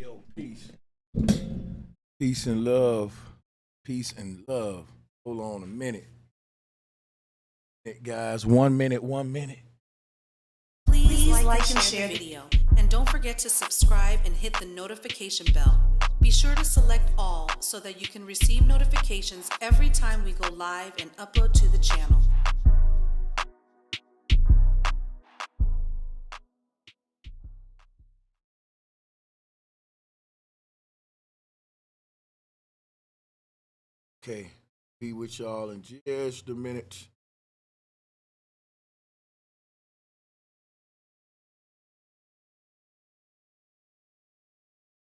Yo, peace. Peace and love. Peace and love. Hold on a minute. Hey, guys, 1 minute, 1 minute. Please like and share the video. And don't forget to subscribe and hit the notification bell. Be sure to select all so that you can receive notifications every time we go live and upload to the channel. Okay, be with y'all in just a minute.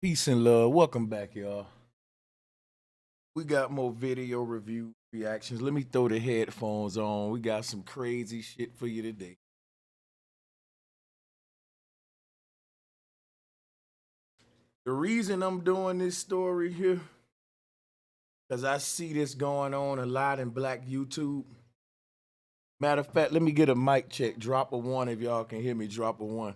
Peace and love. Welcome back, y'all. We got more video review reactions. Let me throw the headphones on. We got some crazy shit for you today. The reason I'm doing this story here, because I see this going on a lot in Black YouTube. Matter of fact, let me get a mic check. Drop a 1 if y'all can hear me. Drop a 1.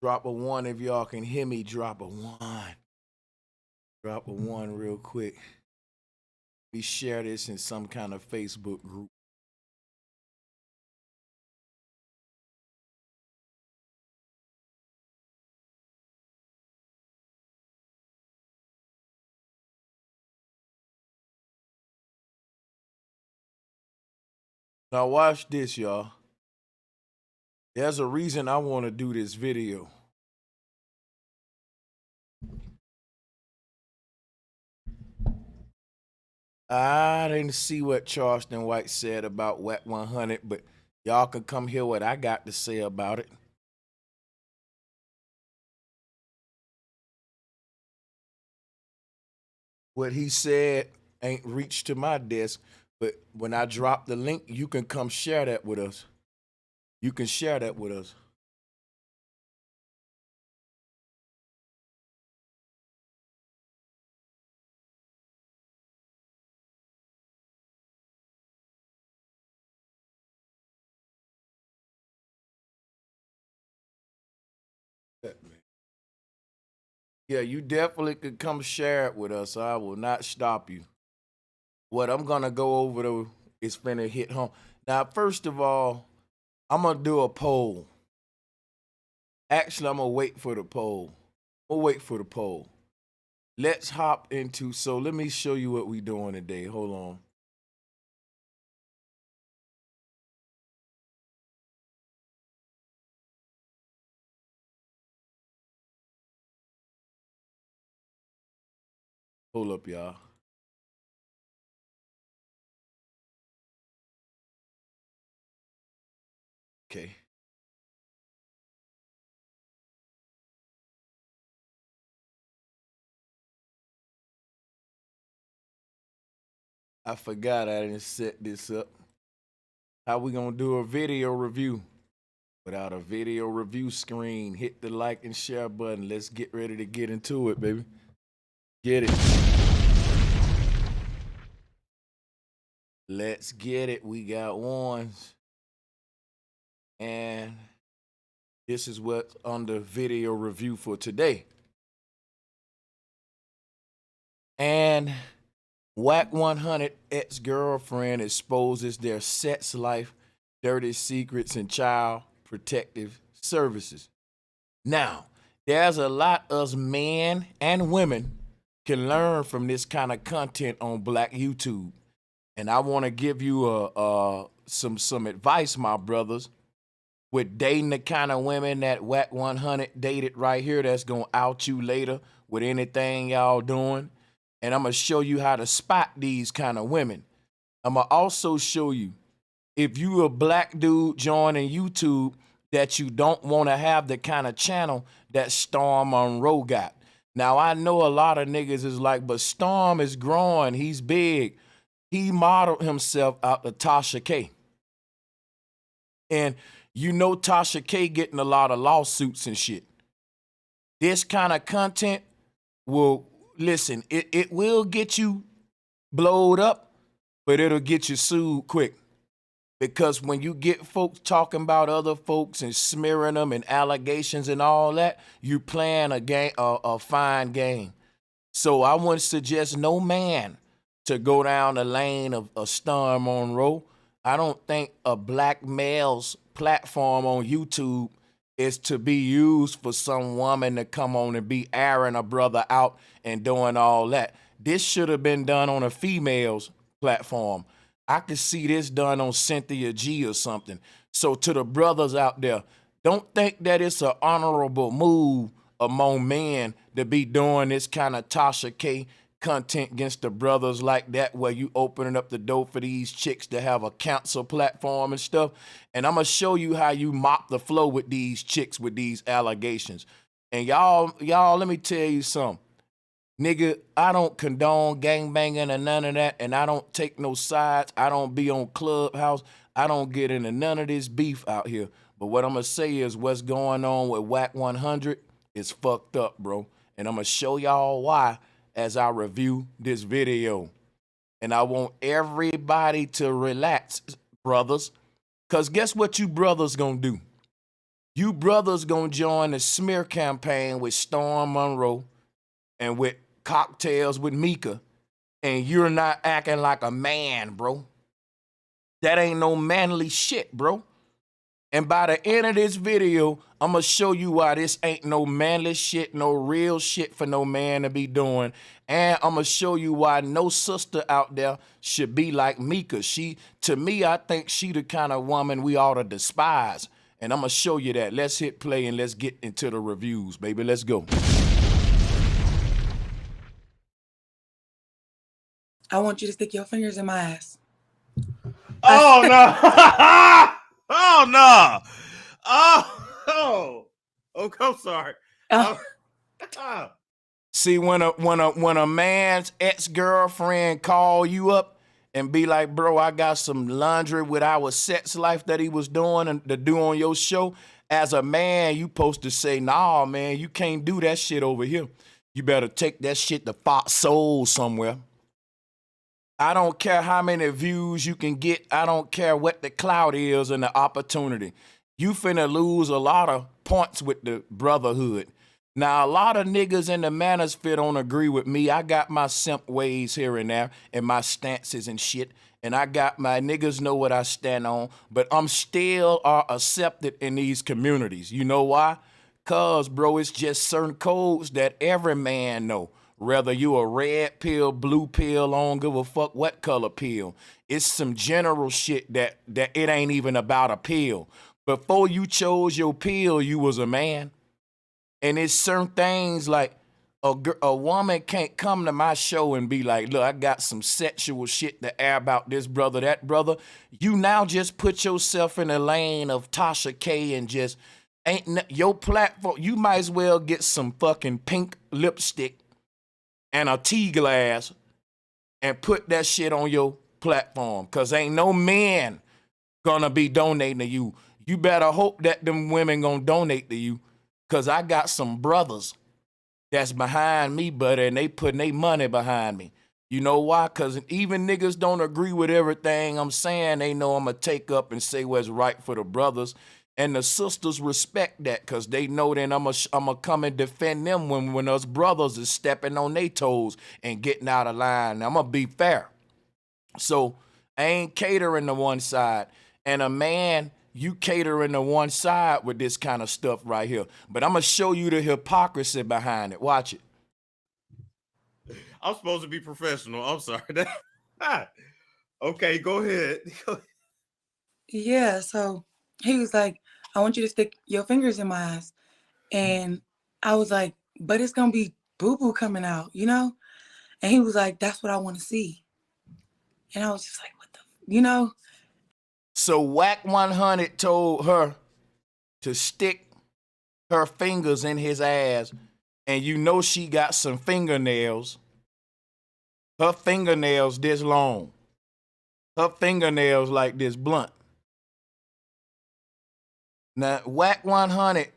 Drop a 1 if y'all can hear me. Drop a 1. Drop a 1 real quick. We share this in some kind of Facebook group. Now watch this, y'all. There's a reason I want to do this video. I didn't see what Charleston White said about Wack 100, but y'all can come hear what I got to say about it. What he said ain't reached to my desk, but when I drop the link, you can come share that with us. You can share that with us. Yeah, you definitely could come share it with us. I will not stop you. What I'm gonna go over though is finna hit home. Now, first of all, I'm gonna do a poll. Actually, I'm gonna wait for the poll. We'll wait for the poll. Let's hop into, so let me show you what we doing today. Hold on. Hold up, y'all. Okay. I forgot I didn't set this up. How we gonna do a video review? Without a video review screen, hit the like and share button. Let's get ready to get into it, baby. Get it. Let's get it. We got ones. And this is what's on the video review for today. And Wack 100 ex-girlfriend exposes their sex life, dirty secrets, and child protective services. Now, there's a lot us men and women can learn from this kind of content on Black YouTube. And I want to give you some advice, my brothers, with dating the kind of women that Wack 100 dated right here that's going to out you later with anything y'all doing. And I'm going to show you how to spot these kind of women. I'm going to also show you, if you a Black dude joining YouTube, that you don't want to have the kind of channel that Storm Monroe got. Now, I know a lot of niggas is like, but Storm is growing. He's big. He modeled himself out of Tasha K. And you know Tasha K getting a lot of lawsuits and shit. This kind of content will, listen, it will get you blowed up, but it'll get you sued quick. Because when you get folks talking about other folks and smearing them and allegations and all that, you playing a game, a fine game. So I wouldn't suggest no man to go down the lane of a Storm Monroe. I don't think a black male's platform on YouTube is to be used for some woman to come on and be airing a brother out and doing all that. This should have been done on a female's platform. I could see this done on Cynthia G or something. So to the brothers out there, don't think that it's an honorable move among men to be doing this kind of Tasha K content against the brothers like that, where you opening up the door for these chicks to have a council platform and stuff. And I'm gonna show you how you mop the flow with these chicks with these allegations. And y'all, let me tell you something. Nigga, I don't condone gangbanging or none of that, and I don't take no sides. I don't be on Clubhouse. I don't get into none of this beef out here. But what I'm gonna say is what's going on with Wack 100 is fucked up, bro. And I'm gonna show y'all why as I review this video. And I want everybody to relax, brothers, because guess what you brothers gonna do? You brothers gonna join the smear campaign with Storm Monroe and with Cocktails with Mika, and you're not acting like a man, bro. That ain't no manly shit, bro. And by the end of this video, I'm gonna show you why this ain't no manly shit, no real shit for no man to be doing. And I'm gonna show you why no sister out there should be like Mika. To me, I think she the kind of woman we ought to despise. And I'm gonna show you that. Let's hit play and let's get into the reviews, baby. Let's go. I want you to stick your fingers in my ass. Oh no! Oh no! Oh, I'm sorry. See, when a man's ex-girlfriend call you up and be like, bro, I got some laundry with our sex life that he was doing and to do on your show. As a man, you supposed to say, nah, man, you can't do that shit over here. You better take that shit to Fox Soul somewhere. I don't care how many views you can get. I don't care what the clout is and the opportunity. You finna lose a lot of points with the brotherhood. Now, a lot of niggas in the manosphere don't agree with me. I got my simp ways here and there and my stances and shit. And I got my niggas know what I stand on. But I'm still accepted in these communities. You know why? Cause, bro, it's just certain codes that every man know. Whether you a red pill, blue pill, I don't give a fuck what color pill. It's some general shit that it ain't even about a pill. Before you chose your pill, you was a man. And it's certain things like a woman can't come to my show and be like, look, I got some sexual shit to air about this brother, that brother. You now just put yourself in the lane of Tasha K and just your platform. You might as well get some fucking pink lipstick and a tea glass and put that shit on your platform. Cause ain't no man gonna be donating to you. You better hope that them women gonna donate to you. Cause I got some brothers that's behind me, buddy, and they putting their money behind me. You know why? Cause even niggas don't agree with everything I'm saying. They know I'm gonna take up and say what's right for the brothers. And the sisters respect that because they know then I'm gonna come and defend them when us brothers is stepping on their toes and getting out of line. I'm gonna be fair. So I ain't catering to one side. And a man, you catering to one side with this kind of stuff right here. But I'm gonna show you the hypocrisy behind it. Watch it. I'm supposed to be professional. I'm sorry. Okay, go ahead. Yeah, so he was like, I want you to stick your fingers in my ass. And I was like, but it's going to be boo-boo coming out, you know? And he was like, that's what I want to see. And I was just like, what the, you know? So Wack 100 told her to stick her fingers in his ass. And you know she got some fingernails. Her fingernails this long. Her fingernails like this blunt. Now, Wack 100,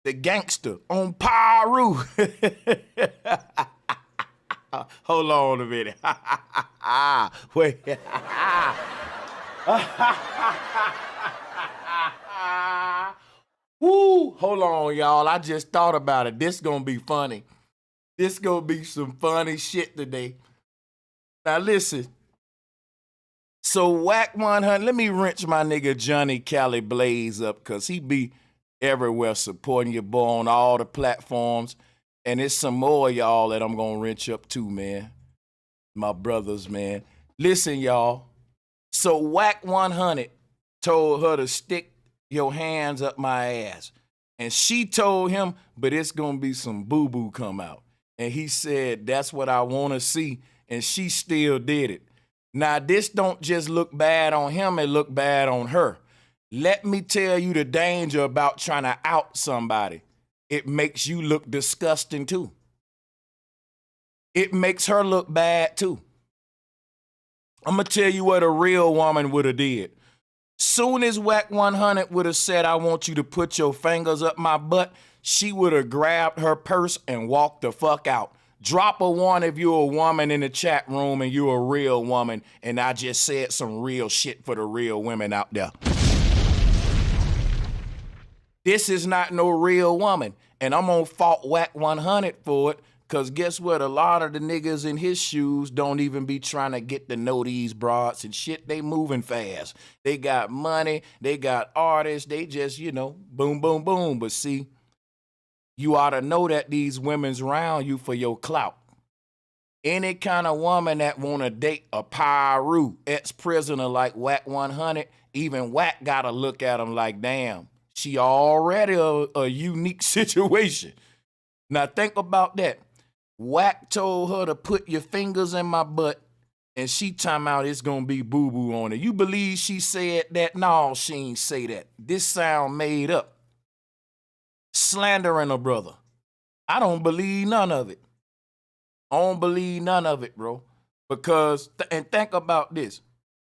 the gangster on Paru. Hold on a minute. Wait. Woo! Hold on, y'all. I just thought about it. This gonna be funny. This gonna be some funny shit today. Now listen. So Wack 100, let me wrench my nigga Johnny Cali Blaze up because he be everywhere supporting your boy on all the platforms. And it's some more of y'all that I'm gonna wrench up too, man. My brothers, man. Listen, y'all. So Wack 100 told her to stick your hands up my ass. And she told him, but it's gonna be some boo-boo come out. And he said, that's what I wanna see. And she still did it. Now, this don't just look bad on him, it look bad on her. Let me tell you the danger about trying to out somebody. It makes you look disgusting too. It makes her look bad too. I'm gonna tell you what a real woman would have did. Soon as Wack 100 would have said, I want you to put your fingers up my butt, she would have grabbed her purse and walked the fuck out. Drop a one if you're a woman in the chat room and you're a real woman, and I just said some real shit for the real women out there. This is not no real woman, and I'm gonna fault Wack 100 for it, because guess what? A lot of the niggas in his shoes don't even be trying to get to know these broads and shit. They moving fast. They got money. They got artists. They just, boom, boom, boom. But see, you ought to know that these women's around you for your clout. Any kind of woman that want to date a Pyru ex-prisoner like Wack 100, even Wack got to look at him like, damn, she already a unique situation. Now think about that. Wack told her to put your fingers in my butt, and she time out it's gonna be boo-boo on it. You believe she said that? No, she ain't say that. This sound made up. Slandering a brother. I don't believe none of it. I don't believe none of it, bro. Because, and think about this.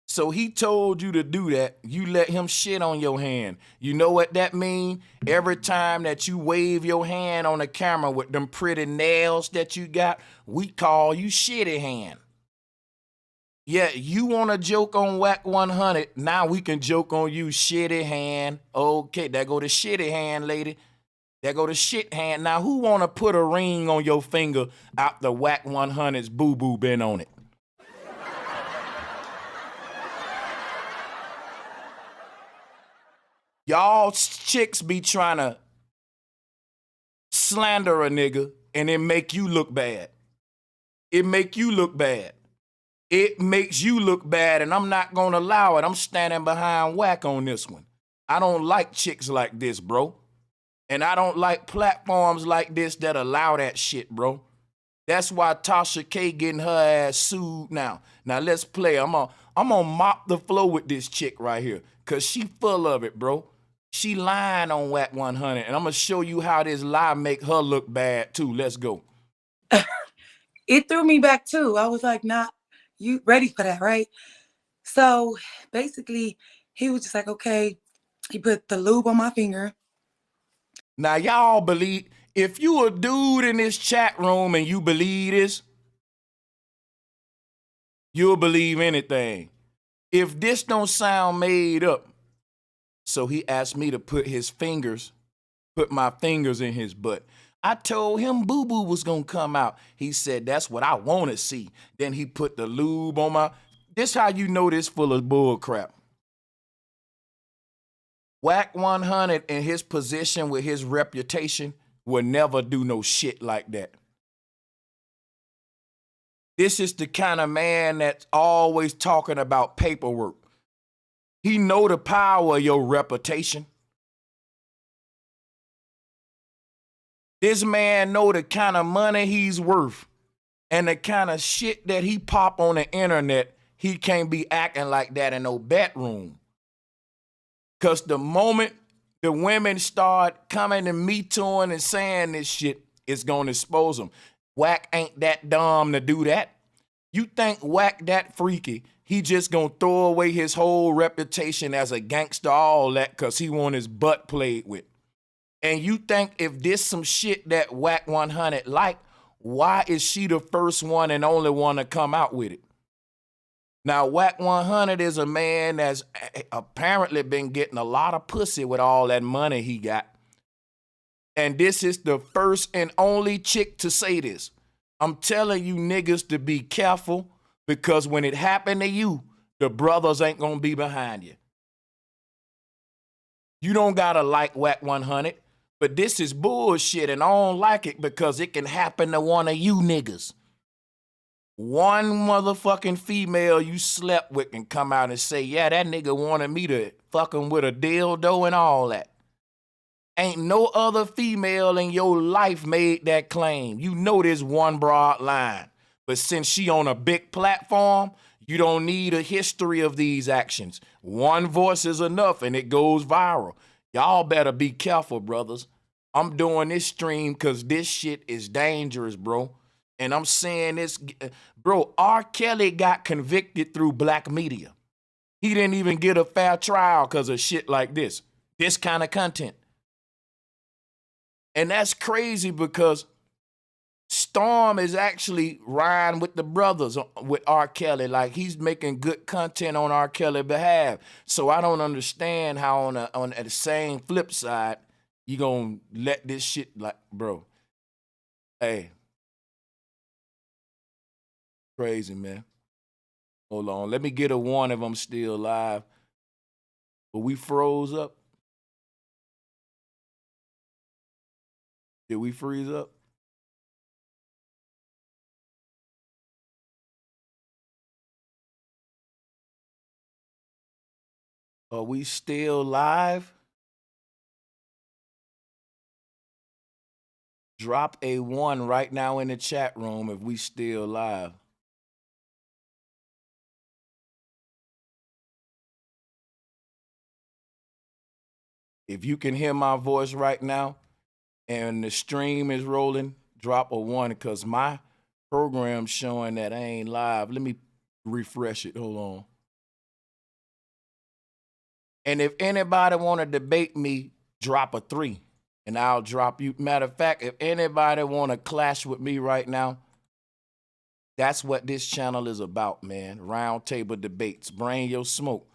So he told you to do that. You let him shit on your hand. You know what that mean? Every time that you wave your hand on the camera with them pretty nails that you got, we call you shitty hand. Yeah, you want to joke on Wack 100. Now we can joke on you shitty hand. Okay, there go the shitty hand, lady. There go the shit hand. Now, who want to put a ring on your finger after Wack 100's boo-boo been on it? Y'all chicks be trying to slander a nigga and it make you look bad. It make you look bad. It makes you look bad, and I'm not gonna allow it. I'm standing behind Wack on this one. I don't like chicks like this, bro. And I don't like platforms like this that allow that shit, bro. That's why Tasha K getting her ass sued now. Now let's play. I'm gonna mop the floor with this chick right here, cause she full of it, bro. She lying on Wack 100, and I'm gonna show you how this lie make her look bad too. Let's go. It threw me back too. I was like, nah, you ready for that, right? So basically, he was just like, okay, he put the lube on my finger. Now y'all believe, if you a dude in this chat room and you believe this, you'll believe anything. If this don't sound made up, so he asked me to put my fingers in his butt. I told him boo-boo was gonna come out. He said, that's what I wanna see. Then he put the lube on my, this how you know this full of bull crap. Wack 100 in his position with his reputation will never do no shit like that. This is the kind of man that's always talking about paperwork. He know the power of your reputation. This man know the kind of money he's worth and the kind of shit that he pop on the internet. He can't be acting like that in no bedroom. Because the moment the women start coming to me tooing and saying this shit, it's going to expose them. Wack ain't that dumb to do that. You think Wack that freaky, he just going to throw away his whole reputation as a gangster, all that, because he want his butt played with. And you think if this some shit that Wack 100 like, why is she the first one and only one to come out with it? Now, Wack 100 is a man that's apparently been getting a lot of pussy with all that money he got. And this is the first and only chick to say this. I'm telling you niggas to be careful because when it happened to you, the brothers ain't gonna be behind you. You don't gotta like Wack 100, but this is bullshit and I don't like it because it can happen to one of you niggas. One motherfucking female you slept with can come out and say, yeah, that nigga wanted me to fuck him with a dildo and all that. Ain't no other female in your life made that claim. You know this one broad line. But since she on a big platform, you don't need a history of these actions. One voice is enough and it goes viral. Y'all better be careful, brothers. I'm doing this stream because this shit is dangerous, bro. And I'm saying this, bro, R. Kelly got convicted through black media. He didn't even get a fair trial because of shit like this kind of content. And that's crazy because Storm is actually riding with the brothers with R. Kelly. Like he's making good content on R. Kelly's behalf. So I don't understand how on the same flip side, you gonna let this shit like, bro, hey, crazy, man. Hold on, let me get a one if I'm still live. But we froze up. Did we freeze up? Are we still live? Drop a one right now in the chat room if we still live. If you can hear my voice right now and the stream is rolling, drop a one because my program's showing that I ain't live. Let me refresh it. Hold on. And if anybody want to debate me, drop a three and I'll drop you. Matter of fact, if anybody want to clash with me right now, that's what this channel is about, man. Roundtable debates. Bring your smoke.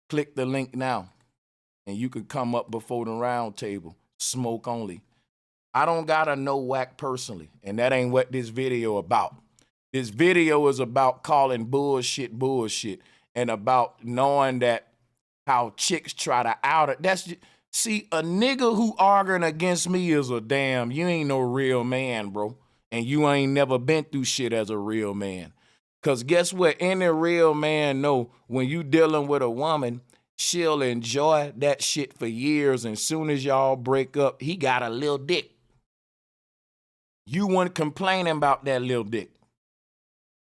Click the link now and you can come up before the roundtable. Smoke only. I don't gotta know Wack personally, and that ain't what this video about. This video is about calling bullshit bullshit and about knowing that how chicks try to out it. See, a nigga who arguing against me is a damn, you ain't no real man, bro. And you ain't never been through shit as a real man. Cause guess what? Any real man know when you dealing with a woman, she'll enjoy that shit for years. And soon as y'all break up, he got a little dick. You weren't complaining about that little dick.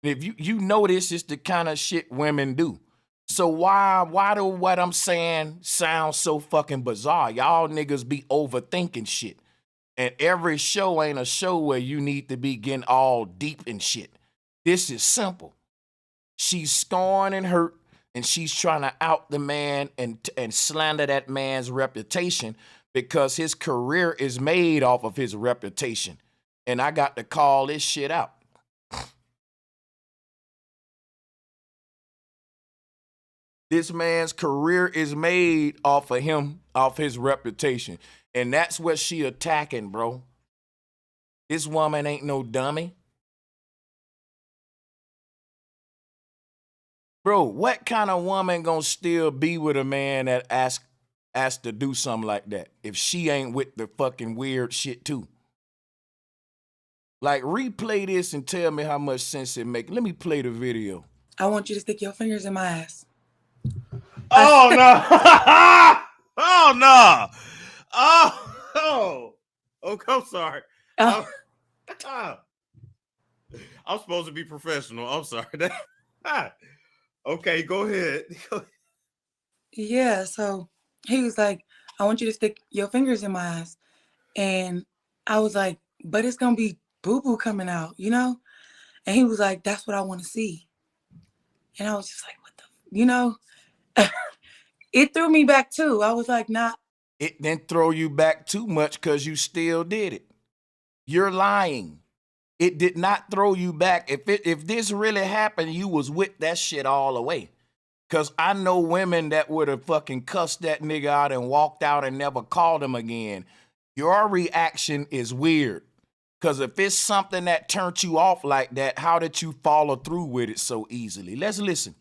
If you know this is the kind of shit women do. So why do what I'm saying sound so fucking bizarre? Y'all niggas be overthinking shit. And every show ain't a show where you need to be getting all deep in shit. This is simple. She's scorned and hurt, and she's trying to out the man and slander that man's reputation because his career is made off of his reputation. And I got to call this shit out. This man's career is made off of him, off his reputation. And that's what she attacking, bro. This woman ain't no dummy. Bro, what kind of woman gonna still be with a man that asks to do something like that if she ain't with the fucking weird shit too? Like, replay this and tell me how much sense it makes. Let me play the video. I want you to stick your fingers in my ass. Oh no! Oh no! Oh, I'm sorry. Oh. I'm supposed to be professional. I'm sorry. Okay, go ahead. Yeah, so he was like, I want you to stick your fingers in my ass. And I was like, but it's gonna be boo-boo coming out, you know? And he was like, that's what I want to see. And I was just like, what the, you know? It threw me back too. I was like, nah. It didn't throw you back too much because you still did it. You're lying. It did not throw you back. If this really happened, you was with that shit all the way. Cause I know women that would have fucking cussed that nigga out and walked out and never called him again. Your reaction is weird. Cause if it's something that turned you off like that, how did you follow through with it so easily? Let's listen.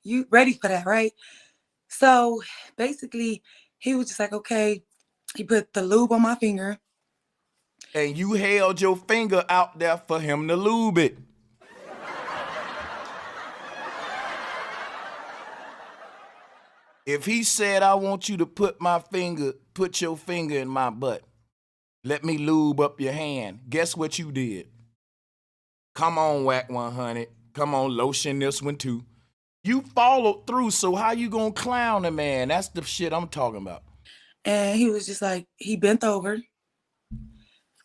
You ready for that, right? So basically, he was just like, okay. He put the lube on my finger. And you held your finger out there for him to lube it. If he said, I want you to put your finger in my butt, let me lube up your hand, guess what you did? Come on, Wack 100. Come on, lotion this one too. You followed through, so how you gonna clown a man? That's the shit I'm talking about. And he was just like, he bent over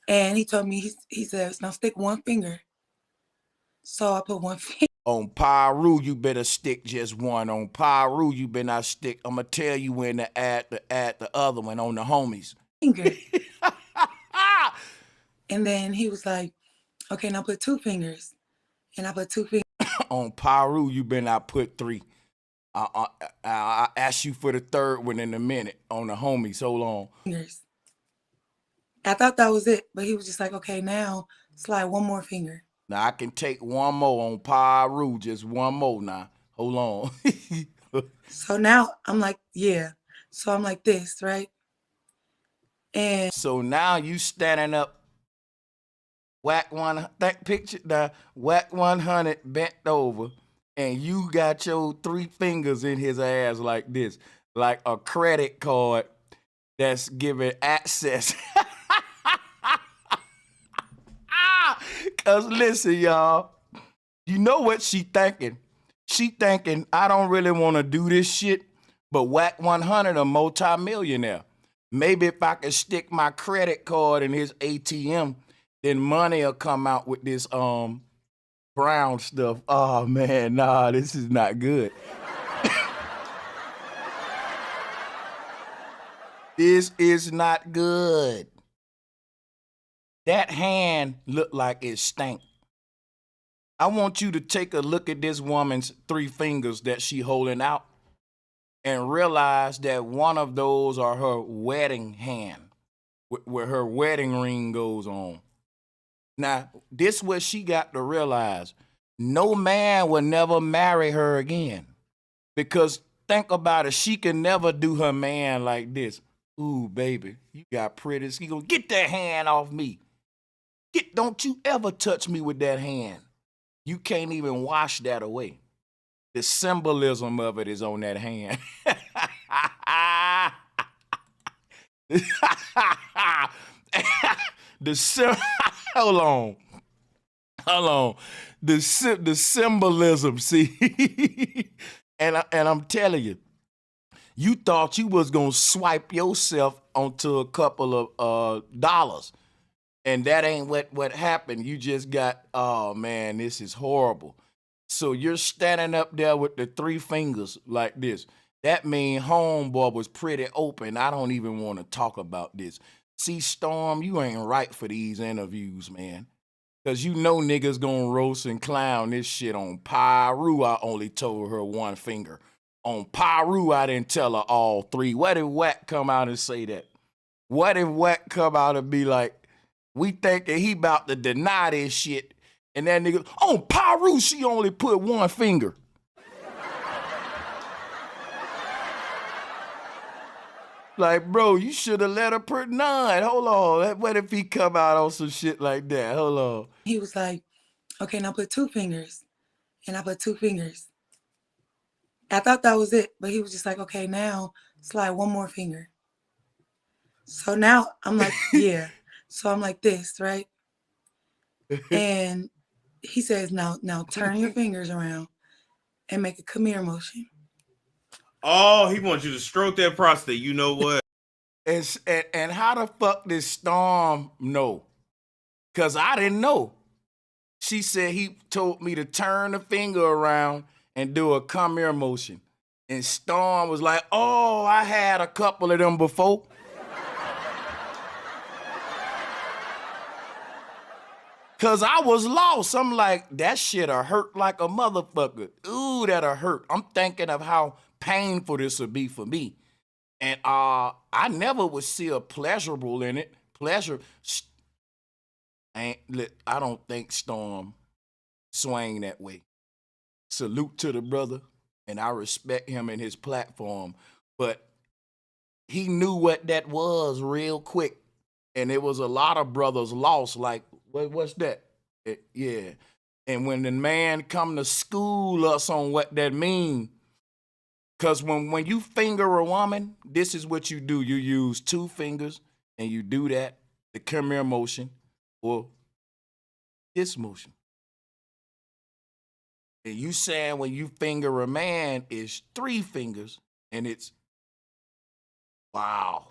and he told me, he says, now stick one finger. So I put one finger. On Pyru, you better stick just one. On Pyru, you better not stick. I'm going to tell you when to add the other one on the homies. Finger. And then he was like, okay, now put two fingers. And I put two fingers. On Pyru, you better not put three. I'll ask you for the third one in a minute on the homies. Hold on. Fingers. I thought that was it, but he was just like, okay, now slide one more finger. Now I can take one more on Pyru, just one more now. Hold on. So now I'm like, yeah. So I'm like this, right? And so now you standing up, Wack 100, that picture, the Wack 100 bent over, and you got your three fingers in his ass like this, like a credit card that's giving access. Cause listen, y'all, you know what she thinking? She thinking, I don't really want to do this shit, but Wack 100 a multi-millionaire. Maybe if I could stick my credit card in his ATM, then money will come out with this brown stuff. Oh man, nah, this is not good. This is not good. That hand looked like it stank. I want you to take a look at this woman's three fingers that she holding out and realize that one of those are her wedding hand, where her wedding ring goes on. Now, this is what she got to realize. No man will never marry her again. Because think about it, she can never do her man like this. Ooh, baby, you got pretty. She gonna get that hand off me. Don't you ever touch me with that hand. You can't even wash that away. The symbolism of it is on that hand. Hold on. The symbolism, see? and I'm telling you, you thought you was gonna swipe yourself onto a couple of dollars. And that ain't what happened. You just got, oh man, this is horrible. So you're standing up there with the three fingers like this. That mean homeboy was pretty open. I don't even want to talk about this. See, Storm, you ain't right for these interviews, man. Because you know niggas gonna roast and clown this shit. On Pyru, I only told her one finger. On Pyru, I didn't tell her all three. What if Wack come out and say that? What if Wack come out and be like, we thinking he about to deny this shit, and that nigga, on Pyru, she only put one finger. Like, bro, you should have let her put none. Hold on. What if he come out on some shit like that? Hold on. He was like, okay, now put two fingers. And I put two fingers. I thought that was it, but he was just like, okay, now slide one more finger. So now I'm like, yeah. So I'm like this, right? And he says, now turn your fingers around and make a come here motion. Oh, he wants you to stroke that prostate. You know what? And how the fuck did Storm know? Because I didn't know. She said he told me to turn the finger around and do a come here motion. And Storm was like, oh, I had a couple of them before. Cause I was lost. I'm like, that shit'll hurt like a motherfucker. Ooh, that'll hurt. I'm thinking of how painful this would be for me. And I never would see a pleasurable in it. Pleasure. I don't think Storm swang that way. Salute to the brother, and I respect him and his platform. But he knew what that was real quick. And there was a lot of brothers lost, like, what's that? Yeah. And when the man come to school us on what that mean, because when you finger a woman, this is what you do. You use 2 fingers, and you do that, the come here motion, or this motion. And you saying when you finger a man is 3 fingers, and it's, wow.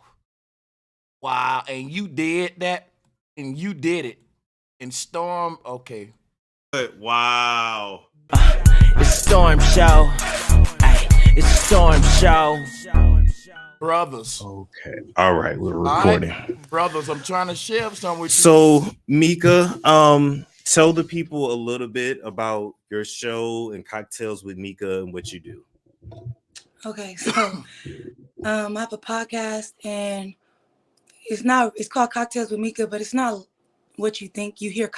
Wow, and you did that, and you did it. And Storm, okay. But wow. It's Storm Show. Ay, it's a Storm Show. Brothers. Okay. All right, we're All recording. right, brothers, I'm trying to share something with you. So, Mika, tell the people a little bit about your show and Cocktails with Mika and what you do. Okay, so I have a podcast, and it's called Cocktails with Mika, but it's not what you think. You hear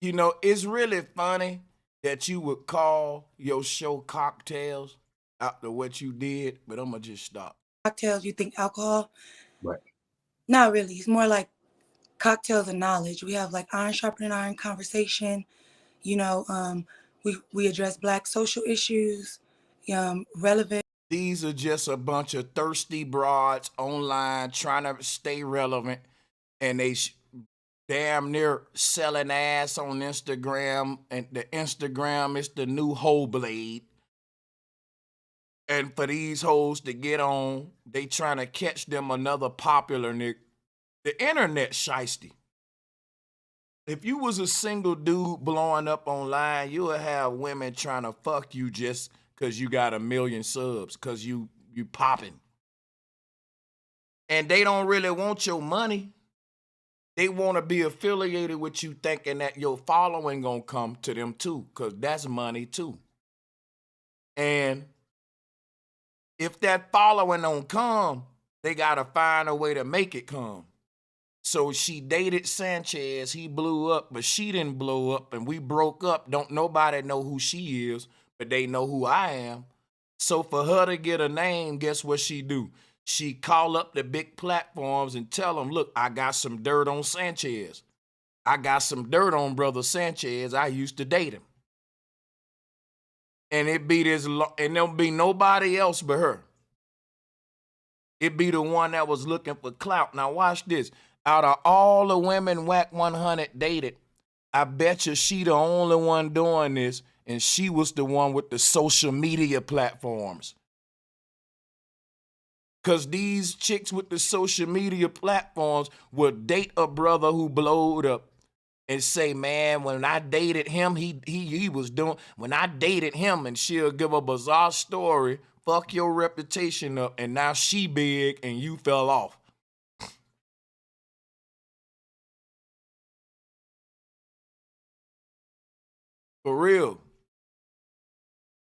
You know, it's really funny that you would call your show Cocktails after what you did, but I'm going to just stop. cocktails, you think alcohol. Right. Not really. It's more like cocktails of knowledge. We have like iron sharpening iron conversation. You know, we address Black social issues, relevant. These are just a bunch of thirsty broads online trying to stay relevant, and they damn near selling ass on Instagram, and the Instagram is the new hoe blade. And for these hoes to get on, they trying to catch them another popular nigga. The internet shiesty. If you was a single dude blowing up online, you would have women trying to fuck you just because you got 1 million subs, because you popping. And they don't really want your money. They want to be affiliated with you, thinking that your following gonna come to them too, because that's money too. And if that following don't come, they gotta find a way to make it come. So she dated Sanchez, he blew up, but she didn't blow up, and we broke up. Don't nobody know who she is, but they know who I am. So for her to get a name, guess what she do? She call up the big platforms and tell them, look, I got some dirt on Sanchez. I got some dirt on brother Sanchez. I used to date him. And it be this, and there'll be nobody else but her. It be the one that was looking for clout. Now watch this. Out of all the women Wack 100 dated, I bet you she the only one doing this, and she was the one with the social media platforms. Because these chicks with the social media platforms would date a brother who blowed up and say, man, when I dated him, he was doing, when I dated him, and she'll give a bizarre story, fuck your reputation up, and now she big and you fell off. For real.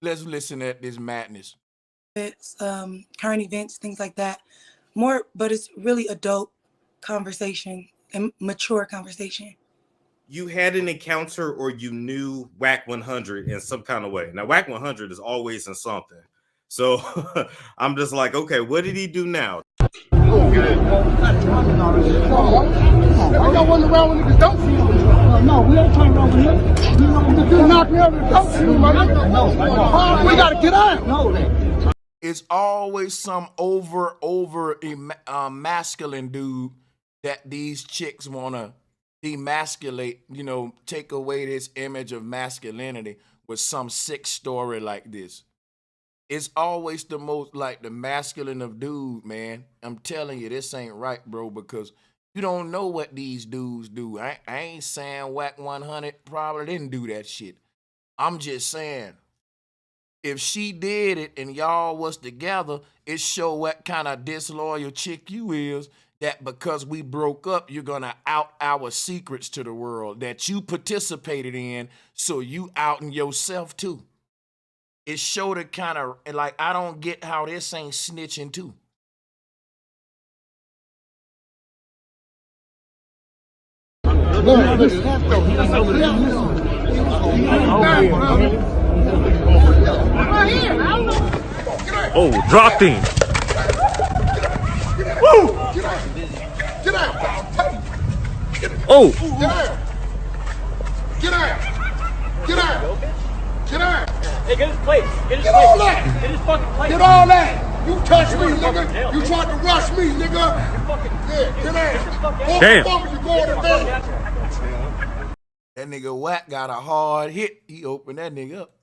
Let's listen at this madness. Current events, things like that. More, but it's really adult conversation and mature conversation. You had an encounter, or you knew Wack 100 in some kind of way. Now, Wack 100 is always in something. So I'm just like, okay, what did he do now? I got one around when niggas don't see him. No, we ain't trying to run with him. You know, just knock me over the don't see him, right? We gotta get out. No, it's always some over masculine dude that these chicks want to demasculate, you know, take away this image of masculinity with some sick story like this. It's always the most, like, the masculine of dude, man. I'm telling you, this ain't right, bro, because you don't know what these dudes do. I ain't saying Wack 100 probably didn't do that shit. I'm just saying, if she did it and y'all was together, it show what kind of disloyal chick you is. that because we broke up, you're gonna out our secrets to the world that you participated in, so you outing yourself too. It showed it kind of like, I don't get how this ain't snitching too. Oh, dropped him. Woo! Get out! Oh, Get out! Get out! Get out! Get out! Hey, get his plate. Get all that! Get his fucking plate. Get all that! You touched me, nigga! You tried to rush me, nigga! Yeah, get out! Damn. You going to bed? That nigga Wack got a hard hit. He opened that nigga up.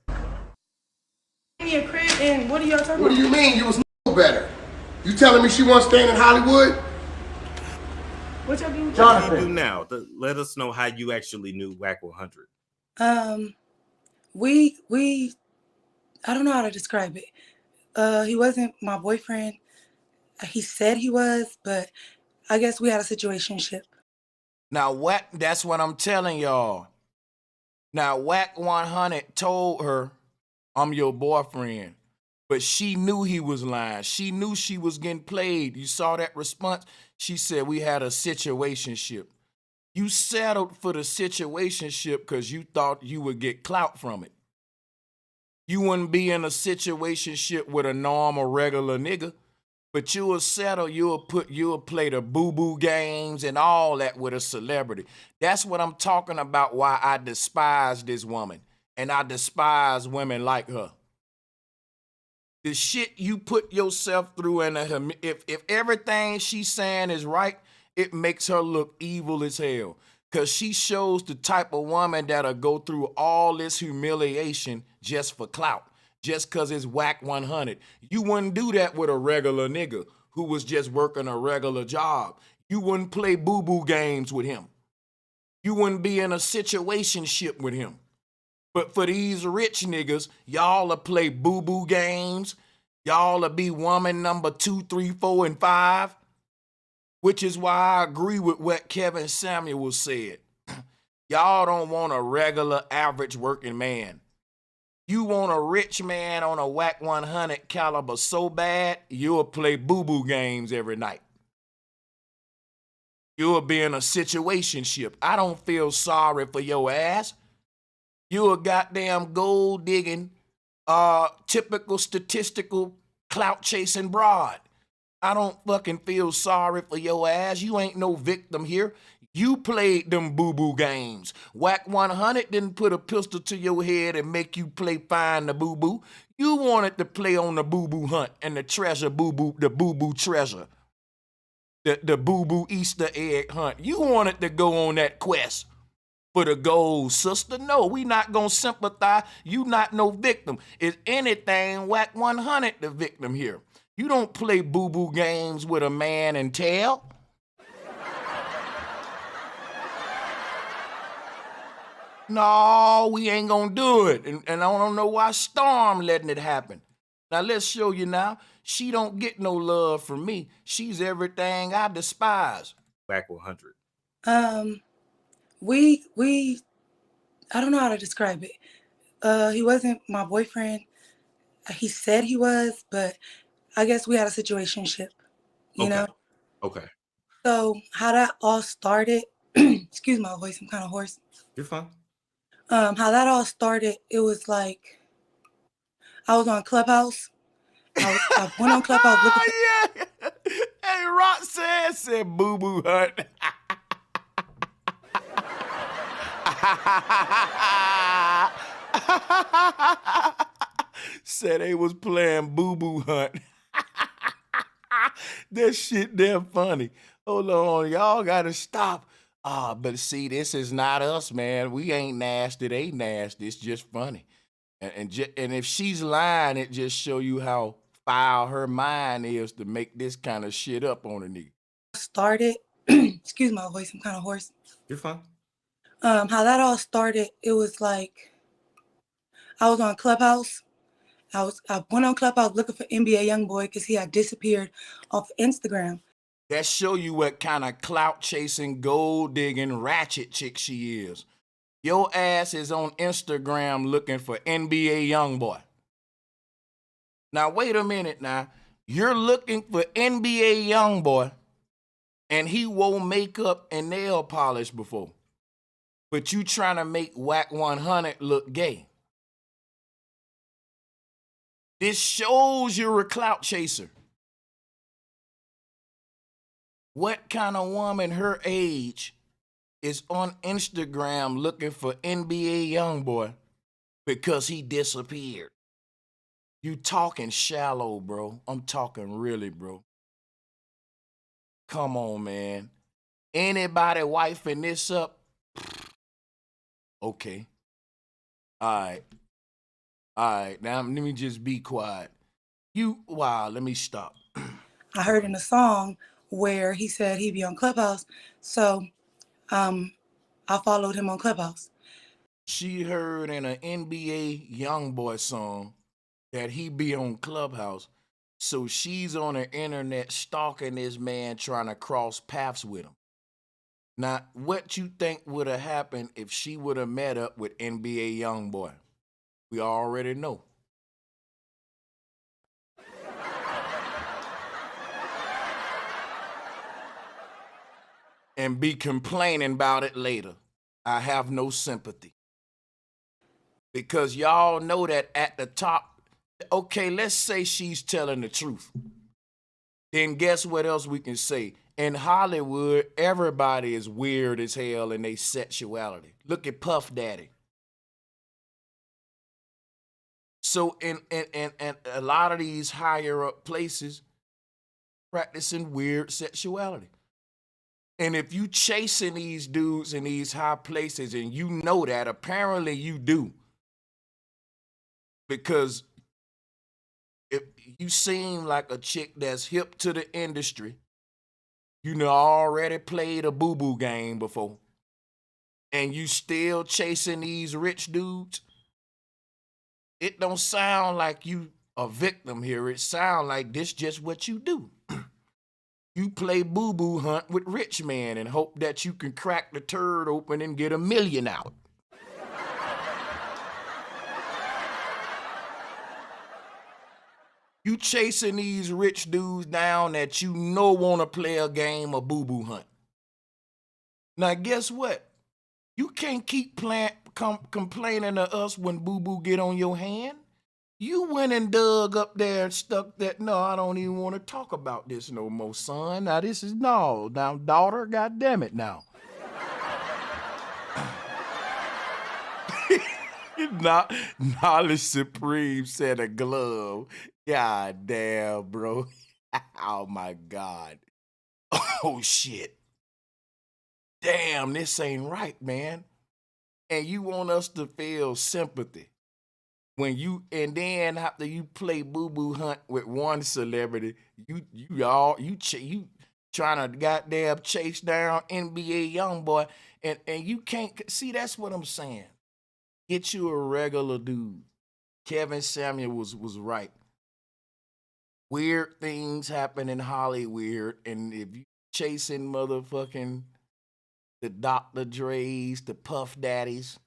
Me a crib, and what are y'all talking What do about? you mean you was better? You telling me she wasn't staying in Hollywood? What y'all doing? What do you do now? Let us know how you actually knew Wack 100. We I don't know how to describe it. He wasn't my boyfriend. He said he was, but I guess we had a situationship. Now, Wack, that's what I'm telling y'all. Now, Wack 100 told her, I'm your boyfriend. But she knew he was lying. She knew she was getting played. You saw that response? She said, we had a situationship. You settled for the situationship because you thought you would get clout from it. You wouldn't be in a situationship with a normal, regular nigga. But you will settle, you will play the boo-boo games and all that with a celebrity. That's what I'm talking about, why I despise this woman. And I despise women like her. The shit you put yourself through, and if everything she's saying is right, it makes her look evil as hell. Because she shows the type of woman that'll go through all this humiliation just for clout. Just because it's Wack 100. You wouldn't do that with a regular nigga who was just working a regular job. You wouldn't play boo-boo games with him. You wouldn't be in a situationship with him. But for these rich niggas, y'all will play boo-boo games. Y'all will be woman number 2, 3, 4, and 5. Which is why I agree with what Kevin Samuel said. Y'all don't want a regular, average working man. You want a rich man on a Wack 100 caliber so bad, you'll play boo-boo games every night. You'll be in a situationship. I don't feel sorry for your ass. You a goddamn gold digging, typical statistical clout chasing broad. I don't fucking feel sorry for your ass. You ain't no victim here. You played them boo-boo games. Wack 100 didn't put a pistol to your head and make you play find the boo-boo. You wanted to play on the boo-boo hunt and the treasure boo-boo, the boo-boo treasure. The boo-boo Easter egg hunt. You wanted to go on that quest for the gold, sister. No, we not gonna sympathize. You not no victim. If anything, Wack 100 the victim here. You don't play boo-boo games with a man and tell. No, we ain't gonna do it. And I don't know why Storm letting it happen. Now let's show you now. She don't get no love from me. She's everything I despise. Wack 100. We I don't know how to describe it. He wasn't my boyfriend. He said he was, but I guess we had a situationship, you know? Okay. So how that all started, excuse my voice, I'm kind of hoarse. You're fine. How that all started, it was like, I was on Clubhouse. I went on Clubhouse looking for... Yeah. Hey, Roxanne said boo-boo hunt. Said they was playing boo-boo hunt. That shit damn funny. Hold on, y'all gotta stop. But see, this is not us, man. We ain't nasty, they nasty. It's just funny. And if she's lying, it just show you how foul her mind is to make this kind of shit up on a nigga. Started, excuse my voice, I'm kind of hoarse. You're fine. How that all started, it was like, I was on Clubhouse. I went on Clubhouse looking for NBA YoungBoy because he had disappeared off Instagram. That show you what kind of clout chasing, gold digging, ratchet chick she is. Your ass is on Instagram looking for NBA YoungBoy. Now wait a minute now. You're looking for NBA YoungBoy, and he wore makeup and nail polish before. But you trying to make Wack 100 look gay. This shows you're a clout chaser. What kind of woman her age is on Instagram looking for NBA YoungBoy because he disappeared? You talking shallow, bro. I'm talking really, bro. Come on, man. Anybody wifing this up? Okay. All right. Now let me just be quiet. Let me stop. I heard in a song where he said he'd be on Clubhouse. So I followed him on Clubhouse. She heard in an NBA YoungBoy song that he be on Clubhouse. So she's on the internet stalking this man, trying to cross paths with him. Now, what you think would have happened if she would have met up with NBA YoungBoy? We already know. And be complaining about it later. I have no sympathy. Because y'all know that at the top, okay, let's say she's telling the truth. Then guess what else we can say? In Hollywood, everybody is weird as hell in their sexuality. Look at Puff Daddy. So in a lot of these higher up places, practicing weird sexuality. And if you chasing these dudes in these high places and you know that, apparently you do. Because if you seem like a chick that's hip to the industry, you know, already played a boo-boo game before, and you still chasing these rich dudes, it don't sound like you a victim here. It sound like this just what you do. You play boo-boo hunt with rich men and hope that you can crack the turd open and get $1 million out. You chasing these rich dudes down that you know want to play a game of boo-boo hunt. Now guess what? You can't keep complaining to us when boo-boo get on your hand. You went and dug up there and stuck that, no, I don't even want to talk about this no more, son. Now this is, no, now daughter, God damn it now. Knowledge Supreme said a glove. God damn, bro. Oh my God. Oh shit. Damn, this ain't right, man. And you want us to feel sympathy. When you, and then after you play boo-boo hunt with one celebrity, you trying to goddamn chase down NBA YoungBoy, and you can't see. That's what I'm saying. Get you a regular dude. Kevin Samuel was right. Weird things happen in Hollywood, and if you chasing motherfucking the Dr. Dre's, the Puff Daddies,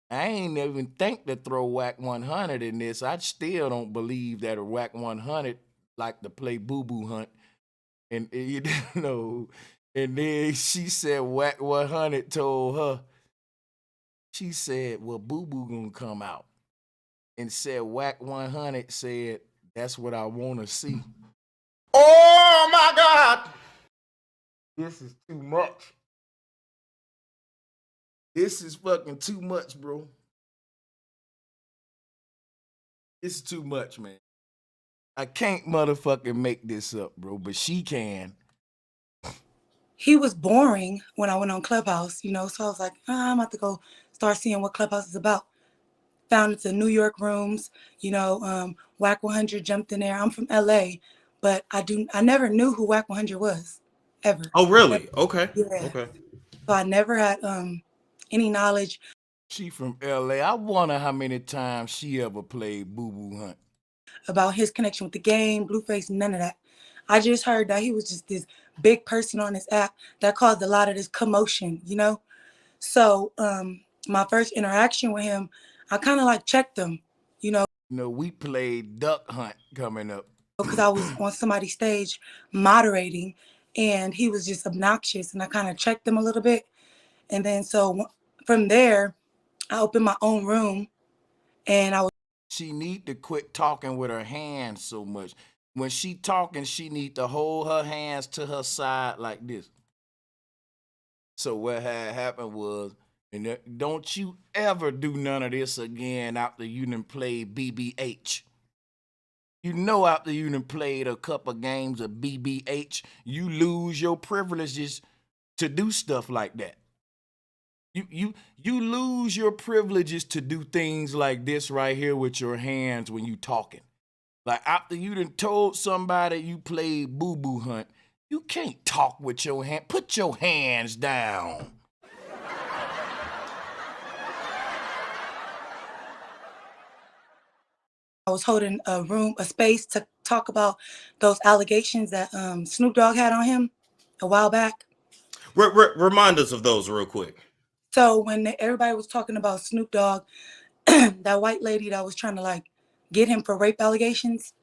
I ain't even think to throw Wack 100 in this. I still don't believe that a Wack 100 like to play boo-boo hunt. And you know, and then she said Wack 100 told her, she said, well, boo-boo gonna come out. And said Wack 100 said, that's what I wanna see. Oh my God! This is too much. This is fucking too much, bro. It's too much, man. I can't motherfucking make this up, bro, but she can. He was boring when I went on Clubhouse, you know, so I was like, I'm about to go start seeing what Clubhouse is about. Found it's in New York rooms, you know, Wack 100 jumped in there. I'm from LA, but I never knew who Wack 100 was, ever. Oh, really? Okay. Yeah. Okay. So I never had any knowledge. She from LA. I wonder how many times she ever played boo-boo hunt. About his connection with the game, Blueface, none of that. I just heard that he was just this big person on this app that caused a lot of this commotion, you know? So my first interaction with him, I kind of like checked him, you know, We played duck hunt coming up. because I was on somebody's stage moderating and he was just obnoxious, and I kind of checked him a little bit. And then so from there, I opened my own room and I was She need to quit talking with her hands so much. When she talking, she need to hold her hands to her side like this. So what had happened was, and don't you ever do none of this again after you done played BBH. You know, after you done played a couple games of BBH, you lose your privileges to do stuff like that. You lose your privileges to do things like this right here with your hands when you talking. Like after you done told somebody you played boo-boo hunt, you can't talk with your hand. Put your hands down. I was holding a space to talk about those allegations that Snoop Dogg had on him a while back. Remind us of those real quick. So when everybody was talking about Snoop Dogg, that white lady that was trying to like get him for rape allegations.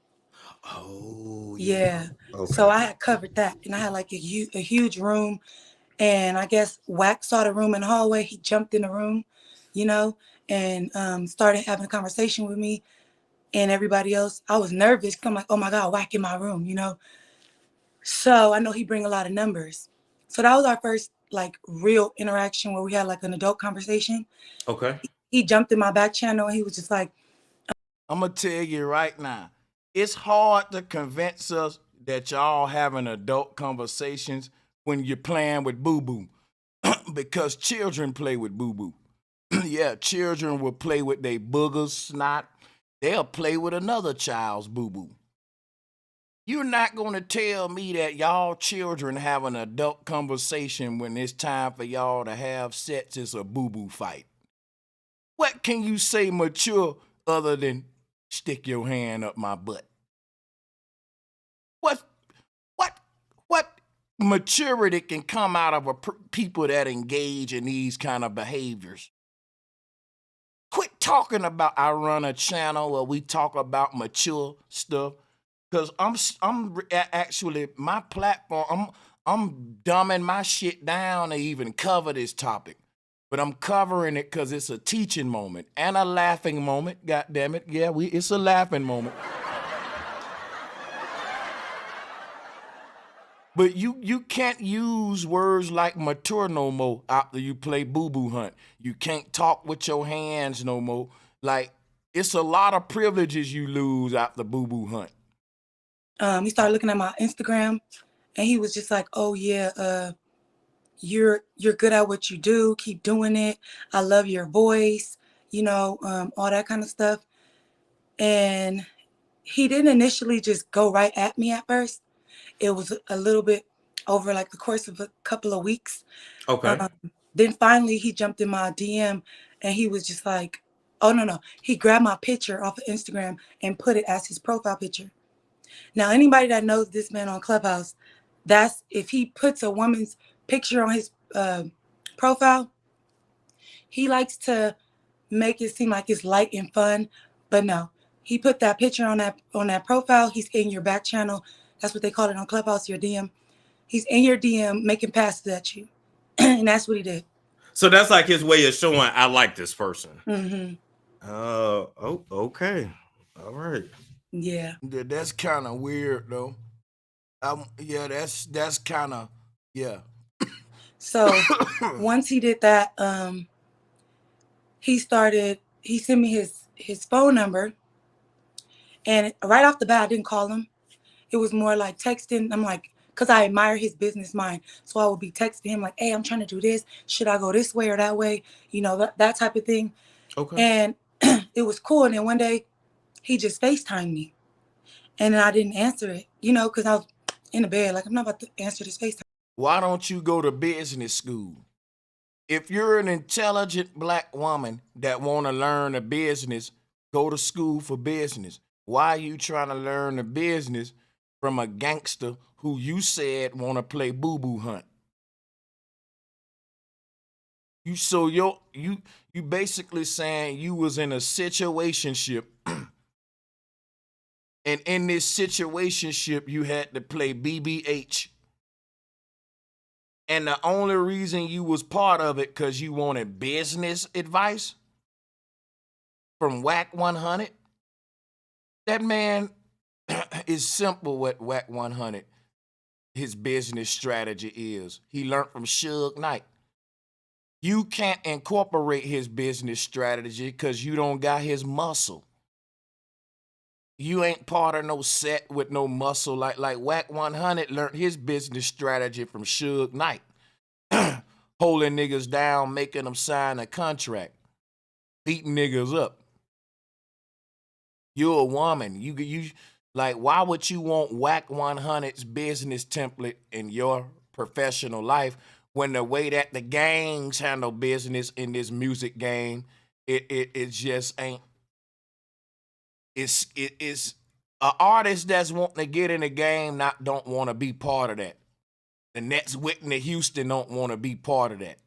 Oh, Yeah. Okay. So I had covered that, and I had like a huge room, and I guess Wack saw the room in the hallway. He jumped in the room, you know, and started having a conversation with me and everybody else. I was nervous. I'm like, oh my God, Wack in my room, you know. So I know he bring a lot of numbers. So that was our first like real interaction where we had like an adult conversation. Okay. He jumped in my back channel and he was just like, I'm gonna tell you right now, it's hard to convince us that y'all having adult conversations when you're playing with boo-boo. Because children play with boo-boo. Yeah, children will play with their boogers, snot. They'll play with another child's boo-boo. You're not gonna tell me that y'all children have an adult conversation when it's time for y'all to have sex is a boo-boo fight. What can you say mature other than stick your hand up my butt? What maturity can come out of people that engage in these kind of behaviors? Quit talking about I run a channel where we talk about mature stuff, because I'm actually my platform. I'm dumbing my shit down to even cover this topic, but I'm covering it because it's a teaching moment and a laughing moment. God damn it, yeah, it's a laughing moment. But you can't use words like mature no more after you play boo-boo hunt. You can't talk with your hands no more. Like, it's a lot of privileges you lose after boo-boo hunt. he started looking at my Instagram and he was just like, oh yeah, you're good at what you do. Keep doing it. I love your voice, you know, all that kind of stuff. And he didn't initially just go right at me at first. It was a little bit over like the course of a couple of weeks. Okay. Then finally he jumped in my DM and he was just like, oh no. He grabbed my picture off of Instagram and put it as his profile picture. Now, anybody that knows this man on Clubhouse, that's if he puts a woman's picture on his profile, he likes to make it seem like it's light and fun, but no. He put that picture on that profile. He's in your back channel. That's what they call it on Clubhouse, your DM. He's in your DM making passes at you. And that's what he did. So that's like his way of showing I like this person. Mm-hmm. Oh, okay. All right. Yeah. That's kind of weird though. Yeah, that's kind of, yeah. So once he did that, he sent me his phone number. And right off the bat, I didn't call him. It was more like texting. I'm like, because I admire his business mind. So I would be texting him like, hey, I'm trying to do this. Should I go this way or that way? You know, that type of thing. Okay. And it was cool. And then one day he just FaceTimed me. And then I didn't answer it, you know, because I was in the bed. Like, I'm not about to answer this FaceTime. Why don't you go to business school? If you're an intelligent black woman that want to learn a business, go to school for business. Why are you trying to learn a business from a gangster who you said want to play boo-boo hunt. You basically saying you was in a situationship, and in this situationship you had to play BBH. And the only reason you was part of it because you wanted business advice from Wack 100. That man is simple what Wack 100, his business strategy is. He learned from Suge Knight. You can't incorporate his business strategy because you don't got his muscle. You ain't part of no set with no muscle. Like Wack 100 learned his business strategy from Suge Knight. Holding niggas down, making them sign a contract, beating niggas up. You're a woman. You like, why would you want Wack 100's business template in your professional life when the way that the gangs handle business in this music game, it just ain't. It's an artist that's wanting to get in the game don't want to be part of that. The next Whitney Houston don't want to be part of that,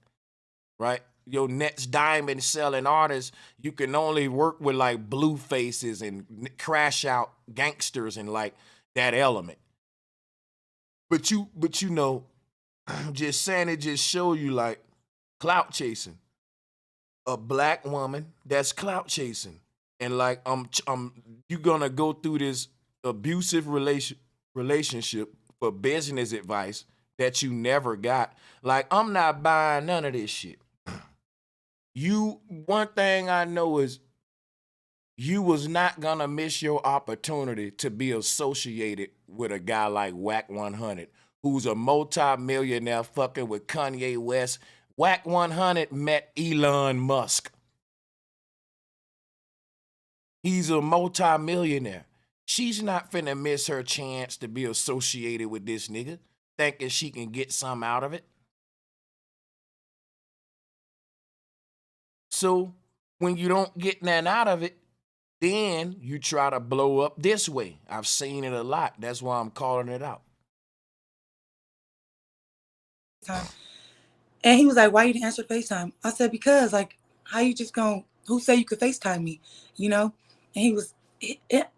right? Your next diamond selling artist, you can only work with like blue faces and crash out gangsters and like that element. But you know, just saying it just show you like clout chasing. A black woman that's clout chasing. And like you gonna go through this abusive relationship for business advice that you never got. Like, I'm not buying none of this shit. One thing I know is you was not gonna miss your opportunity to be associated with a guy like Wack 100, who's a multi-millionaire fucking with Kanye West. Wack 100 met Elon Musk. He's a multi-millionaire. She's not finna miss her chance to be associated with this nigga, thinking she can get some out of it. So when you don't get nothing out of it, then you try to blow up this way. I've seen it a lot. That's why I'm calling it out. And he was like, why you didn't answer FaceTime? I said, because, like, how you just gonna, who say you could FaceTime me, you know? And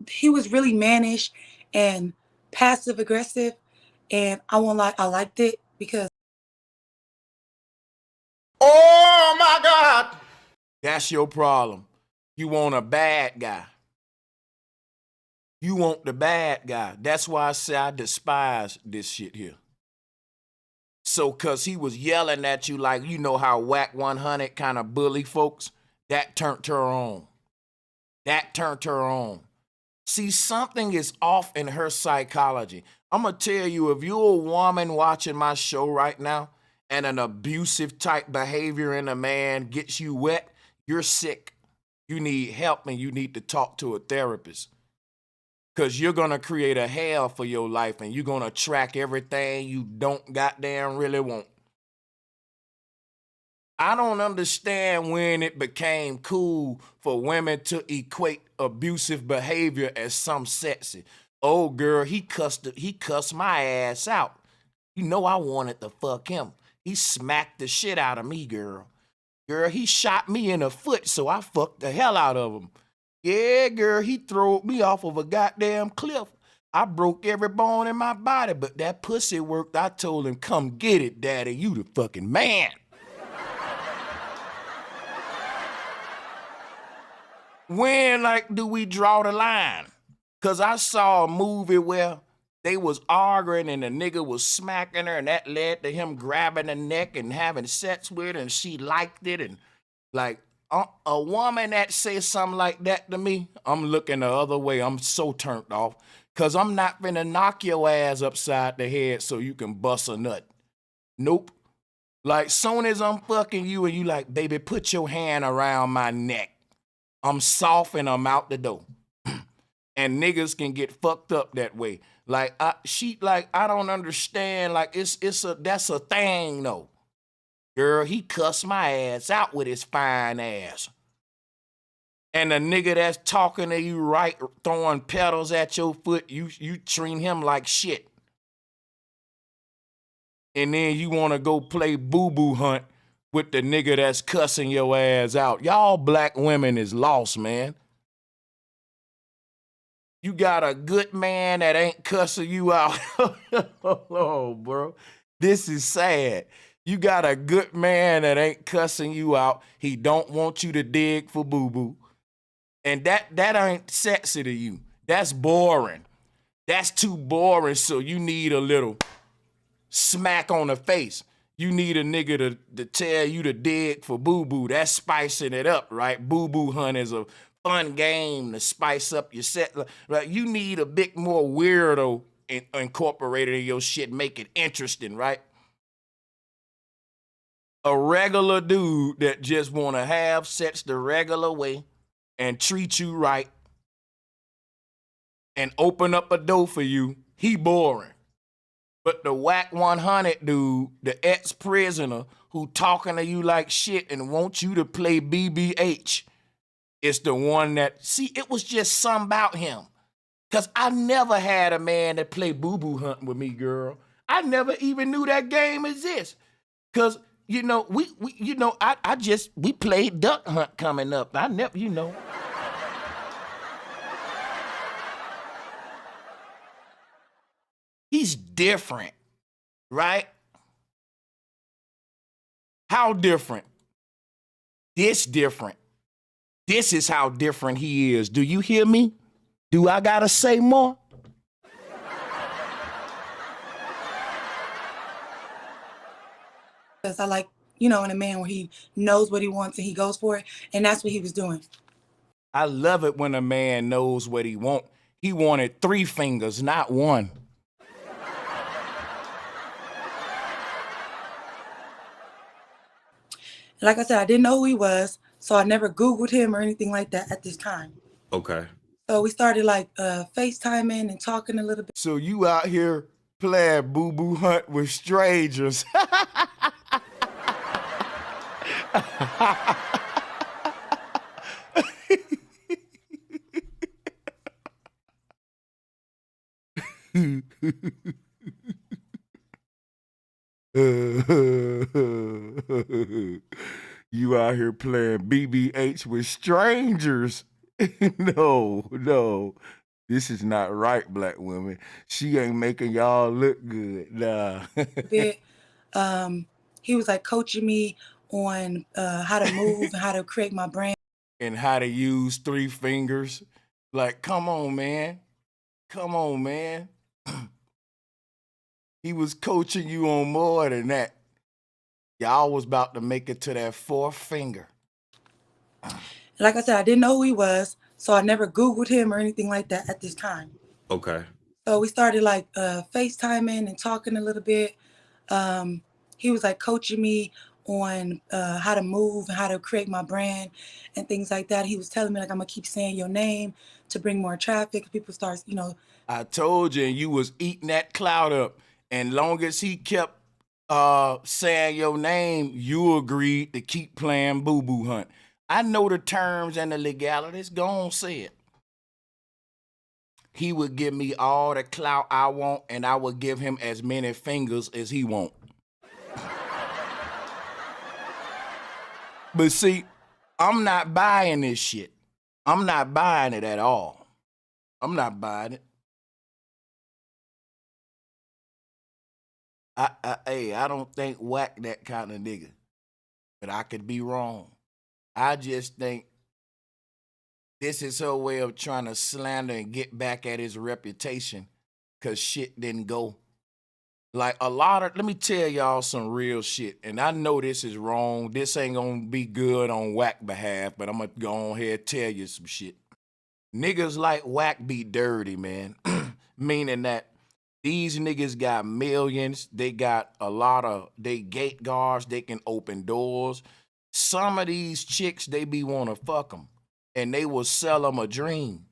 he was really mannish and passive aggressive. And I won't lie, I liked it because. Oh my God. That's your problem. You want a bad guy. You want the bad guy. That's why I say I despise this shit here. So, cause he was yelling at you like, you know how Wack 100 kind of bully folks, that turned her on. That turned her on. See, something is off in her psychology. I'm gonna tell you, if you're a woman watching my show right now and an abusive type behavior in a man gets you wet, you're sick. You need help and you need to talk to a therapist. Because you're going to create a hell for your life and you're going to track everything you don't goddamn really want. I don't understand when it became cool for women to equate abusive behavior as some sexy. Oh, girl, he cussed my ass out. You know I wanted to fuck him. He smacked the shit out of me, girl. Girl, he shot me in the foot, so I fucked the hell out of him. Yeah, girl, he threw me off of a goddamn cliff. I broke every bone in my body, but that pussy worked. I told him, come get it, daddy. You the fucking man. When, like, do we draw the line? Because I saw a movie where they was arguing and the nigga was smacking her and that led to him grabbing her neck and having sex with her and she liked it. And, like, a woman that says something like that to me, I'm looking the other way. I'm so turned off because I'm not finna knock your ass upside the head so you can bust a nut. Nope. Like, soon as I'm fucking you and you like, baby, put your hand around my neck. I'm soft and I'm out the door. And niggas can get fucked up that way. Like, I don't understand. Like, that's a thing, though. Girl, he cussed my ass out with his fine ass. And the nigga that's talking to you right, throwing pedals at your foot, you treat him like shit. And then you want to go play boo-boo hunt with the nigga that's cussing your ass out. Y'all black women is lost, man. You got a good man that ain't cussing you out. Oh, bro. This is sad. You got a good man that ain't cussing you out. He don't want you to dig for boo-boo. And that ain't sexy to you. That's boring. That's too boring, so you need a little smack on the face. You need a nigga to tell you to dig for boo-boo. That's spicing it up, right? Boo-boo hunt is a fun game to spice up your set. Right? You need a bit more weirdo incorporated in your shit, make it interesting, right? A regular dude that just want to have sex the regular way and treat you right and open up a door for you, he boring. But the Wack 100 dude, the ex-prisoner who talking to you like shit and wants you to play BBH, is the one that, see, it was just something about him. Because I never had a man that play boo-boo hunt with me, girl. I never even knew that game exists. Because, you know, we played duck hunt coming up. I never, you know. He's different, right? How different? This different. This is how different he is. Do you hear me? Do I gotta say more? Because I like, you know, in a man where he knows what he wants and he goes for it. And that's what he was doing. I love it when a man knows what he wants. He wanted 3 fingers, not 1. Like I said, I didn't know who he was, so I never Googled him or anything like that at this time. Okay. So we started like FaceTiming and talking a little bit. So you out here playing boo-boo hunt with strangers. You out here playing BBH with strangers. No. This is not right, black women. She ain't making y'all look good. Nah. He was like coaching me on how to move and how to create my brand. And how to use 3 fingers. Like, come on, man. Come on, man. He was coaching you on more than that. Y'all was about to make it to that 4th finger. Like I said, I didn't know who he was, so I never Googled him or anything like that at this time. Okay. So we started like FaceTiming and talking a little bit. He was like coaching me on how to move and how to create my brand and things like that. He was telling me like, I'm gonna keep saying your name to bring more traffic. People start, you know. I told you, and you was eating that clout up. And long as he kept saying your name, you agreed to keep playing boo-boo hunt. I know the terms and the legalities. Go on, say it. He would give me all the clout I want, and I would give him as many fingers as he want. But see, I'm not buying this shit. I'm not buying it at all. I'm not buying it. I don't think Wack that kind of nigga. But I could be wrong. I just think this is her way of trying to slander and get back at his reputation because shit didn't go. Like let me tell y'all some real shit. And I know this is wrong. This ain't gonna be good on Wack behalf, but I'm gonna go on here and tell you some shit. Niggas like Wack be dirty, man. Meaning that these niggas got millions. They got they gate guards. They can open doors. Some of these chicks, they be want to fuck them. And they will sell them a dream.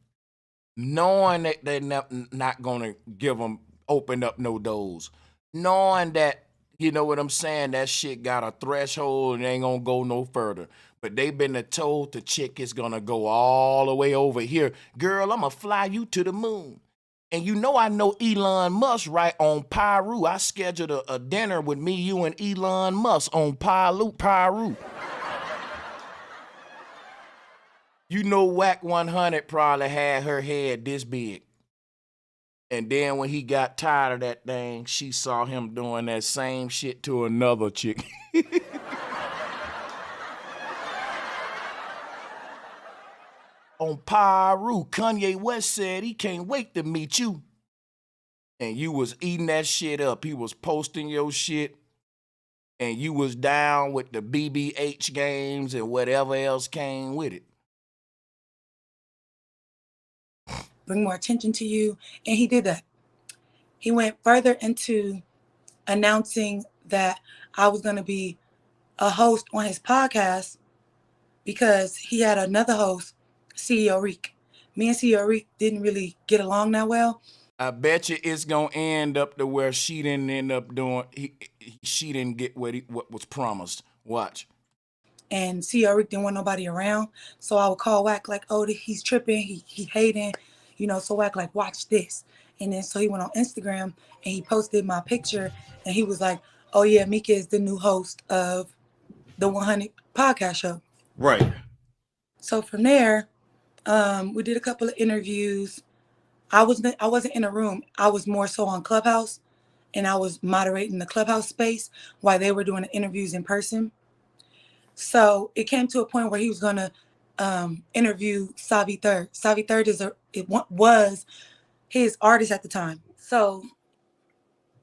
Knowing that they're not going to open up no doors. Knowing that, you know what I'm saying, that shit got a threshold and ain't going to go no further. But they been told the chick is gonna go all the way over here. Girl, I'ma fly you to the moon. And you know I know Elon Musk, right, on Peru. I scheduled a dinner with me, you, and Elon Musk on Peru. You know Wack 100 probably had her head this big. And then when he got tired of that thing, she saw him doing that same shit to another chick. On Peru, Kanye West said he can't wait to meet you. And you was eating that shit up. He was posting your shit. And you was down with the BBH games and whatever else came with it. Bring more attention to you. And he did that. He went further into announcing that I was going to be a host on his podcast because he had another host, CEO Reek. Me and CEO Reek didn't really get along that well. I bet you it's gonna end up to where she didn't end up doing. She didn't get what was promised. Watch. And CEO Reek didn't want nobody around, so I would call Wack like, "Oh, he's tripping. He hating, you know." So Wack like, "Watch this." And then so he went on Instagram and he posted my picture and he was like, "Oh yeah, Mika is the new host of the 100 podcast show." Right. So from there, we did a couple of interviews. I wasn't in a room. I was more so on Clubhouse, and I was moderating the Clubhouse space while they were doing the interviews in person. So it came to a point where he was gonna interview Savi Third. Savi Third was his artist at the time. So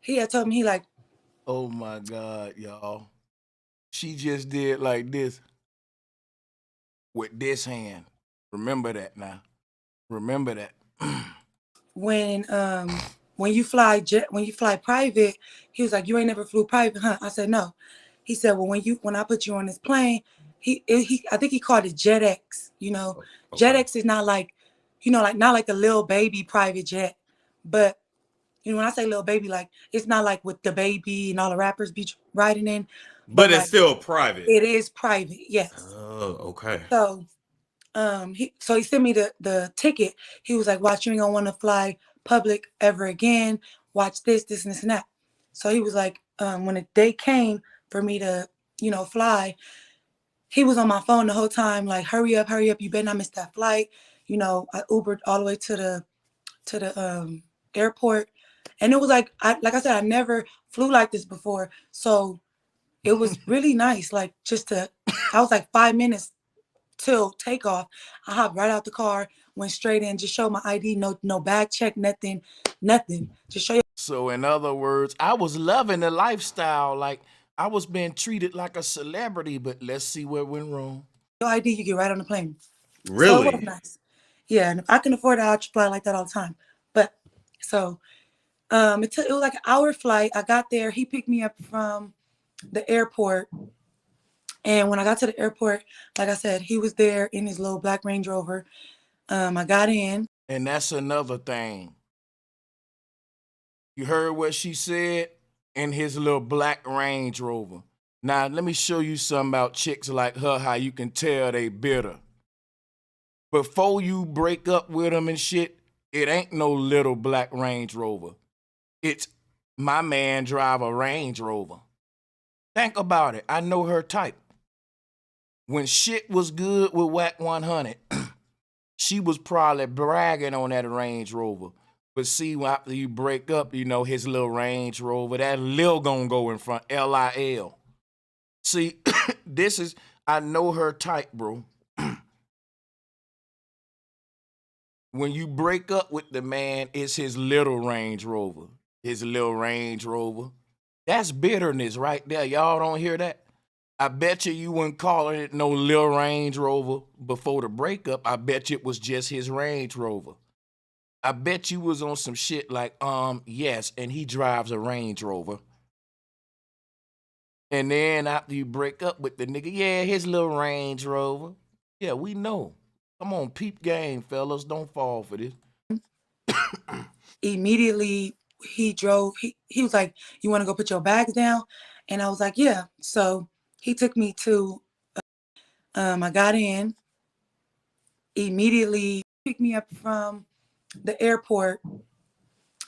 he had told me, he like, Oh my God, y'all. She just did like this with this hand. Remember that now. Remember that. when you fly private, he was like, "You ain't never flew private, huh?" I said, "No." He said, "Well, when I put you on this plane," I think he called it Jet X. You know, Okay. Jet X is not like, not like the little baby private jet, but when I say little baby, like it's not like with the baby and all the rappers be riding in, But it's like, still private. it is private, yes. Oh, okay. So he sent me the ticket. He was like, "Watch, you ain't gonna want to fly public ever again. Watch this, this, and this and that." So he was like, when the day came for me to, fly, he was on my phone the whole time, like, hurry up, you better not miss that flight. I Ubered all the way to the airport. And it was like I said, I never flew like this before. So it was really nice. Like I was like 5 minutes till takeoff. I hopped right out the car, went straight in, just showed my ID, no bag check, nothing. Just show you. So in other words, I was loving the lifestyle. Like I was being treated like a celebrity, but let's see what went wrong. Your ID, you get right on the plane. Really? So it was nice. Yeah, and if I can afford it, I'd fly like that all the time. But so it was like an hour flight. I got there. He picked me up from the airport. And when I got to the airport, like I said, he was there in his little black Range Rover. I got in. And that's another thing. You heard what she said? In his little black Range Rover. Now, let me show you something about chicks like her, how you can tell they bitter. Before you break up with them and shit, it ain't no little black Range Rover. It's my man drive a Range Rover. Think about it. I know her type. When shit was good with Wack 100, she was probably bragging on that Range Rover. But see, after you break up, his little Range Rover, that Lil gonna go in front, Lil. See, I know her type, bro. When you break up with the man, it's his little Range Rover. His little Range Rover. That's bitterness right there. Y'all don't hear that? I bet you wouldn't call it no little Range Rover before the breakup. I bet you it was just his Range Rover. I bet you was on some shit like, yes, and he drives a Range Rover. And then after you break up with the nigga, yeah, his little Range Rover. Yeah, we know. Come on, peep game, fellas. Don't fall for this. Immediately, he drove. He was like, "You want to go put your bags down?" And I was like, "Yeah." So he took me to I got in immediately, picked me up from the airport.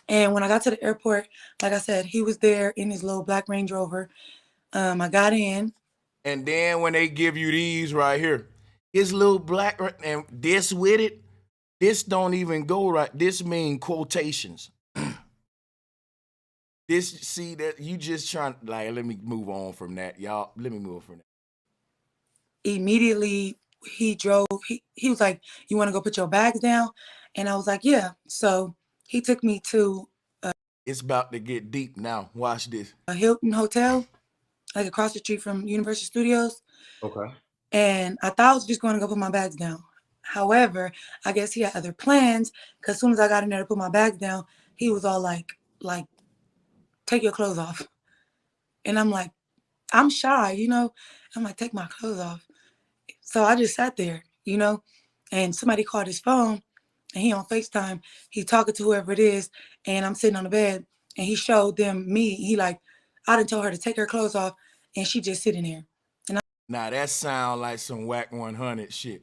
And when I got to the airport, like I said, he was there in his little black Range Rover. I got in. And then when they give you these right here, his little black and this with it, this don't even go right. This mean quotations. This, see that you just trying, like, let me move on from that, y'all. Let me move on from that. Immediately he drove, he was like, you want to go put your bags down? And I was like, yeah. So he took me to It's about to get deep now. Watch this. a Hilton hotel, like across the street from Universal Studios. Okay. And I thought I was just going to go put my bags down. However, I guess he had other plans, because as soon as I got in there to put my bags down, he was all like, take your clothes off. And I'm like, I'm shy, you know? I'm like, take my clothes off. So I just sat there, you know? And somebody called his phone, and he on FaceTime. He talking to whoever it is, and I'm sitting on the bed, and he showed them me. He like, I done told her to take her clothes off, and she just sitting there. Now that sound like some Wack 100 shit.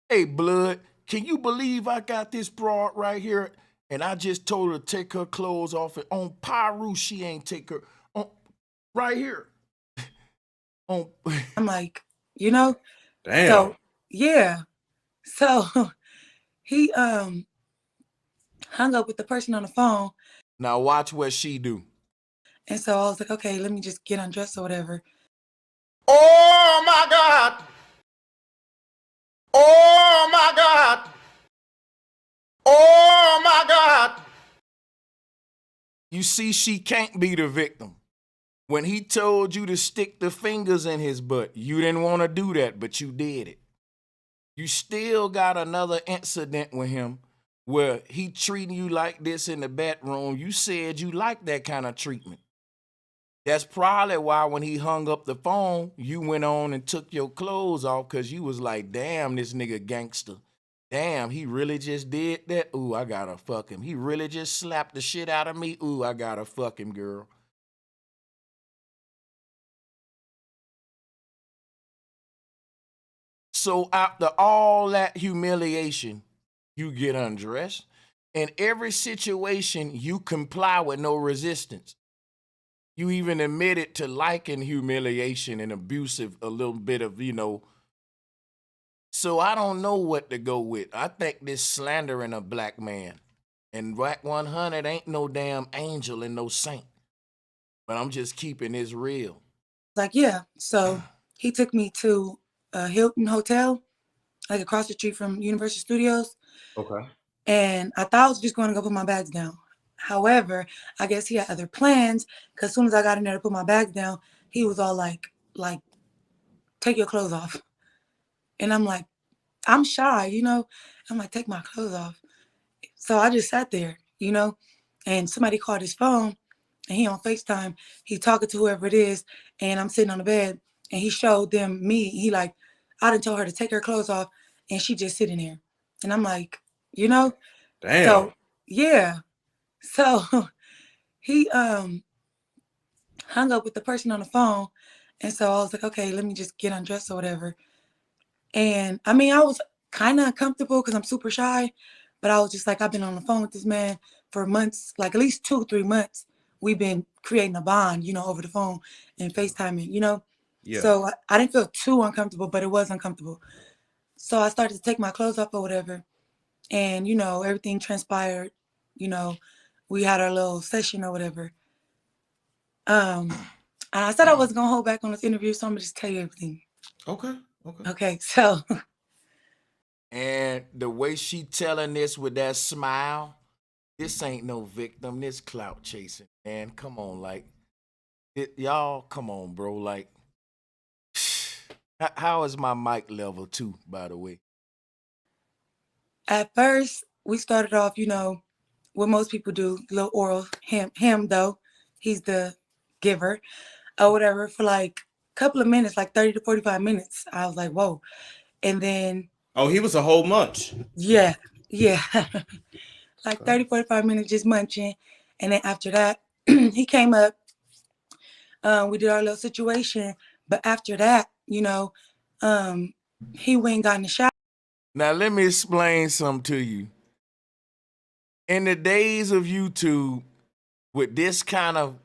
Hey, blood, can you believe I got this broad right here, and I just told her to take her clothes off, and on Pyru she ain't take her on right here. On I'm like, you know? Damn. So yeah. So he hung up with the person on the phone. Now watch what she do. And so I was like, okay, let me just get undressed or whatever. Oh my God. Oh my God. Oh my God. You see, she can't be the victim. When he told you to stick the fingers in his butt, you didn't want to do that, but you did it. You still got another incident with him where he treating you like this in the bedroom. You said you like that kind of treatment. That's probably why when he hung up the phone, you went on and took your clothes off, because you was like, damn, this nigga gangster. Damn, he really just did that? Ooh, I gotta fuck him. He really just slapped the shit out of me? Ooh, I gotta fuck him, girl. So after all that humiliation, you get undressed. In every situation, you comply with no resistance. You even admitted to liking humiliation and abusive, a little bit of, you know. So I don't know what to go with. I think this slandering a black man. And Wack 100 ain't no damn angel and no saint. But I'm just keeping this real. Like, yeah. So he took me to a Hilton hotel, like across the street from Universal Studios. Okay. And I thought I was just going to go put my bags down. However, I guess he had other plans, because as soon as I got in there to put my bags down, he was all like, take your clothes off. And I'm like, I'm shy, you know? I'm like, take my clothes off. So I just sat there, you know? And somebody called his phone, and he on FaceTime. He talking to whoever it is, and I'm sitting on the bed, and he showed them me. He like, I done told her to take her clothes off, and she just sitting there. And I'm like, you know? Damn. So yeah. So he hung up with the person on the phone. And so I was like, okay, let me just get undressed or whatever. And I mean, I was kind of uncomfortable because I'm super shy, but I was just like, I've been on the phone with this man for months, like at least 2-3 months. We've been creating a bond, you know, over the phone and FaceTiming, you know? Yeah. So I didn't feel too uncomfortable, but it was uncomfortable. So I started to take my clothes off or whatever. And, you know, everything transpired, you know, we had our little session or whatever. And I said I wasn't gonna hold back on this interview, so I'm gonna just tell you everything. Okay. Okay, so And the way she telling this with that smile, this ain't no victim, this clout chasing, man. Come on, like, y'all, come on, bro. Like, how is my mic level too, by the way? at first we started off, you know, what most people do, little oral. Him though, he's the giver or whatever, for like a couple of minutes, like 30 to 45 minutes. I was like, whoa. And then Oh, he was a whole munch. yeah. Like 30, 45 minutes just munching. And then after that, he came up, we did our little situation. But after that, you know, he went and got in the shower. Now let me explain something to you. In the days of YouTube, with this kind of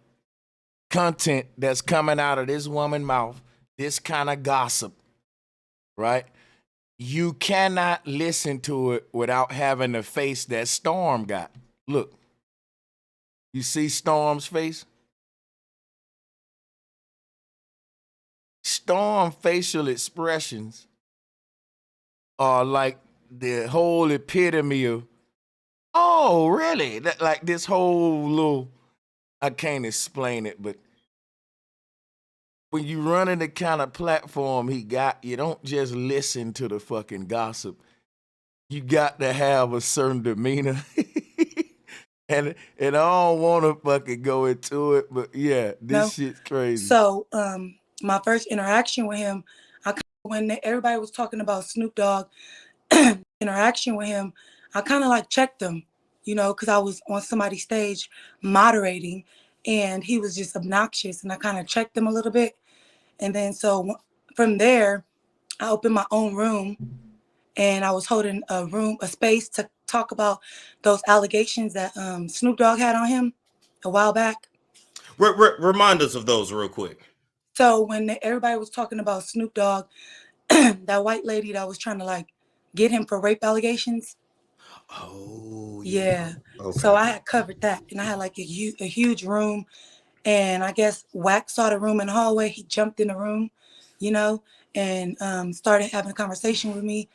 content that's coming out of this woman's mouth, this kind of gossip, right? You cannot listen to it without having the face that Storm got. Look, you see Storm's face? Storm facial expressions are like the whole epitome of, oh, really? That, like this whole little, I can't explain it, but when you running the kind of platform he got, you don't just listen to the fucking gossip. You got to have a certain demeanor. and I don't want to fucking go into it, but yeah, this shit's crazy. So, my first interaction with him, when everybody was talking about Snoop Dogg interaction with him, I kind of like checked him, you know, because I was on somebody's stage moderating, and he was just obnoxious, and I kind of checked him a little bit. And then so from there, I opened my own room, and I was holding a space to talk about those allegations that Snoop Dogg had on him a while back. Remind us of those real quick. So when everybody was talking about Snoop Dogg, that white lady that was trying to like get him for rape allegations. Oh, yeah. Okay. So I had covered that, and I had like a huge room, and I guess Wack saw the room in the hallway. He jumped in the room, you know, and started having a conversation with me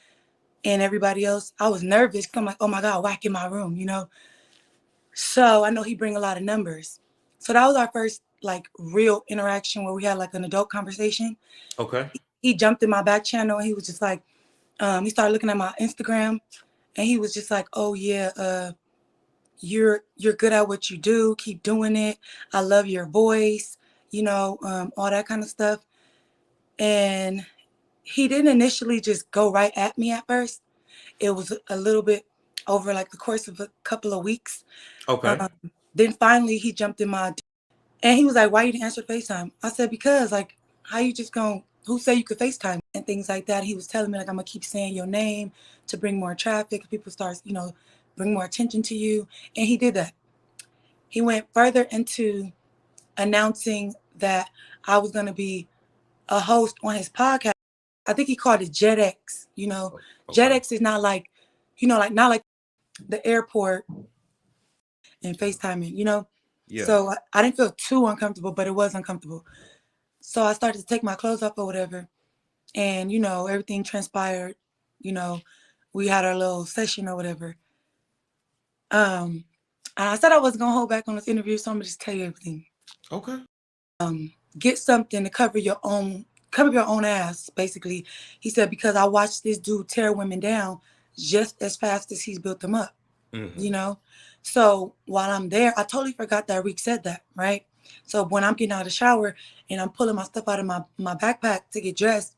and everybody else. I was nervous because I'm like, oh my God, Wack in my room, you know. So I know he bring a lot of numbers. So that was our first like real interaction where we had like an adult conversation. Okay. He jumped in my back channel, and he was just like, he started looking at my Instagram, and he was just like, oh yeah, you're good at what you do. Keep doing it. I love your voice, you know, all that kind of stuff. And he didn't initially just go right at me at first. It was a little bit over like the course of a couple of weeks. Okay. Then finally he jumped in my, and he was like, why you didn't answer FaceTime? I said, because like, how you just gonna, who say you could FaceTime and things like that. He was telling me like, I'm gonna keep saying your name to bring more traffic. People start, you know, bring more attention to you. And he did that. He went further into announcing that I was gonna be a host on his podcast. I think he called it JetX, you know. Okay. JetX is not like, you know, like not like the airport and FaceTiming, you know. Yeah. So I didn't feel too uncomfortable, but it was uncomfortable. So I started to take my clothes off or whatever. And, you know, everything transpired. You know, we had our little session or whatever. And I said I wasn't going to hold back on this interview, so I'm going to just tell you everything. Okay. Get something to cover your own ass, basically. He said, because I watched this dude tear women down just as fast as he's built them up, you know? So while I'm there, I totally forgot that Reek said that, right? So when I'm getting out of the shower and I'm pulling my stuff out of my backpack to get dressed,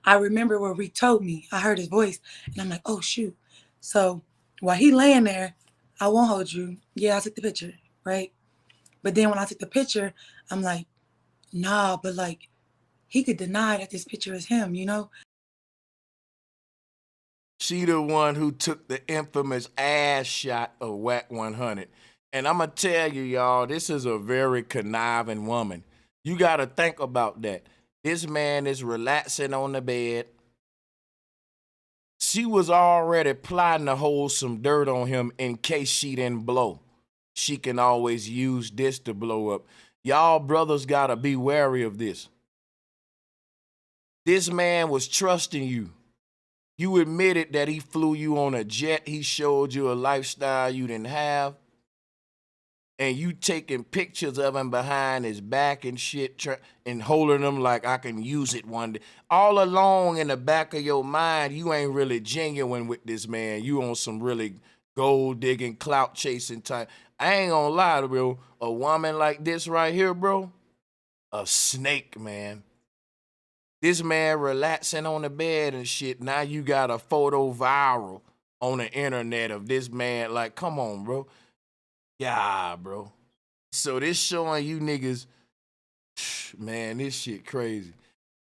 I remember what Reek told me. I heard his voice, and I'm like, oh, shoot. So while he laying there, I won't hold you. Yeah, I took the picture, right? But then when I took the picture, I'm like, nah, but like, he could deny that this picture is him, you know? She the one who took the infamous ass shot of Wack 100. And I'm going to tell you, y'all, this is a very conniving woman. You got to think about that. This man is relaxing on the bed. She was already plotting to hold some dirt on him in case she didn't blow. She can always use this to blow up. Y'all brothers got to be wary of this. This man was trusting you. You admitted that he flew you on a jet. He showed you a lifestyle you didn't have. And you taking pictures of him behind his back and shit and holding them like I can use it one day. All along in the back of your mind, you ain't really genuine with this man. You on some really gold digging, clout chasing type. I ain't gonna lie, bro. A woman like this right here, bro, a snake, man. This man relaxing on the bed and shit. Now you got a photo viral on the internet of this man. Like, come on, bro. Yeah, bro. So this showing you niggas, man, this shit crazy.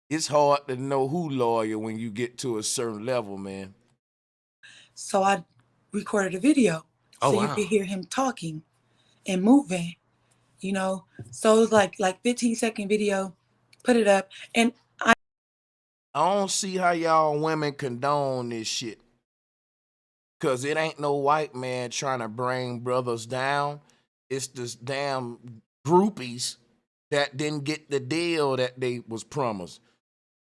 It's hard to know who loyal when you get to a certain level, man. So I recorded a video Oh, so you wow. could hear him talking and moving, you know. So it was like 15-second video, put it up, and I don't see how y'all women condone this shit. Cause it ain't no white man trying to bring brothers down. It's this damn groupies that didn't get the deal that they was promised.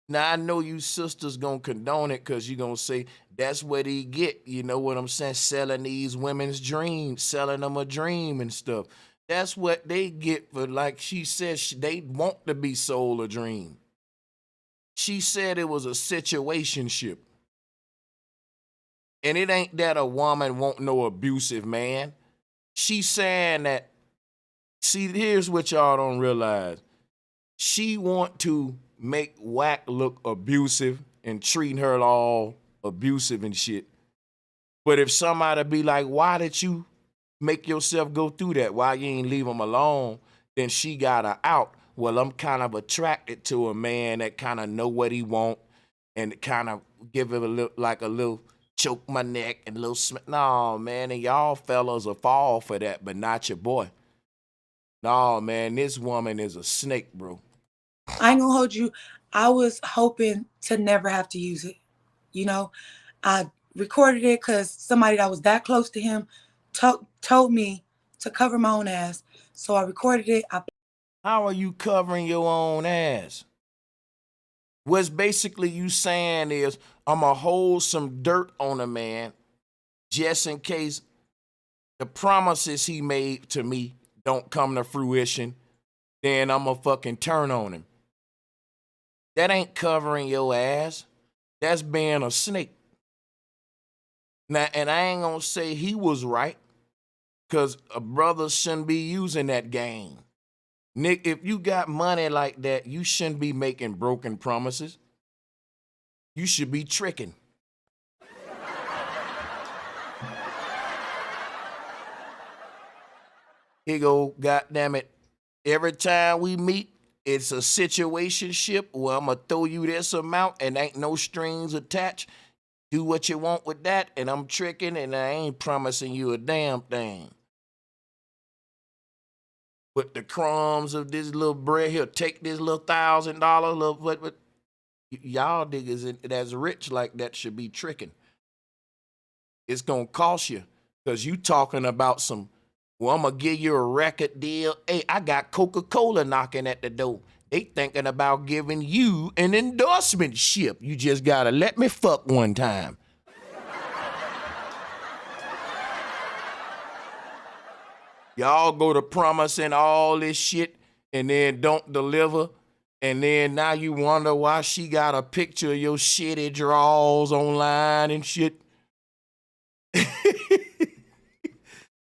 Now I know you sisters gonna condone it because you gonna say that's what he get. You know what I'm saying? Selling these women's dreams, selling them a dream and stuff. That's what they get for, like she said, they want to be sold a dream. She said it was a situationship. And it ain't that a woman want no abusive man. She's saying that, see, here's what y'all don't realize. She want to make Wack look abusive and treating her all abusive and shit. But if somebody be like, why did you make yourself go through that? Why you ain't leave him alone? Then she got her out. Well, I'm kind of attracted to a man that kind of know what he want and kind of give it a little choke my neck and a little no, man, and y'all fellas will fall for that, but not your boy. No, man, this woman is a snake, bro. I ain't gonna hold you. I was hoping to never have to use it. You know, I recorded it because somebody that was that close to him told me to cover my own ass. So I recorded it. How are you covering your own ass? What's basically you saying is, I'm going to hold some dirt on a man just in case the promises he made to me don't come to fruition, then I'm going to fucking turn on him. That ain't covering your ass. That's being a snake. Now, and I ain't going to say he was right, because a brother shouldn't be using that game. Nick, if you got money like that, you shouldn't be making broken promises. You should be tricking. Here go, goddammit. Every time we meet, it's a situationship where I'm going to throw you this amount and ain't no strings attached. Do what you want with that, and I'm tricking, and I ain't promising you a damn thing. With the crumbs of this little bread here, take this little $1,000, little what y'all niggas that's rich like that should be tricking. It's gonna cost you, because you talking about some, well, I'm gonna give you a record deal. Hey, I got Coca-Cola knocking at the door. They thinking about giving you an endorsement ship. You just gotta let me fuck one time. Y'all go to promising all this shit and then don't deliver. And then now you wonder why she got a picture of your shitty drawers online and shit.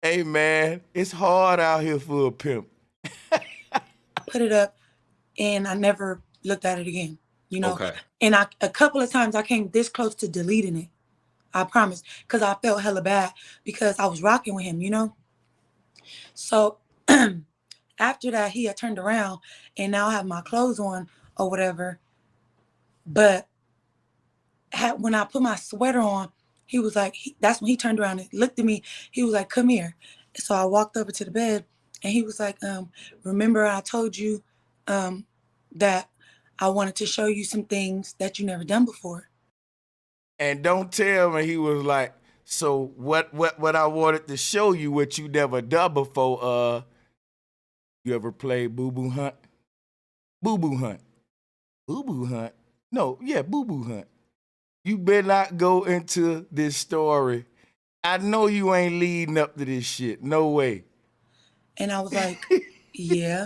Hey, man, it's hard out here for a pimp. Put it up, and I never looked at it again, you know? Okay. And a couple of times I came this close to deleting it. I promise, because I felt hella bad because I was rocking with him, you know? So after that, he had turned around, and now I have my clothes on or whatever. But when I put my sweater on, he was like, that's when he turned around and looked at me. He was like, come here. So I walked over to the bed, and he was like, remember I told you that I wanted to show you some things that you never done before. And don't tell me he was like, so what I wanted to show you what you never done before, you ever played Boo Boo Hunt? Boo Boo Hunt. Boo Boo Hunt? No, yeah, Boo Boo Hunt. You better not go into this story. I know you ain't leading up to this shit. No way. And I was like, yeah.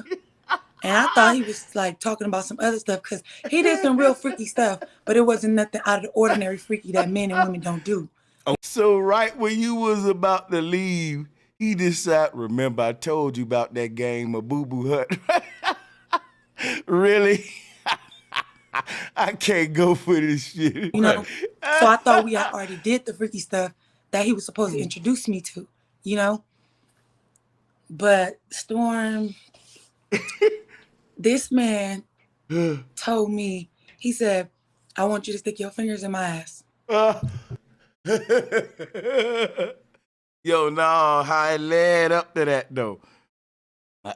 And I thought he was like talking about some other stuff because he did some real freaky stuff, but it wasn't nothing out of the ordinary freaky that men and women don't do. So right when you was about to leave, he decided, remember I told you about that game of Boo Boo Hunt. Really? I can't go for this shit. You know? So I thought we had already did the freaky stuff that he was supposed to introduce me to, you know? But Storm, this man told me He said, I want you to stick your fingers in my ass. Yo, no, how it led up to that though.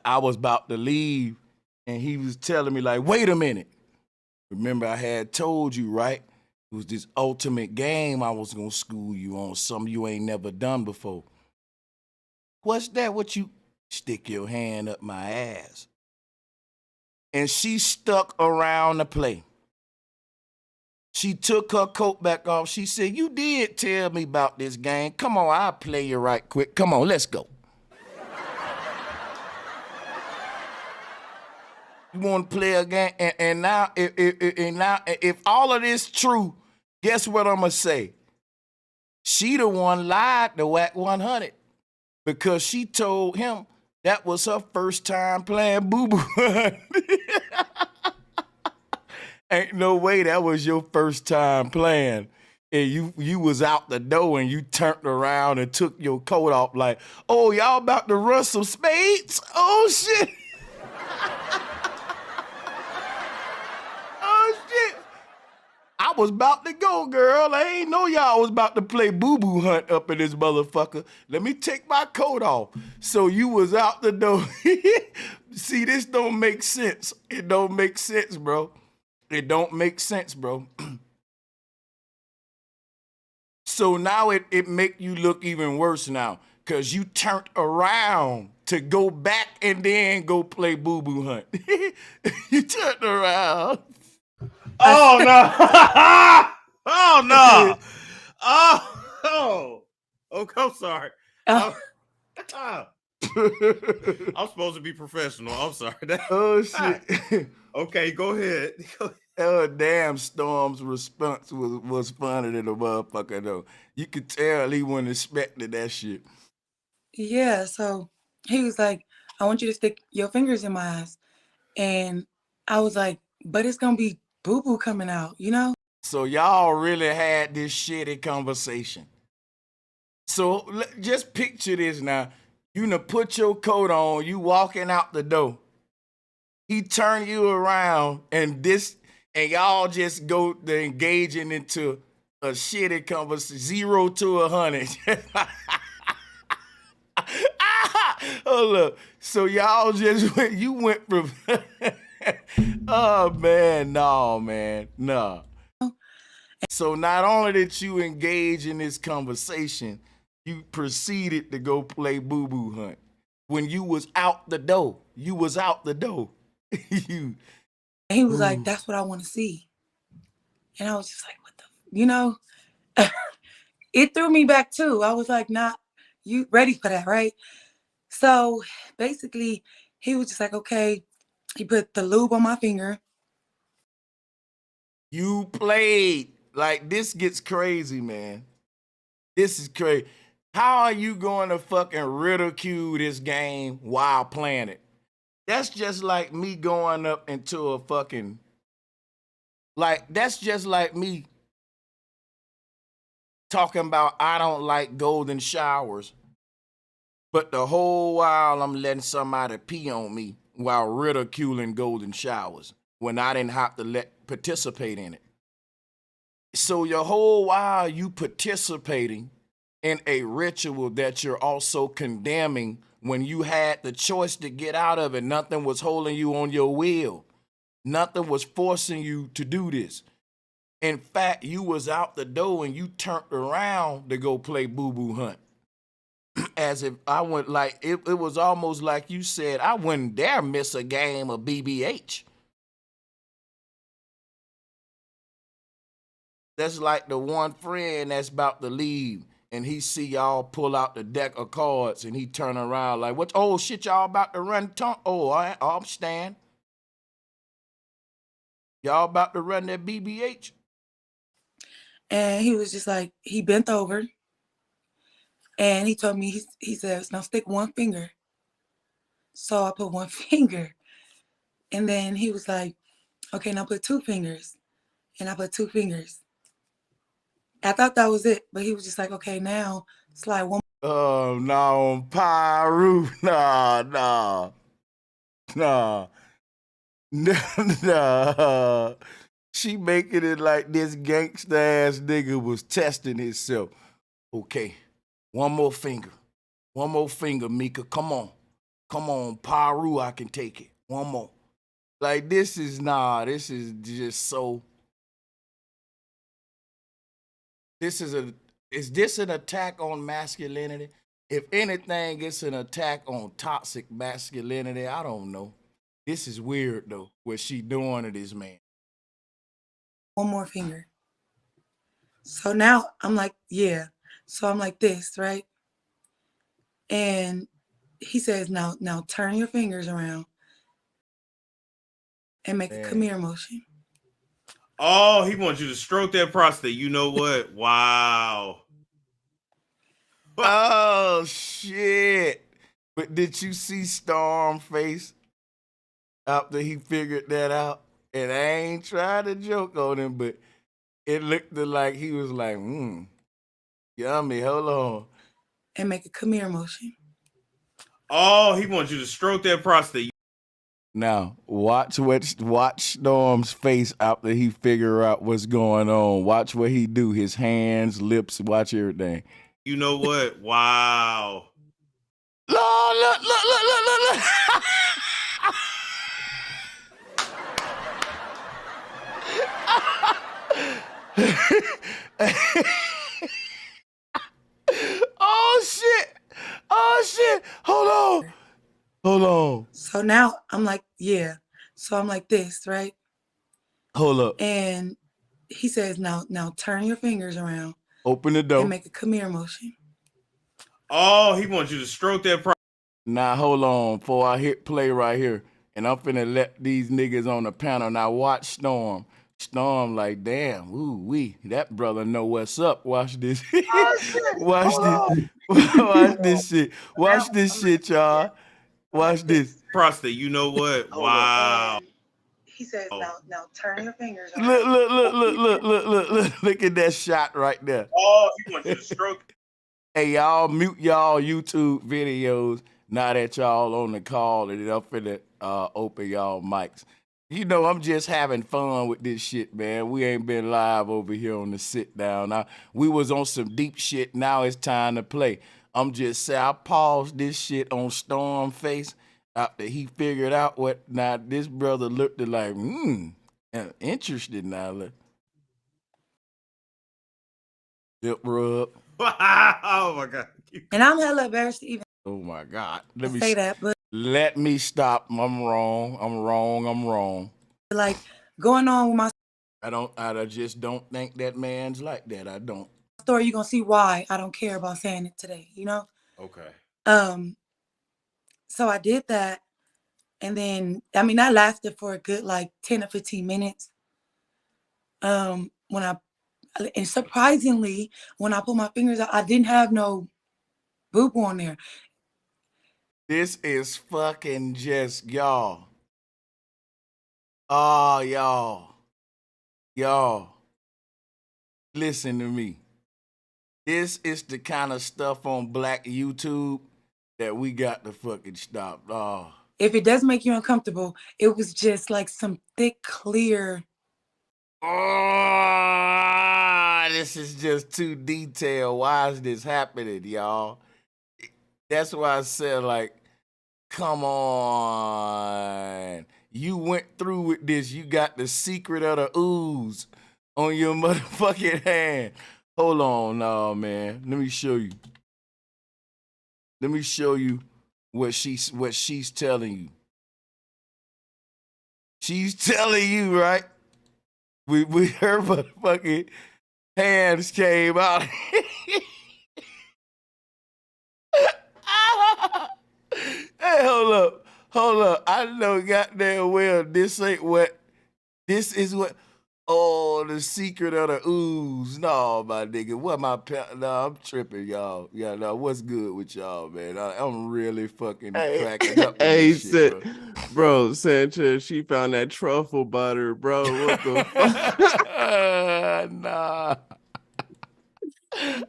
I was about to leave and he was telling me like, wait a minute. Remember I had told you, right? It was this ultimate game I was gonna school you on, something you ain't never done before. What's that? What you stick your hand up my ass? And she stuck around to play. She took her coat back off. She said, you did tell me about this game. Come on, I'll play you right quick. Come on, let's go. You want to play a game? And now, if all of this true, guess what I'm going to say? She the one lied to Wack 100 because she told him that was her first time playing boo-boo. Ain't no way that was your first time playing. And you was out the door and you turned around and took your coat off like, oh, y'all about to run some spades? Oh, shit. Oh, shit. I was about to go, girl. I ain't know y'all was about to play boo-boo hunt up in this motherfucker. Let me take my coat off. So you was out the door. See, this don't make sense. It don't make sense, bro. It don't make sense, bro. So now it make you look even worse now because you turned around to go back and then go play boo-boo hunt. You turned around. Oh, no. Oh, no. Oh. Oh, I'm sorry. I'm supposed to be professional. I'm sorry. Oh, shit. Okay, go ahead. Oh, damn, Storm's response was funny than a motherfucker, though. You could tell he wasn't expecting that shit. Yeah, so he was like, I want you to stick your fingers in my ass. And I was like, but it's going to be boo-boo coming out, you know? So y'all really had this shitty conversation. So just picture this now. You done put your coat on, you walking out the door. He turn you around and y'all just go to engaging into a shitty conversation, 0 to 100. Oh, look. So y'all just went from, oh, man, no, man, no. So not only did you engage in this conversation, you proceeded to go play boo-boo hunt. When you was out the door, you was out the door. And he was like, that's what I want to see. And I was just like, what the, you know? It threw me back too. I was like, not you ready for that, right? So basically, he was just like, okay. He put the lube on my finger. You played. Like, this gets crazy, man. This is crazy. How are you going to fucking ridicule this game while playing it? That's just like me going up into a fucking, like, that's just like me talking about I don't like golden showers, but the whole while I'm letting somebody pee on me while ridiculing golden showers when I didn't have to participate in it. So your whole while you participating in a ritual that you're also condemning when you had the choice to get out of it. Nothing was holding you on your will. Nothing was forcing you to do this. In fact, you was out the door and you turned around to go play boo-boo hunt. As if I went like, it was almost like you said, I wouldn't dare miss a game of BBH. That's like the one friend that's about to leave and he see y'all pull out the deck of cards and he turn around like, what? Oh, shit, y'all about to run? Oh, I understand. Y'all about to run that BBH? And he was just like, he bent over and he told me, he says, now stick one finger. So I put one finger. And then he was like, okay, now put 2 fingers. And I put 2 fingers. I thought that was it, but he was just like, okay, now slide one. Oh, no, Pyru. No. She making it like this gangsta ass nigga was testing himself. Okay, one more finger. One more finger, Mika. Come on. Come on, Paru, I can take it. One more. Like, this is just so. Is this an attack on masculinity? If anything, it's an attack on toxic masculinity. I don't know. This is weird though, what she doing to this man. One more finger. So now I'm like, yeah. So I'm like this, right? And he says, now turn your fingers around and make a come here motion. Oh, he wants you to stroke that prostate. You know what? Wow. Oh shit. But did you see Storm face after he figured that out? And I ain't trying to joke on him, but it looked like he was like, yummy, hold on. And make a come here motion. Oh, he wants you to stroke that prostate. Now, watch Storm's face after he figure out what's going on. Watch what he do. His hands, lips, watch everything. You know what? Wow. Look. Oh shit. Hold on. So now I'm like, yeah. So I'm like this, right? Hold up. And he says, now turn your fingers around. Open the door. And make a come here motion. Oh, he wants you to stroke that prostate. Now hold on before I hit play right here. And I'm finna let these niggas on the panel. Now watch Storm. Storm like, damn, that brother know what's up. Watch this. Watch this shit. Watch this shit, y'all. Watch this. Prostate, you know what? Wow. He says, now turn your fingers around. Look at that shot right there. Oh, he wants you to stroke. Hey, y'all, mute y'all YouTube videos now that y'all on the call, and I'm finna open y'all mics. You know, I'm just having fun with this shit, man. We ain't been live over here on the sit down. Now, we was on some deep shit. Now it's time to play. I'm just saying, I paused this shit on Storm face after he figured out what. Now, this brother looked like, interested now. Look. Lip rub. Oh, my God. And I'm hella embarrassed to even Oh, my God. say that, but Let me stop. I'm wrong. like going on with my I just don't think that man's like that. I don't. story, you're gonna see why I don't care about saying it today, you know? Okay. So I did that, and then that lasted for a good like 10 or 15 minutes. And surprisingly, when I put my fingers out, I didn't have no boo-boo on there. This is fucking just y'all. Oh, y'all. Listen to me. This is the kind of stuff on Black YouTube that we got to fucking stop. Oh. If it does make you uncomfortable, it was just like some thick, clear. Oh, this is just too detailed. Why is this happening, y'all? That's why I said, like, come on. You went through with this. You got the secret of the ooze on your motherfucking hand. Hold on, no, man. Let me show you. Let me show you what she's telling you. She's telling you, right? We her motherfucking hands came out. Hey, hold up. I know goddamn well this is what, the secret of the ooze. No, my nigga, I'm tripping, y'all. Yeah, no, what's good with y'all, man? I'm really fucking cracking up with this shit, bro. Sanchez, she found that truffle butter, bro. What the fuck? Nah.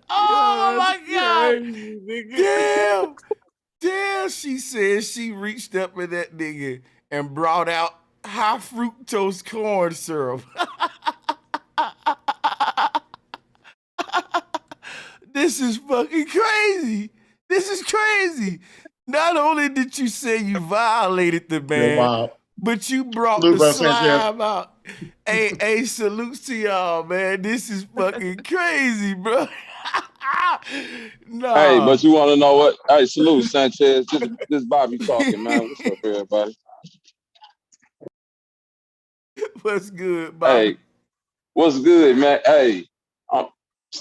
Oh, my God. Crazy, Damn, she said she reached up at that nigga and brought out high fructose corn syrup. This is fucking crazy. This is crazy. Not only did you say you violated the man, Wow. but you brought Salute, the bro, Sanchez. slime out. Hey, salutes to y'all, man. This is fucking crazy, bro. Nah. Hey, but you want to know what? Hey, salute, Sanchez. This Bobby talking, man. What's up, everybody? What's good, Bobby? Hey, what's good, man?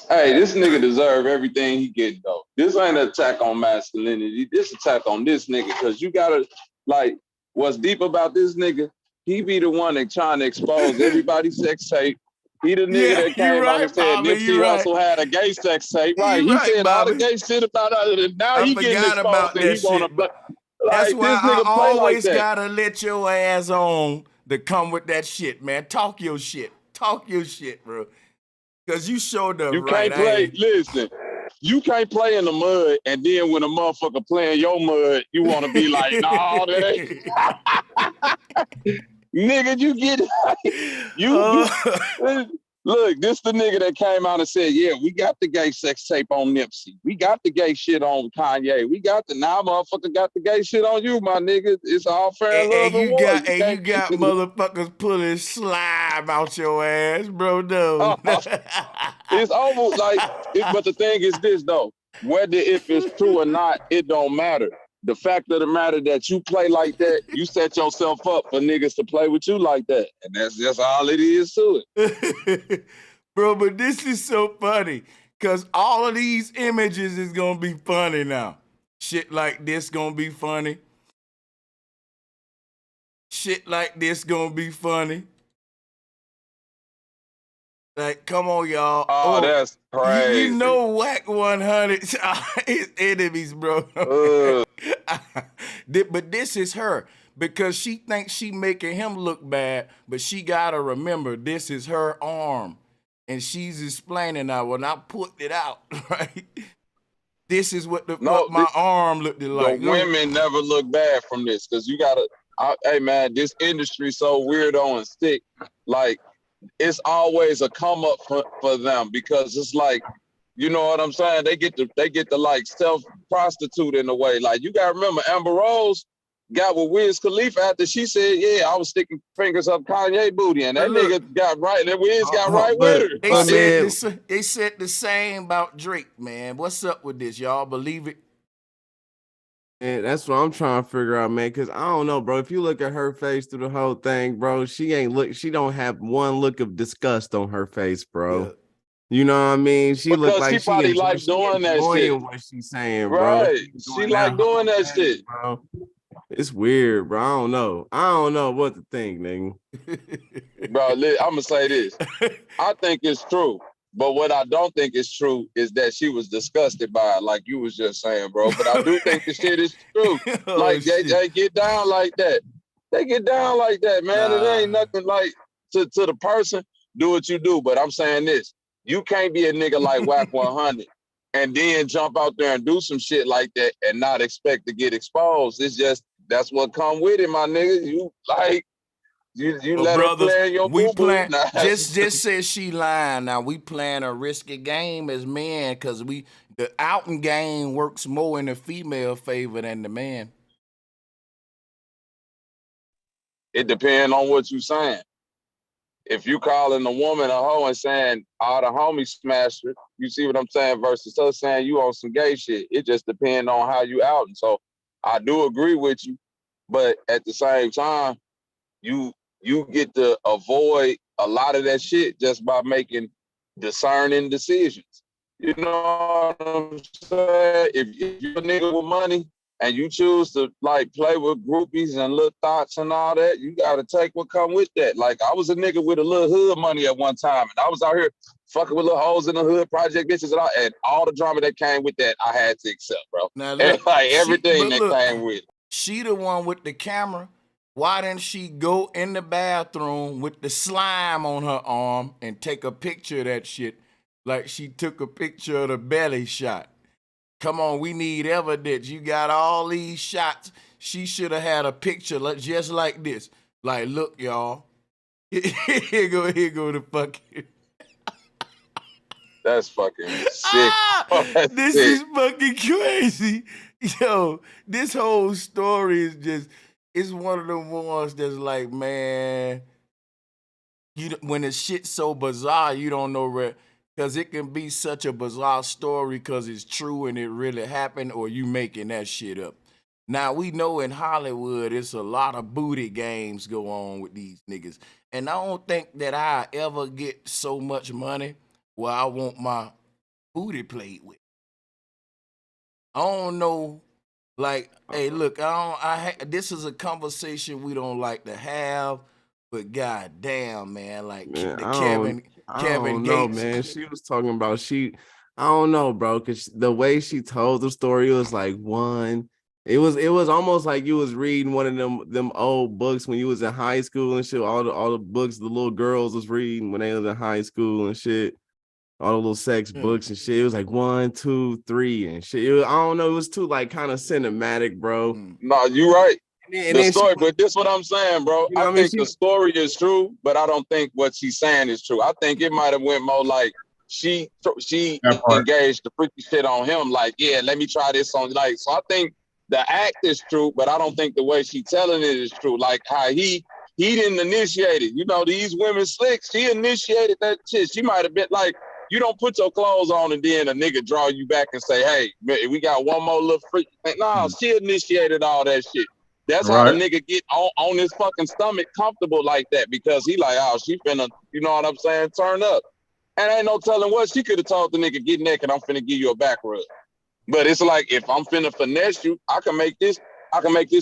Hey, this nigga deserve everything he get, though. This ain't an attack on masculinity. This attack on this nigga, because you gotta, like, what's deep about this nigga, he be the one that trying to expose everybody's sex tape. He the nigga that came out and said Nipsey Hussle had a gay sex tape. Right, he said all the gay shit about it, and now he getting exposed about and that he wanna shit. play. That's Like, why this nigga I play always like that. gotta let your ass on to come with that shit, man. Talk your shit. Talk your shit, bro. Because you showed up You right. can't play, listen, you can't play in the mud, and then when a motherfucker play in your mud, you want to be like, nah, that ain't. Nigga, you get, look, this the nigga that came out and said, yeah, we got the gay sex tape on Nipsey. We got the gay shit on Kanye. We got now motherfucker got the gay shit on you, my nigga. It's all fair and love and war. You got motherfuckers pulling slime out your ass, bro. No. It's almost like, but the thing is this, though. Whether if it's true or not, it don't matter. The fact of the matter that you play like that, you set yourself up for niggas to play with you like that. And that's just all it is to it. Bro, but this is so funny because all of these images is going to be funny now. Shit like this going to be funny. Shit like this going to be funny. Like, come on, y'all. Oh, that's crazy. You know Wack 100 his enemies, bro. But this is her because she thinks she making him look bad, but she got to remember this is her arm. And she's explaining now, when I put it out, right? This is what my arm looked like. The women never look bad from this because you got to, hey, man, this industry so weirdo and sick. Like, it's always a come up for them because it's like, you know what I'm saying? They get to like self prostitute in a way. Like, you gotta remember, Amber Rose got with Wiz Khalifa after she said, "Yeah, I was sticking fingers up Kanye booty," and that nigga got right. That Wiz got right with her. They said the same about Drake, man. What's up with this, y'all? Believe it? And that's what I'm trying to figure out, man. Because I don't know, bro. If you look at her face through the whole thing, bro, she don't have one look of disgust on her face, bro. Yeah. You know what I mean? She look like she probably like doing that shit. What she's saying, bro. Right? She like doing that shit, bro. It's weird, bro. I don't know what to think, nigga. Bro, I'm gonna say this. I think it's true. But what I don't think is true is that she was disgusted by it, like you was just saying, bro. But I do think the shit is true. Like, they get down like that. They get down like that, man. It ain't nothing like to the person, do what you do. But I'm saying this. You can't be a nigga like Wack 100 and then jump out there and do some shit like that and not expect to get exposed. It's just, that's what come with it, my nigga. You like... You let her play in your boo-boo. Just says she lying. Now we playing a risky game as men because the outing game works more in the female favor than the man. It depends on what you saying. If you calling a woman a hoe and saying all the homies smashed her, you see what I'm saying, versus her saying you on some gay shit. It just depends on how you out. And so I do agree with you, but at the same time, you get to avoid a lot of that shit just by making discerning decisions. You know what I'm saying? If you're a nigga with money and you choose to like play with groupies and little thoughts and all that, you gotta take what come with that. Like, I was a nigga with a little hood money at one time, and I was out here fucking with little hoes in the hood, project bitches and all the drama that came with that, I had to accept, bro. Now look, and like everything that came with it. She the one with the camera. Why didn't she go in the bathroom with the slime on her arm and take a picture of that shit like she took a picture of the belly shot? Come on, we need evidence. You got all these shots. She should have had a picture just like this. Like, look, y'all. Here go the fucking... That's fucking sick. That's This sick. is fucking crazy. Yo, this whole story is just, it's one of the ones that's like, man, when the shit's so bizarre, you don't know where, because it can be such a bizarre story because it's true and it really happened, or you making that shit up. Now, we know in Hollywood, it's a lot of booty games go on with these niggas. And I don't think that I ever get so much money where I want my booty played with. I don't know, like, hey, look, this is a conversation we don't like to have, but goddamn, man, like Man, Kevin I don't know, Gates. man. She was talking about I don't know, bro, because the way she told the story was like it was almost like you was reading one of them old books when you was in high school and shit. All the books the little girls was reading when they was in high school and shit. All the little sex books and shit. It was like 1, 2, 3 and shit. I don't know. It was too like kind of cinematic, bro. No, you right. And The story, but this what I'm saying, bro. You know I what I mean? think the story is true, but I don't think what she's saying is true. I think it might have went more like she engaged the freaky shit on him. Like, yeah, let me try this on. Like, so I think the act is true, but I don't think the way she telling it is true. Like how he didn't initiate it. You know, these women slick. She initiated that shit. She might have been like, you don't put your clothes on and then a nigga draw you back and say, hey, we got one more little freak. No, she initiated all that shit. That's how the nigga get on his fucking stomach comfortable like that, because he like, oh, she finna, you know what I'm saying, turn up. And ain't no telling what she could have told the nigga, get naked, I'm finna give you a back rub. But it's like, if I'm finna finesse you, I can make this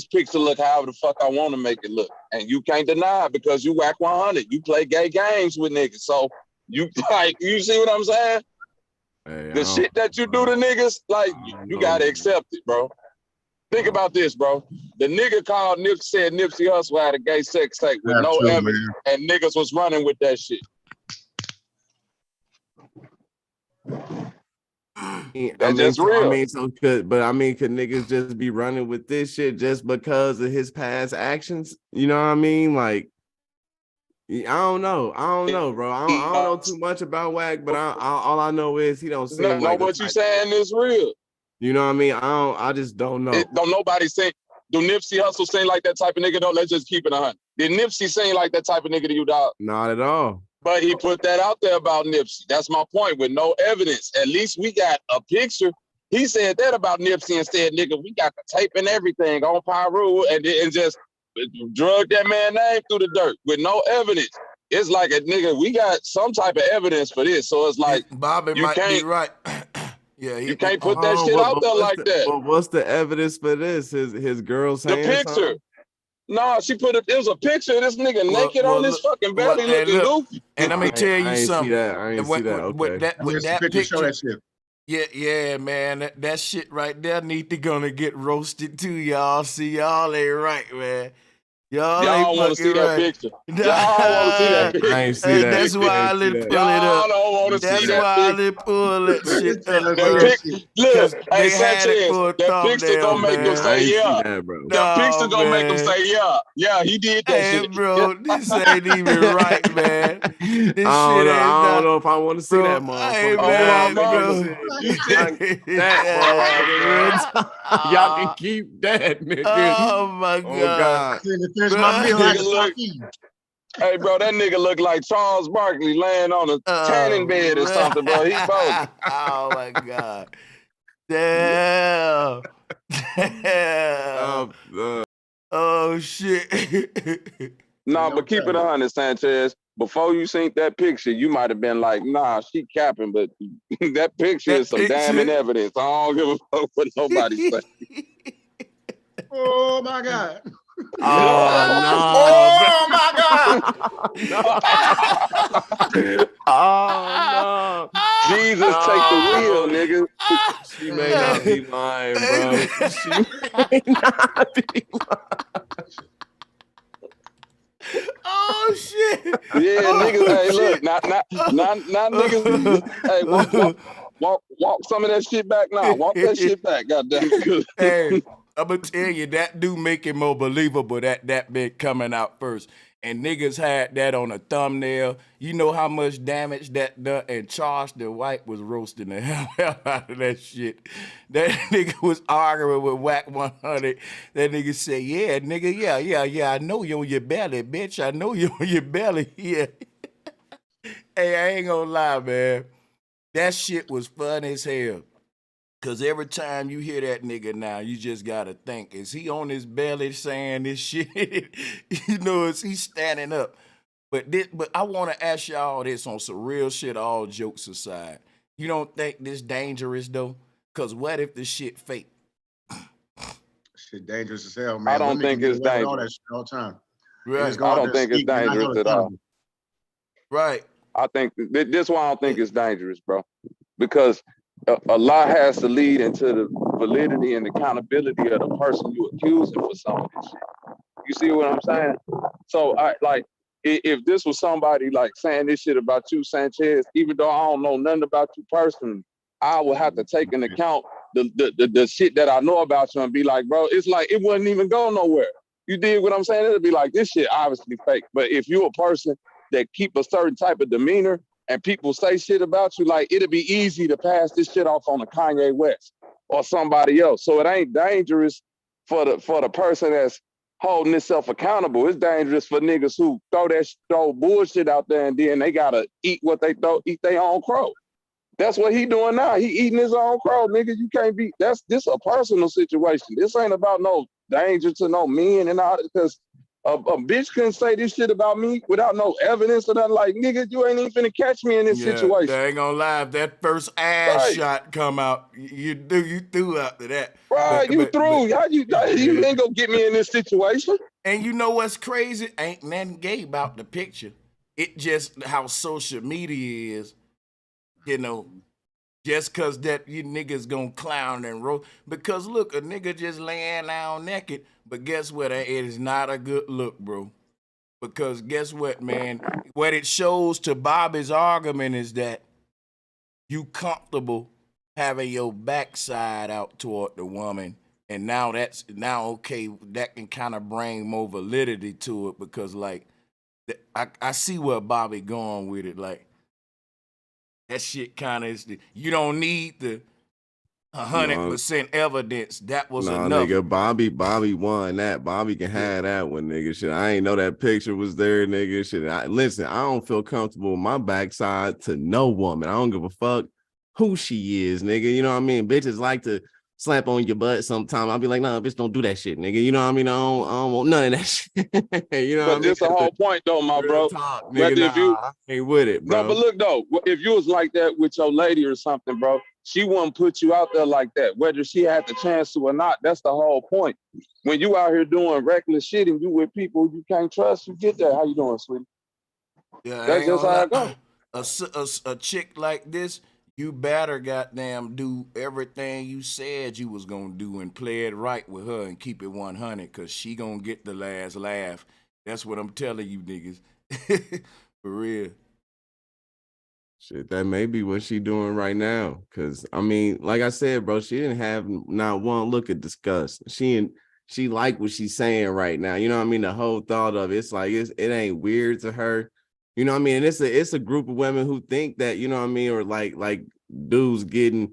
picture look however the fuck I want to make it look. And you can't deny it because you Wack 100. You play gay games with niggas. So you like, you see what I'm saying? Hey, the shit that you do to niggas, like, you gotta accept it, bro. Think about this, bro. The nigga called Nipsey, said Nipsey Hussle had a gay sex tape with no evidence, and niggas was running with that shit. That's just real. Could niggas just be running with this shit just because of his past actions? You know what I mean? Like, I don't know, bro. I don't know too much about Wack, but all I know is he don't seem like what you saying is real. You know what I mean? I just don't know. Don't nobody say, do Nipsey Hussle seem like that type of nigga? Let's just keep it 100. Did Nipsey seem like that type of nigga to you, dog? Not at all. But he put that out there about Nipsey. That's my point, with no evidence. At least we got a picture. He said that about Nipsey and said, nigga, we got the tape and everything on Pyro and just drug that man's name through the dirt with no evidence. It's like, a nigga, we got some type of evidence for this. So it's like, Bobby might be right. Yeah, you can't put that shit out there like that. But what's the evidence for this? His girl saying the picture. Something? No, she put it. It was a picture of this nigga naked on his fucking belly, looking goofy. And let me tell you something. I ain't see that. Okay. With that picture, yeah, man, that shit right there need to gonna get roasted too, y'all. See, y'all ain't right, man. Y'all want to see that picture. Y'all want to see that picture. I ain't see that. That's why I let pull it up. Y'all don't want to see that picture. That's why I let pull that shit up. Look, hey, Sanchez, that picture gonna make them say, yeah. That picture gonna make them say, yeah. Yeah, he did that shit. Bro, this ain't even right, man. This I don't know if I want to see that motherfucker. Y'all can keep that, nigga. Oh, my God. Hey, bro, that nigga look like Charles Barkley laying on a tanning bed or something, bro. He's both. Oh, my God. Damn. Oh, shit. No, but keep it 100, Sanchez. Before you seen that picture, you might have been like, nah, she capping, but that picture is some damning evidence. I don't give a fuck what nobody say. Oh, my God. Oh my God! Oh no! Jesus, take the wheel, nigga. She may not be lying, bro. She may not be lying. Oh shit! Yeah, niggas. Hey, look, not niggas. Hey, walk some of that shit back now. Walk that shit back, goddamn. Hey. I'm gonna tell you, that do make it more believable that been coming out first. And niggas had that on a thumbnail. You know how much damage that done. And Charles the White was roasting the hell out of that shit. That nigga was arguing with Wack 100. That nigga said, yeah, nigga, yeah. I know you on your belly, bitch. I know you on your belly. Yeah. Hey, I ain't gonna lie, man. That shit was fun as hell. Cause every time you hear that nigga now, you just gotta think, is he on his belly saying this shit? You know, is he standing up? But I wanna ask y'all this on some real shit, all jokes aside. You don't think this dangerous though? Cause what if the shit fake? Shit dangerous as hell, man. I don't think it's dangerous. All that shit all the time. Right. I don't think it's dangerous at all. Right. I think this why I don't think it's dangerous, bro. Because a lot has to lead into the validity and accountability of the person you accusing for some of this shit. You see what I'm saying? So if this was somebody like saying this shit about you, Sanchez, even though I don't know nothing about you personally, I would have to take into account the shit that I know about you and be like, bro, it's like it wouldn't even go nowhere. You dig what I'm saying? It'd be like, this shit obviously fake. But if you're a person that keep a certain type of demeanor and people say shit about you, like it'll be easy to pass this shit off on a Kanye West or somebody else. So it ain't dangerous for the person that's holding itself accountable. It's dangerous for niggas who throw bullshit out there and then they gotta eat what they eat their own crow. That's what he doing now. He eating his own crow, nigga. You can't be. This a personal situation. This ain't about no danger to no men and all that, because a bitch couldn't say this shit about me without no evidence or nothing. Like, nigga, you ain't even finna catch me in this situation. I ain't gonna lie. If that first ass shot come out, you threw after that. Right, you threw. How you ain't gonna get me in this situation. And you know what's crazy? Ain't nothing gay about the picture. It just how social media is, you know. Just cause that you niggas gonna clown and roll. Because look, a nigga just laying down naked, but guess what? It is not a good look, bro. Because guess what, man? What it shows to Bobby's argument is that you comfortable having your backside out toward the woman. And now okay, that can kind of bring more validity to it, because like I see where Bobby going with it. Like, that shit kind of is. You don't need the 100% evidence. That was enough. Nigga, Bobby won that. Bobby can have that one, nigga. Shit, I ain't know that picture was there, nigga. Shit, listen, I don't feel comfortable with my backside to no woman. I don't give a fuck who she is, nigga. You know what I mean? Bitches like to slap on your butt sometime. I'll be like, nah, bitch, don't do that shit, nigga. You know what I mean? I don't want none of that shit. You know what I mean? But this the whole point, though, my bro. Talk, nigga, I ain't with it, bro. No, but look, though, if you was like that with your lady or something, bro, she wouldn't put you out there like that, whether she had the chance to or not. That's the whole point. When you out here doing reckless shit and you with people you can't trust, you get that. How you doing, sweetie? Yeah, that's just how it goes. A chick like this, you better goddamn do everything you said you was gonna do and play it right with her and keep it 100, because she gonna get the last laugh. That's what I'm telling you niggas. For real. Shit, that may be what she doing right now. Cause I mean, like I said, bro, she didn't have not one look of disgust. She like what she's saying right now. You know what I mean? The whole thought of it's like it ain't weird to her. You know what I mean? And it's a group of women who think that, you know what I mean, or like dudes getting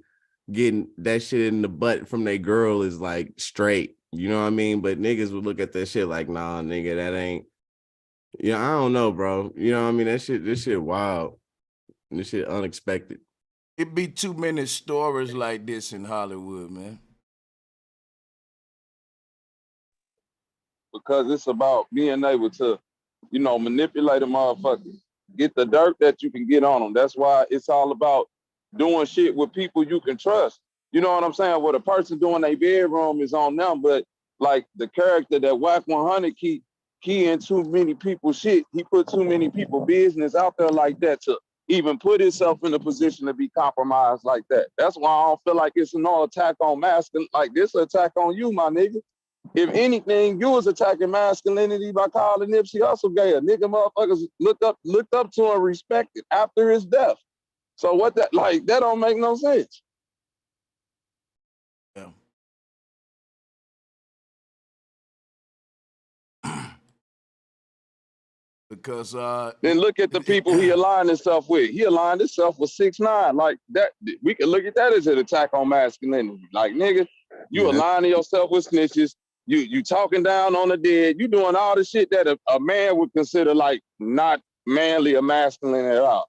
that shit in the butt from their girl is like straight. You know what I mean? But niggas would look at that shit like, nah, nigga, that ain't. Yeah, I don't know, bro. You know what I mean? This shit wild. This shit unexpected. It be too many stories like this in Hollywood, man. Because it's about being able to, you know, manipulate a motherfucker, get the dirt that you can get on them. That's why it's all about doing shit with people you can trust. You know what I'm saying? What a person doing their bedroom is on them, but like the character that Wack 100 keep keying too many people shit, he put too many people business out there like that to even put himself in a position to be compromised like that. That's why I don't feel like it's no attack on masculine. Like this attack on you, my nigga. If anything, you was attacking masculinity by calling Nipsey Hussle gay. A nigga motherfuckers looked up to and respected after his death. So what that don't make no sense. Yeah. Because then look at the people he aligned himself with. He aligned himself with 6ix9ine. Like that, we can look at that as an attack on masculinity. Like, nigga, you aligning yourself with snitches. You talking down on the dead. You doing all the shit that a man would consider like not manly or masculine at all.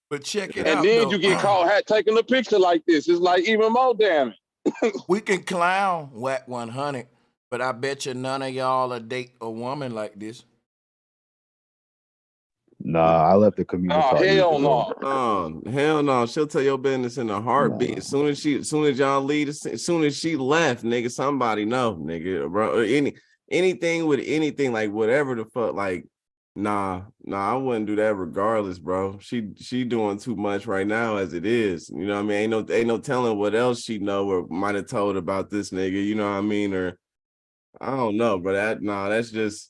But check it and out, then though. you get caught taking a picture like this. It's like even more damning. We can clown Wack 100, but I bet you none of y'all will date a woman like this. Nah, I let the community talk. Hell no. Hell no. She'll tell your business in a heartbeat. As soon as y'all leave, as soon as she left, nigga, somebody know, nigga, bro. Anything with anything, like whatever the fuck, like, nah, I wouldn't do that regardless, bro. She doing too much right now as it is. You know what I mean? Ain't no telling what else she know or might have told about this nigga, you know what I mean? Or I don't know, but that's just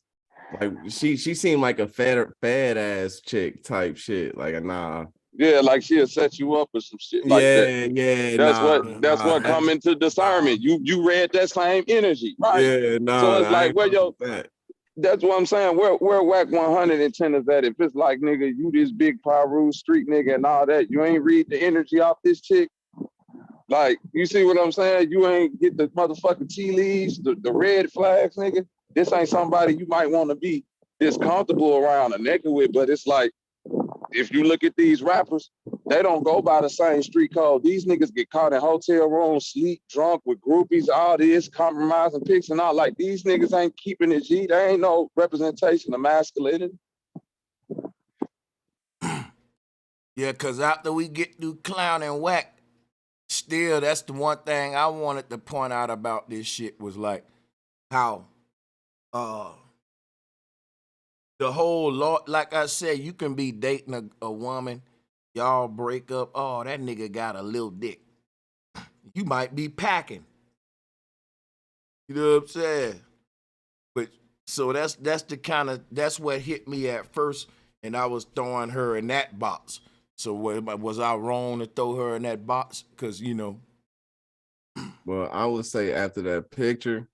like she seemed like a fat ass chick type shit. Like nah. Yeah, like she'll set you up or some shit like that. Yeah. That's what come into discernment. You read that same energy, right? Yeah, so it's like that's what I'm saying. Where Wack 100 antennas at? If it's like, nigga, you this big Paru street nigga and all that, you ain't read the energy off this chick. Like, you see what I'm saying? You ain't get the motherfucking tea leaves, the red flags, nigga. This ain't somebody you might want to be this comfortable around a nigga with, but it's like, if you look at these rappers, they don't go by the same street code. These niggas get caught in hotel rooms, sleep, drunk with groupies, all this, compromising pics and all. Like, these niggas ain't keeping it G. They ain't no representation of masculinity. Yeah, because after we get through clowning Wack, still, that's the one thing I wanted to point out about this shit was like how the whole lot, like I said, you can be dating a woman, y'all break up, oh, that nigga got a little dick. You might be packing. You know what I'm saying? But so that's what hit me at first, and I was throwing her in that box. So was I wrong to throw her in that box? Because, you know. Well, I would say after that picture,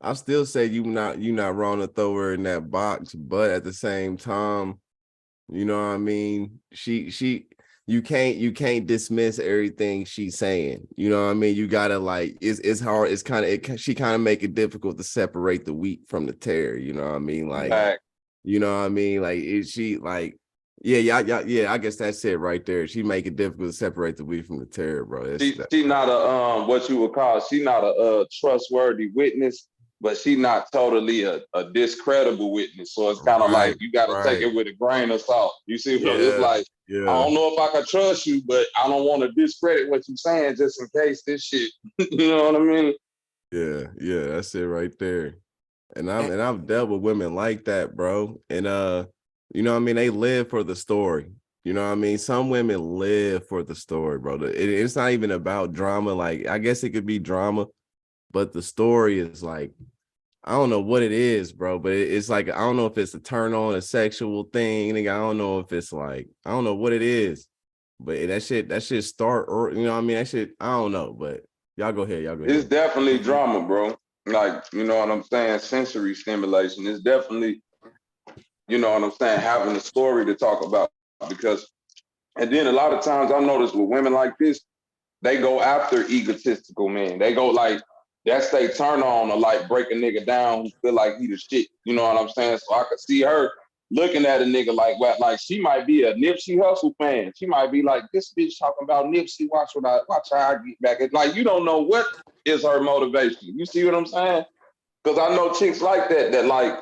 I still say you not wrong to throw her in that box, but at the same time, you know what I mean? You can't dismiss everything she's saying. You know what I mean? You gotta, like, it's hard. She kind of make it difficult to separate the wheat from the tare. You know what I mean? Like, you know what I mean? Like, yeah. I guess that's it right there. She make it difficult to separate the wheat from the tare, bro. She not a what you would call, she not a trustworthy witness, but she not totally a discredible witness. So it's kind of like you got to take it with a grain of salt. You see, it's like, I don't know if I can trust you, but I don't want to discredit what you're saying just in case this shit. You know what I mean? Yeah, that's it right there. And I've dealt with women like that, bro. And you know what I mean? They live for the story. You know what I mean? Some women live for the story, bro. It's not even about drama. Like, I guess it could be drama, but the story is like, I don't know what it is, bro, but it's like, I don't know if it's a turn on, a sexual thing. I don't know if it's like, I don't know what it is, but that shit start, or, you know what I mean? That shit, I don't know, but y'all go ahead. It's definitely drama, bro. Like, you know what I'm saying? Sensory stimulation. It's definitely, you know what I'm saying, having a story to talk about. Because, and then a lot of times I notice with women like this, they go after egotistical men. They go like, that's they turn on to like break a nigga down who feel like he the shit. You know what I'm saying? So I could see her looking at a nigga like what, like she might be a Nipsey Hussle fan. She might be like, this bitch talking about Nipsey. Watch how I get back. It's like, you don't know what is her motivation. You see what I'm saying? Because I know chicks like that like,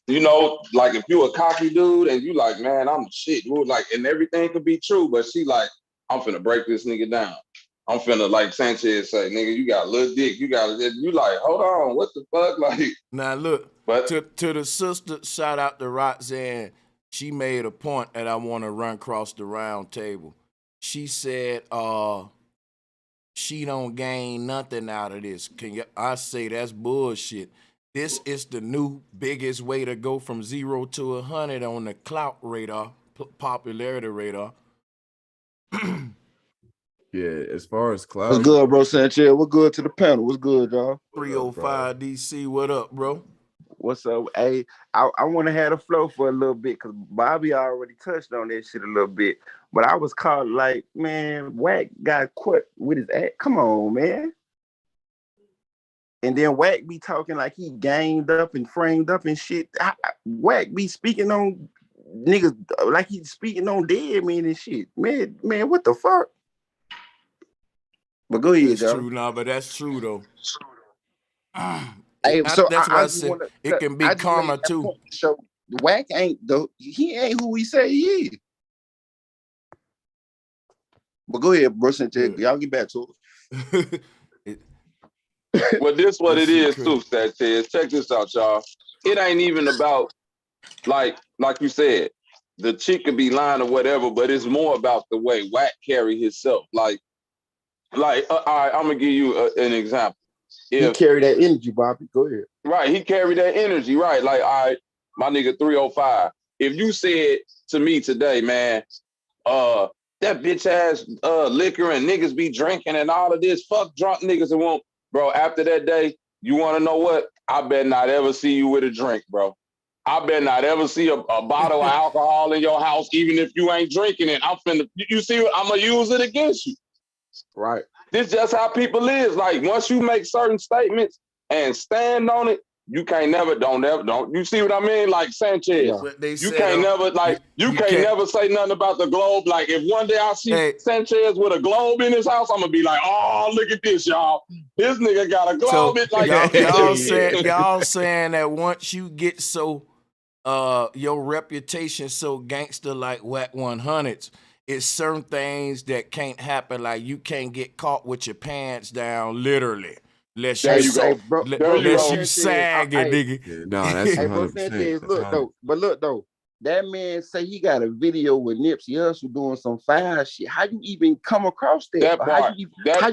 you know, like if you a cocky dude and you like, man, I'm the shit, dude, like, and everything could be true, but she like, I'm finna break this nigga down. I'm finna, like Sanchez say, nigga, you got a little dick. You like, hold on, what the fuck? Like, now look, but to the sister, shout out to Roxanne. She made a point that I want to run across the round table. She said, she don't gain nothing out of this. I say that's bullshit. This is the new biggest way to go from 0 to 100 on the clout radar, popularity radar. Yeah, as far as clout. What's good, bro, Sanchez? What's good to the panel? What's good, y'all? 305 DC, what up, bro? What's up? Hey, I want to have the flow for a little bit because Bobby already touched on that shit a little bit. But I was caught like, man, Wack got caught with his act. Come on, man. And then Wack be talking like he gamed up and framed up and shit. Wack be speaking on niggas like he's speaking on dead men and shit. Man, what the fuck? But go ahead, That's true, nah, but that's true though. Hey, so That's why I just said wanna, it can be I just karma made that too. point to show Wack he ain't who he say he is. But go ahead, bro. Y'all get back to it. Well, this what it is too, Sanchez. Check this out, y'all. It ain't even about like you said, the chick could be lying or whatever, but it's more about the way Wack carry himself. All right, I'm gonna give you an example. He carry that energy, Bobby. Go ahead. Right, he carried that energy, right? Like, all right, my nigga 305. If you said to me today, man, that bitch ass liquor and niggas be drinking and all of this, fuck drunk niggas and won't, bro. After that day, you want to know what? I bet not ever see you with a drink, bro. I bet not ever see a bottle of alcohol in your house, even if you ain't drinking it. You see what? I'm gonna use it against you. Right. This just how people is. Like, once you make certain statements and stand on it, you can't never, don't. You see what I mean? Like Sanchez, you can't never, like, you can't never say nothing about the globe. Like, if one day I see Sanchez with a globe in his house, I'm gonna be like, oh, look at this, y'all. This nigga got a globe. So It's like, y'all saying that once you get so your reputation so gangster like Wack 100's, it's certain things that can't happen. Like you can't get caught with your pants down, literally. Unless you sag it, nigga. No, that's 100%. Hey, bro, Sanchez, look though, that man say he got a video with Nipsey Hussle doing some foul shit. How you even come across that? How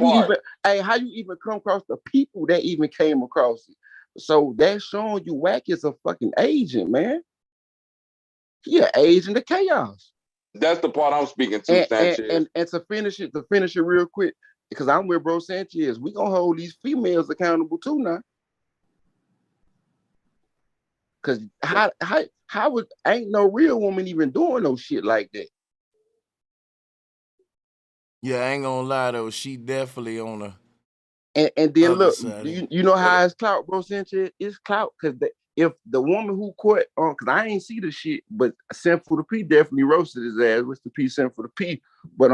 you even come across the people that even came across it? So that's showing you Wack is a fucking agent, man. He an agent of chaos. That's the part I'm speaking to, Sanchez. And to finish it real quick, because I'm with bro Sanchez, we gonna hold these females accountable too now. Cause how would ain't no real woman even doing no shit like that? Yeah, I ain't gonna lie though, she definitely on the and then look, side. you know how it's clout, bro Sanchez? It's clout because if the woman who caught on, because I ain't see the shit, but Sinful the P definitely roasted his ass. What's the P, Sinful the P? But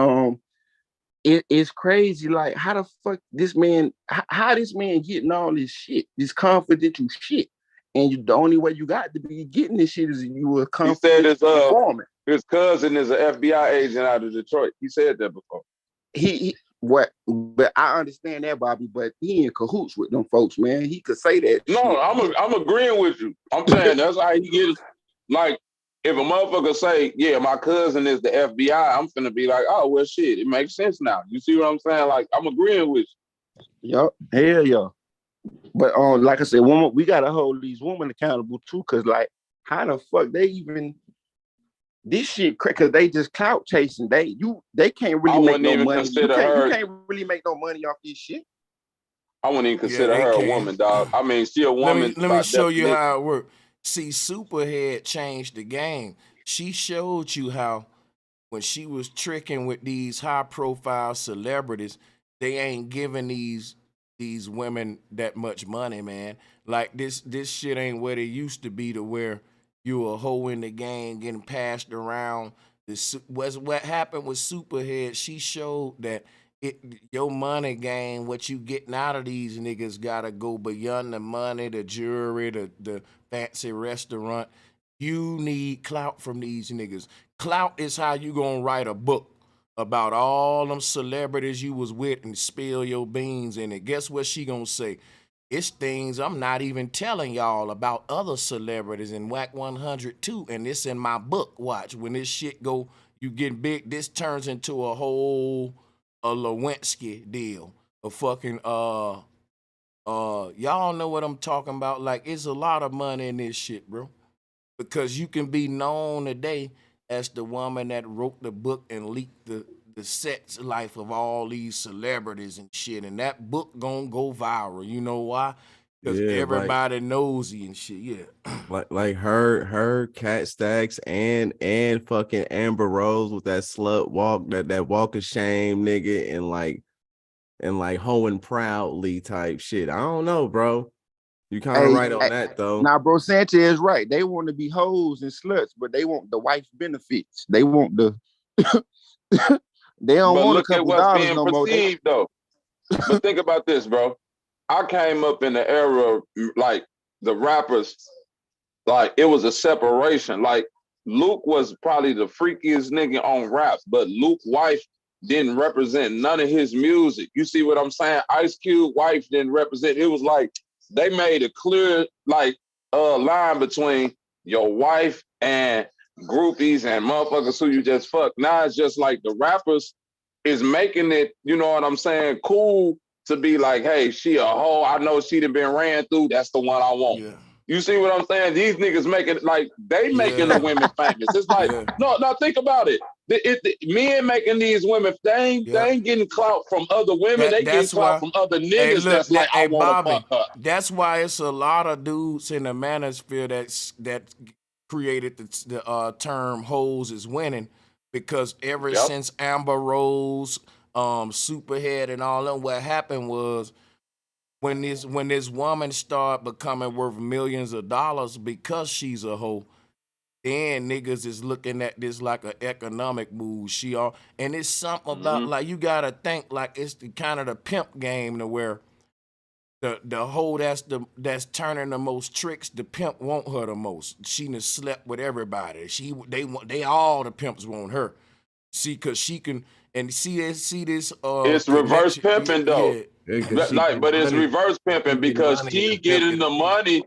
it's crazy. Like, how the fuck this man, how this man getting all this shit, this confidential shit, and the only way you got to be getting this shit is you were confidential informant. His cousin is an FBI agent out of Detroit. He said that before. But I understand that, Bobby, but he in cahoots with them folks, man. He could say that. No, I'm agreeing with you. I'm saying that's how he gets. Like, if a motherfucker say, yeah, my cousin is the FBI, I'm finna be like, oh, well, shit, it makes sense now. You see what I'm saying? Like, I'm agreeing with you. Yup, hell yeah. But like I said, we gotta hold these women accountable too, cause like, how the fuck they even this shit? Cause they just clout chasing. They can't really make no money. You can't really make no money off this shit. I wouldn't even consider her a woman, dog. I mean, she a woman. Let me show you how it works. See, Superhead changed the game. She showed you how when she was tricking with these high-profile celebrities, they ain't giving these women that much money, man. Like this shit ain't what it used to be, to where you a hoe in the game getting passed around. What happened with Superhead, she showed that your money game, what you getting out of these niggas gotta go beyond the money, the jewelry, the fancy restaurant. You need clout from these niggas. Clout is how you gonna write a book about all them celebrities you was with and spill your beans in it. Guess what she gonna say? It's things I'm not even telling y'all about other celebrities in Wack 100 too, and it's in my book. Watch, when this shit go, you get big, this turns into a whole Lewinsky deal. A fucking y'all know what I'm talking about. Like, it's a lot of money in this shit, bro. Because you can be known today as the woman that wrote the book and leaked the sex life of all these celebrities and shit. And that book gonna go viral. You know why? Because everybody nosy and shit. Yeah. Like her Cat Stacks and fucking Amber Rose with that slut walk, that walk of shame nigga, and like hoeing proudly type shit. I don't know, bro. You kind of right on that though. Now, bro, Sanchez is right. They want to be hoes and sluts, but they want the wife benefits. They want the they don't want a couple dollars no more. Though. But think about this, bro. I came up in the era like the rappers, like it was a separation. Like Luke was probably the freakiest nigga on rap, but Luke's wife didn't represent none of his music. You see what I'm saying? Ice Cube wife didn't represent. It was like they made a clear like line between your wife and groupies and motherfuckers who you just fuck. Now it's just like the rappers is making it, you know what I'm saying, cool to be like, hey, she a hoe. I know she done been ran through. That's the one I want. Yeah. You see what I'm saying? These niggas making like they making the women famous. It's like no, think about it. Men making these women, they ain't getting clout from other women. They getting clout from other niggas. Hey, look, that's like, I want to fuck her. That's why it's a lot of dudes in the manosphere that created the term "hoes is winning," because ever since Amber Rose, Superhead, and all that, what happened was when this woman started becoming worth millions of dollars because she's a hoe. Then niggas is looking at this like an economic move. And it's something about like you gotta think like it's the kind of the pimp game to where the hoe that's turning the most tricks, the pimp want her the most. She done slept with everybody. They all the pimps want her. See, cause she can and see this. It's reverse pimping though. But it's reverse pimping because she getting the money.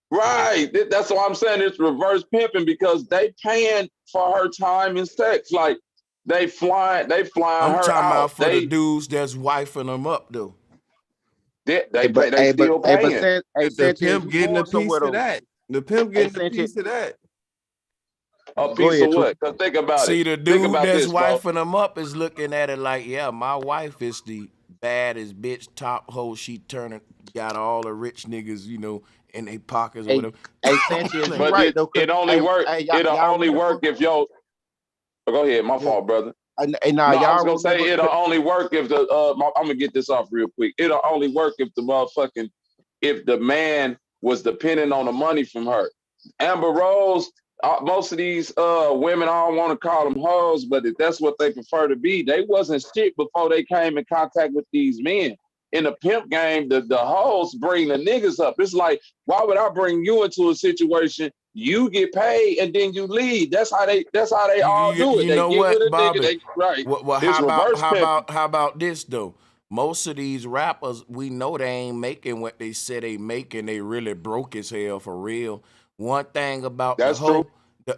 Right, that's what I'm saying. It's reverse pimping because they paying for her time and sex. Like they flying her out. I'm talking about for the dudes that's wifing them up though. They still paying. The pimp getting a piece of that. The pimp getting a piece of that. A piece of what? Cause think about it. See, the dude that's wifing them up is looking at it like, yeah, my wife is the baddest bitch, top hoe. She got all the rich niggas, you know, in their pockets or whatever. But right, it only work. It'll only work if yo. Go ahead, my fault, brother. I was gonna say it'll only work if the. I'm gonna get this off real quick. It'll only work if the man was depending on the money from her. Amber Rose. Most of these women, I don't want to call them hoes, but if that's what they prefer to be, they wasn't shit before they came in contact with these men. In the pimp game, the hoes bring the niggas up. It's like, why would I bring you into a situation? You get paid and then you leave. That's how they all do it. You know what, Bobby? Nigga, right. Well, how about this though? Most of these rappers, we know they ain't making what they said they making. They really broke as hell for real. One thing about the hoe,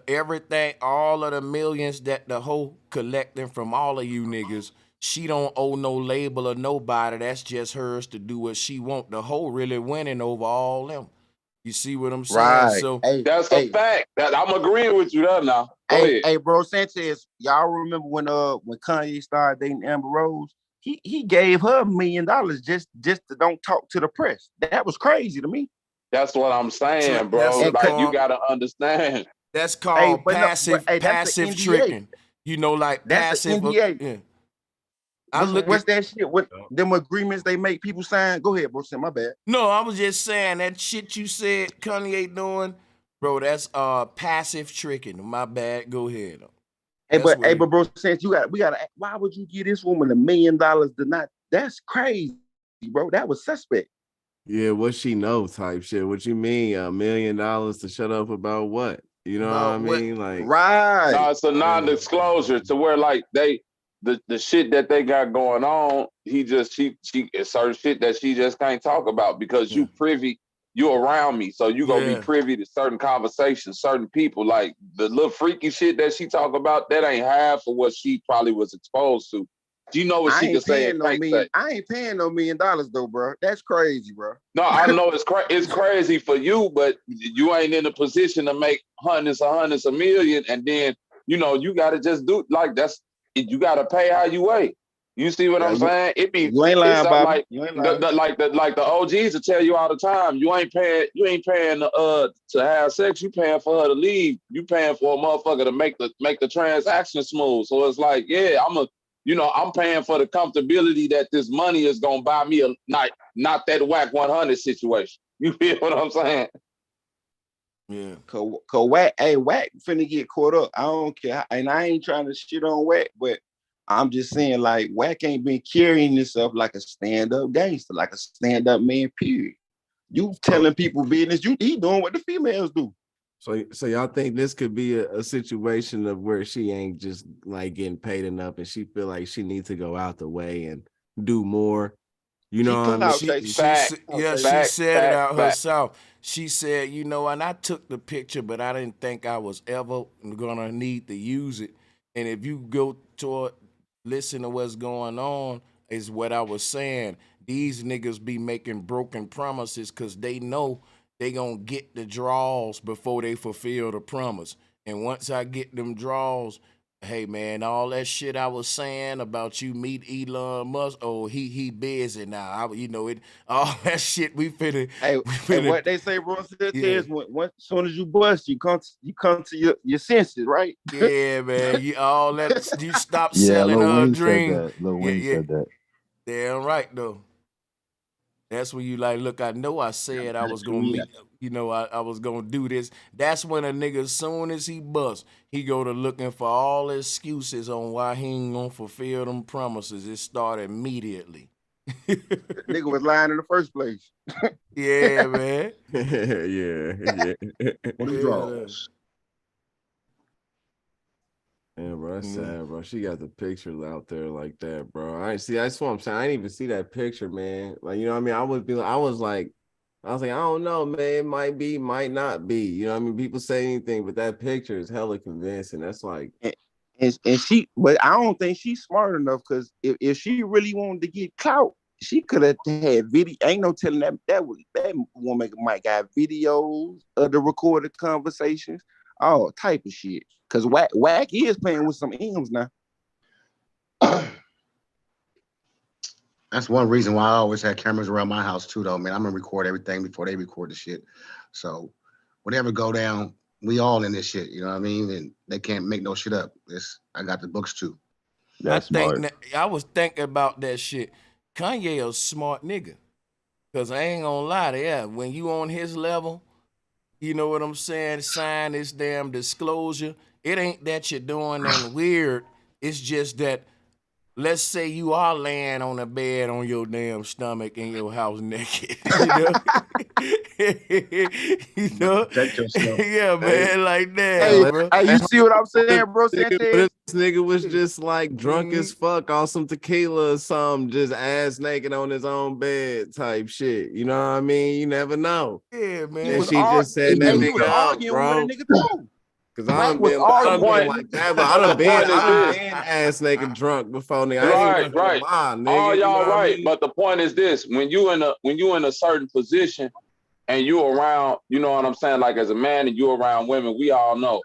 everything, all of the millions that the hoe collecting from all of you niggas, she don't owe no label or nobody. That's just hers to do what she want. The hoe really winning over all them. You see what I'm saying? Right. So that's a fact. That I'm agreeing with you there now. Hey, bro, Sanchez, y'all remember when Kanye started dating Amber Rose? He gave her $1 million just to don't talk to the press. That was crazy to me. That's what I'm saying, bro. Like you gotta understand. That's called passive tricking. You know, like that's passive. Yeah. What's that shit? What them agreements they make people sign? Go ahead, bro. Say my bad. No, I was just saying that shit you said Kanye doing, bro. That's passive tricking. My bad. Go ahead. But bro, since we gotta. Why would you give this woman $1 million to not? That's crazy, bro. That was suspect. Yeah, what she know type shit. What you mean, $1 million to shut up about what? You know what I mean? Like, right. No, it's a non-disclosure to where like the shit that they got going on, she it's certain shit that she just can't talk about because you around me. So you gonna be privy to certain conversations, certain people. Like the little freaky shit that she talk about, that ain't half of what she probably was exposed to. Do you know what she can say? I ain't paying no $1 million though, bro. That's crazy, bro. No, I know it's crazy for you, but you ain't in a position to make hundreds of million, and then you know you got to just do like that's. You got to pay how you weigh. You see what I'm saying? It be you ain't lying, Bobby. like You ain't lying. like the OGs will tell you all the time. You ain't paying to have sex. You paying for her to leave. You paying for a motherfucker to make the transaction smooth. So it's like, yeah, I'm paying for the comfortability that this money is gonna buy me a not that Wack 100 situation. You feel what I'm saying? Yeah. Cause Wack finna get caught up. I don't care, and I ain't trying to shit on Wack, but I'm just saying, like, Wack ain't been carrying himself like a stand-up gangster, like a stand-up man, period. You telling people business, he doing what the females do. So y'all think this could be a situation of where she ain't just like getting paid enough and she feel like she needs to go out the way and do more? You know what I mean? She said it out herself. She said, and I took the picture, but I didn't think I was ever gonna need to use it. And if you go toward listen to what's going on, is what I was saying. These niggas be making broken promises because they know they gonna get the draws before they fulfill the promise. And once I get them draws, hey man, all that shit I was saying about you meet Elon Musk, oh he busy now. All that shit we finna. Hey, what they say, bro, is as soon as you bust, you come to your senses, right? Yeah, man. You stop selling Lil her Wayne dream. said that. Lil Wayne said that. Damn right though. That's when you like, look, I know I said I was gonna meet, I was gonna do this. That's when a nigga, as soon as he bust, he go to looking for all excuses on why he ain't gonna fulfill them promises. It started immediately. Nigga was lying in the first place. Yeah, man. yeah. What are draws? Yeah, bro, that's sad, bro. She got the picture out there like that, bro. I see. That's what I'm saying. I didn't even see that picture, man. Like, you know what I mean? I was like, I don't know, man. It might be, might not be. You know what I mean? People say anything, but that picture is hella convincing. That's like, and she, but I don't think she's smart enough, because if she really wanted to get clout, she could have had video. Ain't no telling that woman might got videos of the recorded conversations, all type of shit. Because Wack is playing with some M's now. That's one reason why I always had cameras around my house too, though, man. I'm gonna record everything before they record the shit. So whatever go down, we all in this shit, you know what I mean? And they can't make no shit up. I got the books too. I was thinking about that shit. Kanye a smart nigga. Cause I ain't gonna lie to you, when you on his level, you know what I'm saying, sign this damn disclosure. It ain't that you're doing nothing weird. It's just that, let's say you are laying on a bed on your damn stomach in your house naked. You know? Protect yourself. Yeah, man, like that, bro. Hey, you see what I'm saying, bro? This nigga was just like drunk as fuck on some tequila or something, just ass naked on his own bed type shit. You know what I mean? You never know. Yeah, man. And she just said that nigga out, bro. Cause I done been like that, but I done been ass naked drunk before, nigga. Right. Nigga, all y'all right, I mean? but the point is this: when you in a certain position and you around, you know what I'm saying, like as a man and you around women, we all know.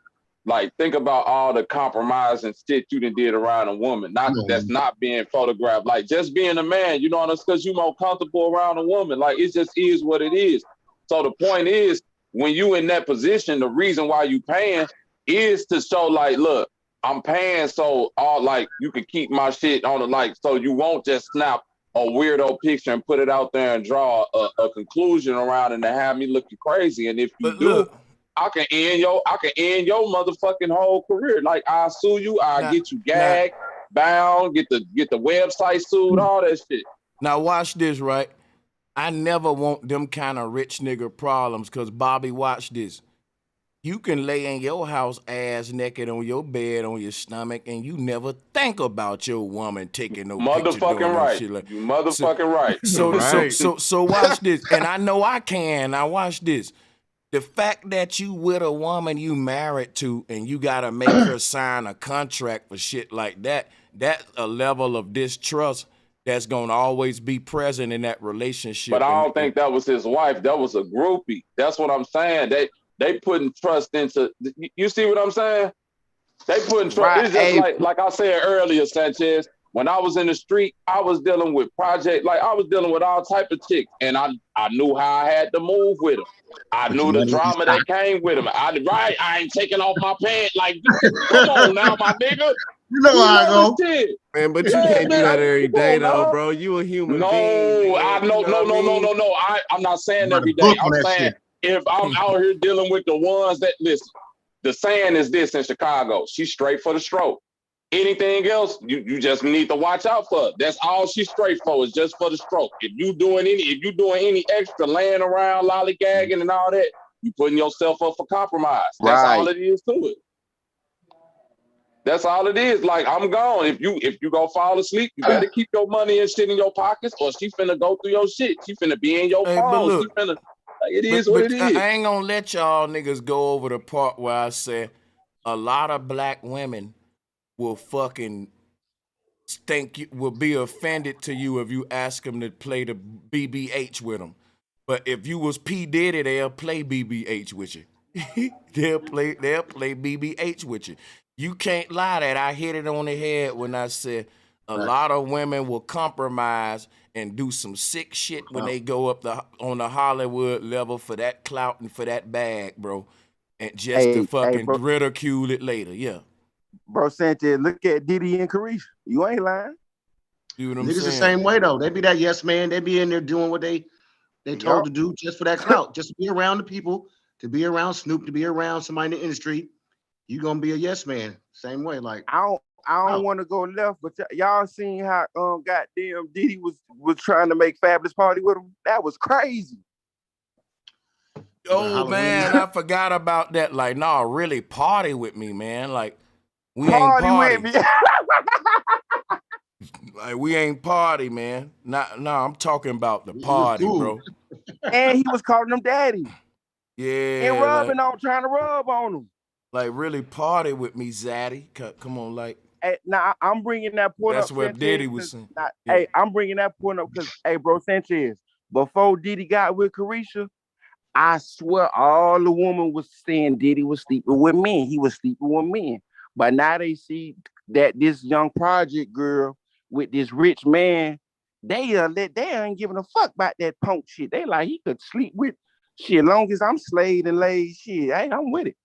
Like, think about all the compromise and shit you done did around a woman. That's not being photographed. Like, just being a man, you know what I'm saying? Because you more comfortable around a woman. Like, it just is what it is. So the point is, when you in that position, the reason why you paying is to show, like, look, I'm paying so you can keep my shit on the, so you won't just snap a weirdo picture and put it out there and draw a conclusion around it and have me looking crazy. And if you do, I can end your motherfucking whole career. Like, I'll sue you, I'll get you gagged, bound, get the website sued, all that shit. Now watch this, right? I never want them kind of rich nigga problems, because Bobby, watch this. You can lay in your house ass naked on your bed on your stomach, and you never think about your woman taking no picture doing right. Shit like. You motherfucking right. So watch this, and I know I can. Now watch this. The fact that you with a woman you married to, and you gotta make her sign a contract for shit like that, that's a level of distrust that's gonna always be present in that relationship. But I don't think that was his wife. That was a groupie. That's what I'm saying. They putting trust into. You see what I'm saying? They putting trust. Right. It's just like I said earlier, Sanchez. When I was in the street, I was dealing with I was dealing with all type of chicks, and I knew how I had to move with them. I But you knew the know what? drama that came with them. I ain't taking off my pants. Like, come on now, my nigga. You know You how I know go. the shit. Man, but you Yeah, can't do man. that every Come day on though, now. bro. You a human No, being, I nigga. no, You know no, what I no, no, mean? no, no. I'm not saying Write a every day. book I'm on that saying shit. if I'm out here dealing with the ones that listen, the saying is this in Chicago: she's straight for the stroke. Anything else, you just need to watch out for. That's all she's straight for, is just for the stroke. If you doing any extra laying around, lollygagging and all that, you putting yourself up for compromise. That's all it is to it. That's all it is. Like, I'm gone. If you gonna fall asleep, you better keep your money and shit in your pockets, or she finna go through your shit. She finna be in your Hey, but phone. She look, finna. Like, it is what it is. I ain't gonna let y'all niggas go over the part where I said a lot of black women will fucking will be offended to you if you ask them to play the BBH with them. But if you was P Diddy, they'll play BBH with you. they'll play BBH with you. You can't lie that. I hit it on the head when I said a lot of women will compromise and do some sick shit when they go up on the Hollywood level for that clout and for that bag, bro. And just to fucking ridicule it later. Yeah. Bro Sanchez, look at Diddy and Carisha. You ain't lying. You know what I'm Niggas saying? the same way though. They be that yes man. They be in there doing what they told to do just for that clout, just to be around the people, to be around Snoop, to be around somebody in the industry. You gonna be a yes man. Same way. Like I don't want to go left, but y'all seen how goddamn Diddy was trying to make Fabulous party with him? That was crazy. Oh man, I forgot about that. Like, nah, really party with me, man. Like, we ain't Party party. with me. Like, we ain't party, man. Nah, I'm talking about the party, bro. And he was calling him daddy. Yeah. And rubbing on, trying to rub on him. Like, really party with me, Zaddy. Come on, like. Hey, now I'm bringing that point up. That's what Diddy was saying. Hey, I'm bringing that point up because, hey, bro, Sanchez, before Diddy got with Carisha, I swear all the woman was saying Diddy was sleeping with men. He was sleeping with men. But now they see that this young project girl with this rich man, they ain't giving a fuck about that punk shit. They like, he could sleep with shit as long as I'm slayed and laid shit. Hey, I'm with it.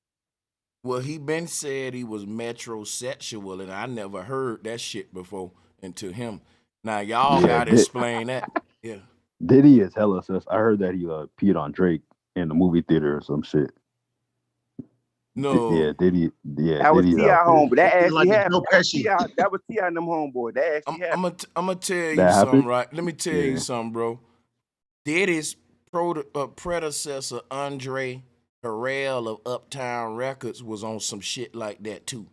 Well, he been said he was metrosexual, and I never heard that shit before until him. Now y'all gotta explain that. Yeah. Diddy is hella sus. I heard that he peed on Drake in the movie theater or some shit. No. Diddy. Yeah, that was Diddy's T.I. homeboy. That actually like happened. That was T.I. and them homeboy. That actually happened. I'm gonna tell you That something, happened? right? Let me tell you something, bro. Diddy's predecessor, Andre Harrell of Uptown Records, was on some shit like that too.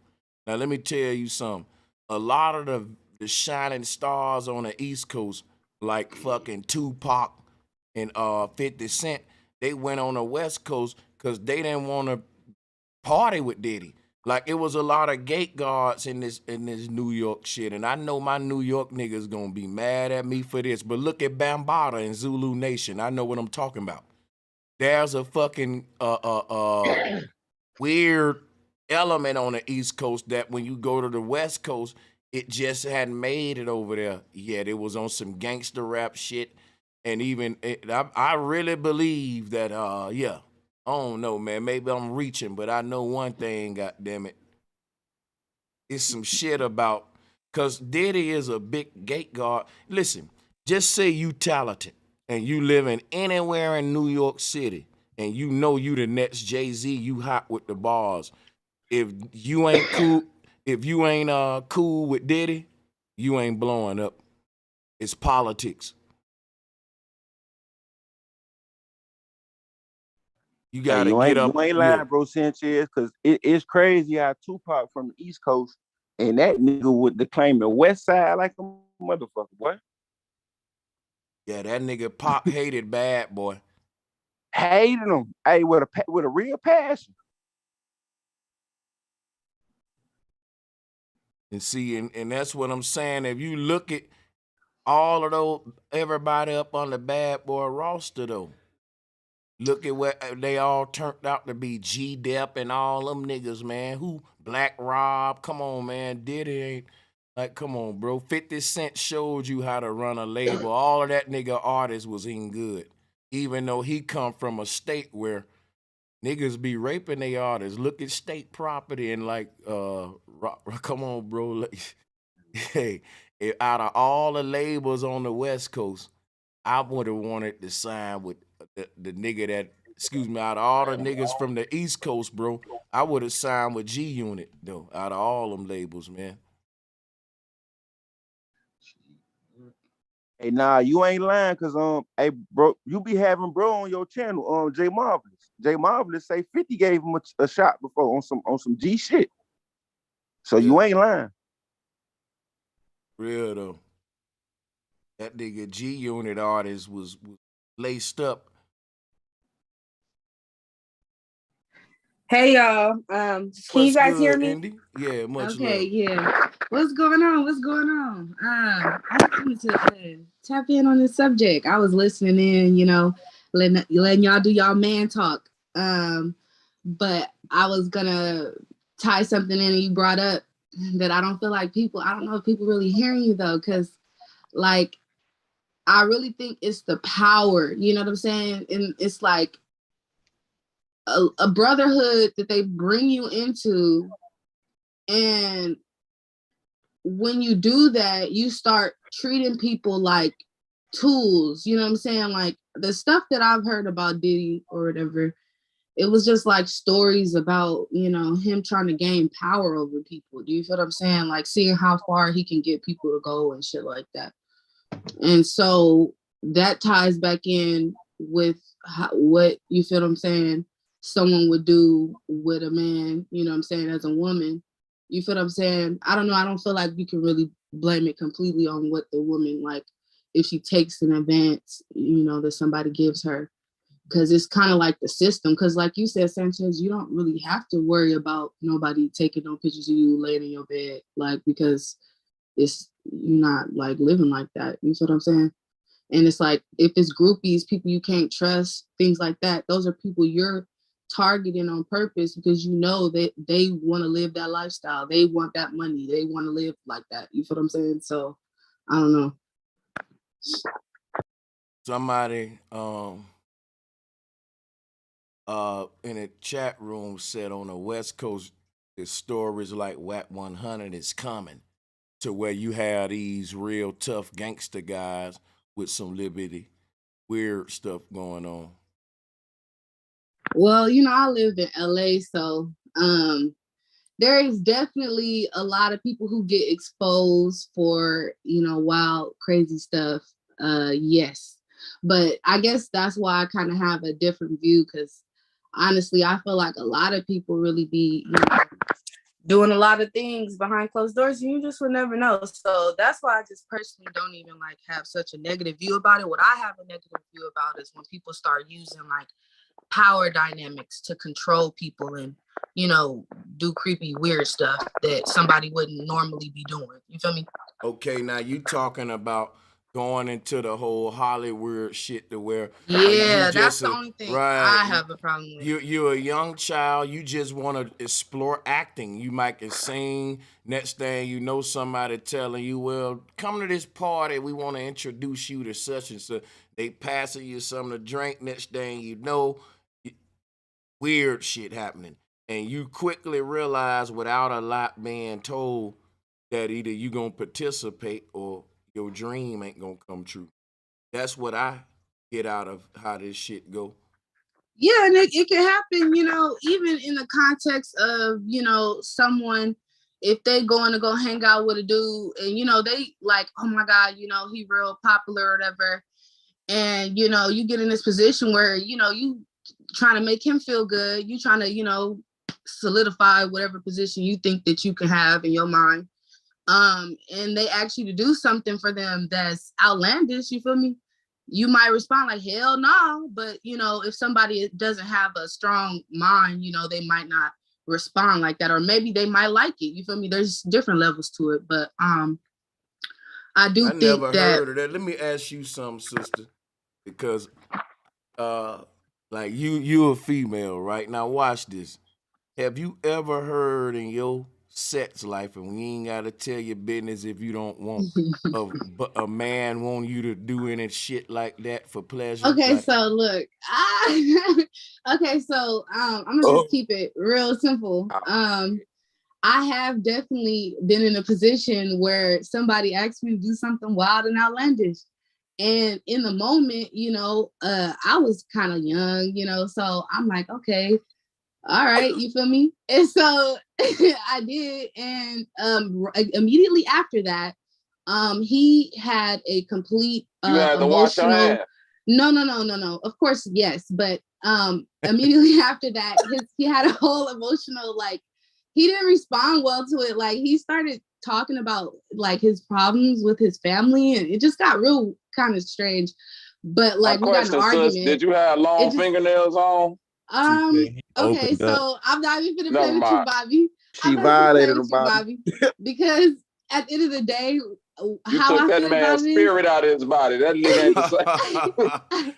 Now let me tell you something. A lot of the shining stars on the East Coast, like fucking Tupac and 50 Cent, they went on the West Coast because they didn't want to party with Diddy. Like, it was a lot of gate guards in this New York shit, and I know my New York niggas gonna be mad at me for this, but look at Bambaataa and Zulu Nation. I know what I'm talking about. There's a fucking weird element on the East Coast that when you go to the West Coast, it just hadn't made it over there yet. It was on some gangster rap shit, and even I really believe that I don't know, man. Maybe I'm reaching, but I know one thing, goddammit. It's some shit about, because Diddy is a big gate guard. Listen, just say you talented and you living anywhere in New York City and you know you the next Jay-Z, you hot with the bars. If you ain't cool with Diddy, you ain't blowing up. It's politics. You gotta get up. You ain't lying, bro, Sanchez, because it's crazy how Tupac from the East Coast and that nigga with the claim the West Side like a motherfucker, boy. Yeah, that nigga Pop hated Bad Boy. Hated him. Hey, with a real passion. And see, and that's what I'm saying. If you look at all of those, everybody up on the Bad Boy roster, though, look at what they all turned out to be. G-Dep and all them niggas, man. Who? Black Rob. Come on, man. Diddy ain't. Like, come on, bro. 50 Cent showed you how to run a label. All of that nigga artist was in good. Even though he come from a state where niggas be raping their artists. Look at state property and like, come on, bro. Like, hey, out of all the labels on the West Coast, I would have wanted to sign with the nigga that, excuse me, out of all the niggas from the East Coast, bro, I would have signed with G Unit, though, out of all them labels, man. Hey, nah, you ain't lying, cause hey, bro, you be having bro on your channel, J Marvelous. J Marvelous say 50 gave him a shot before on some G shit. So you ain't lying. Real though. That nigga G Unit artist was laced up. Hey y'all, can you guys hear me? Indy? Yeah, much okay, love. Yeah. What's going on? What's going on? I just wanted to tap in on this subject. I was listening in, you know, letting y'all do y'all man talk. But I was gonna tie something in and you brought up that I don't feel like I don't know if people really hearing you though, because like I really think it's the power, you know what I'm saying? And it's like a brotherhood that they bring you into, and when you do that, you start treating people like tools, you know what I'm saying? Like the stuff that I've heard about Diddy or whatever, it was just like stories about, you know, him trying to gain power over people. Do you feel what I'm saying? Like seeing how far he can get people to go and shit like that. And so that ties back in with what, you feel what I'm saying, someone would do with a man, you know what I'm saying, as a woman. You feel what I'm saying? I don't know. I don't feel like you can really blame it completely on what the woman, like, if she takes an advance, you know, that somebody gives her. Because it's kind of like the system. Because like you said, Sanchez, you don't really have to worry about nobody taking no pictures of you laying in your bed, like, because you're not like living like that. You feel what I'm saying? And it's like, if it's groupies, people you can't trust, things like that, those are people you're targeting on purpose because you know that they want to live that lifestyle. They want that money. They want to live like that. You feel what I'm saying? So I don't know. Somebody in a chat room said on the West Coast, the stories like Wack 100 is coming to where you have these real tough gangster guys with some liberty, weird stuff going on. Well, you know, I live in LA, so there is definitely a lot of people who get exposed for, you know, wild, crazy stuff. Yes. But I guess that's why I kind of have a different view, because honestly, I feel like a lot of people really be, you know, doing a lot of things behind closed doors, and you just would never know. So that's why I just personally don't even like have such a negative view about it. What I have a negative view about is when people start using like power dynamics to control people and, you know, do creepy, weird stuff that somebody wouldn't normally be doing. You feel me? Okay, now you talking about going into the whole Hollywood shit to where yeah, that's the only thing right, I have a problem with. You're a young child. You just want to explore acting. You might can sing. Next thing you know, somebody telling you, well, come to this party. We want to introduce you to such and such. They passing you something to drink. Next thing you know, weird shit happening. And you quickly realize without a lot being told that either you going to participate or your dream ain't going to come true. That's what I get out of how this shit go. Yeah, and it can happen, you know, even in the context of, you know, someone, if they going to go hang out with a dude and, you know, they like, oh my God, you know, he real popular or whatever. And, you know, you get in this position where, you know, you trying to make him feel good. You trying to, you know, solidify whatever position you think that you can have in your mind. And they ask you to do something for them that's outlandish, you feel me? You might respond like, hell no. But, you know, if somebody doesn't have a strong mind, you know, they might not respond like that. Or maybe they might like it. You feel me? There's different levels to it. But I think never heard of that. Let me ask you something, sister. Because like you a female, right? Now watch this. Have you ever heard in your sex life, and we ain't gotta tell your business if you don't want a man want you to do any shit like that for pleasure. Okay, like, so look, okay, so I'm gonna just keep it real simple. I have definitely been in a position where somebody asked me to do something wild and outlandish. And in the moment, you know, I was kind of young, you know, so I'm like, okay, all right, you feel me? And so I did. And immediately after that, he had a complete You had to wash your emotional. hands. No. Of course, yes. But immediately after that, he had a whole emotional, like, he didn't respond well to it. Like, he started talking about like his problems with his family, and it just got real kind of strange. But like, we got in an argument. Did you have long fingernails on? Okay, so I'm not even gonna play with you, mind. Bobby. She violated him, Bobby, because at the end of the day, You how took I that feel man's about spirit out of his body. That nigga ain't the same.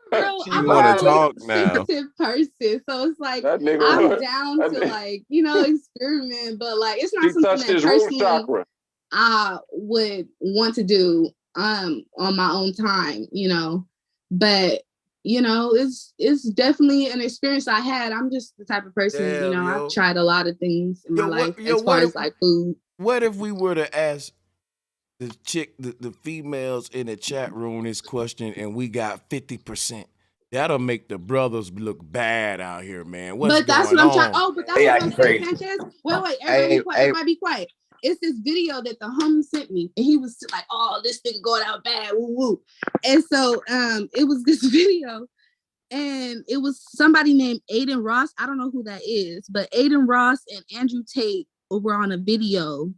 I'm want a to talk now. sensitive person, so it's like That nigga I'm was- down that to nigga- like, you know, experiment, but like it's not He something touched that his root personally chakra. I would want to do on my own time, you know. But you know, it's definitely an experience I had. I'm just the type of person, you know, I've tried a lot of things in my life as far as like food. What if we were to ask the females in the chat room this question, and we got 50%? That'll make the brothers look bad out here, man. What's But that's going what I'm on? trying. Oh, but that's what I'm saying, Sanchez. Wait, everybody be quiet. Everybody be quiet. It's this video that the homie sent me, and he was like, "Oh, this nigga going out bad, woo woo." And so, it was this video, and it was somebody named Aiden Ross. I don't know who that is, but Aiden Ross and Andrew Tate were on a video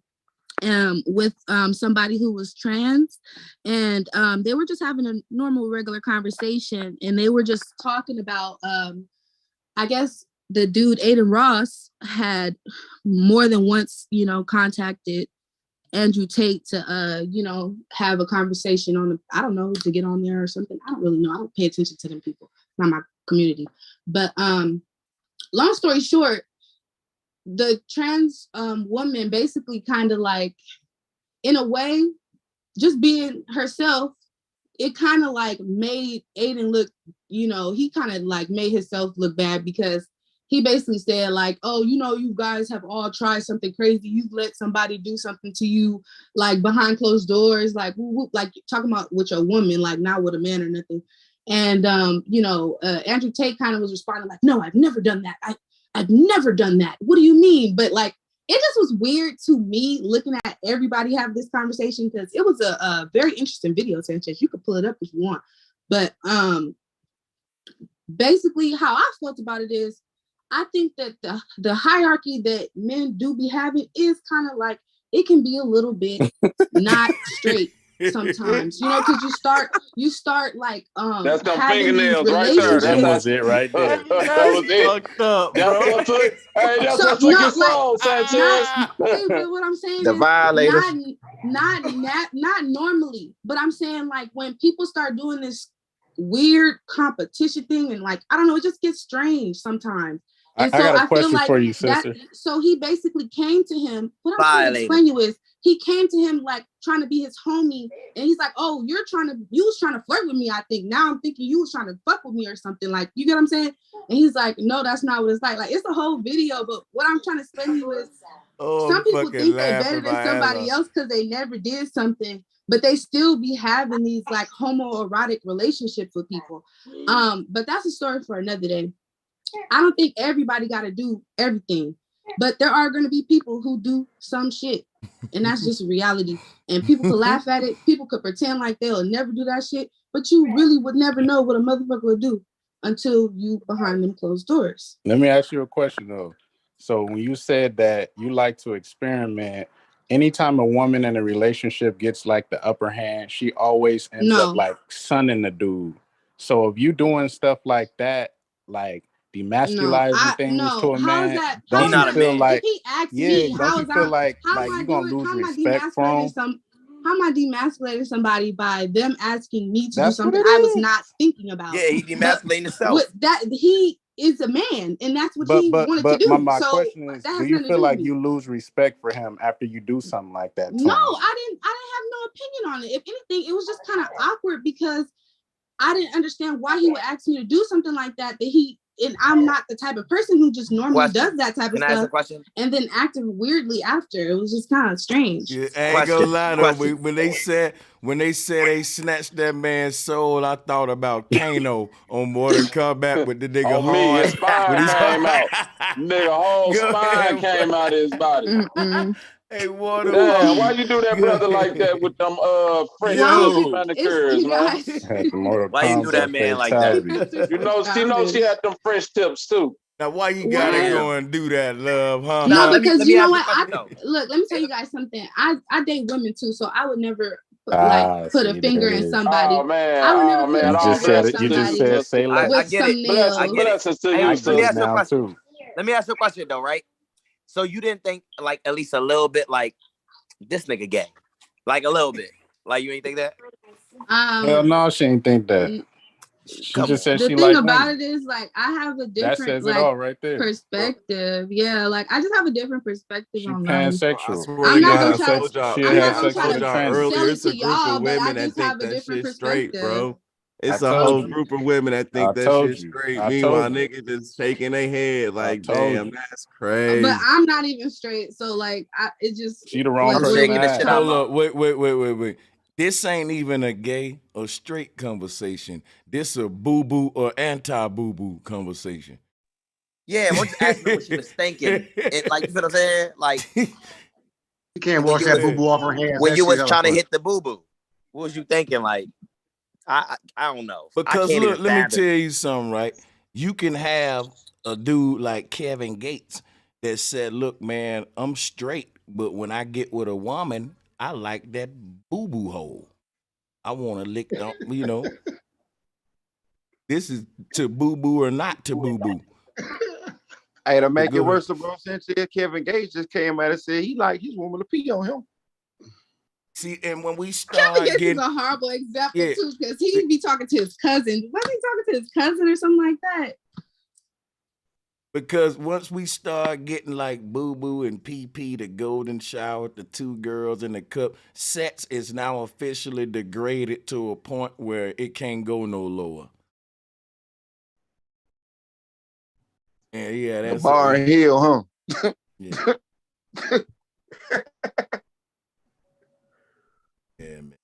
with somebody who was trans, and they were just having a normal regular conversation, and they were just talking about I guess the dude Aiden Ross had more than once, you know, contacted Andrew Tate to you know, have a conversation on the, I don't know, to get on there or something. I don't really know. I don't pay attention to them people. It's not my community. But long story short, the trans woman basically kind of like, in a way, just being herself, it kind of like made Aiden look, you know, he kind of like made himself look bad, because he basically said like, oh, you know, you guys have all tried something crazy. You've let somebody do something to you, like behind closed doors, like like talking about with your woman, like not with a man or nothing. And you know, Andrew Tate kind of was responding like, no, I've never done that. I've never done that. What do you mean? But like, it just was weird to me looking at everybody have this conversation, because it was a very interesting video, Sanchez. You could pull it up if you want. But basically how I felt about it is, I think that the hierarchy that men do be having is kind of like, it can be a little bit not straight sometimes, you know, because you start like that's them having fingernails these right there. That was it right there. That was it. Fucked up, That's bro. what took. Hey, that's So, what took no, his soul, Sanchez. But what I'm saying The is violators. not normally, but I'm saying like when people start doing this weird competition thing, and like, I don't know, it just gets strange sometimes. And I so got a I feel question like for you, that, sister. so he basically came to him. What I'm trying to explain you is, he came to him like trying to be his homie, and he's like, oh, you was trying to flirt with me, I think. Now I'm thinking you was trying to fuck with me or something, like, you get what I'm saying? And he's like, no, that's not what it's like. Like, it's a whole video, but what I'm trying to explain to you is, some people think they're better than somebody else because they never did something, but they still be having these like homoerotic relationships with people. But that's a story for another day. I don't think everybody got to do everything, but there are going to be people who do some shit, and that's just reality. And people could laugh at it. People could pretend like they'll never do that shit, but you really would never know what a motherfucker would do until you behind them closed doors. Let me ask you a question though. So when you said that you like to experiment, anytime a woman in a relationship gets like the upper hand, she always ends up like sunning the dude. So if you doing stuff like that, like demasculizing things to a man, don't you feel like, if he asks yeah, me, don't you feel like you gonna lose respect from him? How am I demasculating somebody by them asking me to do something I was not thinking about? Yeah, he demasculating himself. is a man, and that's what he wanted to do. My So question is, that has do you nothing to feel do with like me. you lose respect for him after you do something like that? No, I didn't have no opinion on it. If anything, it was just kind of awkward because I didn't understand why he would ask me to do something like that. And I'm not the type of person who just normally does that type of Can I ask a stuff. question? And then acted weirdly after. It was just kind of strange. Yeah, I ain't gonna lie though. When they said they snatched that man's soul, I thought about Kano on Mortal Kombat with the nigga On me, hard. his spine with his came out. Nigga, whole Go spine ahead, came out of his body. Hey, Water. Damn, why you do that brother like that with them French manicures, man? Why you do that man like that? You know, she had them French tips too. Now, why you gotta go and do that, love, huh? No, because you know what? Look, let me tell you guys something. I date women too, so I would never put a finger in somebody. Oh man, I would never put You a just finger in said it. You just somebody said say less. with some nails. Blessings to Hey, you, let me ask you a now, question. too. Let me ask you a question though, right? So you didn't think like at least a little bit like this nigga gay, like a little bit, like you ain't think that? Hell no, she ain't think that. She just said The she thing like about women. it is like I have a That different says it all right there. perspective. Yeah, like I just have a different perspective on life. Pansexual. I'm not gonna I try told y'all, I'm not I gonna try told to y'all sell earlier, it it's to a group y'all, of but I women that just think have a that different shit's straight, perspective. bro. It's I a told whole you. group of women that think I that told shit's you. straight. I Meanwhile, told you. niggas just shaking their head like, told damn, you. that's crazy. But I'm not even straight, so like it just She the wrong like, person to ask. Hold up, wait. This ain't even a gay or straight conversation. This a boo-boo or anti-boo-boo conversation. Yeah, we're just asking her what she was thinking. It, like, you feel what I'm saying? Like, You can't wash that boo boo off her hands. when That you shit was trying to eloquent. hit the boo-boo, what was you thinking? Like, I don't know. Because I can't look, even let me fathom. tell you something, right? You can have a dude like Kevin Gates that said, look, man, I'm straight, but when I get with a woman, I like that boo-boo hole. I want to lick them, you know. This is to boo-boo or not to boo-boo. Hey, to make it Go worse, bro, since Kevin Gates just came out and said he like his woman to pee on him. See, and when we Kevin start Gates getting, is a horrible example Yeah. too, because he be talking to his cousin. Wasn't he talking to his cousin or something like that? because once we start getting like Boo Boo and PP, the golden shower, the two girls in the cup, sex is now officially degraded to a point where it can't go no lower. And yeah, The that's bar and hill, huh? Yeah. Yeah, man.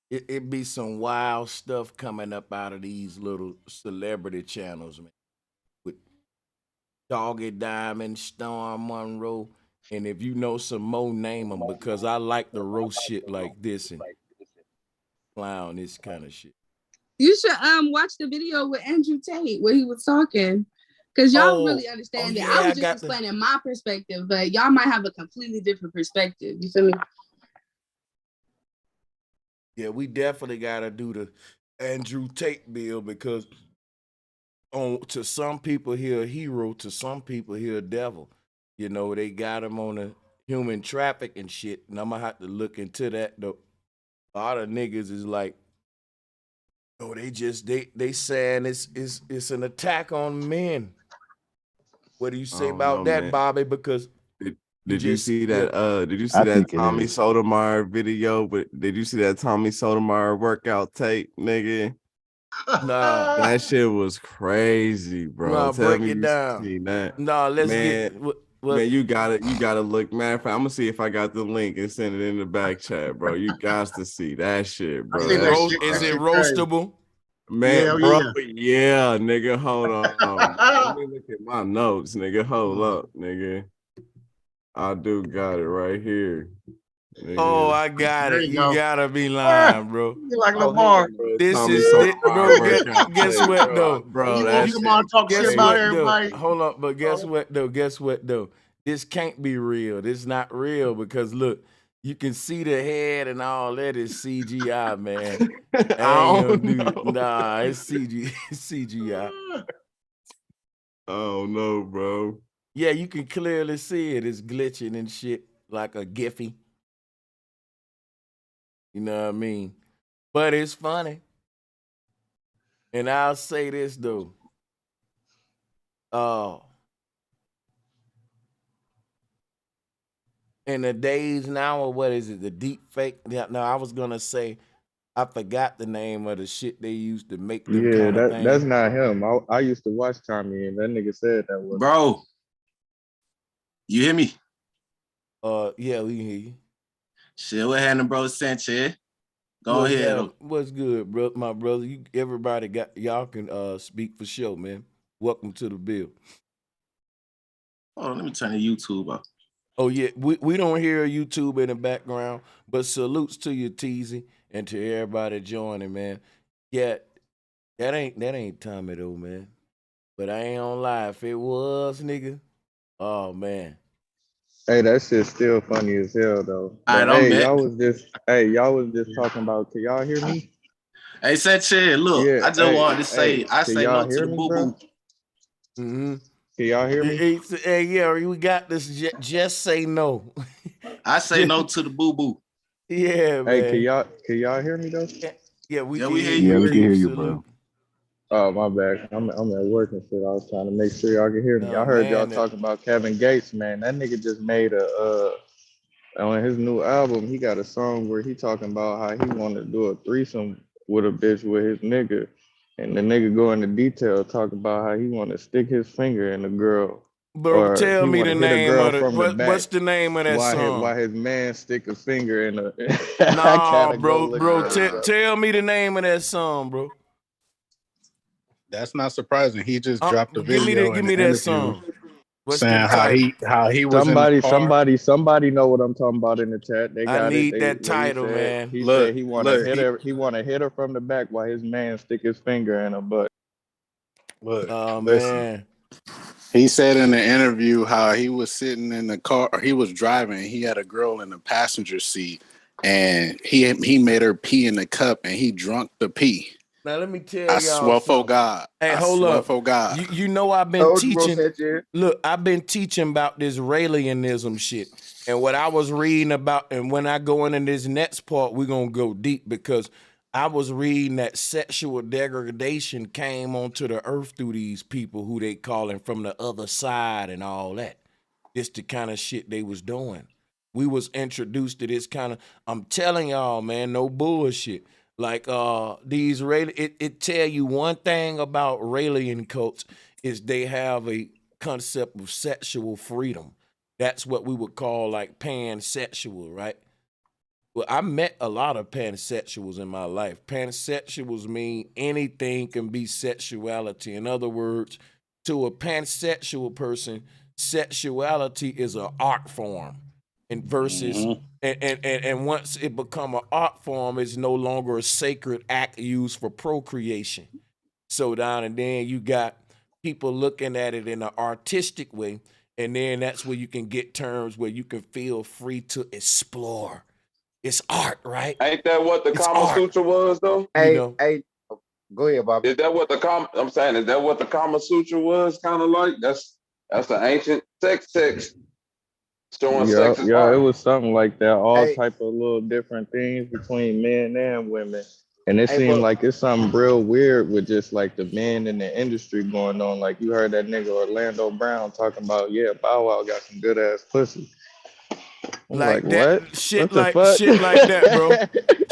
It be some wild stuff coming up out of these little celebrity channels, man. With Doggy Diamond, Storm Monroe, and if you know some more, name them, because I like to roast shit like this and clown this kind of shit. You should watch the video with Andrew Tate where he was talking, because y'all don't really understand it. yeah, I I was just got explaining my perspective, but y'all might have a completely different perspective. You feel me? Yeah, we definitely gotta do the Andrew Tate bill, because to some people he a hero, to some people he a devil. You know, they got him on the human trafficking shit, and I'm gonna have to look into that though. A lot of niggas is like, oh, they saying it's an attack on men. What do you say about that, man. Bobby? Because Did you see that? Did you I see that think it Tommy is. Sotomayor video? But did you see that Tommy Sotomayor workout tape, nigga? Nah, That shit was crazy, bro. nah, Tell break me it you down. seen that. Nah, let's Man, get man, you gotta look. Matter of fact, I'm gonna see if I got the link and send it in the back chat, bro. You got to see that shit, bro. seen that shit. Is That it shit crazy. roastable? Man, Yeah, bro, yeah. yeah, nigga, hold on. Let me look at my notes, nigga. Hold up, nigga. I do got it right here. Nigga. Oh, I got There it. you You go. gotta be lying, bro. You like Lamar. This Tommy is Sotomayor bro. workout Guess tape, what bro. though? Bro, You that want to come on and talk shit Guess about what everybody? though? Hold up, but guess what though? Guess what though? This can't be real. This not real, because look, you can see the head and all that is CGI, man. I ain't gonna do it. Nah, it's CGI. Oh no, bro. Yeah, you can clearly see it. It's glitching and shit like a Giphy. You know what I mean? But it's funny. And I'll say this though. in the days now, or what is it? The deep fake. Yeah, no, I was gonna say I forgot the name of the shit they used to make them Yeah, kind of that's things. not him. I used to watch Tommy, and that nigga said that was. Bro, you hear me? Yeah, we hear you. Shit, what happened, bro? Sanchez. Go ahead. What's good, bro? My brother, everybody got y'all can speak for sure, man. Welcome to the bill. Hold on, let me turn the YouTube up. Oh yeah, we don't hear YouTube in the background, but salutes to you, Teasy, and to everybody joining, man. Yeah, that ain't Tommy though, man. But I ain't gonna lie, if it was, nigga, oh man. Hey, that shit's still funny as hell though. All But right, hey, y'all was just talking about. Can y'all hear me? Hey, Sanchez, look, Yeah. I just wanted to say, I can say y'all no to hear the me, boo bro? boo. Mm-hmm. Can y'all hear me? Hey, yeah, we got this. Just say no. I say no to the boo boo. Yeah, man. Hey, can y'all hear me though? Yeah, we Yeah, can we hear hear you. you. Yeah, we can hear you, Salute. bro. Oh, my bad. I'm at work and shit. I was trying to make sure y'all can hear me. I heard y'all Man, talking about Kevin Gates, man. That nigga just made on his new album, he got a song where he talking about how he wanted to do a threesome with a bitch with his nigga. And the nigga go into detail, talk about how he want to stick his finger in a girl. Bro, Or tell he me want the to hit a name girl of from the it. back. What's the name of that song? Why his man stick a finger in a... Nah, bro, look tell me the name of that song, bro. That's not surprising. He just dropped a Give video me in the that interview song. What's saying the title? how he was in the car. Somebody know what I'm talking about in the chat. They I got need it. that title, man. He Look, said he want to look, hit her. He want to hit her from the back while his man stick his finger in her butt. Look, Oh listen. man. He said in the interview how he was sitting in the car, or he was driving. He had a girl in the passenger seat, and he made her pee in the cup, and he drunk the pee. Now let me tell I y'all swear for something. God. Hey, I hold swear up. for God. You know I've been teaching. Look, I've been teaching about this Raelianism shit. And what I was reading about, and when I go into this next part, we're gonna go deep because I was reading that sexual degradation came onto the earth through these people who they calling from the other side and all that. It's the kind of shit they was doing. We was introduced to this kind of, I'm telling y'all, man, no bullshit. Like these it tell you one thing about Raelian cults is they have a concept of sexual freedom. That's what we would call like pansexual, right? Well, I met a lot of pansexuals in my life. Pansexuals mean anything can be sexuality. In other words, to a pansexual person, sexuality is an art form. And versus and once it become an art form, it's no longer a sacred act used for procreation. So down and then you got people looking at it in an artistic way, and then that's where you can get terms where you can feel free to explore. It's art, right? Ain't that what the Kama Sutra was, though? Hey, go ahead, Bobby. Is that what I'm saying? Is that what the Kama Sutra was? Kind of like that's the ancient sex text showing sex as Yeah, art. it was something like that. All type of little different things between men and women. And it seemed like it's something real weird with just like the men in the industry going on. Like you heard that nigga Orlando Brown talking about, yeah, Bow Wow got some good ass pussy. I'm like that what? shit, What the fuck? shit like that, bro.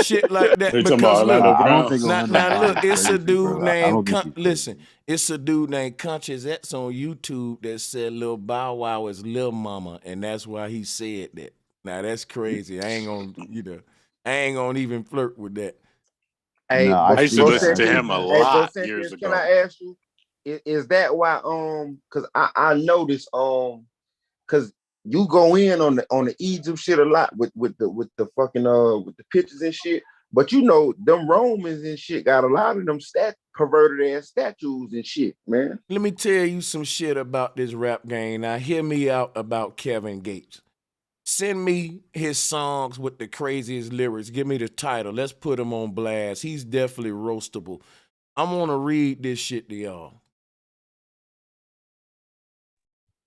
Shit like that. They talking Because about look, Orlando I don't Brown. think Orlando now Brown look, is it's a crazy, dude bro. I don't named think he's crazy. listen, it's a dude named Conscious X on YouTube that said Lil Bow Wow is Lil Mama, and that's why he said that. Now that's crazy. I ain't gonna even flirt with that. Hey, No, I used to bro, listen to Sanchez, him a lot years can ago. I ask you? Is that why? Because I noticed because you go in on the Egypt shit a lot with the fucking with the pictures and shit. But you know, them Romans and shit got a lot of them perverted ass statues and shit, man. Let me tell you some shit about this rap game. Now hear me out about Kevin Gates. Send me his songs with the craziest lyrics. Give me the title. Let's put him on blast. He's definitely roastable. I'm gonna read this shit to y'all.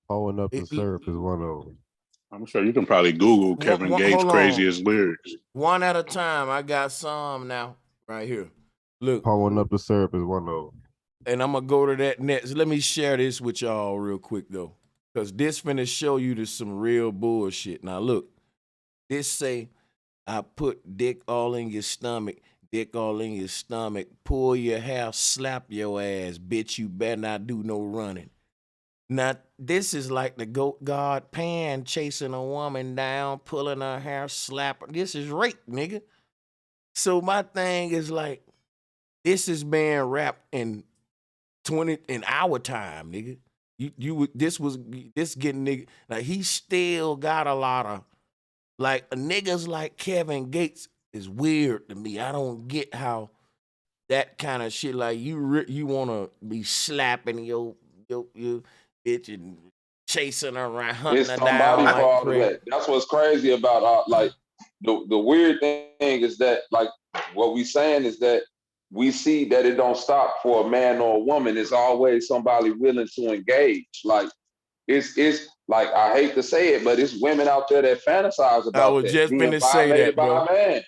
Pulling up the syrup is one of them. I'm sure you can probably Google Kevin Gates' hold on. craziest lyrics. One at a time. I got some now right here. Look. Pulling up the syrup is one of them. and I'm gonna go to that next. Let me share this with y'all real quick though, because this finna show you some real bullshit. Now look, this say I put dick all in your stomach, dick all in your stomach, pull your hair, slap your ass, bitch. You better not do no running. Now this is like the goat god Pan chasing a woman down, pulling her hair, slap her. This is rape, nigga. So my thing is like, this is being wrapped in our time, nigga. This getting nigga, like he still got a lot of like niggas like Kevin Gates is weird to me. I don't get how that kind of shit, like you wanna be slapping your bitch and chasing her around, hunting It's her somebody down like part of crazy. that. That's what's crazy about like the weird thing is that like what we saying is that we see that it don't stop for a man or a woman. It's always somebody willing to engage. Like it's like I hate to say it, but it's women out there that fantasize I about was that just being finna say violated that, by bro. a man.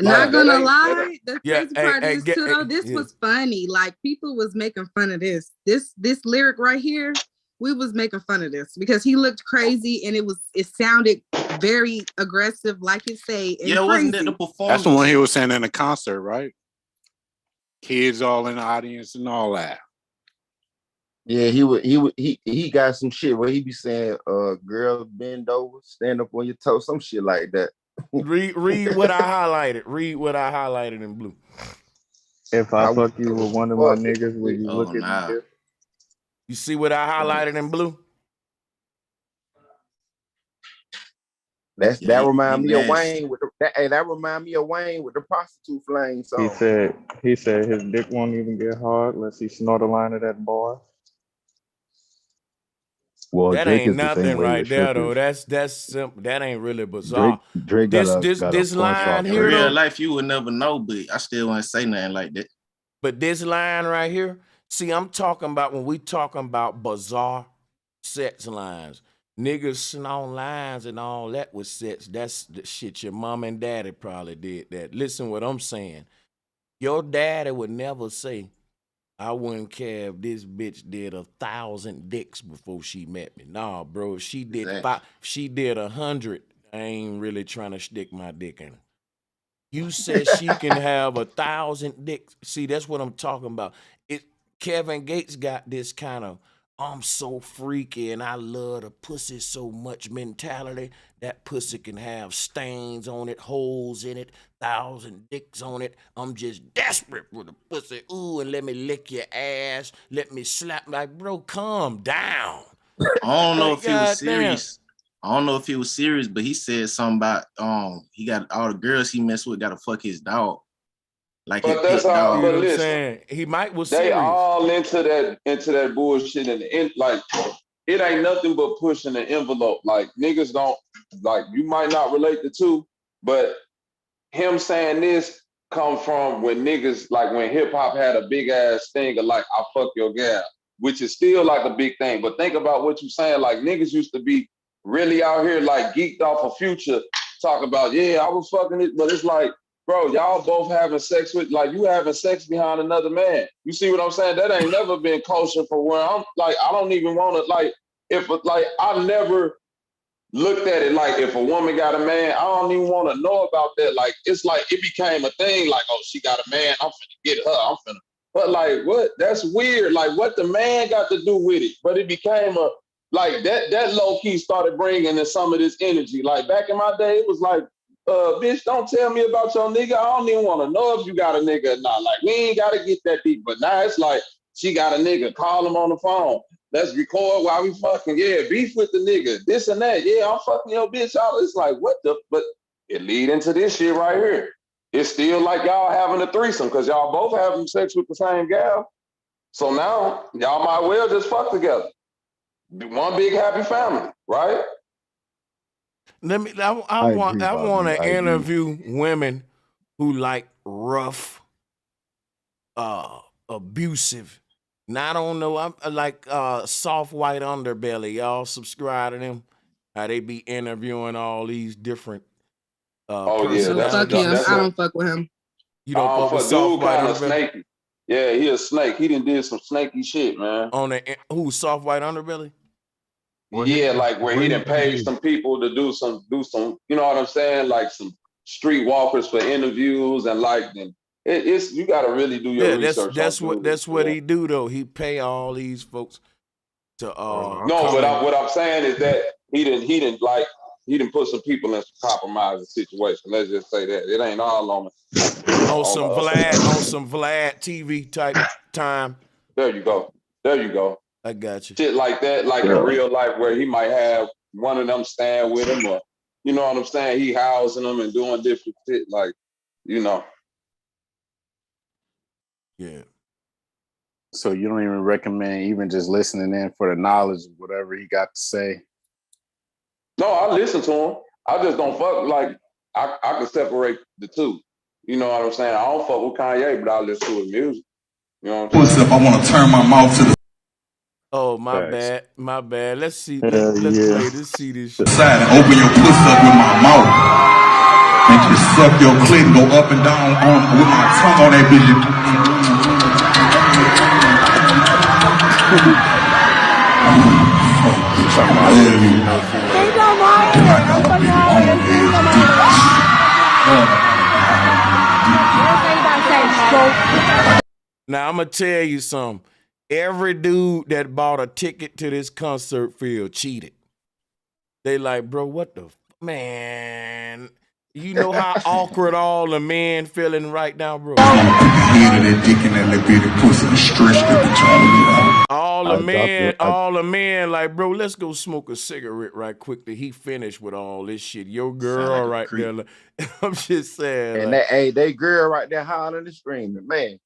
Not Like gonna that lie, ain't the Yeah, crazy part is too though, this yeah. was funny. Like people was making fun of this. This lyric right here, we was making fun of this because he looked crazy and it sounded very aggressive, like it say, and Yeah, wasn't that crazy. the performance? That's the one he was saying in the concert, right? Kids all in the audience and all that. Yeah, he got some shit where he be saying, girls bend over, stand up on your toes, some shit like that. Read what I highlighted. Read what I highlighted in blue. If I fuck you with one of my niggas, will you look at me nah. different? You see what I highlighted in blue? That remind me of nasty. Wayne with that remind me of Wayne with the prostitute flame song. He said his dick won't even get hard unless he snort a line of that bar. Well, That Drake ain't is the same nothing way right with there though. strippers. That's simple. That ain't really bizarre. Drake got a This punch line off In here rip. real though. life, you would never know, but I still wouldn't say nothing like that. But this line right here, see, I'm talking about when we talking about bizarre sex lines. Niggas snort lines and all that with sex. That's the shit your mom and daddy probably did that. Listen what I'm saying. Your daddy would never say, I wouldn't care if this bitch did 1,000 dicks before she met me. Nah, bro, if she did Exactly. she did 100, I ain't really trying to stick my dick in her. You said she can have 1,000 dicks. See, that's what I'm talking about. Kevin Gates got this kind of I'm so freaky and I love the pussy so much mentality. That pussy can have stains on it, holes in it, 1,000 dicks on it. I'm just desperate for the pussy. Ooh, and let me lick your ass. Let me slap. Like, bro, calm down. I don't know if he was Goddamn. serious. I don't know if he was serious, but he said something about he got all the girls he messed with got to fuck his dog, like his But that's pet all. dog. But listen, He might was they serious. all into that bullshit and like it ain't nothing but pushing the envelope. Like niggas don't like you might not relate the two, but him saying this come from when niggas like when hip hop had a big ass thing of like I fuck your gal, which is still like a big thing. But think about what you saying. Like niggas used to be really out here like geeked off of Future, talk about I was fucking it, but it's like, bro, y'all both having sex with like you having sex behind another man. You see what I'm saying? That ain't never been kosher for where I'm like I don't even want to like if like I never looked at it like if a woman got a man, I don't even want to know about that. Like it's like it became a thing. Like she got a man, I'm finna get her. I'm finna. But like what? That's weird. Like what the man got to do with it? But it became a like that low key started bringing in some of this energy. Like back in my day, it was like, bitch, don't tell me about your nigga. I don't even want to know if you got a nigga or not. Like we ain't gotta get that deep. But now it's like she got a nigga. Call him on the phone. Let's record while we fucking, beef with the nigga, this and that. I'm fucking your bitch out. It's like, what the, but it lead into this shit right here. It's still like y'all having a threesome because y'all both having sex with the same gal. So now y'all might well just fuck together. One big happy family, right? I want to interview women who like rough, abusive. Now I don't know. I'm like soft white underbelly. Y'all subscribe to them. How they be interviewing all these different Oh yeah, No, fuck him. I don't fuck with him. You don't fuck with soft dude white kind of underbelly? snaky. Yeah, he a snake. He done did some snaky shit, man. On the who soft white underbelly? Yeah, like where he done paid some people to do some, you know what I'm saying? Like some streetwalkers for interviews and it's you gotta really do your research on dude. That's what he do though. He pay all these folks to No, but what I'm saying is that he didn't put some people in some compromising situation. Let's just say that. It ain't all on some Vlad TV type time. There you go. I got you. Shit like that, like in real life, where he might have one of them stand with him, or you know what I'm saying? He housing them and doing different shit, like, you know. Yeah. So you don't even recommend even just listening in for the knowledge of whatever he got to say? No, I listen to him. I just don't fuck, like, I can separate the two. You know what I'm saying? I don't fuck with Kanye, but I listen to his music. You know what I'm saying? I want to turn my mouth to the Oh, my bad. Let's see. Let's play this. See this shit. side and open your pussy up with my mouth. And just suck your clit and go up and down with my tongue on that bitch. Now I'm gonna tell you something. Every dude that bought a ticket to this concert field cheated. They like, bro, what the man? You know how awkward all the men feeling right now, bro. All the men, like, bro, let's go smoke a cigarette right quickly. He finished with all this shit. Your girl right there. Like, I'm just saying. And like, they girl right there hollering and screaming, man.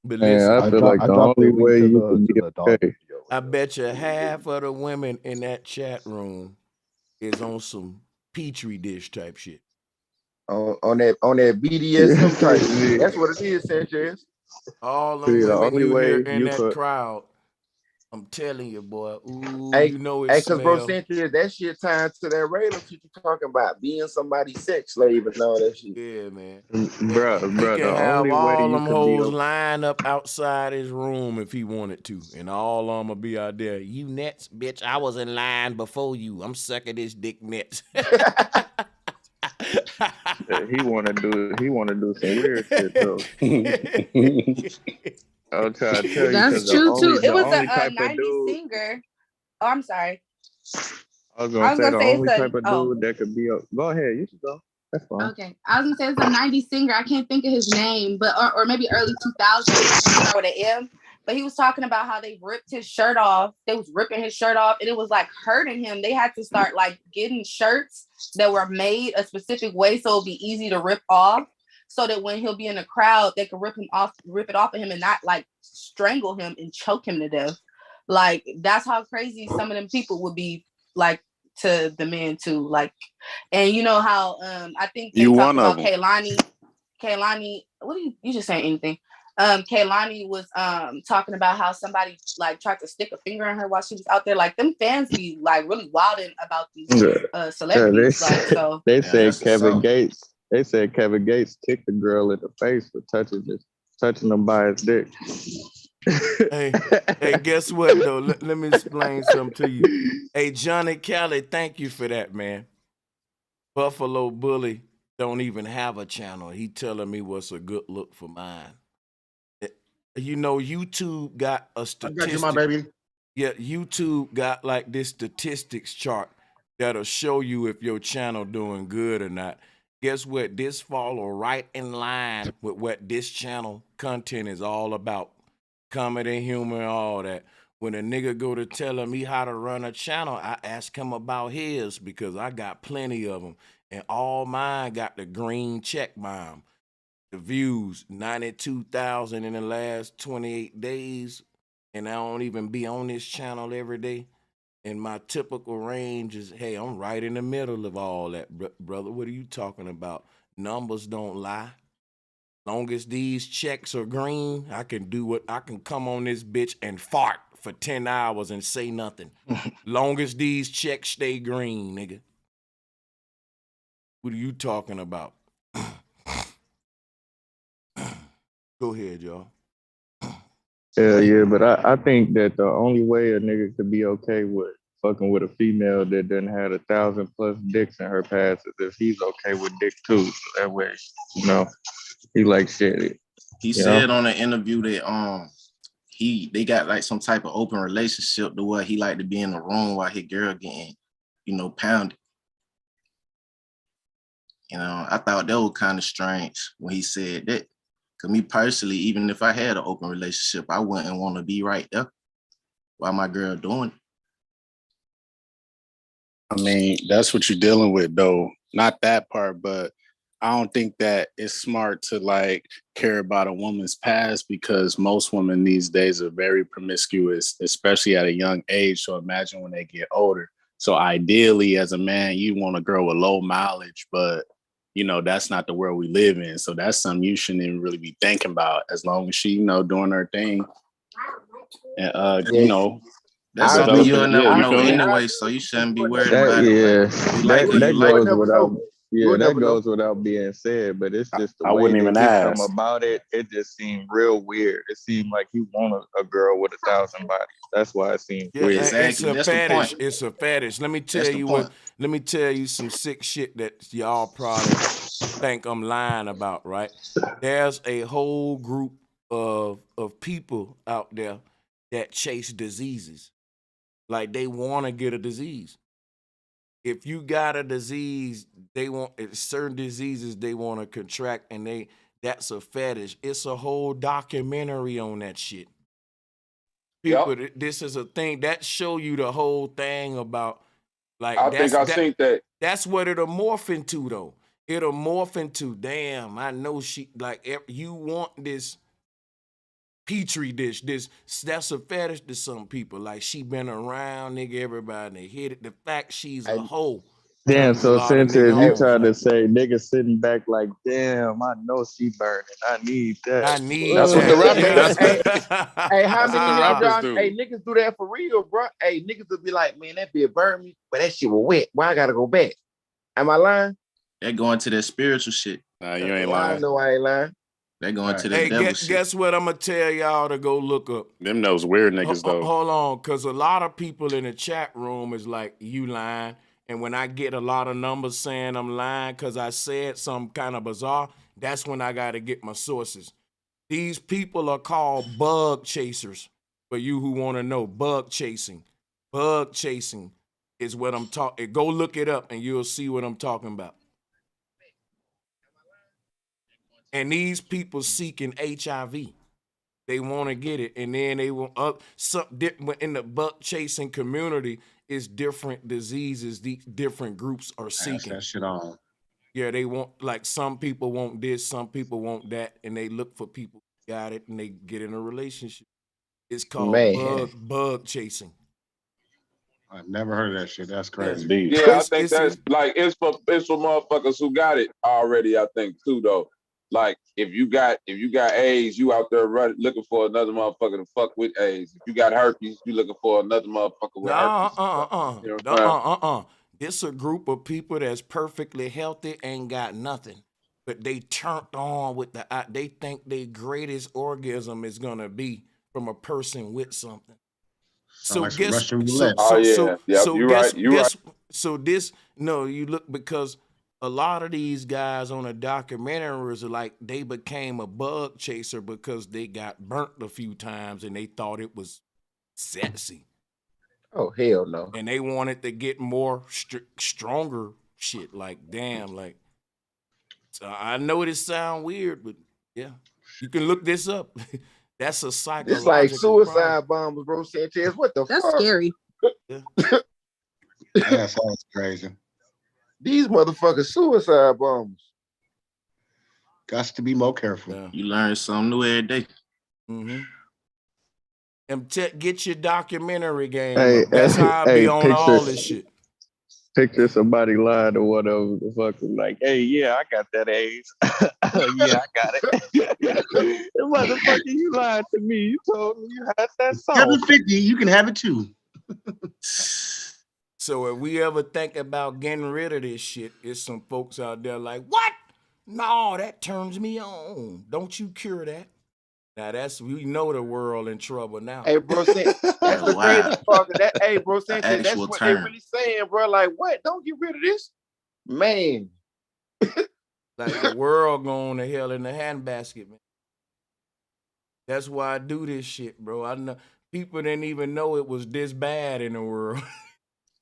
But listen, I feel like the only way you can be okay. I bet you half of the women in that chat room is on some petri dish type shit. On that BDSM type shit. That's what it is, Sanchez. All them women you hear in that crowd, I'm telling you, boy. Ooh, you know it because bro, smell. Sanchez, that shit tied to that radar shit you talking about, being somebody's sex slave and all that shit. Yeah, man. Bro, He can the have only way all you them could hoes be lined up outside his room if he wanted to, and all of them will be out there. You nets, bitch. I was in line before you. I'm sucking this dick nets. he wanna do some weird shit though. I'll try to tell you. That's true too. It was a type 90s of dude, singer. Oh, I'm sorry. I was gonna say the it's only a- type of dude that could be up. Go ahead, you should go. That's fine. Okay, I was gonna say it's a 90s singer. I can't think of his name, but or maybe early 2000s with an M. But he was talking about how they ripped his shirt off. They was ripping his shirt off, and it was like hurting him. They had to start like getting shirts that were made a specific way so it'd be easy to rip off, so that when he'll be in the crowd, they could rip it off of him and not like strangle him and choke him to death. Like that's how crazy some of them people would be like to the men too. Like, and you know how I think they You talked one of about them. Kaylani, what are you just saying anything? Kaylani was talking about how somebody like tried to stick a finger in her while she was out there. Like them fans be like really wilding about these celebrities. They said Kevin Gates. They said Kevin Gates kicked the girl in the face for touching him by his dick. hey, guess what though? Let me explain something to you. Hey, Johnny Kelly, thank you for that, man. Buffalo Bully don't even have a channel. He telling me what's a good look for mine. You know, YouTube got a statistic. I got you, my baby. Yeah, YouTube got like this statistics chart that'll show you if your channel doing good or not. Guess what? This follow right in line with what this channel content is all about. Comedy, humor, all that. When a nigga go to telling me how to run a channel, I ask him about his because I got plenty of them. And all mine got the green check bomb. The views, 92,000 in the last 28 days. And I don't even be on this channel every day. And my typical range is, hey, I'm right in the middle of all that, brother. What are you talking about? Numbers don't lie. Long as these checks are green, I can come on this bitch and fart for 10 hours and say nothing. Long as these checks stay green, nigga. What are you talking about? Go ahead, y'all. Yeah, but I think that the only way a nigga could be okay with fucking with a female that doesn't have 1,000+ dicks in her past is if he's okay with dick too. So that way, he like shit. He said on an interview that they got like some type of open relationship to where he like to be in the room while his girl getting, pounded. I thought that was kind of strange when he said that. Cause me personally, even if I had an open relationship, I wouldn't want to be right there while my girl doing it. I mean, that's what you're dealing with, though. Not that part, but I don't think that it's smart to like care about a woman's past because most women these days are very promiscuous, especially at a young age. So imagine when they get older. So ideally, as a man, you want a girl with low mileage, but that's not the world we live in. So that's something you shouldn't even really be thinking about as long as she, doing her thing. And that's something you'll never know anyway, so you shouldn't be worried about it. That goes without being said, but it's just the way that he come about it. It just seemed real weird. It seemed like he wanted a girl with 1,000 bodies. That's why it seemed weird. It's a fetish. It's a fetish. Let me tell you what. Let me tell you some sick shit that y'all probably think I'm lying about. Right? There's a whole group of people out there that chase diseases. Like they want to get a disease. If you got a disease, they want certain diseases they want to contract, and that's a fetish. It's a whole documentary on that shit. People, this is a thing that show you the whole thing about like think that that's what it'll morph into though. It'll morph into damn. I know she like you want this petri dish. That's a fetish to some people. Like she been around, nigga. Everybody they hit it. The fact she's a hoe. Damn, so since if you trying to say niggas sitting back like, damn, I know she burning. I need that. I need that's that. What the rappers hey, how that's many what the rappers do. Hey, niggas do that for real, bro. Hey, niggas will be like, man, that bitch burned me, but that shit was wet. Why I gotta go back? Am I lying? They going to that spiritual shit. Nah, you ain't lying. I know I ain't lying. They going to that devil shit. Guess what? I'm gonna tell y'all to go look up. Them those weird niggas though. Hold on, cause a lot of people in the chat room is like, you lying. And when I get a lot of numbers saying I'm lying because I said something kind of bizarre, that's when I got to get my sources. These people are called bug chasers. For you who want to know, bug chasing. Bug chasing is what I'm talking. Go look it up and you'll see what I'm talking about. And these people seeking HIV. They want to get it, and then they want in the bug chasing community. Is different diseases the different groups are seeking. That shit on. Yeah, they want like some people want this, some people want that, and they look for people who got it and they get in a relationship. It's called bug chasing. I've never heard of that shit. That's crazy. Yeah, I think that's like it's for motherfuckers who got it already. I think too though. Like if you got AIDS, you out there looking for another motherfucker to fuck with AIDS. If you got herpes, you looking for another motherfucker with herpes. This a group of people that's perfectly healthy, ain't got nothing, but they turned on with they think their greatest orgasm is gonna be from a person with something. So like guess you look because a lot of these guys on the documentaries are like they became a bug chaser because they got burnt a few times and they thought it was sexy. Oh hell no! And they wanted to get more stronger shit. Like damn, like so I know this sound weird, but yeah, you can look this up. That's a psychological. It's like suicide bombers, bro. Sanchez, what the fuck? That's scary. Yeah. That sounds crazy. These motherfuckers suicide bombers. Got to be more careful. Yeah. You learn something new every day. Mm-hmm. And get your documentary game. Hey, that's how I be on all this shit. Picture somebody lying to one of them, the fucking like, hey, yeah, I got that AIDS. Yeah, I got it. Motherfucker, you lied to me. You told me you had that song. 750, you can have it too. So if we ever think about getting rid of this shit, it's some folks out there like, what? No, that turns me on. Don't you cure that. Now we know the world in trouble now. Hey, bro, that's the crazy part of that. Hey, bro, Sanchez, that's what they really saying, bro. Like, what? Don't get rid of this, man. Like the world going to hell in the handbasket, man. That's why I do this shit, bro. I know people didn't even know it was this bad in the world.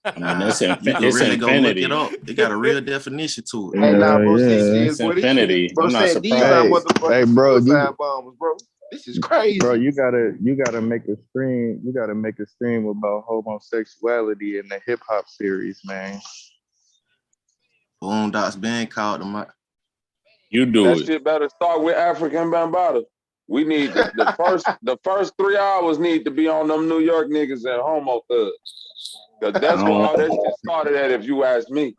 I mean, that's you can really go look it up. It got a real definition to it. Hey, now, bro, It's infinity. Bro, I'm not said these are surprised. motherfucking suicide bombers, bro. This is crazy, bro. You gotta make a stream. You gotta make a stream about homosexuality in the hip hop series, man. Boondocks been called them out. You do that it. shit better start with African Bambaataa. We need the first 3 hours need to be on them New York niggas and homo thugs. Cause that's where all that shit started at, if you ask me.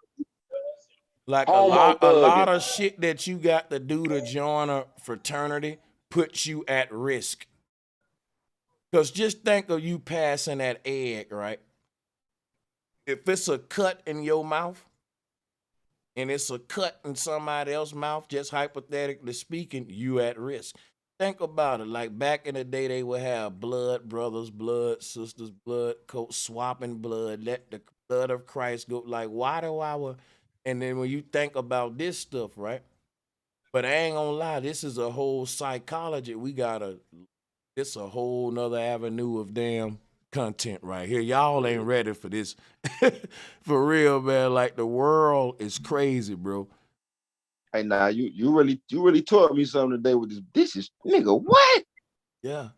Like a lot of shit that you got to do to join a fraternity puts you at risk. Cause just think of you passing that egg, right? If it's a cut in your mouth and it's a cut in somebody else's mouth, just hypothetically speaking, you at risk. Think about it. Like back in the day, they would have blood brothers, blood sisters, blood coats, swapping blood, let the blood of Christ go. Like, why do I? And then when you think about this stuff, right? But I ain't gonna lie, this is a whole psychology. It's a whole nother avenue of damn content right here. Y'all ain't ready for this. For real, man. Like the world is crazy, bro. Hey, now you really taught me something today with this. This is nigga what? Yeah.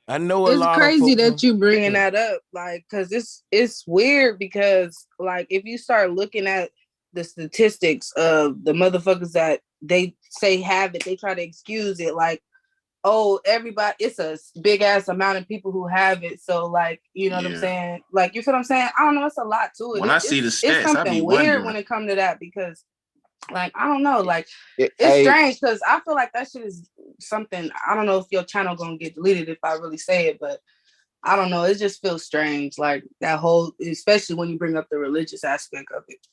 I know It's crazy that you bringing that up, like, cause it's weird because, like, if you start looking at the statistics of the motherfuckers that they say have it, they try to excuse it, like, oh, everybody, it's a big ass amount of people who have it, so like, you know what I'm saying? Like, you feel what I'm saying? I don't know, it's a lot to it. When I see the stats, it's something I be weird wondering. when it comes to that because, like, I don't know, like, it's hey, strange because I feel like that shit is something. I don't know if your channel gonna get deleted if I really say it, but I don't know. It just feels strange, like that whole, especially when you bring up the religious aspect of it.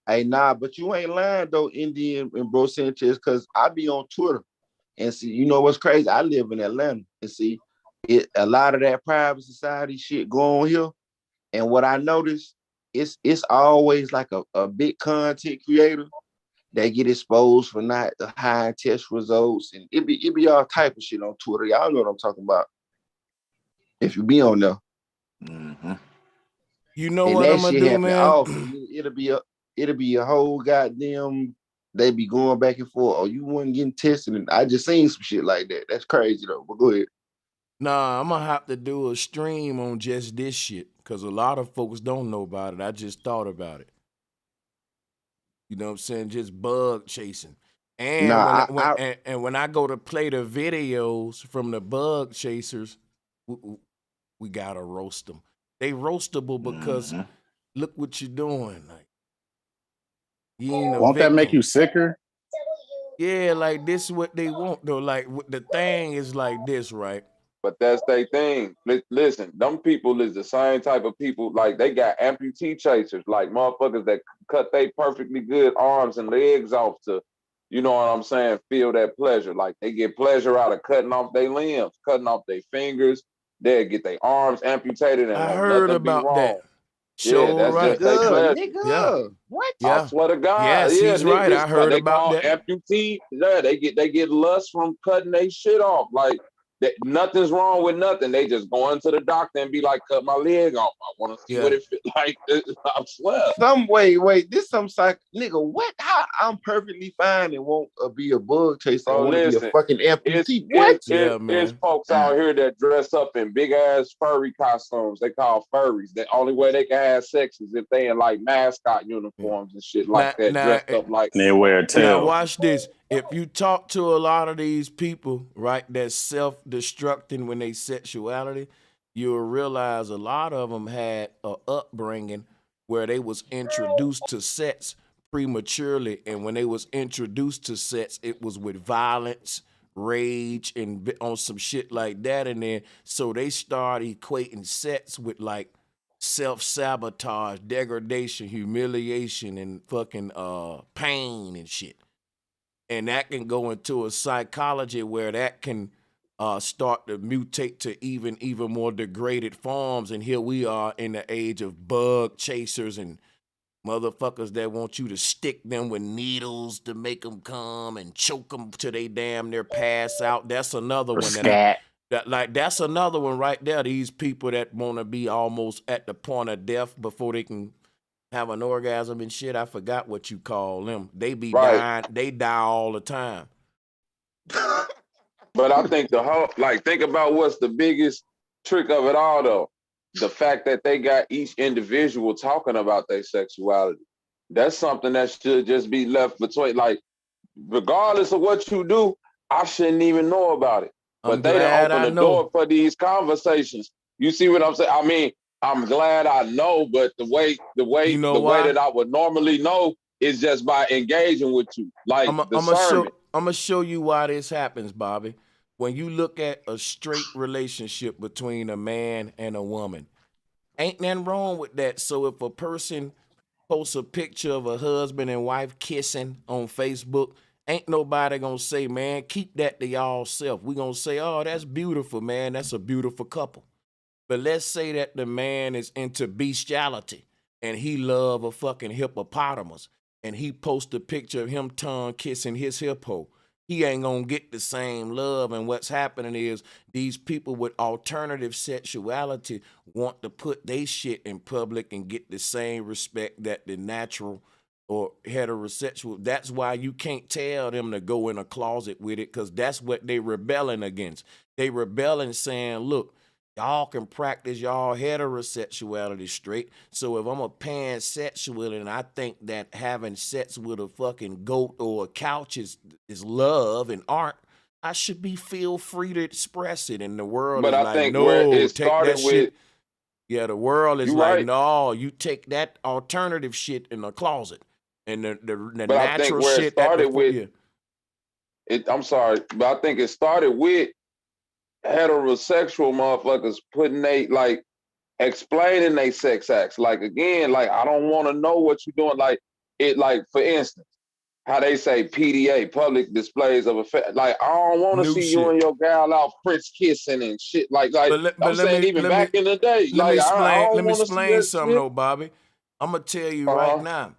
Hey, nah, but you ain't lying though, Indian and Bro Sanchez, because I be on Twitter and see, you know what's crazy? I live in Atlanta and see a lot of that private society shit go on here. And what I noticed, it's always like a big content creator that get exposed for not high test results, and it be all type of shit on Twitter. Y'all know what I'm talking about. If you be on there, you know and what I'm gonna do, man. Often. It'll be a whole goddamn. They be going back and forth. Oh, you wasn't getting tested, and I just seen some shit like that. That's crazy though. But go ahead. Nah, I'm gonna have to do a stream on just this shit because a lot of folks don't know about it. I just thought about it. You know what I'm saying? Just bug chasing. And when I go to play the videos from the bug chasers, we gotta roast them. They roastable because look what you're doing. Like, you ain't won't that make you sicker? Yeah, like this is what they want though. Like the thing is like this, right? But that's their thing. Listen, them people is the same type of people. Like they got amputee chasers, like motherfuckers that cut they perfectly good arms and legs off to, you know what I'm saying, feel that pleasure. Like they get pleasure out of cutting off their limbs, cutting off their fingers. They get their arms amputated and I won't heard nothing about be wrong. that. Yeah, that's just their pleasure. Nigga. Yeah. What? Yeah. I swear to God. Yes, yeah, he's right. I heard they about call that. amputee. Yeah, they get lust from cutting their shit off. Like nothing's wrong with nothing. They just go into the doctor and be like, cut my leg off. I want to see what it feel like. I swear. Wait, this some psych nigga. What? How I'm perfectly fine and won't be a bug chaser. I want to be a fucking amputee. What? It's folks out here that dress up in big ass furry costumes. They call furries. The only way they can have sex is if they in like mascot uniforms and shit like that, dressed up like they wear a tail. Now watch this. If you talk to a lot of these people, right, that's self-destructing when they sexuality, you'll realize a lot of them had a upbringing where they was introduced to sex prematurely, and when they was introduced to sex, it was with violence, rage, and on some shit like that, and then so they start equating sex with like self-sabotage, degradation, humiliation, and fucking pain and shit. and that can go into a psychology where that can start to mutate to even more degraded forms. And here we are in the age of bug chasers and motherfuckers that want you to stick them with needles to make them come and choke them till they damn near pass out. That's another one that's another one right there. These people that want to be almost at the point of death before they can have an orgasm and shit. I forgot what you call them. They be dying. They die all the time. But I think think about what's the biggest trick of it all, though. The fact that they got each individual talking about their sexuality. That's something that should just be left between, like, regardless of what you do, I shouldn't even know about it. But they done open the door for these conversations. You see what I'm saying? I mean, I'm glad I know, but the way that I would normally know is just by engaging with you. Like I'm gonna show you why this happens, Bobby. When you look at a straight relationship between a man and a woman, ain't nothing wrong with that. So if a person posts a picture of a husband and wife kissing on Facebook, ain't nobody gonna say, man, keep that to y'all self. We gonna say, oh, that's beautiful, man. That's a beautiful couple. But let's say that the man is into bestiality and he love a fucking hippopotamus and he post a picture of him tongue kissing his hippo. He ain't gonna get the same love. And what's happening is these people with alternative sexuality want to put their shit in public and get the same respect that the natural or heterosexual. That's why you can't tell them to go in a closet with it, because that's what they rebelling against. They rebelling saying, look, y'all can practice y'all heterosexuality straight. So if I'm a pansexual and I think that having sex with a fucking goat or a couch is love and art, I should feel free to express it. And the world is like, no, take that shit. Yeah, the world is like, no, you take that alternative shit in the closet. And the natural shit I'm sorry, but I think it started with heterosexual motherfuckers explaining they sex acts. Like, again, like, I don't want to know what you're doing. Like, for instance, how they say PDA, public displays of affection. Like, I don't want to see you and your gal out French kissing and shit. Like I'm saying, even back in the day. Like, let me explain something though, Bobby. I'm gonna tell you right now.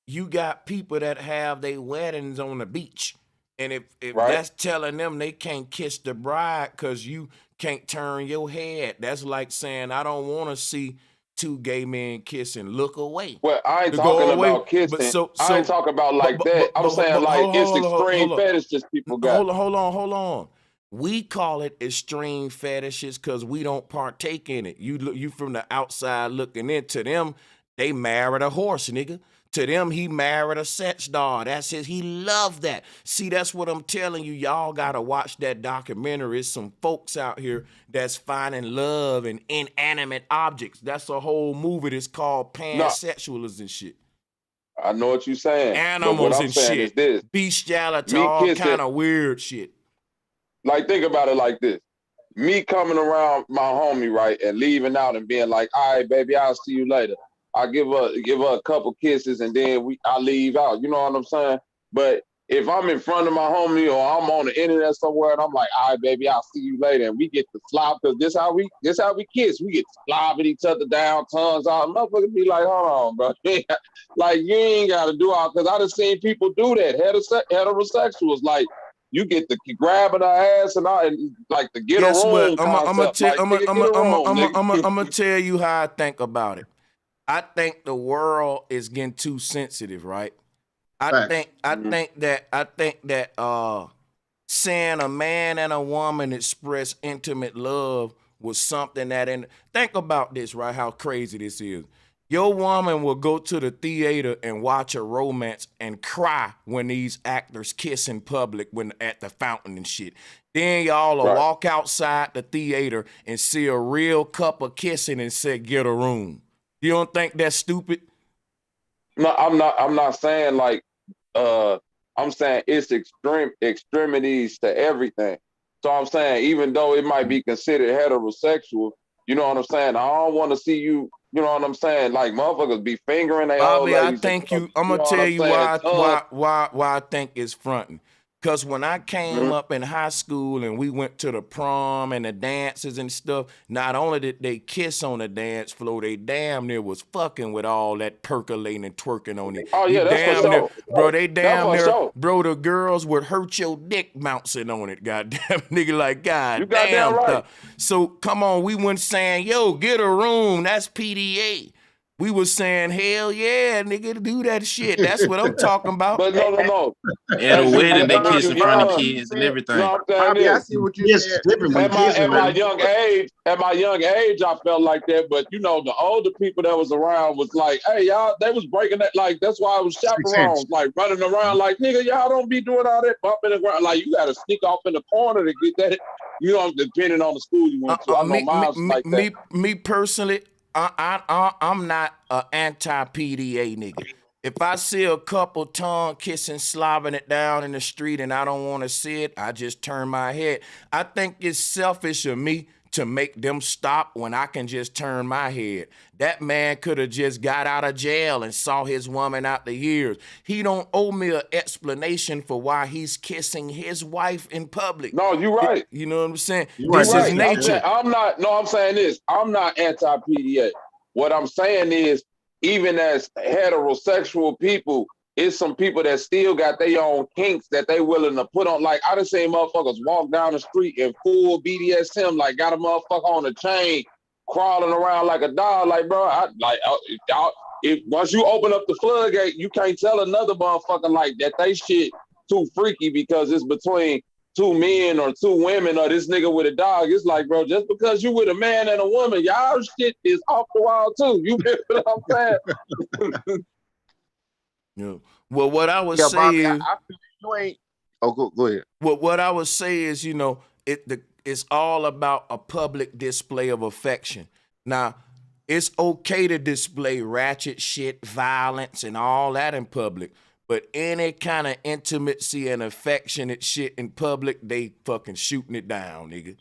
You got people that have their weddings on the beach. And if that's telling them they can't kiss the bride because you can't turn your head, that's like saying, I don't want to see two gay men kissing. Look away. Well, I ain't talking about kissing. I ain't talking about that. I'm saying it's extreme fetishes people got. Hold on. We call it extreme fetishes because we don't partake in it. You from the outside looking into them, they married a horse, nigga. To them, he married a sex doll. That's he loved that. See, that's what I'm telling you. Y'all gotta watch that documentary. There's some folks out here that's finding love in inanimate objects. That's a whole movie that's called pansexuals and shit. I know what you're saying. Animals and shit. Is this. Bestiality, all kind of weird shit. Like, think about it like this. Me coming around my homie, right, and leaving out and being like, all right, baby, I'll see you later. I give her a couple kisses and then I leave out. You know what I'm saying? But if I'm in front of my homie or I'm on the internet somewhere and I'm like, all right, baby, I'll see you later, and we get to slop, because this how we kiss. We get to slobbing each other down, tongues out. Motherfucker be like, hold on, bro. Like, you ain't gotta do all, because I done seen people do that. Heterosexuals, like, you get to grabbing her ass and all, and like the get a room concept. I'm gonna tell you how I think about it. I think the world is getting too sensitive, right? I think that seeing a man and a woman express intimate love was something that think about this, right? How crazy this is. Your woman will go to the theater and watch a romance and cry when these actors kiss in public when at the fountain and shit. Then y'all will walk outside the theater and see a real couple kissing and say, get a room. You don't think that's stupid? No, I'm not saying like, I'm saying it's extremities to everything. So I'm saying, even though it might be considered heterosexual, You know what I'm saying? I don't want to see you. You know what I'm saying? Like motherfuckers be fingering their old Bobby, I ladies. think I'm You gonna know what tell I'm you saying? why I think it's fronting. Cause when I came up in high school and we went to the prom and the dances and stuff, not only did they kiss on the dance floor, they damn near was fucking with all that percolating and twerking on it. Oh You yeah, that's for damn near, sure. bro, they That's damn for near, sure. bro, the girls would hurt your dick bouncing on it. Goddamn nigga, like You god goddamn damn right. stuff. So come on, we went saying, yo, get a room. That's PDA. We was saying, hell yeah, nigga, do that shit. That's what I'm talking about. But no. At a wedding, they when kiss you in front of young, kids and you everything. know what I'm saying? Bobby, I Is, see what you Yes, said. it's different when at kids are my ready. young age, I felt like that. But you know, the older people that was around was like, hey, y'all, they was breaking that. Like that's why I was 6 chaperones, inch. like running around, like nigga, y'all don't be doing all that bumping the ground. Like you got to sneak off in the corner to get that. You know, depending on the school you went to. I know mine was like that. Me personally, I'm not an anti-PDA nigga. If I see a couple tongue kissing, slobbing it down in the street and I don't want to see it, I just turn my head. I think it's selfish of me to make them stop when I can just turn my head. That man could have just got out of jail and saw his woman out the years. He don't owe me an explanation for why he's kissing his wife in public. No, you're right. You know what I'm saying? You're This right. is nature. I'm saying this. I'm not anti-PDA. What I'm saying is, even as heterosexual people, it's some people that still got their own kinks that they willing to put on. Like I done seen motherfuckers walk down the street in full BDSM, like got a motherfucker on a chain, crawling around like a dog. Like, bro, if once you open up the floodgate, you can't tell another motherfucker like that they shit too freaky because it's between two men or two women or this nigga with a dog. It's like, bro, just because you with a man and a woman, y'all shit is off the wall too. You know what I'm saying? Yeah. Well, what I would say Bobby, is, I feel you ain't. Oh, go ahead. what I would say is, you know, it's all about a public display of affection. Now, it's okay to display ratchet shit, violence, and all that in public. But any kind of intimacy and affectionate shit in public, they fucking shooting it down, nigga.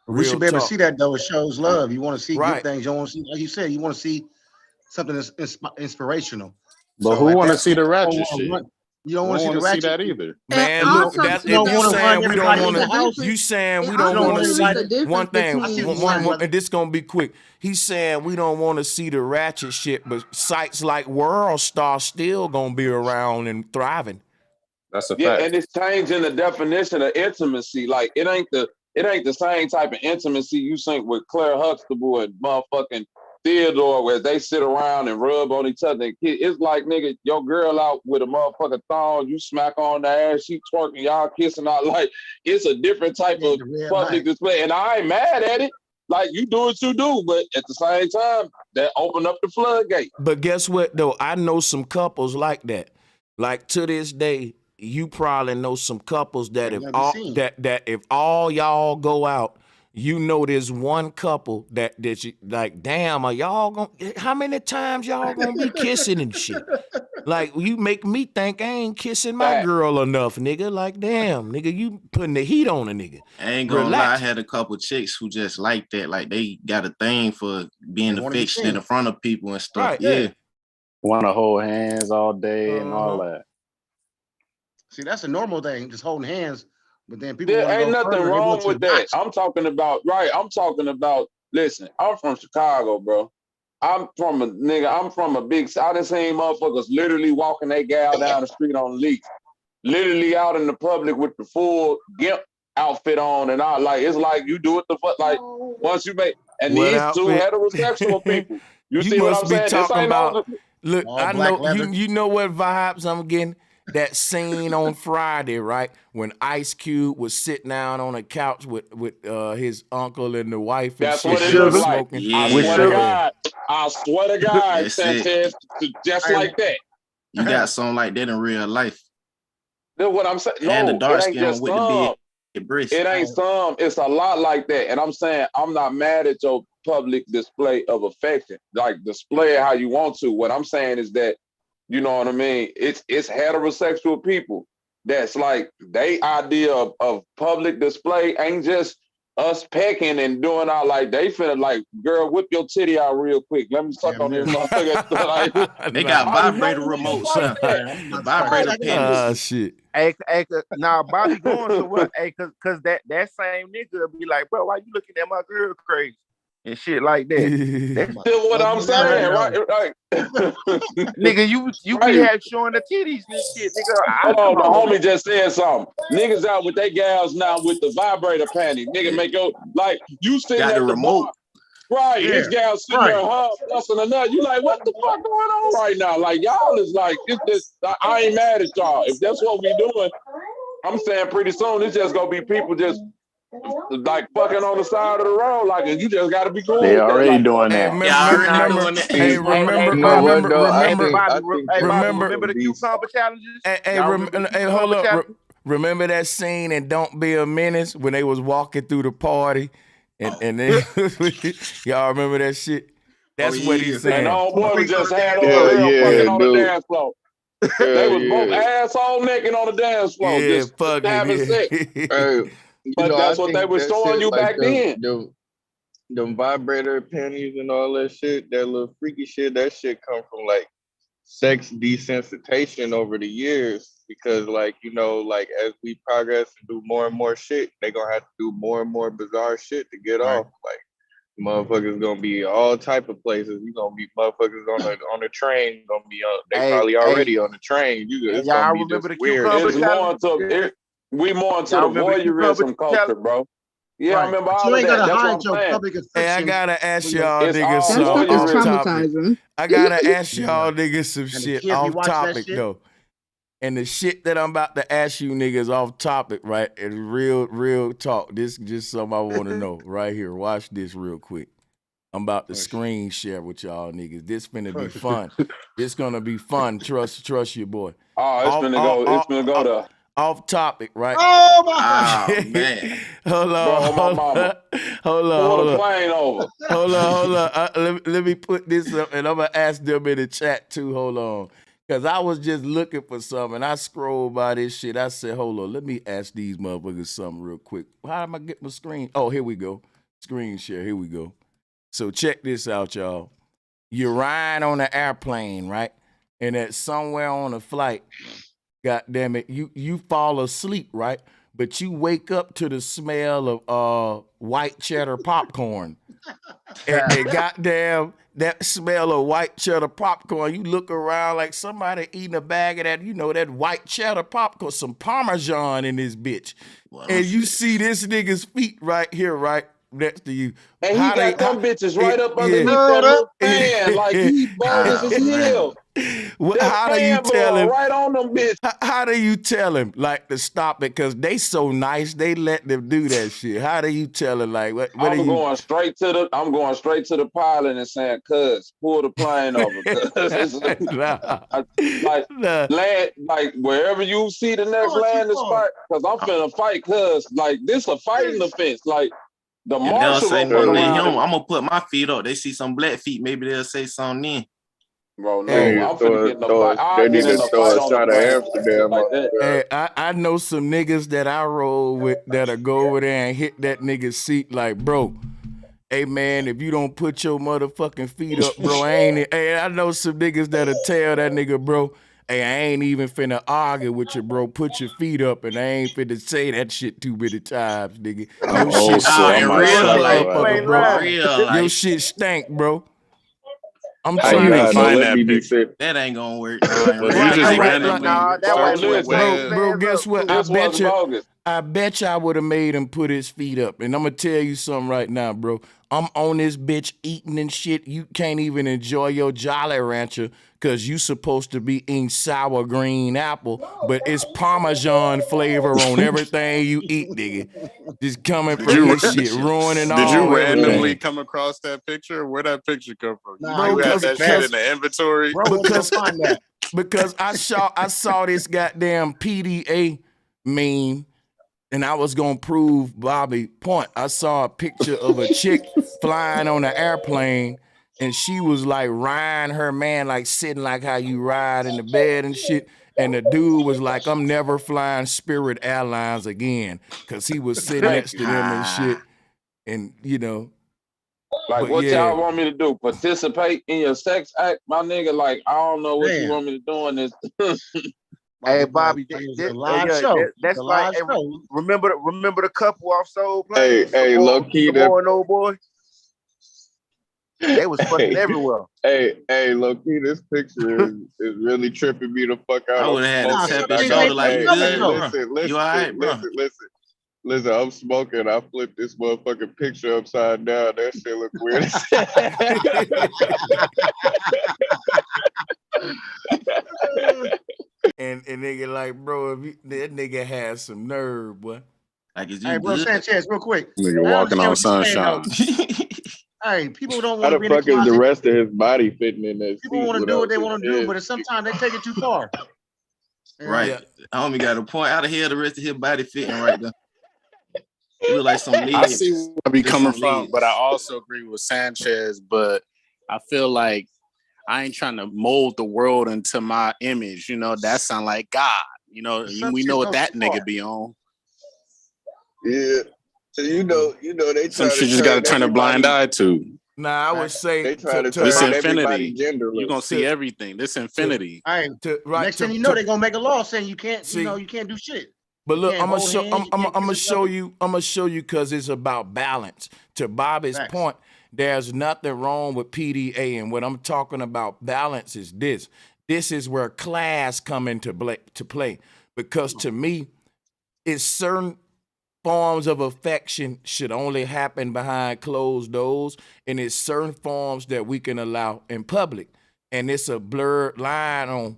We should be able to talk. see that though. It shows love. You want to see Right. good things. You don't want to see, like you said, you want to see something that's inspirational. But So who at want to that see the point, ratchet shit? You don't want to see the ratchet that either. Man, And look, also, that's too, if you though, saying we don't want there's a to, difference. you saying we And don't also, want to there's see a difference one thing. between- And this gonna be quick. He's saying we don't want to see the ratchet shit, but sites like World Star still gonna be around and thriving. That's a Yeah, fact. and it's changing the definition of intimacy. Like it ain't the same type of intimacy you think with Claire Huxtable and motherfucking Theodore, where they sit around and rub on each other. It's like, nigga, your girl out with a motherfucking thong, you smack on the ass, she twerking, y'all kissing out. Like, it's a different type of public display. And I ain't mad at it. Like, you do what you do, but at the same time, that open up the floodgate. But guess what, though? I know some couples like that. Like, to this day, you probably know some couples that if all y'all go out, you know there's one couple that you like, damn, are y'all gonna, how many times y'all gonna be kissing and shit? Like, you make me think I ain't kissing my girl enough, nigga. Like, damn, nigga, you putting the heat on a nigga. I ain't gonna Relax. lie, I had a couple chicks who just like that. Like they got a thing for being They wanna be affectionate seen. in front of people and stuff. Right. Yeah. Want to hold hands all day and all that. See, that's a normal thing, just holding hands. But then people There want to ain't go nothing further. They wrong want you with to that. watch. I'm talking about, listen, I'm from Chicago, bro. I'm from a big, I done seen motherfuckers literally walking their gal down the street on leaks. Literally out in the public with the full GIMP outfit on and out. Like, it's like you do it the fuck, like, once you make, and What these two outfit? heterosexual people. You see must what I'm be saying? This talking ain't about. no, Look, All I black know leather. you know what vibes I'm getting. That scene on Friday, right? When Ice Cube was sitting down on a couch with his uncle and the wife and that's shit. what it They look was like. smoking. I Yeah. swear to God. I swear to God, That's it. Sanchez, just like that. You got something like that in real life. That's what I'm saying. And the No, dark it ain't skin just with the some. big breast. It ain't some. It's a lot like that. And I'm saying I'm not mad at your public display of affection. Like, display it how you want to. What I'm saying is that, you know what I mean? It's heterosexual people that's like, they idea of public display ain't just us pecking and doing all like they finna like, girl, whip your titty out real quick. Let me suck on this motherfucker. Like, They got I vibrator know niggas remotes, like son. that. The vibrator pennies. Shit. Hey, now Bobby going somewhere. Hey, cause that same nigga be like, bro, why you looking at my girl crazy and shit like that? That's still what I'm saying, right? Nigga, you be have showing the titties and shit, nigga. Hold on, the homie just said something. Niggas out with their gals now with the vibrator panty. Nigga make your like you sitting Got at the the remote. bar. Right, Yeah, his gal sitting there, busting a nut. You like, what the fuck going on right now? Like y'all is like, it's just, I ain't mad at y'all. If that's what we doing, I'm saying pretty soon it's just gonna be people just like fucking on the side of the road. Like you just gotta be cool. They with that. already Like, doing Hey, that. remember the cucumber challenges. Hey, hold up. Remember that scene in Don't Be a Menace when they was walking through the party and then y'all remember that shit? That's what he's saying. And the old boy was just hand over fucking on the dance floor. They was both asshole naked on the dance floor, just having sex. But that's what they were showing you back then. Them vibrator panties and all that shit, that little freaky shit, that shit come from like sex desensitization over the years. Because like, you know, like as we progress and do more and more shit, they gonna have to do more and more bizarre shit to get off. Like motherfuckers gonna be all type of places. You gonna be motherfuckers on the train. Gonna be on. They probably already on the train. It's gonna be just weird. It's more into we more into the voyeurism culture, bro. Yeah, I remember all of that. That's what I'm saying. Hey, I gotta ask y'all It's niggas all something off voyeurism. topic. I gotta ask y'all niggas some shit kid be off watching that topic shit? though. And the shit that I'm about to ask you niggas off topic, right? Is real talk. This is just something I want to know right here. Watch this real quick. I'm about to screen share with y'all niggas. This finna be fun. This gonna be fun. Trust your boy. Oh, it's finna go to off topic, right? Oh my man. Hold on. Bro, my mama. Hold Pull on. the plane over. Hold on. Let me put this up, and I'm gonna ask them in the chat too. Hold on. Cause I was just looking for something. I scrolled by this shit. I said, hold on, let me ask these motherfuckers something real quick. How am I get my screen? Oh, here we go. Screen share. Here we go. So check this out, y'all. You're riding on an airplane, right? And at somewhere on a flight, God damn it, you fall asleep, right? But you wake up to the smell of white cheddar popcorn. and goddamn, that smell of white cheddar popcorn, you look around like somebody eating a bag of that, you know, that white cheddar popcorn, some Parmesan in this bitch. Wow. And you see this nigga's feet right here, right next to you. And he got them bitches right up underneath that little fan, like he bogus as hell. How do you tell him? Right on them bitches. How do you tell him like to stop it? Cause they so nice, they let them do that shit. How do you tell him like what? I'm going straight to the pilot and saying, "Cuz, pull the plane over." Land like wherever you see the next landing spot. Cause I'm finna fight. Cuz like this a fighting offense. Like the marshal say gonna nothing fuck to him. around. I'm gonna put my feet up. They see some black feet, maybe they'll say something then. Bro, no, I'm finna get in the fight. I'll get in the fight on the plane. Like that. Hey, I know some niggas that I roll with that'll go over there and hit that nigga's seat like, bro, hey man, if you don't put your motherfucking feet up, bro, hey, I know some niggas that'll tell that nigga, bro, hey, I ain't even finna argue with you, bro. Put your feet up, and I ain't finna say that shit too many times, nigga. Your shit stank, bro. Your shit stank, bro. I'm trying to find that picture. That ain't gonna work. Bro, guess what? I bet you I would have made him put his feet up. And I'm gonna tell you something right now, bro. I'm on this bitch eating and shit. You can't even enjoy your Jolly Rancher because you supposed to be eating sour green apple, but it's Parmesan flavor on everything you eat, nigga. Just coming from this shit, ruining all. Did you randomly everything. come across that picture? Where'd that picture come from? Bro, you have that shit in the inventory? Because I saw this goddamn PDA meme. And I was gonna prove Bobby point. I saw a picture of a chick flying on an airplane, and she was like riding her man, like sitting like how you ride in the bed and shit. And the dude was like, "I'm never flying Spirit Airlines again," cause he was sitting next to them and shit. and Like, but what yeah. y'all want me to do? Participate in your sex act, my nigga? Like, I don't know what you want me to do in this. Hey, Bobby, It's a live show. That's It's a like, live show. remember the couple off Soul Hey, Plane? hey, low key, the boy and old boy. They was fucking everywhere. Hey, low key, this picture is really tripping me the fuck out. I would have had to tap his shoulder like, you good, bro? You all right, bro? Listen, I'm smoking. I flipped this motherfucking picture upside down. That shit look weird. and nigga like, bro, that nigga has some nerve, boy. Like, is Hey, you bro, good? Sanchez, real quick. Nigga I walking understand on what you're saying, sunshine. Hey, people don't How want to the be in the fuck is the closet. rest of his body fitting in that People seat want to do what they without want to his do, head? but sometimes they take it too far. Right. Yeah. Homie got a point. How the hell the rest of his body fitting right there? It look like some legs. I see where I be Just coming some from, legs. but I also agree with Sanchez. But I feel like I ain't trying to mold the world into my image. You know, that sound like God. You know, we know what that nigga be on. Yeah. So you know they Some try shit to just got to turn turn a blind everybody. eye to. Nah, I would say They try to This turn everybody infinity. genderless. You gonna see everything. This infinity. Hey, next thing you know, they're gonna make a law saying you can't, you can't do shit. But look, You can't I'm gonna hold show. hands, you I'm can't gonna kiss each show other. you. I'm gonna show you because it's about balance. To Bobby's point, there's nothing wrong with PDA, and what I'm talking about balance is this. This is where class come into play because to me, it's certain forms of affection should only happen behind closed doors, and it's certain forms that we can allow in public, and it's a blurred line on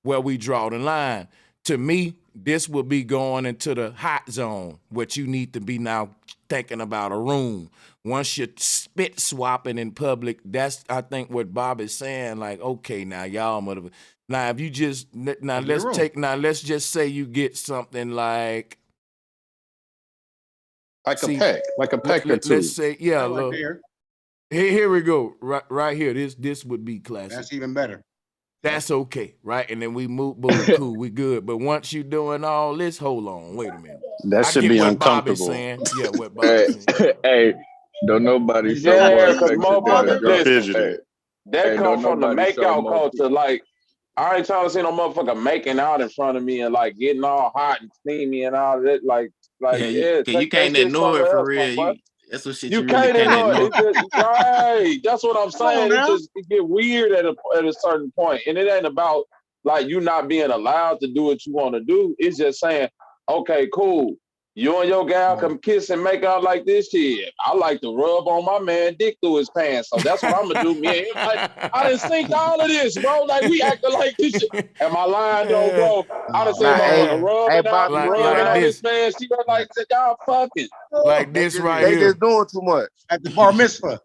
where we draw the line. To me, this will be going into the hot zone, what you need to be now thinking about a room. Once you're spit swapping in public, that's, I think, what Bob is saying. Like, okay, now y'all mother. Now, if you just let's just say you get something like a peck or two. Let's say, yeah, look. Here we go. Right here. This would be classic. That's even better. That's okay, right? And then we move, boom, cool, we good. But once you doing all this, hold on, wait a minute. That should be uncomfortable. Bobby's saying. Yeah, what Bobby's saying. Hey, don't nobody show Yeah, more because affection than a motherfuckers, drunk. listen, that Hey, come don't from the nobody show makeout more. culture. Like, I ain't trying to see no motherfucker making out in front of me and like getting all hot and steamy and all that. Like, You take can't that shit ignore it somewhere for else, real. boy. That's what shit You you really can't can't ignore it. ignore. It just, right. That's what I'm Come on saying. now. It get weird at a certain point. And it ain't about like you not being allowed to do what you want to do. It's just saying, okay, cool. You and your gal come kiss and make out like this shit. I like to rub on my man dick through his pants. So that's what I'm gonna do. Me and him, I done synced all of this, bro. Like we acting like this shit. Am I lying though, bro? I done seen motherfucker rubbing out, rubbing on his man. She was like, y'all fucking. Like this right They here. just doing too much. At the bar mitzvah.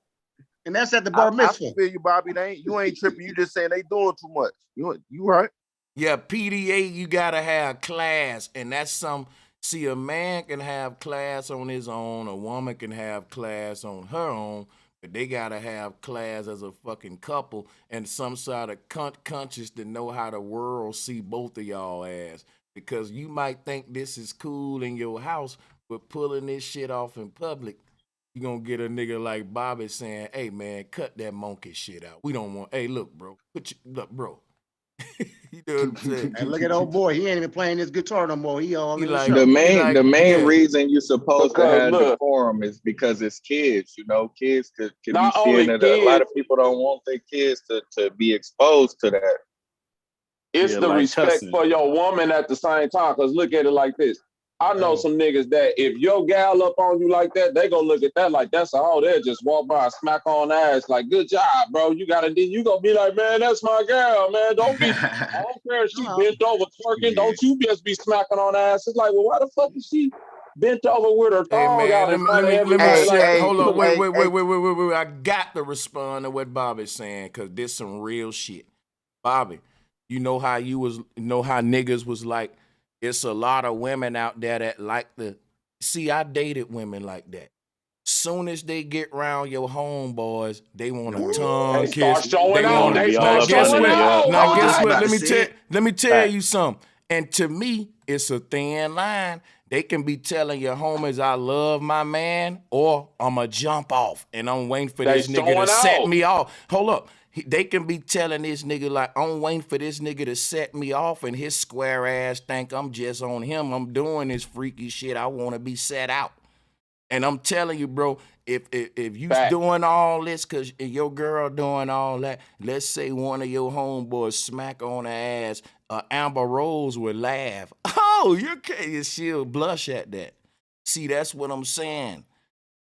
And that's at the bar mitzvah. I feel you, Bobby. You ain't tripping. You just saying they doing too much. You right. Yeah, PDA, you gotta have class, and that's some. See, a man can have class on his own, a woman can have class on her own, but they gotta have class as a fucking couple and some sort of conscious to know how the world see both of y'all as. Because you might think this is cool in your house, but pulling this shit off in public, you're gonna get a nigga like Bobby saying, hey man, cut that monkey shit out. We don't want, hey, look, bro, look, bro. You know what I'm saying? And look at old boy. He ain't even playing his guitar no more. He all in the show. The main reason you're supposed to have decorum is because it's kids. You know, kids could be seeing it. A lot of people don't want their kids to be exposed to that. It's the like respect cussing. for your woman at the same time. Cause look at it like this. I know some niggas that if your gal up on you like that, they gonna look at that like that's a hoe. They'll just walk by, smack on the ass, like, good job, bro. You gonna be like, man, that's my gal, man. Don't be, I don't care if she bent over twerking. Don't you just be smacking on the ass. It's like, well, why the fuck is she bent over with her thong out in front of everybody? Like, Hold on, wait. I got to respond to what Bobby's saying, cause this some real shit. Bobby, you know how niggas was like, it's a lot of women out there that like I dated women like that. Soon as they get around your homeboys, they want to tongue kiss. Guess what? Let me tell you something. And to me, it's a thin line They can be telling your homies, I love my man, or I'ma jump off and I'm waiting for They this nigga to showing set out. me off. Hold up. They can be telling this nigga like, I'm waiting for this nigga to set me off, and his square ass think I'm just on him. I'm doing this freaky shit. I want to be set out. And I'm telling you, bro, if you doing all this because your girl doing all that, let's say one of your homeboys smack on her ass, Amber Rose would laugh. Oh, she'll blush at that. See, that's what I'm saying.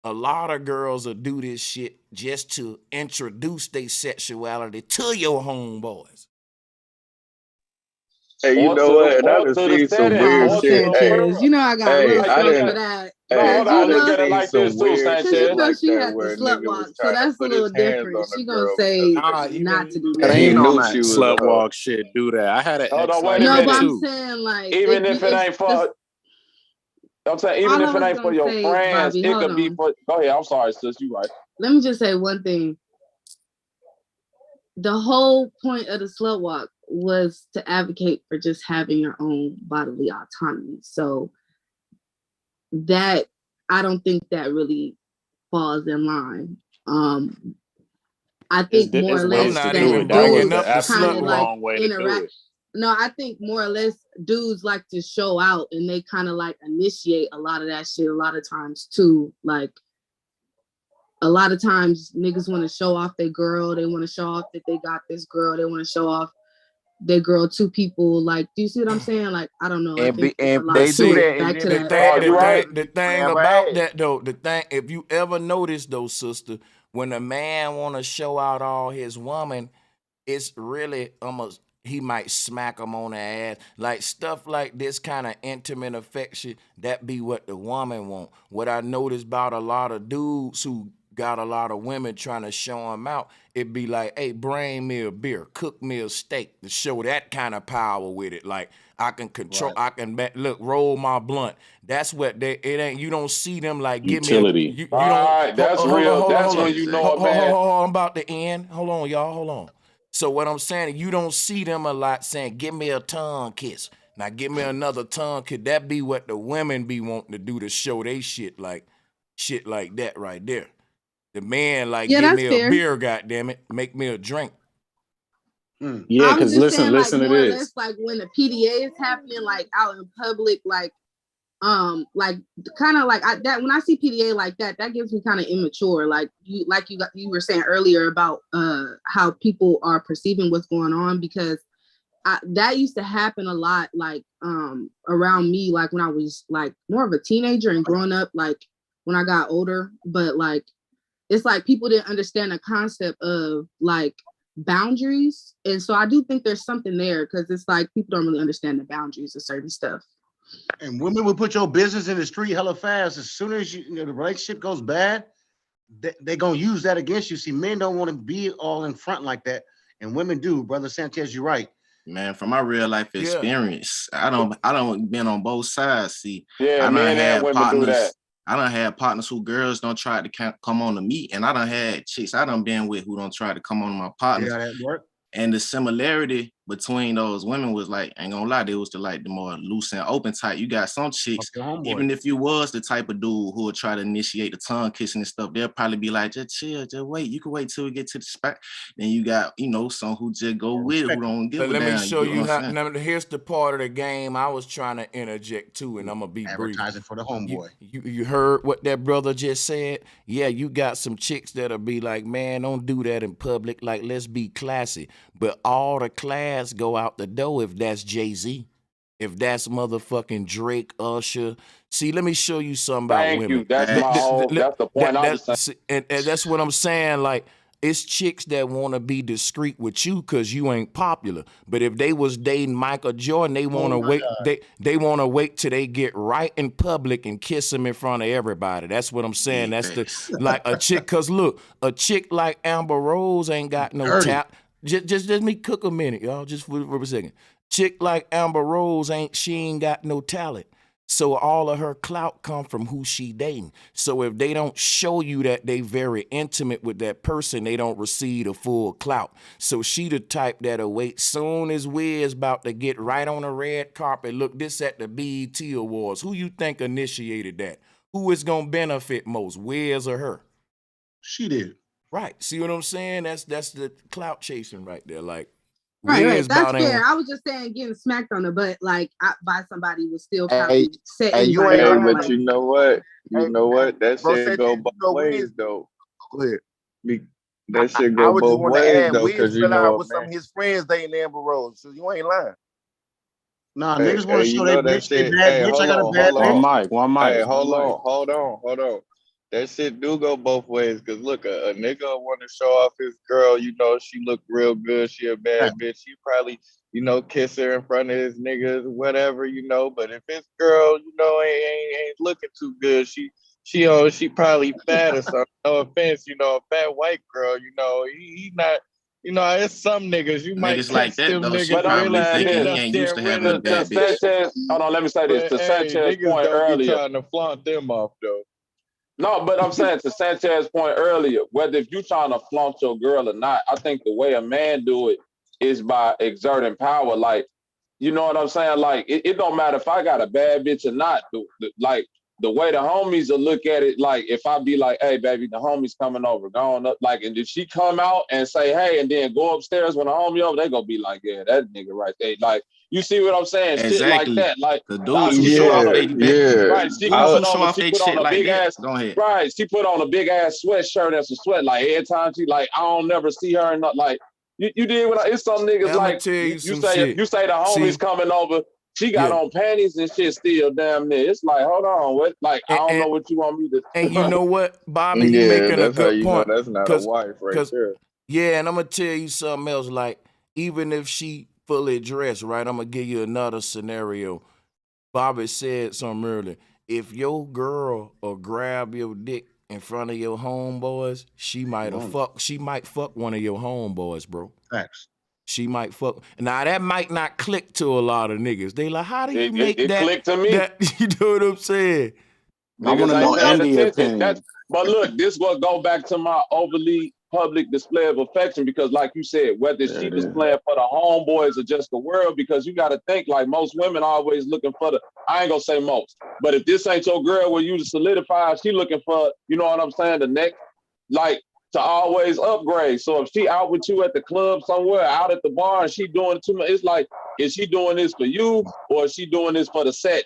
A lot of girls will do this shit just to introduce their sexuality to your homeboys. Hey, you know what? And I done seen some weird shit. Hey, You know I got a hey, little I something for didn't. that. Hey, Because I you done know, seen some weird because shit you know like she that had the where a slut nigga walk, was so trying to that's a put little his hands different. on She a gonna girl say because not to do It and that. he ain't all knew that she was a slut hoe. walk shit. Do that. I had an Hold ex on, wait like a No, that but minute. I'm too. saying like Even if it it's ain't for, just I'm saying, even all I if it was ain't for gonna your say, friends, Bobby. it Hold could be on. for. Go ahead. I'm sorry, sis. You right. Let me just say one thing. The whole point of the slut walk was to advocate for just having your own bodily autonomy. So that I don't think that really falls in line. I think more It's or I'm ways less to not do even it. that That was bringing the dudes up the kind slut of absolute walk. like wrong way to do interact. it. No, I think more or less dudes like to show out and they kind of like initiate a lot of that shit a lot of times too. Like a lot of times niggas want to show off their girl. They want to show off that they got this girl. They want to show off their girl to people. Like, do you see what I'm saying? Like, I don't know. I think there's a But lot they do to see, it. that and Back then to they the that. thing, Oh, start you right. bragging the to thing grab her about ass. that though, if you ever notice though, sister, when a man want to show out all his woman, it's really almost he might smack him on the ass. Like stuff like this kind of intimate affection, that be what the woman want. What I noticed about a lot of dudes who got a lot of women trying to show them out, it be like, hey, bring me a beer, cook me a steak to show that kind of power with it. Like I can control, I can look, roll my blunt. That's what it ain't. You don't see them like give me a Utility. you don't Right. That's hold on, real. hold on, That's hold on. when you know a man. I'm about to end. Hold on, y'all, hold on. So what I'm saying, you don't see them a lot saying, give me a tongue kiss. Now give me another tongue. Could that be what the women be wanting to do to show they shit like that right there? The man like, Yeah, give that's me a fair. beer, goddammit, make me a drink. Yeah, I'm because just saying, like, listen to more or less, this. like when the PDA is happening, like out in public, like kind of like that. When I see PDA like that, that gives me kind of immature. Like you were saying earlier about how people are perceiving what's going on because that used to happen a lot, like around me, like when I was like more of a teenager and growing up, like when I got older. But like it's like people didn't understand the concept of like boundaries, and so I do think there's something there because it's like people don't really understand the boundaries of certain stuff. And women will put your business in the street hella fast. As soon as you know the relationship goes bad, they gonna use that against you. See, men don't want to be all in front like that, and women do. Brother Sanchez, you're right. Man, from my real life Yeah. experience, I don't been on both sides. See, Yeah, I done men and had women do that. partners who girls don't try to come on to me, and I done had chicks I done been with who don't try to come on to my partners. Yeah, that work. And the similarity between those women was like, ain't gonna lie, they was the more loose and open type. You got some chicks, even if you was the type of dude who would try to initiate the tongue kissing and stuff, they'll probably be like, just chill, just wait. You can wait till we get to the spot. Then you got, some who just go with it, who don't give a Let me damn. show You you know what how. I'm saying? Now, here's the part of the game I was trying to interject too, and I'm gonna be brief. Advertising for the homeboy. You heard what that brother just said? Yeah, you got some chicks that'll be like, man, don't do that in public. Like, let's be classy. But all the class go out the door if that's Jay-Z, if that's motherfucking Drake, Usher. See, let me show you something about Thank women. you. That's my whole. That's the point I was saying. And that's what I'm saying. Like, it's chicks that want to be discreet with you because you ain't popular. But if they was dating Michael Jordan, they want to wait. They want to wait till they get right in public and kiss him in front of everybody. That's what I'm saying. That's like a chick. Cause look, a chick like Amber Rose ain't got no tap. Just let me cook a minute, y'all. Just for a second. Chick like Amber Rose ain't got no talent. So all of her clout come from who she dating. So if they don't show you that they very intimate with that person, they don't receive the full clout. So she the type that'll wait soon as Wiz about to get right on the red carpet. Look, this at the BET Awards. Who you think initiated that? Who is gonna benefit most, Wiz or her? She did. Right. See what I'm saying? That's the clout chasing right there. Like, Right. That's fair. I was just saying getting smacked on the butt like by somebody was still probably set anybody Hey, off. but Like, you know what? You know what? That Bro shit said go that, both you know, ways Wiz. though. Go ahead. That shit I go would just both want to ways add, though, Wiz because you fell out know, with some man. of his friends dating Amber Rose, so you ain't lying. Nah, Hey, niggas want to you show they know that bitch, they shit. bad Hey, bitch. I got a bad hold on. One mic. Hey, hold on. That shit do go both ways. Cause look, a nigga want to show off his girl. You know, she look real good. She a bad bitch. He probably, you know, kiss her in front of his niggas, whatever, you know. But if his girl, you know, ain't looking too good, she probably fat or something. No offense, you know, a fat white girl, you know, he not. You know, it's some niggas you might Niggas like text that them though, she niggas But I'm probably really saying thinking end he this. up ain't used to getting rid having a of To bad bitch. Sanchez, hold on, let me say this. but To hey, Sanchez's niggas point don't be earlier. trying to flaunt them off though. No, but I'm saying to Sanchez's point earlier, whether if you trying to flaunt your girl or not, I think the way a man do it is by exerting power. Like, you know what I'm saying? Like, it don't matter if I got a bad bitch or not. Like, the way the homies will look at it, like, if I be like, hey, baby, the homie's coming over, going up. Like, and if she come out and say, hey, and then go upstairs when the homie over, they gonna be like, yeah, that nigga right there. Like, you see what I'm saying? Shit like Exactly. that. Like, The nah, dudes who she show put on off a, they right, she dudes coming who show over, off she they put on shit a like big that. ass, Go ahead. right, she put on a big ass sweatshirt and some sweat. Like, every time she, like, I don't never see her and not like, you did what it's some niggas I'ma like, tell you you some say shit. the homie's See, coming over. She got yeah. on panties and shit still damn near. It's like, hold on, what? Like, I don't know what you want me to. And you know what, Bobby, he Yeah, making a that's how good you know point. that's not a wife right there. Yeah, and I'm gonna tell you something else. Like, even if she fully dressed, right? I'm gonna give you another scenario. Bobby said something earlier. If your girl will grab your dick in front of your homeboys, she might fuck one of your homeboys, bro. Facts. She might fuck. Now that might not click to a lot of niggas. They like, how do you make It that? clicked to me. That you know what I'm saying? I want to know Andy's opinion. But look, this will go back to my overly public display of affection because, like you said, whether she was playing for the homeboys or just the world, because you got to think like most women are always looking for the. I ain't gonna say most, but if this ain't your girl where you to solidify, she looking for, you know what I'm saying, the next, like, to always upgrade. So if she out with you at the club somewhere, out at the bar, and she doing too much, it's like, is she doing this for you or is she doing this for the set?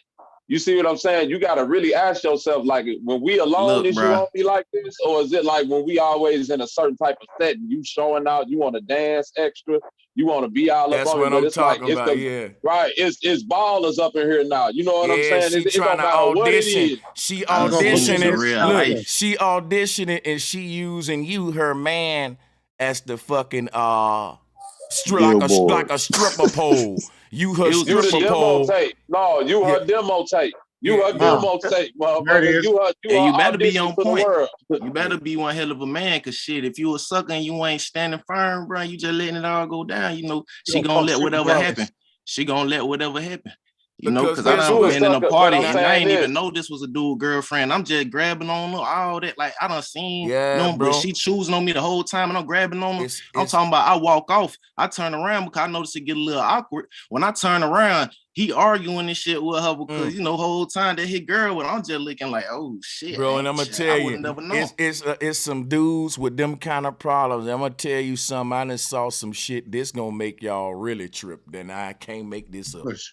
You see what I'm saying? You got to really ask yourself, like, when we alone, Look, is she bruh. gonna be like this? Or is it like when we always in a certain type of set and you showing out, you want to dance extra, you want to be all up That's on me, what but I'm it's like, talking about, yeah. Right, it's ballers up in here now. You know what I'm Yeah, saying? she It trying don't to matter what it audition. is. She I done seen this in auditioning. real Look, life. she auditioning and she using you, her man, as the fucking Billboard. like a stripper pole. You her It was You the stripper demo pole. tape. No, you Yeah, her demo tape. You yeah, her yeah. demo tape, There it motherfucker. is. You And her you better be audition on to the point. world. You better be one hell of a man, cause shit, if you a sucker and you ain't standing firm, bro, you just letting it all go down. You know, she gonna let whatever happen. She gonna let whatever happen. You know, Because cause I guess done You a what? been in a sucker, but party I'm and I saying ain't even this. know this was a dude girlfriend. I'm just grabbing on her, all that. Like I done seen Yeah, them, but bro. she choosing on me the whole time and I'm grabbing on her. It's I'm talking about I walk off. I turn around because I notice it get a little awkward. When I turn around, he arguing and shit with her because you know, whole time that hit girl with, I'm just looking like, oh shit, bro, and I'm gonna tell I you, wouldn't never know. it's some dudes with them kind of problems. I'm gonna tell you something. I done saw some shit. This gonna make y'all really trip. Then I can't make this up. Push.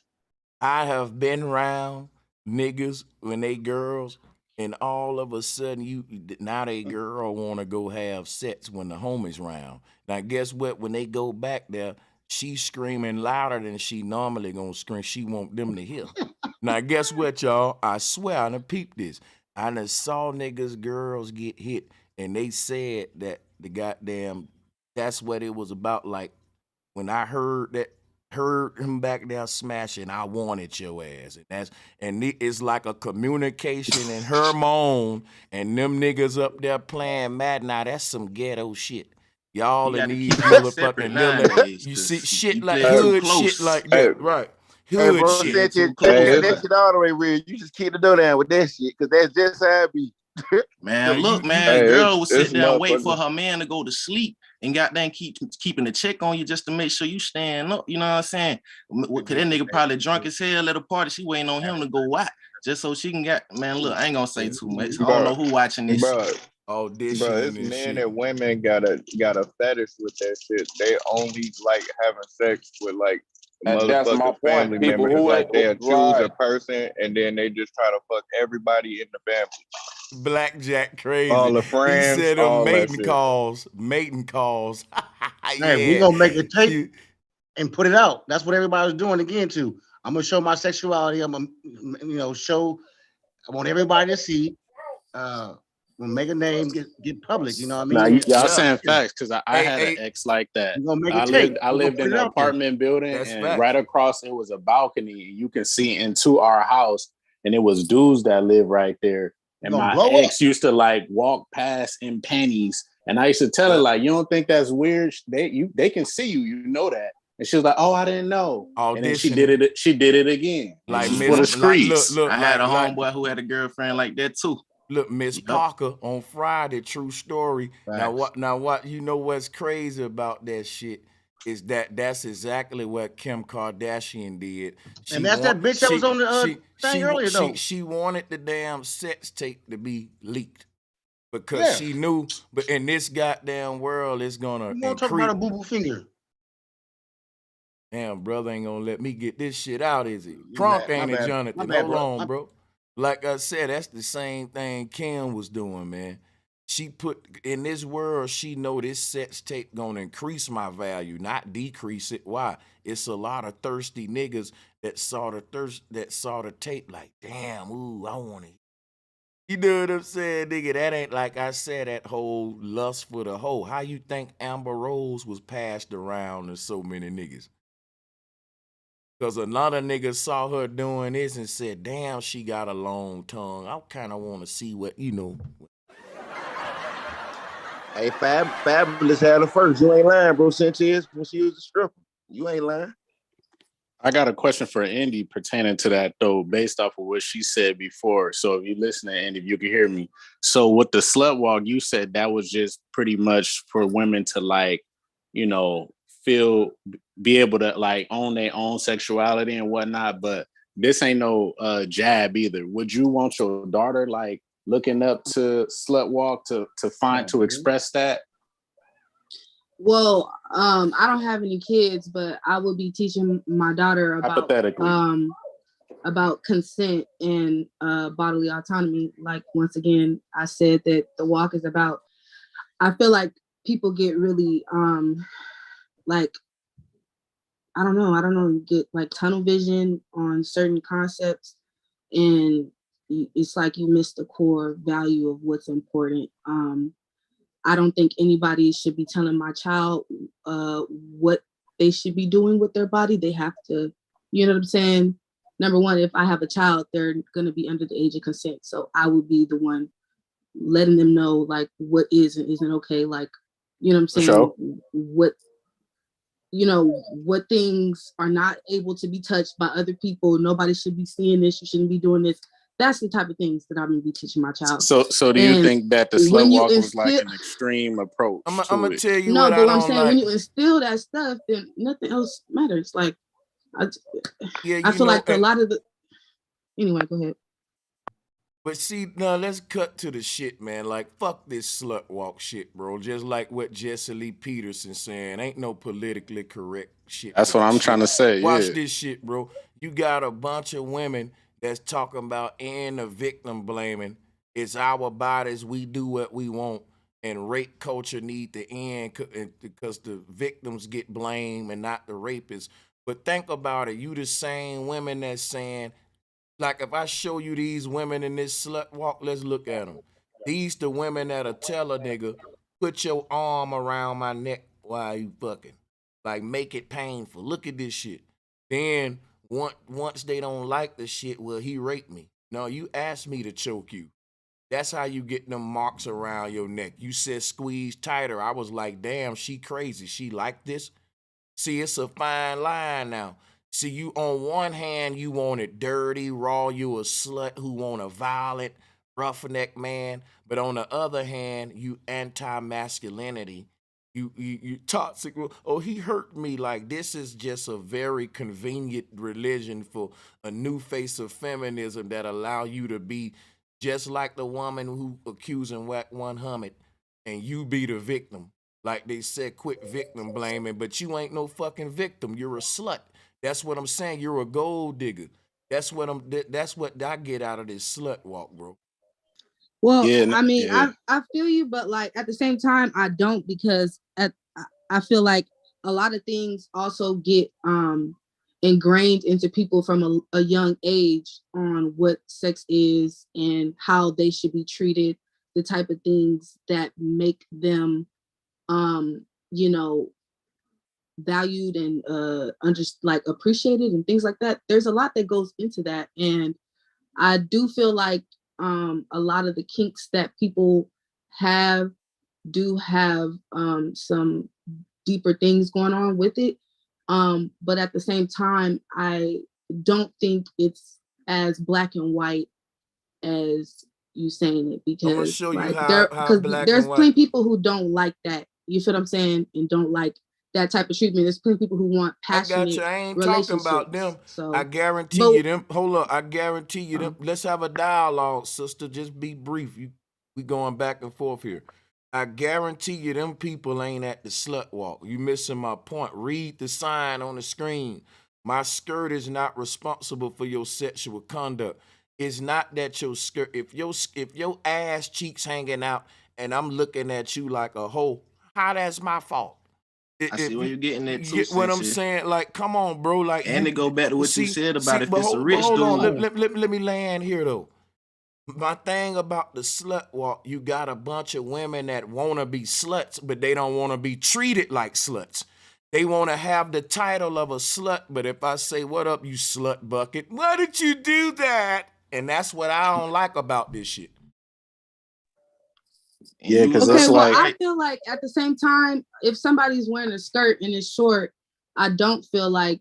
I have been around niggas when they girls, and all of a sudden now they girl want to go have sex when the homies round. Now guess what? When they go back there, she's screaming louder than she normally gonna scream. She want them to hear. Now guess what, y'all? I swear I done peeped this. I done saw niggas girls get hit, and they said that the goddamn that's what it was about. Like when I heard him back there smashing, I wanted your ass. And it's like a communication and hormone and them niggas up there playing mad. Now that's some ghetto shit. Y'all You in gotta these keep that separate motherfucking little, nowadays. you see 'Cause shit you like play too hood close. shit like Hey, that, right? hood bro, shit. Sanchez, Hey, that shit all the way real. You just keep the door down with that shit, cause that's just how it be. Man, look, man, hey, the girl would it's sit there and wait for motherfuckers. her man to go to sleep and goddamn keeping the check on you just to make sure you stand up. You know what I'm saying? Cause that nigga probably drunk as hell at a party. She waiting on him to go what? Just so she can get, man, look, I ain't gonna say too much. I don't know who watching this. Bro, Auditioning it's and men shit. and women got a fetish with that shit. They only like having sex with like And that's my motherfuckers' point. family People members. who Like ain't they'll choose a right. person and then they just try to fuck everybody in the family. Blackjack crazy. All the He friends, said all that mating shit. calls. Mating calls. Hey, we Yeah. gonna make a tape and put it out. That's what everybody's doing again too. I'm gonna show my sexuality. I'm gonna, show. I want everybody to see. We'll make a name, get public. You know what I Now mean? y'all saying facts because I had an Hey, ex like that. We're gonna make I a tape. lived in an apartment building, That's and facts. right across it was a balcony, and you can see into our house, and it was dudes that lived right there. And Gonna my blow ex used to like walk past in panties, and I used to tell her like, "You don't think that's weird? They can see you, you know that." And she was like, "Oh, I didn't know." And then she did it. She did it again. Like For the Miss, like streets. look, I had a like homeboy who had a girlfriend like that too. look, Miss Parker on Friday, true story. Now what you know what's crazy about that shit is that's exactly what Kim Kardashian did. And that's that bitch that was on the thing earlier though. She wanted the damn sex tape to be leaked because she knew, but in this goddamn world, it's gonna You want to talk about a boo-boo finger? Damn, brother ain't gonna let me get this shit out, is he? Crunk ain't it, Jonathan? Hold on, bro. Like I said, that's the same thing Kim was doing, man. She put in this world, she know this sex tape gonna increase my value, not decrease it. Why? It's a lot of thirsty niggas that saw the tape like, damn, ooh, I want it. You know what I'm saying, nigga? That ain't like I said, that whole lust for the hoe. How you think Amber Rose was passed around to so many niggas? Because another nigga saw her doing this and said, damn, she got a long tongue. I kind of want to see what, you know. Hey, Fabulous had her first. You ain't lying, bro. Sanchez, when she was a stripper, you ain't lying. I got a question for Indy pertaining to that, though, based off of what she said before. So if you listen to Indy, if you can hear me. So with the slut walk, you said that was just pretty much for women to, like, you know, be able to, like, own their own sexuality and whatnot. But this ain't no jab either. Would you want your daughter, like, looking up to slut walk to express that? Well, I don't have any kids, but I will be teaching my daughter about consent and bodily autonomy. Like, once again, I said that the walk is about, I feel like people get really like, I don't know, get like tunnel vision on certain concepts, and it's like you miss the core value of what's important. I don't think anybody should be telling my child what they should be doing with their body. They have to, you know what I'm saying? Number one, if I have a child, they're going to be under the age of consent. So I would be the one letting them know, like, what is and isn't okay. Like, you know what I'm saying? Sure. What things are not able to be touched by other people. Nobody should be seeing this. You shouldn't be doing this. That's the type of things that I'm going to be teaching my child. So do you think that the slut walk was like an extreme approach? I'm going to tell you no, what but I I'm don't saying, like. when you instill that stuff, then nothing else matters. Like, I feel like a lot of the... Anyway, go ahead. But see, now let's cut to the shit, man. Like, fuck this slut walk shit, bro. Just like what Jesse Lee Peterson saying. Ain't no politically correct shit. That's what I'm trying to say. Watch yeah. this shit, bro. You got a bunch of women that's talking about and the victim blaming. It's our bodies. We do what we want. And rape culture need to end because the victims get blamed and not the rapists. But think about it. You the same women that's saying, like, if I show you these women in this slut walk, let's look at them. These the women that'll tell a nigga, put your arm around my neck while you fucking. Like, make it painful. Look at this shit. Then once they don't like the shit, well, he raped me. No, you asked me to choke you. That's how you get them marks around your neck. You said squeeze tighter. I was like, damn, she crazy. She like this? See, it's a fine line now. See, you on one hand, you want it dirty, raw, you a slut who want a violent, roughneck man. But on the other hand, you anti-masculinity. You toxic. Oh, he hurt me. Like, this is just a very convenient religion for a new face of feminism that allow you to be just like the woman who accusing Wack 100 and you be the victim. Like they said, quit victim blaming, but you ain't no fucking victim. You're a slut. That's what I'm saying. You're a gold digger. That's what I get out of this slut walk, bro. Well, I mean, I feel you, but like at the same time, I don't, because I feel like a lot of things also get ingrained into people from a young age on what sex is and how they should be treated, the type of things that make them you know, valued and appreciated and things like that. There's a lot that goes into that, and I do feel like a lot of the kinks that people do have some deeper things going on with it, but at the same time, I don't think it's as black and white as you saying it, because I'm gonna show you like how black there's and white. plenty of people who don't like that. You feel what I'm saying? And don't like that type of treatment. There's plenty of people who want passionate I got you. I ain't relationships. talking about them. So I guarantee you them. Hold up. I guarantee you them. Let's have a dialogue, sister. Just be brief. We going back and forth here. I guarantee you them people ain't at the slut walk. You missing my point. Read the sign on the screen. My skirt is not responsible for your sexual conduct. It's not that your skirt, if your ass cheeks hanging out and I'm looking at you like a hoe, how that's my fault? I see where you're getting at too. Get what I'm saying? Like, come on, bro. Like, and it go back to what you said about if it's a rich hold dude. on. Let me land here though. My thing about the slut walk, you got a bunch of women that want to be sluts, but they don't want to be treated like sluts. They want to have the title of a slut, but if I say, "What up, you slut bucket? Why did you do that?" And that's what I don't like about this shit. Yeah, because okay, it's well, like I feel like at the same time, if somebody's wearing a skirt and it's short, I don't feel like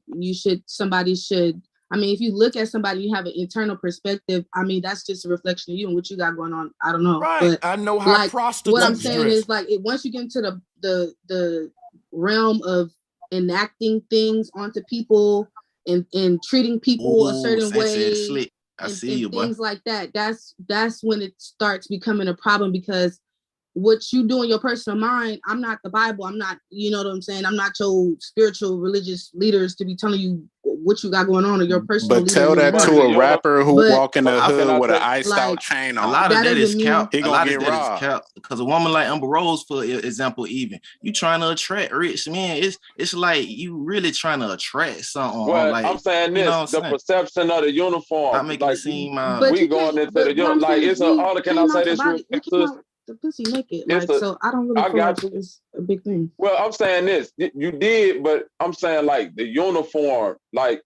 somebody should. I mean, if you look at somebody, you have an internal perspective. I mean, that's just a reflection of you and what you got going on. I don't know. Right. But I know how like, prostitutes what I'm saying dress. is like once you get into the realm of enacting things onto people and treating people a certain way. I see you, boy. Things like that. That's when it starts becoming a problem, because what you do in your personal mind, I'm not the Bible. I'm not, you know what I'm saying? I'm not your spiritual religious leaders to be telling you what you got going on or your personal But tell that to a rapper who walk in the hood with an iced out chain on. A lot of that is cap. He A lot gonna of get that is robbed. cap. Because a woman like Amber Rose, for example, even you trying to attract rich men, it's like you really trying to attract something. Well, like, I'm saying this: you know what the I'm saying? perception of the uniform. Not making like it seem. we going into the uniform. Like it's a. Oh, can I say this real quick, sister? The pussy naked, It's like, so I don't really I feel got like it's a big thing. Well, I'm saying this. You did, but I'm saying like the uniform, like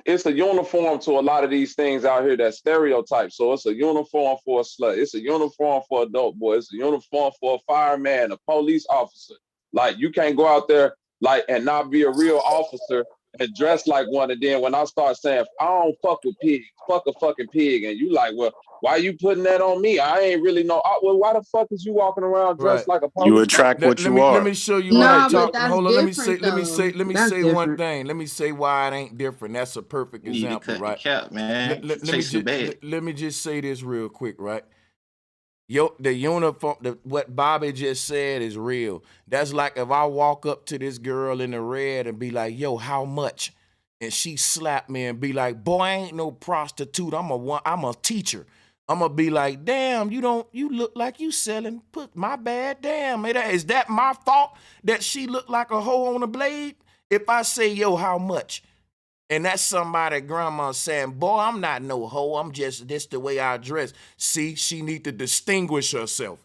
it's a uniform to a lot of these things out here that stereotype. So it's a uniform for a slut. It's a uniform for a dope boy. It's a uniform for a fireman, a police officer. Like you can't go out there like and not be a real officer and dress like one. And then when I start saying, I don't fuck with pigs, fuck a fucking pig. And you like, well, why you putting that on me? I ain't really know. Well, why the fuck is you walking around dressed like a police? You attract what you are. Let me show you why. Hold on. Let me say one thing. Let me say why it ain't different. That's a perfect example, right? Cap, man. Let me just say this real quick, right? The uniform, what Bobby just said is real. That's like if I walk up to this girl in the red and be like, "Yo, how much?" And she slap me and be like, "Boy, I ain't no prostitute. I'm a teacher." I'm gonna be like, "Damn, you look like you selling my bad. Damn, is that my fault that she looked like a hoe on a blade?" If I say, "Yo, how much?" And that's somebody grandma saying, "Boy, I'm not no hoe. I'm just this the way I dress." See, she need to distinguish herself.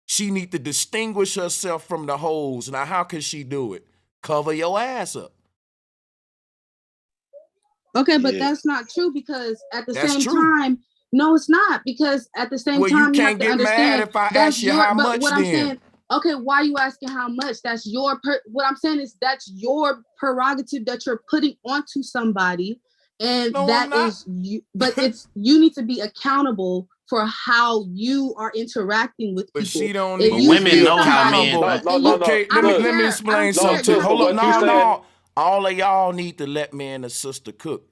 She need to distinguish herself from the hoes. Now, how can she do it? Cover your ass up. Okay, but that's not true, because at the same time, no, it's not, because at the same time, you can't get mad if I ask you how much then. Okay, why are you asking how much? That's your what I'm saying is that's your prerogative that you're putting onto somebody, and No, that I'm not. is you. But it's you need to be accountable for how you are interacting with people. But she don't If need you to be see somebody, accountable. Okay, let me explain something. Hold up, no. All of y'all need to let me and the sister cook.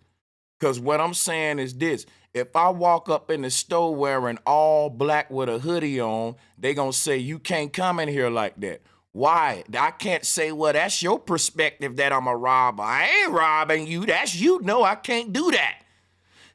Because what I'm saying is this. If I walk up in the store wearing all black with a hoodie on, they gonna say, you can't come in here like that. Why? I can't say, well, that's your perspective that I'm a robber. I ain't robbing you. That's you. No, I can't do that.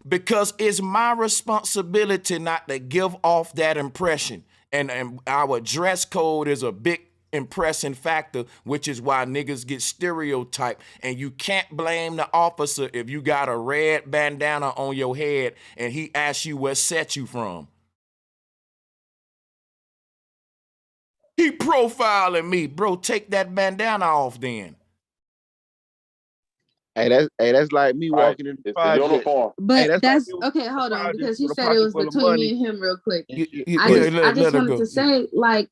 Because it's my responsibility not to give off that impression. And our dress code is a big impressing factor, which is why niggas get stereotyped. And you can't blame the officer if you got a red bandana on your head and he asks you what set you from. He profiling me. Bro, take that bandana off then. Hey, that's like me walking in the project. But that's okay. Hold on, because he said it was between me and him real quick. I just wanted to say, like,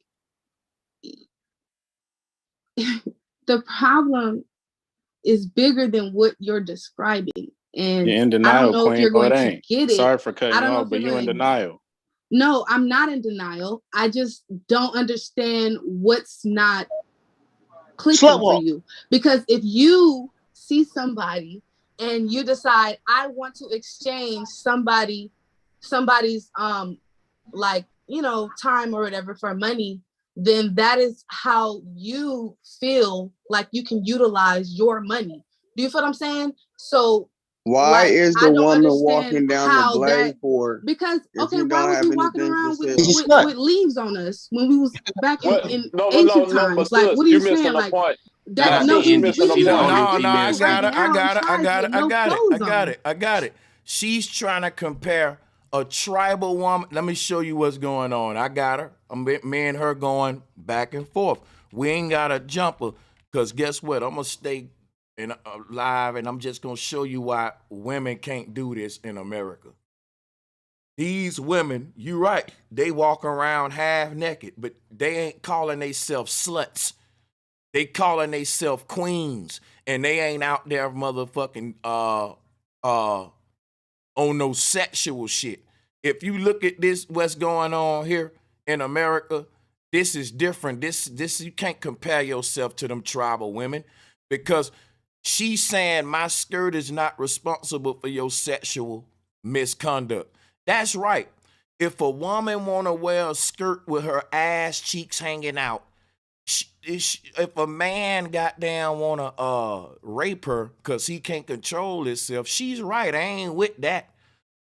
the problem is bigger than what you're describing, and You're in I don't denial, know if Queen. you're No, going it to ain't. get it. Sorry for cutting I you don't know off, if but you're you in going. denial. No, I'm not in denial. I just don't understand what's not clicking for you. Because if you see somebody and you decide I want to exchange somebody's like, you know, time or whatever for money, then that is how you feel like you can utilize your money. Do you feel what I'm saying? So why is the woman walking down the blade for? Because okay, why was we walking around with leaves on us when we was back in ancient times? Like, what are you saying? Like that? No, we I got it. She's trying to compare a tribal woman. Let me show you what's going on. I got her. Me and her going back and forth. We ain't got a jumper because guess what? I'm gonna stay live, and I'm just gonna show you why women can't do this in America. These women, you right, they walk around half naked, but they ain't calling themselves sluts. They calling themselves queens, and they ain't out there motherfucking on no sexual shit. If you look at this, what's going on here in America, this is different. This you can't compare yourself to them tribal women because she's saying my skirt is not responsible for your sexual misconduct. That's right. If a woman want to wear a skirt with her ass cheeks hanging out, if a man goddamn want to rape her because he can't control himself, she's right. I ain't with that.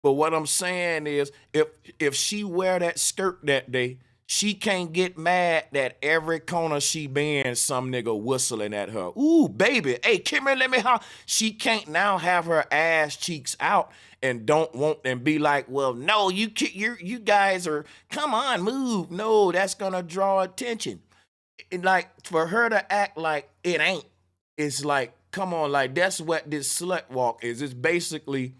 But what I'm saying is, if she wear that skirt that day, she can't get mad that every corner she been, some nigga whistling at her. Ooh, baby, hey, come here, let me holler. She can't now have her ass cheeks out and don't want and be like, well, no, you guys are, come on, move. No, that's gonna draw attention. And like for her to act like it ain't, it's like, come on, like that's what this slut walk is. It's basically,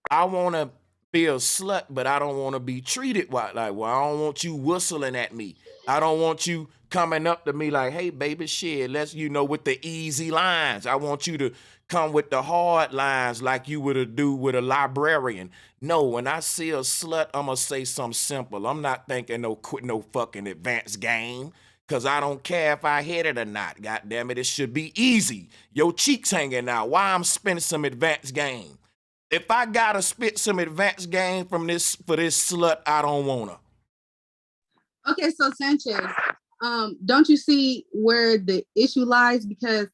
I want to be a slut, but I don't want to be treated like, well, I don't want you whistling at me. I don't want you coming up to me like, hey, baby, shit, let's, with the easy lines. I want you to come with the hard lines like you would do with a librarian. No, when I see a slut, I'm going to say something simple. I'm not thinking no fucking advanced game. Cause I don't care if I hit it or not. God damn it, it should be easy. Your cheeks hanging out. Why I'm spending some advanced game? If I gotta spit some advanced game for this slut, I don't wanna. Okay, so Sanchez, don't you see where the issue lies? Because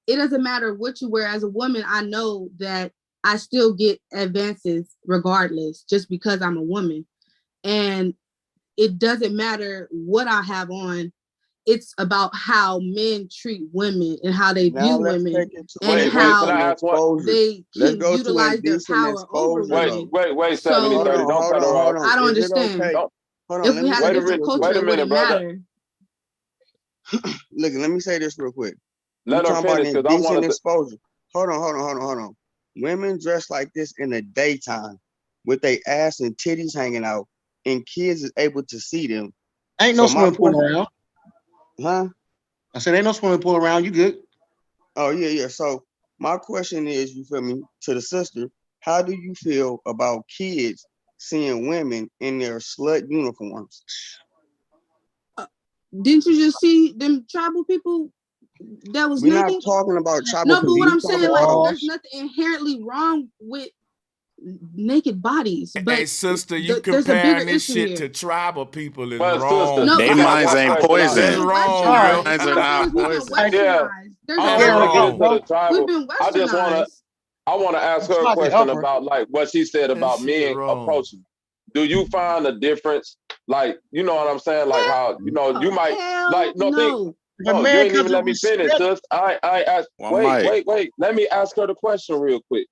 it doesn't matter what you wear. As a woman, I know that I still get advances regardless, just because I'm a woman. And it doesn't matter what I have on. It's about how men treat women and how they view women and how they can utilize their power over women. Wait, so, don't cut her off. I don't understand. Okay? Hold on, if we had a different culture, it wouldn't matter. Look, let me say this real quick. Let her finish because I want to exposure. Hold on. Women dress like this in the daytime with their ass and titties hanging out, and kids is able to see them. Ain't no swimming pool around. Huh? I said, ain't no swimming pool around. You good? Oh yeah. So my question is, you feel me, to the sister, how do you feel about kids seeing women in their slut uniforms? Didn't you just see them tribal people that was We're not naked? talking about tribal No, but people. what We I'm talking saying, like, about there's nothing inherently wrong with naked bodies, but Hey, sister, you there's a bigger comparing this issue shit here. to tribal people is But sister, wrong. No, They okay, minds so ain't we've poison. That's been wrong, westernized. bro. Minds What are I'm saying not is we've been poison. yeah. westernized. There's a Before we difference. get to the Wrong. We've tribal, been I just westernized. want to ask her a Try to question help her. about like what she said That about shit men wrong. approaching. Do you find a difference? Like, you know what I'm saying? Like how, you know, you might Hell like, no, think, no. If a no, you man ain't comes even up let me with finish. respect, Just, I ask, One mic. wait. Let me ask her the question real quick.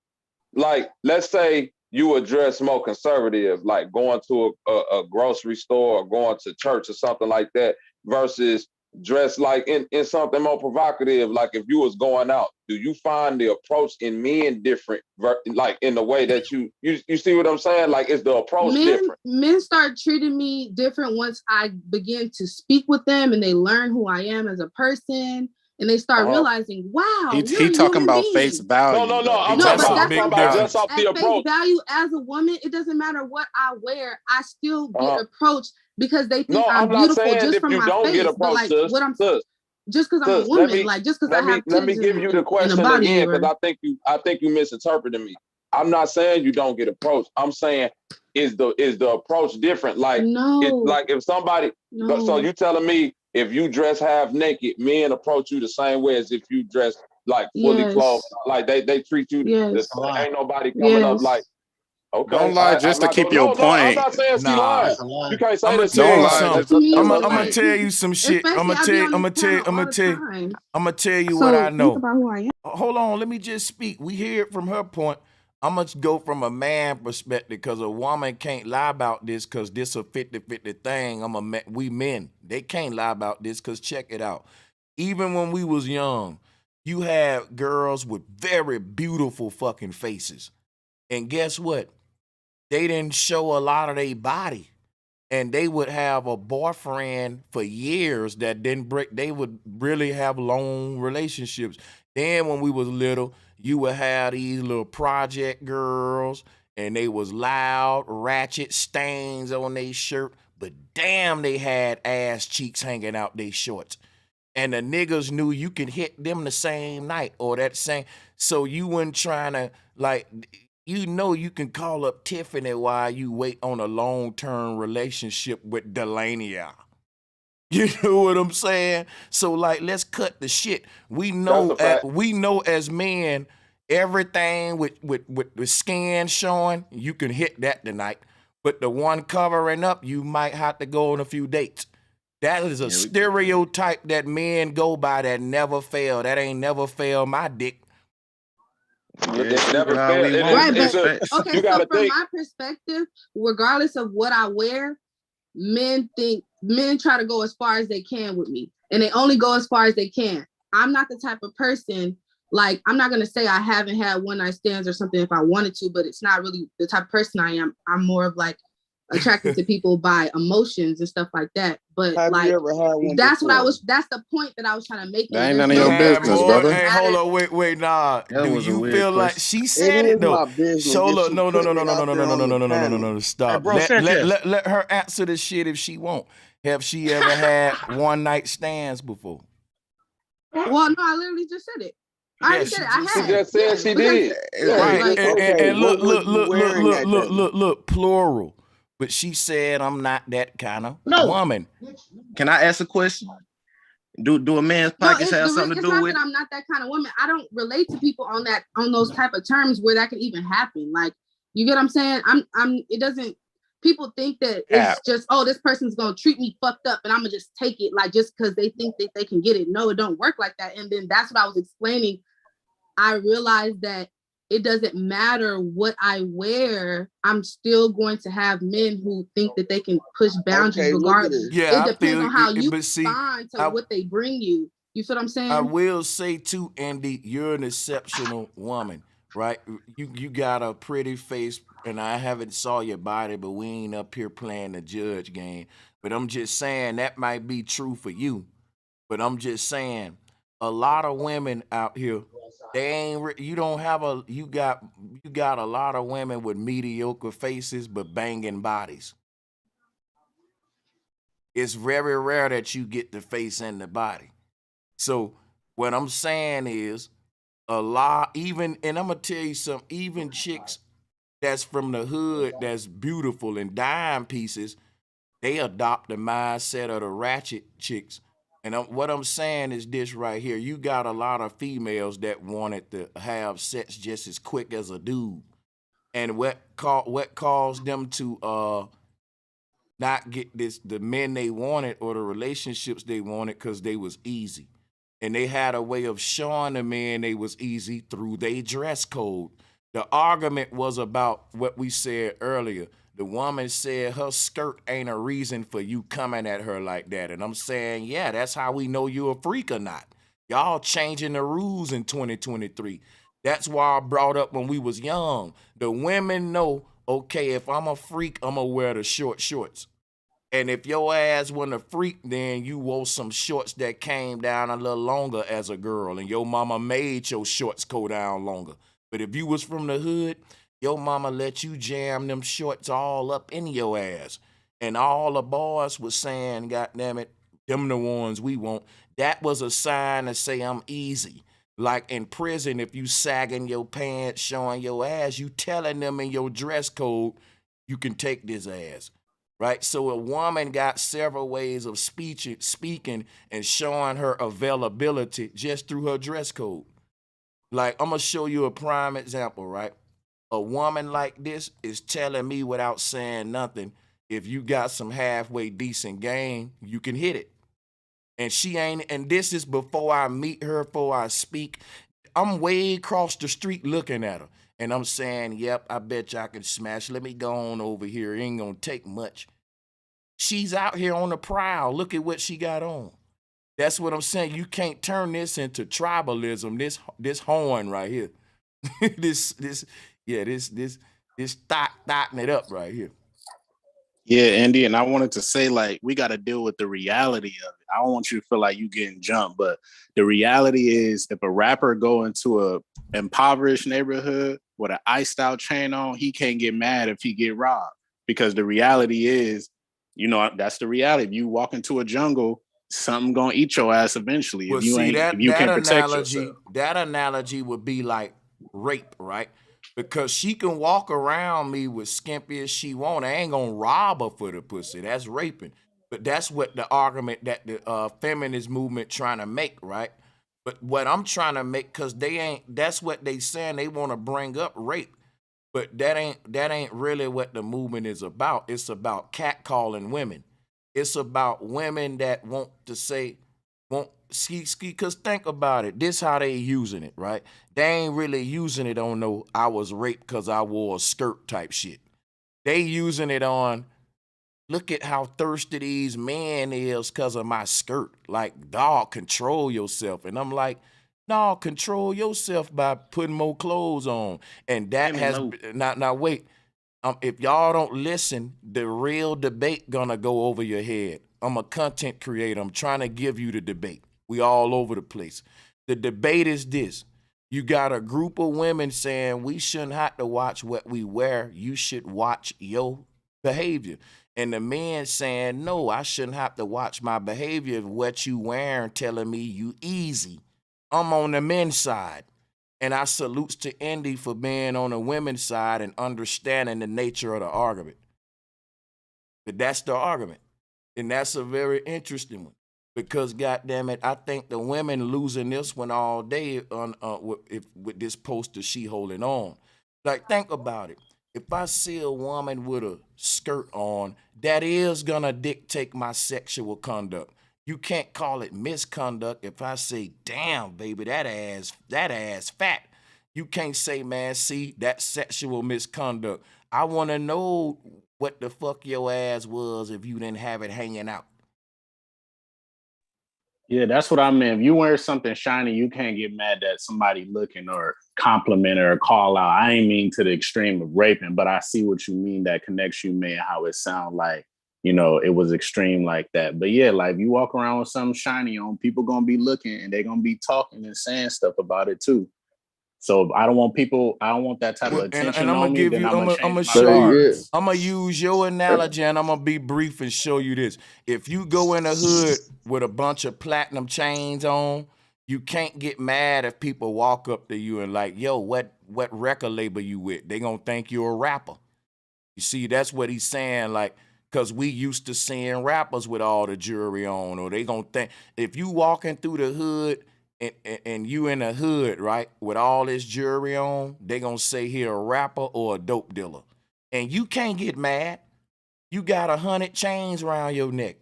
Like, let's say you address more conservative, like going to a grocery store or going to church or something like that, versus dress like in something more provocative, like if you was going out. Do you find the approach in men different, like in the way that you see what I'm saying? Like, is the approach different? Men start treating me different once I begin to speak with them and they learn who I am as a person and they start realizing, wow, you're He a talking human about face being. value. No. Though. I'm He No, talking talking but about, about I'm that's face talking the about thing. value. just off At the face approach. value, as a woman, it doesn't matter what I wear. I still get Uh-huh. approached because they think No, I'm I'm not beautiful saying just if from you my don't get face. But approached, like sis. what I'm just because I'm a Let woman, me like just because I have let me titties give you the and a question body or again, because whatever. I think you misinterpreted me. I'm not saying you don't get approached. I'm saying is the approach different? Like it's No, like if somebody so no. you telling me if you dress half naked, men approach you the same way as if you dress like fully clothed, Yes. like they treat you the Yes. same. Ain't nobody coming up like, Yes. okay, Don't lie I'm just to not keep going. your No, I'm point. not saying she Nah. lying. You can't say I'm gonna that she tell Don't you lying. lie something. just to To me, keep I'm your gonna it's point. tell like, you some shit. especially I be on this panel all the time. I'm gonna tell you what I So think know. about who I am. Hold on, let me just speak. We hear it from her point. I'm gonna go from a man perspective because a woman can't lie about this because this a 50-50 thing. We men, they can't lie about this because check it out. Even when we was young, you had girls with very beautiful fucking faces. And guess what? They didn't show a lot of their body. And they would have a boyfriend for years that didn't break. They would really have long relationships. Then when we was little, you would have these little project girls, and they was loud, ratchet stains on their shirt. But damn, they had ass cheeks hanging out their shorts. And the niggas knew you could hit them the same night or that same. So you wasn't trying to like, you can call up Tiffany while you wait on a long-term relationship with Delania. You know what I'm saying? So like, let's cut the shit. We That's know a fact. as men, everything with the skin showing, you can hit that tonight. But the one covering up, you might have to go on a few dates. That is a stereotype that men go by that never fail. That ain't never failed my dick. It never all failed. we want. Right, That's but facts. okay, You got so to from think. my perspective, regardless of what I wear, men try to go as far as they can with me. And they only go as far as they can. I'm not the type of person, like, I'm not gonna say I haven't had one night stands or something if I wanted to, but it's not really the type of person I am. I'm more of like attracted to people by emotions and stuff like that. But Have like you ever had one that's before? the point that I was trying to make. That ain't There's none of no your difference. business, It brother. doesn't Hey, matter. hold on, wait, nah. That Do was a you weird feel like question. she It said is it though? my business. Show Just up. you No. putting it out there on the panel. Stop. bro, Sanchez. Let her answer the shit if she won't. Have she ever had one night stands before? Well, no, I literally just said it. I Yeah, already she said it. I just She had. said it. just said Yeah, she because did. yeah, Right. like Okay, And what was you wearing that day? look, plural. But she said I'm not that kind of No. woman. Can I ask a question? Do a man's no, pockets have something to it's do not with that I'm not that kind of woman. I don't relate to people on those type of terms where that can even happen. Like, you get what I'm saying? It doesn't. People think that cap? it's just, oh, this person's gonna treat me fucked up and I'm gonna just take it, like, just because they think that they can get it. No, it don't work like that. And then that's what I was explaining. I realized that it doesn't matter what I wear. I'm still going to have men who think that they can push boundaries Okay, look at regardless. this. Yeah, It I depends feel on how you but see, respond to I what they bring you. You feel what I'm I saying? will say too, Andy, you're an exceptional woman, right? You got a pretty face, and I haven't saw your body, but we ain't up here playing the judge game. But I'm just saying that might be true for you. But I'm just saying, a lot of women out here, they ain't. You don't have a. You got a lot of women with mediocre faces but banging bodies. It's very rare that you get the face and the body. So what I'm saying is, a lot, even, and I'm gonna tell you something, even chicks that's from the hood that's beautiful and dime pieces, they adopt the mindset of the ratchet chicks. And what I'm saying is this right here. You got a lot of females that wanted to have sex just as quick as a dude. And what caused them to not get the men they wanted or the relationships they wanted, because they was easy. And they had a way of showing the men they was easy through their dress code. The argument was about what we said earlier. The woman said her skirt ain't a reason for you coming at her like that. And I'm saying, yeah, that's how we know you a freak or not. Y'all changing the rules in 2023. That's why I brought up when we was young. The women know, okay, if I'm a freak, I'm gonna wear the short shorts. And if your ass wasn't a freak, then you wore some shorts that came down a little longer as a girl, and your mama made your shorts go down longer. But if you was from the hood, your mama let you jam them shorts all up in your ass. And all the boys was saying, God damn it, them the ones we want. That was a sign to say I'm easy. Like in prison, if you sagging your pants, showing your ass, you telling them in your dress code, you can take this ass. Right? So a woman got several ways of speaking and showing her availability just through her dress code. Like, I'm going to show you a prime example, right? A woman like this is telling me without saying nothing, if you got some halfway decent game, you can hit it. And she ain't, and this is before I meet her, before I speak. I'm way across the street looking at her. And I'm saying, yep, I bet you I can smash. Let me go on over here. It ain't going to take much. She's out here on the prowl. Look at what she got on. That's what I'm saying. You can't turn this into tribalism. This horn right here. this thotting it up right here. Yeah, Andy, and I wanted to say, like, we got to deal with the reality of it. I don't want you to feel like you getting jumped, but the reality is, if a rapper go into a impoverished neighborhood with an iced out chain on, he can't get mad if he get robbed, because the reality is, you know, that's the reality. If you walk into a jungle, something gonna eat your ass eventually. Well, if you see, ain't, if you can't protect yourself. that analogy would be like rape, right? Because she can walk around me with skimpy as she want. I ain't gonna rob her for the pussy. That's raping. But that's what the argument that the feminist movement trying to make, right? But what I'm trying to make, because they ain't, that's what they saying. They want to bring up rape. But that ain't really what the movement is about. It's about catcalling women. It's about women that want to say, ski, because think about it. This how they using it, right? They ain't really using it on no, I was raped because I wore a skirt type shit. They using it on, look at how thirsty these men is because of my skirt. Like, dog, control yourself. And I'm like, no, control yourself by putting more clothes on. And that has, now wait, if y'all don't listen, the real debate gonna go over your head. I'm a content creator. I'm trying to give you the debate. We all over the place. The debate is this. You got a group of women saying we shouldn't have to watch what we wear. You should watch your behavior. And the men saying, no, I shouldn't have to watch my behavior of what you wearing, telling me you easy. I'm on the men's side. And I salutes to Indy for being on the women's side and understanding the nature of the argument. But that's the argument. And that's a very interesting one. Because, goddamn it, I think the women losing this one all day on with this poster she holding on. Like, think about it. If I see a woman with a skirt on, that is gonna dictate my sexual conduct. You can't call it misconduct if I say, damn, baby, that ass fat. You can't say, man, see, that's sexual misconduct. I want to know what the fuck your ass was if you didn't have it hanging out. Yeah, that's what I meant. If you wear something shiny, you can't get mad that somebody looking or compliment or call out. I ain't mean to the extreme of raping, but I see what you mean, that connection you made, how it sound like you know, it was extreme like that. But yeah, like you walk around with something shiny on, people gonna be looking and they're gonna be talking and saying stuff about it too. So I don't want that type of attention and I'm gonna on me. give Then you, I'm gonna I'm change gonna my show you. cards. I'm gonna use your analogy, and I'm gonna be brief and show you this. If you go in the hood with a bunch of platinum chains on, you can't get mad if people walk up to you and like, yo, what record label you with? They gonna think you're a rapper. You see, that's what he's saying, like, because we used to seeing rappers with all the jewelry on, or they gonna think, if you walking through the hood and you in the hood, right, with all this jewelry on, they gonna say he a rapper or a dope dealer. And you can't get mad. You got 100 chains around your neck.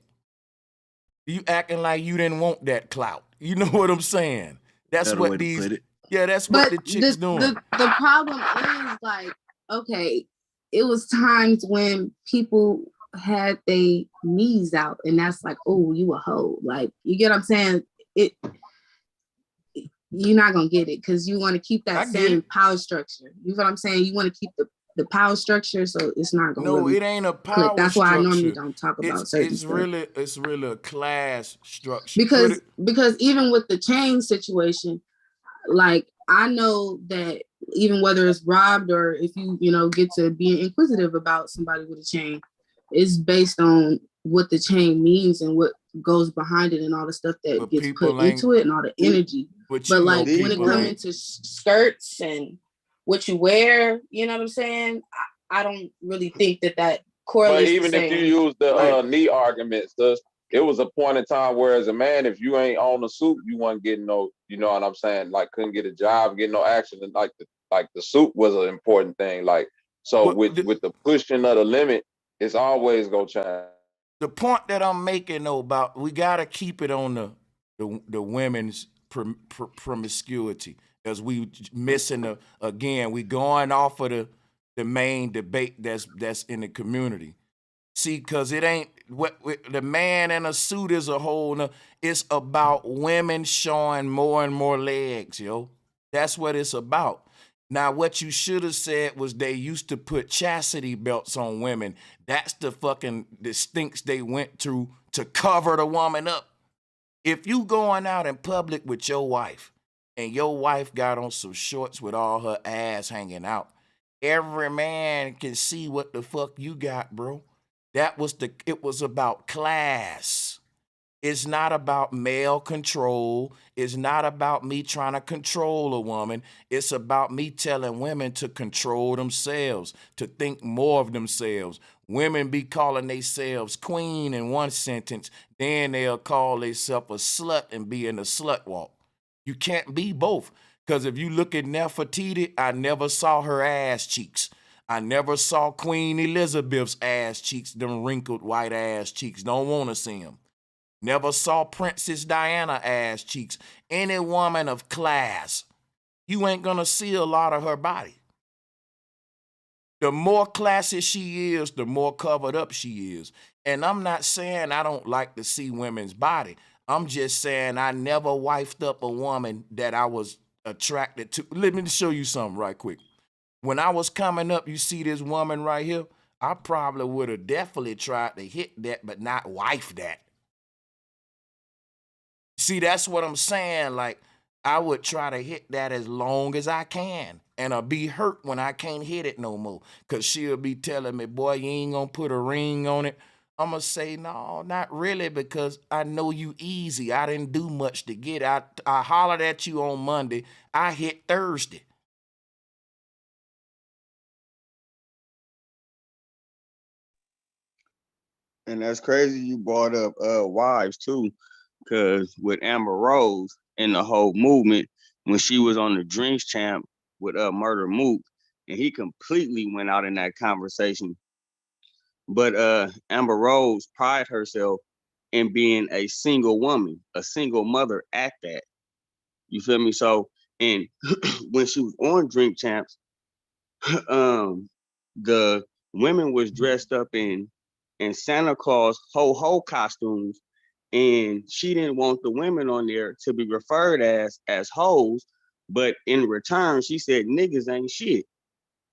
You acting like you didn't want that clout. You know what I'm saying? That's Better what way to these, put it. yeah, that's what the But chicks doing. the problem is like, okay, it was times when people had their knees out, and that's like, oh, you a hoe. Like, you get what I'm saying? You're not gonna get it because you want to keep that same power structure. You know what I'm saying? You want to keep the power structure, so it's not gonna. No, really it ain't a click. power That's why structure. I normally don't talk about certain it's stuff. It's really a class structure. Because even with the chain situation, like I know that even whether it's robbed or if you get to being inquisitive about somebody with a chain, it's based on what the chain means and what goes behind it and all the stuff that gets put into it and all the energy. But like when it comes into skirts and what you wear, you know what I'm saying? I don't really think that correlates. But even if you use the knee argument, sis, it was a point in time where as a man, if you ain't on the suit, you wasn't getting no, you know what I'm saying? Like couldn't get a job, get no action. And like the suit was an important thing. Like, so with the pushing of the limit, it's always gonna change. The point that I'm making though about we gotta keep it on the women's promiscuity, as we missing again. We going off of the main debate that's in the community. See, cause it ain't what the man in a suit is a whole. It's about women showing more and more legs, yo. That's what it's about. Now, what you should have said was they used to put chastity belts on women. That's the stinks they went through to cover the woman up. If you going out in public with your wife and your wife got on some shorts with all her ass hanging out, every man can see what the fuck you got, bro. It was about class. It's not about male control. It's not about me trying to control a woman. It's about me telling women to control themselves, to think more of themselves. Women be calling themselves queen in one sentence, then they'll call themselves a slut and be in the slut walk. You can't be both. Because if you look at Nefertiti, I never saw her ass cheeks. I never saw Queen Elizabeth's ass cheeks, them wrinkled white ass cheeks. Don't want to see them. Never saw Princess Diana ass cheeks. Any woman of class, you ain't gonna see a lot of her body. The more classy she is, the more covered up she is. And I'm not saying I don't like to see women's body. I'm just saying I never wifed up a woman that I was attracted to. Let me show you something right quick. When I was coming up, you see this woman right here? I probably would have definitely tried to hit that, but not wife that. See, that's what I'm saying. Like, I would try to hit that as long as I can. And I'll be hurt when I can't hit it no more. Because she'll be telling me, boy, you ain't going to put a ring on it. I'm going to say, no, not really, because I know you easy. I didn't do much to get it. I hollered at you on Monday. I hit Thursday. And that's crazy you brought up wives too, because with Amber Rose and the whole movement, when she was on the Drinks Champ with Murder Mook, and he completely went out in that conversation. But Amber Rose prided herself in being a single woman, a single mother at that. You feel me? So, and when she was on Drink Champs, the women was dressed up in Santa Claus ho-ho costumes, and she didn't want the women on there to be referred as hoes, but in return, she said niggas ain't shit.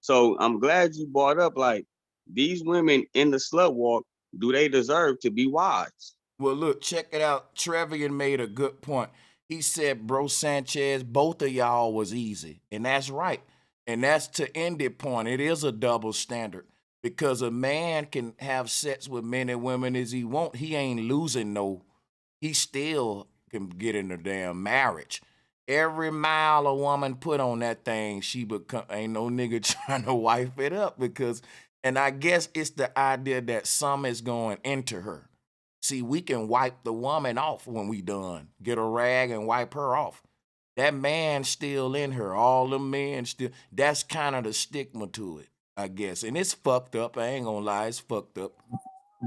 So I'm glad you brought up, like, these women in the slut walk do they deserve to be wives? Well, look, check it out. Trevian made a good point. He said, Bro Sanchez, both of y'all was easy. And that's right. And that's to end it point. It is a double standard because a man can have sex with many women as he want. He ain't losing no. He still can get in a damn marriage. Every mile a woman put on that thing, she become ain't no nigga trying to wipe it up because, and I guess it's the idea that some is going into her. See, we can wipe the woman off when we done. Get a rag and wipe her off. That man still in her. All the men still. That's kind of the stigma to it, I guess. And it's fucked up. I ain't gonna lie, it's fucked up.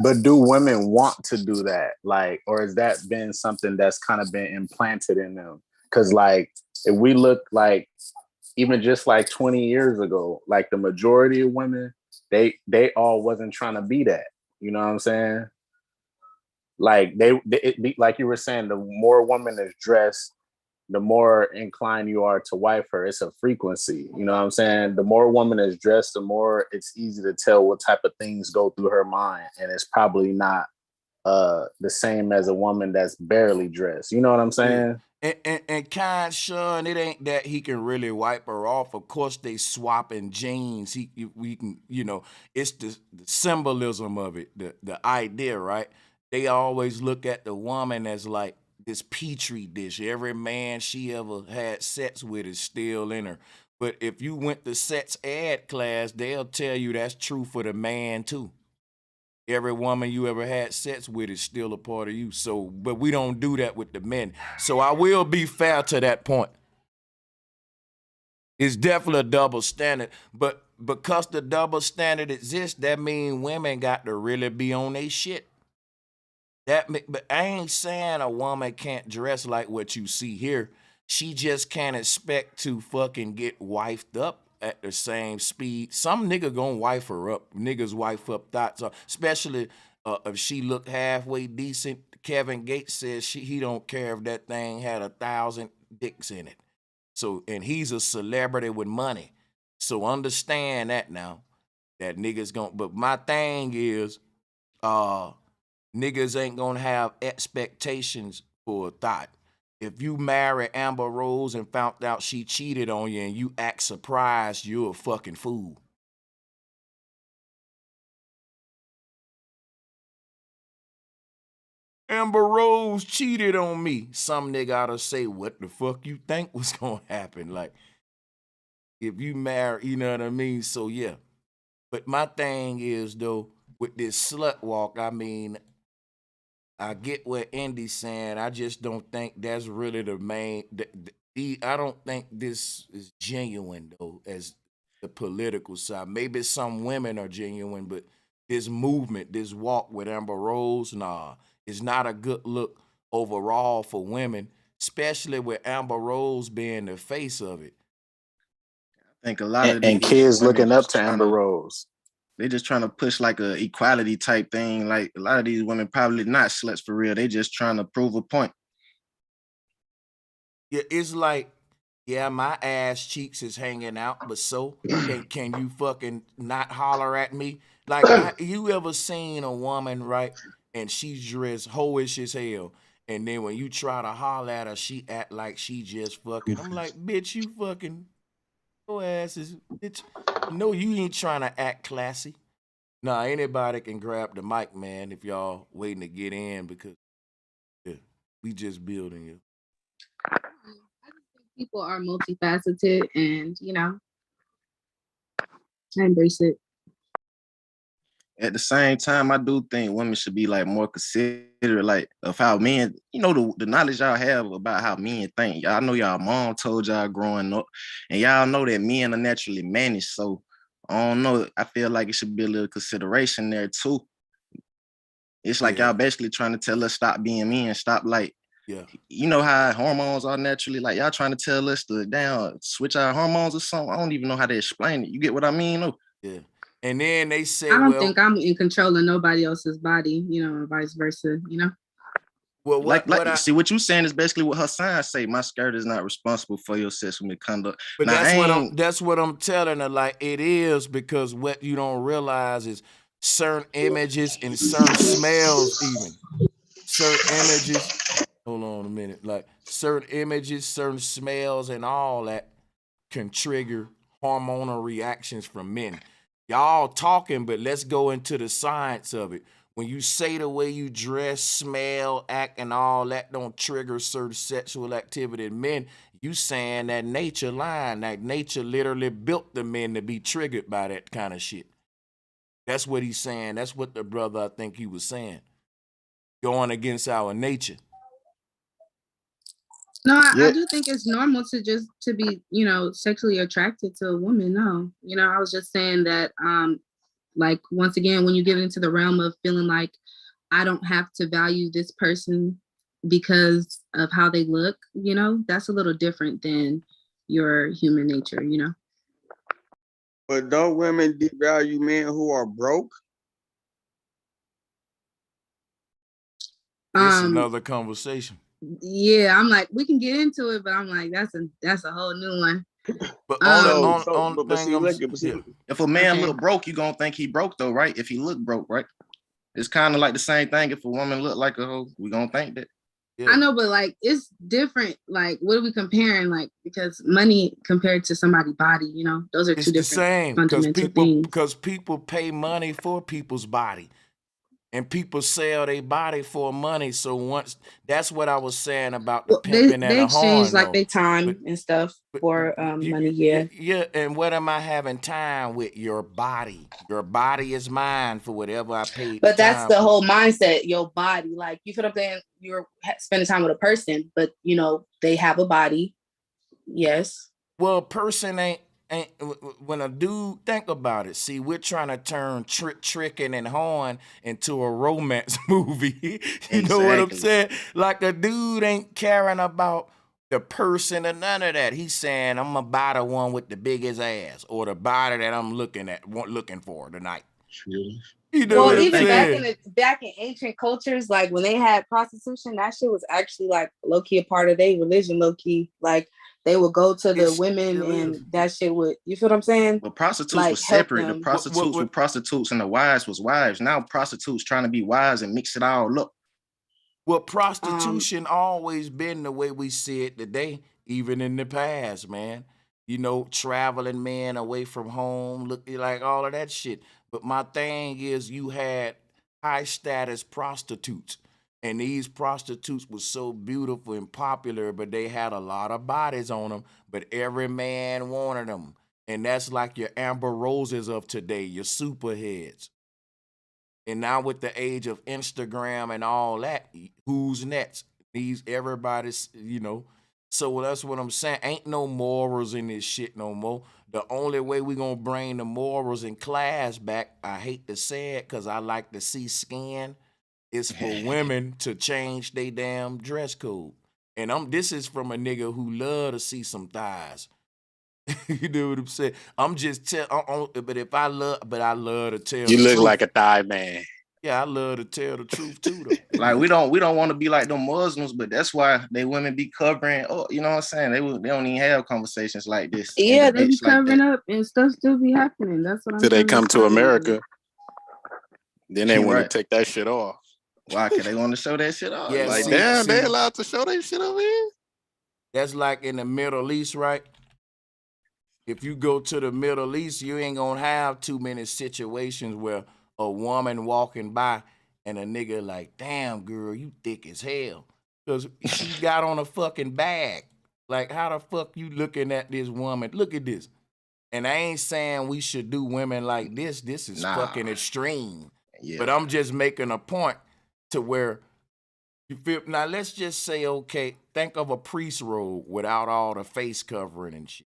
But do women want to do that? Like, or has that been something that's kind of been implanted in them? Because like, if we look like, even just like 20 years ago, like the majority of women, they all wasn't trying to be that. You know what I'm saying? Like like you were saying, the more woman is dressed, the more inclined you are to wife her. It's a frequency. You know what I'm saying? The more woman is dressed, the more it's easy to tell what type of things go through her mind. And it's probably not the same as a woman that's barely dressed. You know what I'm saying? And kind Sean, it ain't that he can really wipe her off. Of course, they swapping genes. We can, you know, it's the symbolism of it, the idea, right? They always look at the woman as like this petri dish. Every man she ever had sex with is still in her. But if you went to sex ed class, they'll tell you that's true for the man too. Every woman you ever had sex with is still a part of you. So, but we don't do that with the men. So I will be fair to that point. It's definitely a double standard. But because the double standard exists, that means women got to really be on their shit. But I ain't saying a woman can't dress like what you see here. She just can't expect to fucking get wifed up at the same speed. Some nigga gonna wife her up. Niggas wife up thoughts, especially if she look halfway decent. Kevin Gates says he don't care if that thing had 1,000 dicks in it. So, and he's a celebrity with money. So understand that now. That niggas gonna. But my thing is, niggas ain't gonna have expectations for a thought. If you marry Amber Rose and found out she cheated on you and you act surprised, you're a fucking fool. Amber Rose cheated on me. Some nigga oughta say, what the fuck you think was gonna happen? Like, if you marry, you know what I mean? So yeah. But my thing is though, with this slut walk, I mean, I get what Indy's saying. I just don't think that's really the main. I don't think this is genuine though, as the political side. Maybe some women are genuine, but this movement, this walk with Amber Rose, nah, it's not a good look overall for women, especially with Amber Rose being the face of it. I think a lot of these and kids women looking up just to Amber Rose. They just trying to push like a equality type thing. Like a lot of these women probably not sluts for real. They just trying to prove a point. Yeah, it's like, yeah, my ass cheeks is hanging out, but so can you fucking not holler at me? Like, you ever seen a woman, right, and she's dressed hoish as hell, and then when you try to holler at her, she act like she just fucking. I'm like, bitch, you fucking, your ass is, bitch. No, you ain't trying to act classy. Nah, anybody can grab the mic, man, if y'all waiting to get in because yeah, we just building you. People are multifaceted, and you know, I embrace it. At the same time, I do think women should be like more considerate, like of how men, you know, the knowledge y'all have about how men think. Y'all know y'all mom told y'all growing up, and y'all know that men are naturally managed. So I don't know. I feel like it should be a little consideration there too. It's like y'all basically trying to tell us stop being men, stop like, you know how hormones are naturally like y'all trying to tell us to down switch our hormones or something. I don't even know how to explain it. You get what I mean? No. Yeah. And then they say, I don't think I'm in control of nobody else's body, you know, and vice versa, you know. Well, see what you saying is basically what her signs say. My skirt is not responsible for your sexual misconduct. But now, that's what I'm telling her. Like, it is, because what you don't realize is certain images and certain smells, even certain images. Hold on a minute. Like certain images, certain smells, and all that can trigger hormonal reactions from men. Y'all talking, but let's go into the science of it. When you say the way you dress, smell, act, and all that don't trigger certain sexual activity in men, you saying that nature lying, that nature literally built the men to be triggered by that kind of shit. That's what he's saying. That's what the brother, I think he was saying. Going against our nature. No, I do think it's normal to be, sexually attracted to a woman. No, I was just saying that, like, once again, when you get into the realm of feeling like I don't have to value this person because of how they look, that's a little different than your human nature, But don't women devalue men who are broke? It's another conversation. Yeah, I'm like, we can get into it, but I'm like, that's a whole new one. But if a man look broke, you gonna think he broke though, right? If he look broke, right? It's kind of like the same thing. If a woman look like a hoe, we gonna think that. Yeah. I know, but like it's different. Like, what are we comparing? Like, because money compared to somebody's body, those are two different fundamental things. Because people pay money for people's body. And people sell their body for money. So once that's what I was saying about the pimping and the horn. They exchange like their time and stuff for money. Yeah. Yeah. And what am I having time with? Your body. Your body is mine for whatever I paid. But that's the whole mindset. Your body, like you feel what I'm saying. You're spending time with a person, but they have a body. Yes. Well, a person ain't. When a dude, think about it. See, we're trying to turn tricking and horn into a romance movie. You know what I'm saying? Like a dude ain't caring about the person or none of that. He's saying, I'm gonna buy the one with the biggest ass or the body that I'm looking for tonight. You know what I'm even saying? back in ancient cultures, like when they had prostitution, that shit was actually like low key a part of their religion. Low key, like. They would go to the women and that shit would, you feel what I'm saying? Well, prostitutes were separate. The prostitutes were prostitutes and the wives was wives. Now prostitutes trying to be wives and mix it all up. Well, prostitution always been the way we see it today, even in the past, man. Traveling men away from home, look like all of that shit. But my thing is you had high status prostitutes. And these prostitutes were so beautiful and popular, but they had a lot of bodies on them, but every man wanted them. And that's like your Amber Roses of today, your superheads. And now with the age of Instagram and all that, who's next? Everybody's, So that's what I'm saying. Ain't no morals in this shit no more. The only way we gonna bring the morals and class back, I hate to say it because I like to see skin, is for women to change their damn dress code. And this is from a nigga who love to see some thighs. You know what I'm saying? I'm just but I love to tell. You look like a thigh man. Yeah, I love to tell the truth too, though. Like we don't want to be like them Muslims, but that's why they women be covering. Oh, you know what I'm saying? They don't even have conversations like this. Yeah, they be covering up and stuff still be happening. That's what I'm saying. Till they come to America, then they want to take that shit off. Why? Cause they want to show that shit off. Yeah, like damn, they allowed to show that shit over here. That's like in the Middle East, right? If you go to the Middle East, you ain't gonna have too many situations where a woman walking by and a nigga like, damn girl, you thick as hell. Because she got on a fucking bag. Like, how the fuck you looking at this woman? Look at this. And I ain't saying we should do women like this. This is fucking extreme. Yeah. But I'm just making a point to where you feel. Now let's just say, okay, think of a priest robe without all the face covering and shit,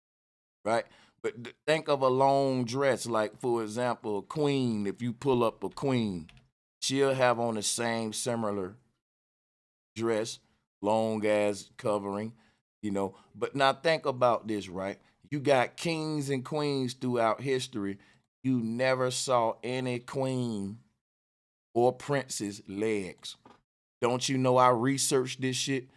right? But think of a long dress, like for example, a queen. If you pull up a queen, she'll have on the same similar dress, long as covering, But now think about this, right? You got kings and queens throughout history. You never saw any queen or prince's legs. Don't you know I researched this shit?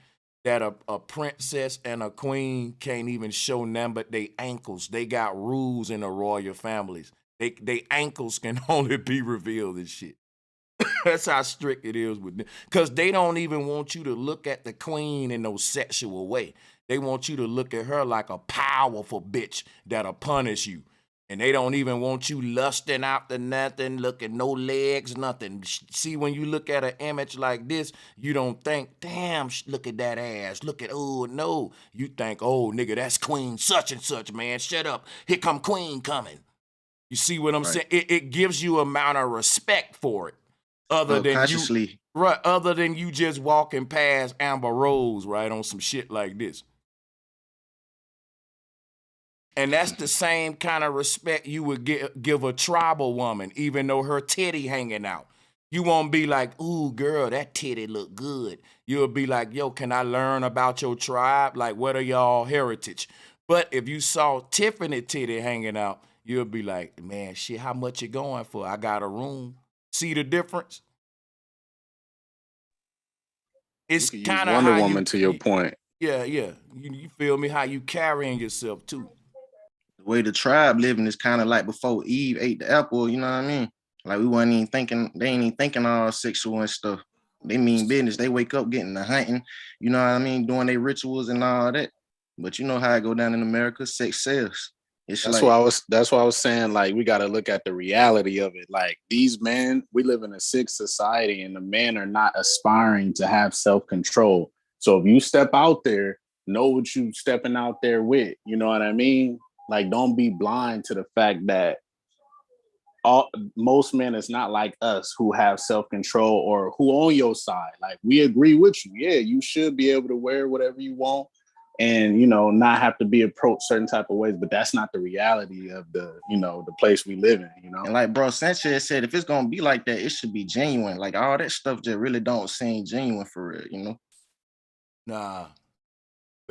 That a princess and a queen can't even show none but they ankles. They got rules in the royal families. They ankles can only be revealed and shit. That's how strict it is with them. Because they don't even want you to look at the queen in no sexual way. They want you to look at her like a powerful bitch that'll punish you. And they don't even want you lusting after nothing, looking no legs, nothing. See, when you look at an image like this, you don't think, damn, look at that ass. Look at, oh, no. You think, oh, nigga, that's queen such and such, man. Shut up. Here come queen coming. You see what I'm saying? It gives you amount of respect for it. Other than consciously. Other than you just walking past Amber Rose, right, on some shit like this. And that's the same kind of respect you would give a tribal woman, even though her titty hanging out. You won't be like, ooh, girl, that titty look good. You'll be like, yo, can I learn about your tribe? Like, what are y'all heritage? But if you saw Tiffany titty hanging out, you'll be like, man, shit, how much you going for? I got a room. See the difference? It's kind of Wonder how Woman to your point. Yeah. You feel me? How you carrying yourself too. The way the tribe living is kind of like before Eve ate the apple, you know what I mean? Like we wasn't even thinking, they ain't even thinking all sexual and stuff. They mean business. They wake up getting the hunting, you know what I mean, doing their rituals and all that. But you know how it go down in America, sex sells. It's That's like why I was saying, like, we got to look at the reality of it. Like, these men, we live in a sick society, and the men are not aspiring to have self-control. So if you step out there, know what you stepping out there with. You know what I mean? Like, don't be blind to the fact that most men is not like us who have self-control or who on your side. Like, we agree with you. Yeah, you should be able to wear whatever you want and, you know, not have to be approached certain type of ways, but that's not the reality of the, you know, the place we live in, you know? And like bro Sanchez said, if it's gonna be like that, it should be genuine. Like all that stuff just really don't seem genuine for real, you know? Nah.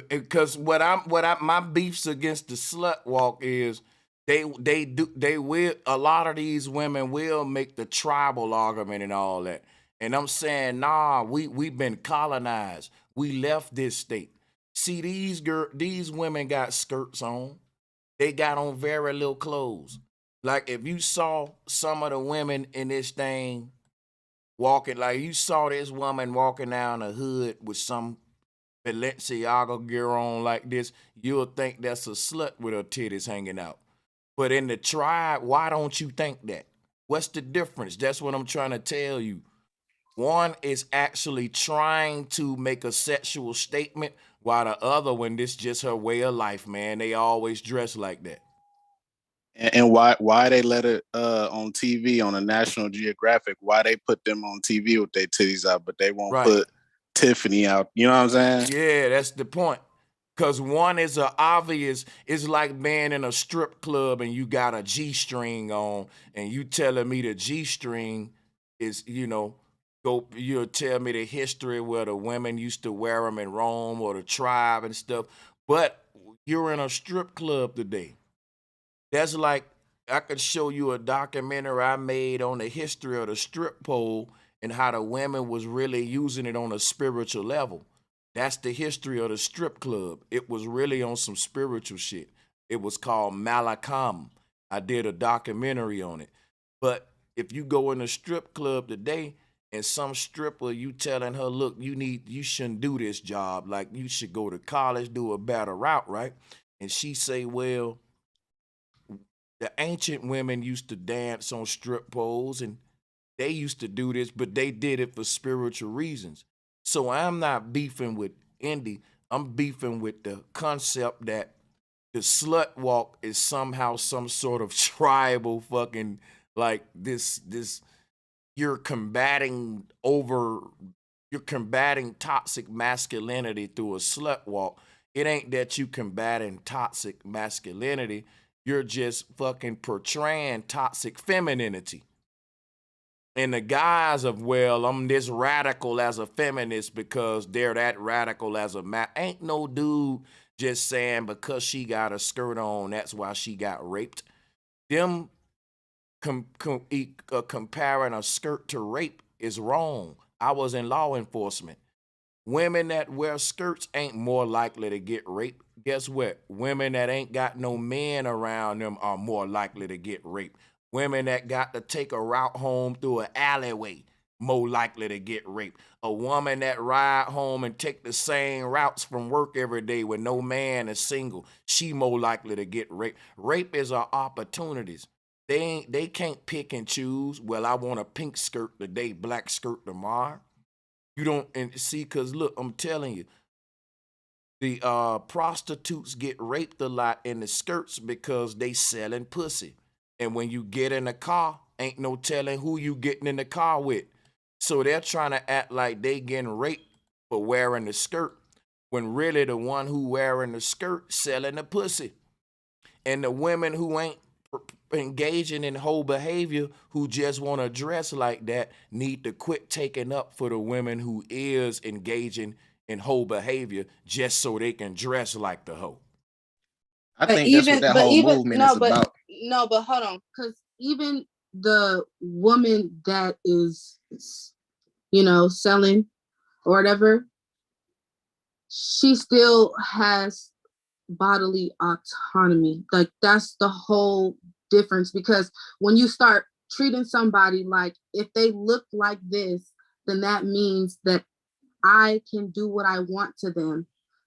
Because my beefs against the slut walk is they will, a lot of these women will make the tribal argument and all that. And I'm saying, nah, we've been colonized. We left this state. See, these women got skirts on. They got on very little clothes. Like if you saw some of the women in this thing walking, like you saw this woman walking down the hood with some Balenciaga gear on like this, you'll think that's a slut with her titties hanging out. But in the tribe, why don't you think that? What's the difference? That's what I'm trying to tell you. One is actually trying to make a sexual statement, while the other one, this just her way of life, man. They always dress like that. And why they let it on TV on a National Geographic? Why they put them on TV with their titties out, but they won't put Tiffany out? You know what I'm saying? Yeah, that's the point. Because one is it's like being in a strip club and you got a G-string on and you telling me the G-string is, you know, you'll tell me the history where the women used to wear them in Rome or the tribe and stuff. But you're in a strip club today. That's like, I could show you a documentary I made on the history of the strip pole and how the women was really using it on a spiritual level. That's the history of the strip club. It was really on some spiritual shit. It was called Malakam. I did a documentary on it. But if you go in a strip club today and some stripper, you telling her, look, you shouldn't do this job. Like you should go to college, do a better route, right? And she say, well, the ancient women used to dance on strip poles and they used to do this, but they did it for spiritual reasons. So I'm not beefing with Indy. I'm beefing with the concept that the slut walk is somehow some sort of tribal fucking, like this you're combating toxic masculinity through a slut walk. It ain't that you combating toxic masculinity. You're just fucking portraying toxic femininity. In the guise of, well, I'm this radical as a feminist because they're that radical as a man. Ain't no dude just saying because she got a skirt on, that's why she got raped. Them comparing a skirt to rape is wrong. I was in law enforcement. Women that wear skirts ain't more likely to get raped. Guess what? Women that ain't got no men around them are more likely to get raped. Women that got to take a route home through an alleyway, more likely to get raped. A woman that ride home and take the same routes from work every day with no man is single, she more likely to get raped. Rape is our opportunities. They can't pick and choose. Well, I want a pink skirt today, black skirt tomorrow. You don't and see, cause look, I'm telling you, the prostitutes get raped a lot in the skirts because they selling pussy. And when you get in the car, ain't no telling who you getting in the car with. So they're trying to act like they getting raped for wearing the skirt, when really the one who wearing the skirt selling the pussy. And the women who ain't engaging in whole behavior, who just want to dress like that, need to quit taking up for the women who is engaging in whole behavior just so they can dress like the hoe. I think that's what that whole movement is about. No, but hold on, because even the woman that is, selling or whatever, she still has bodily autonomy. Like, that's the whole difference, because when you start treating somebody like, if they look like this, then that means that I can do what I want to them.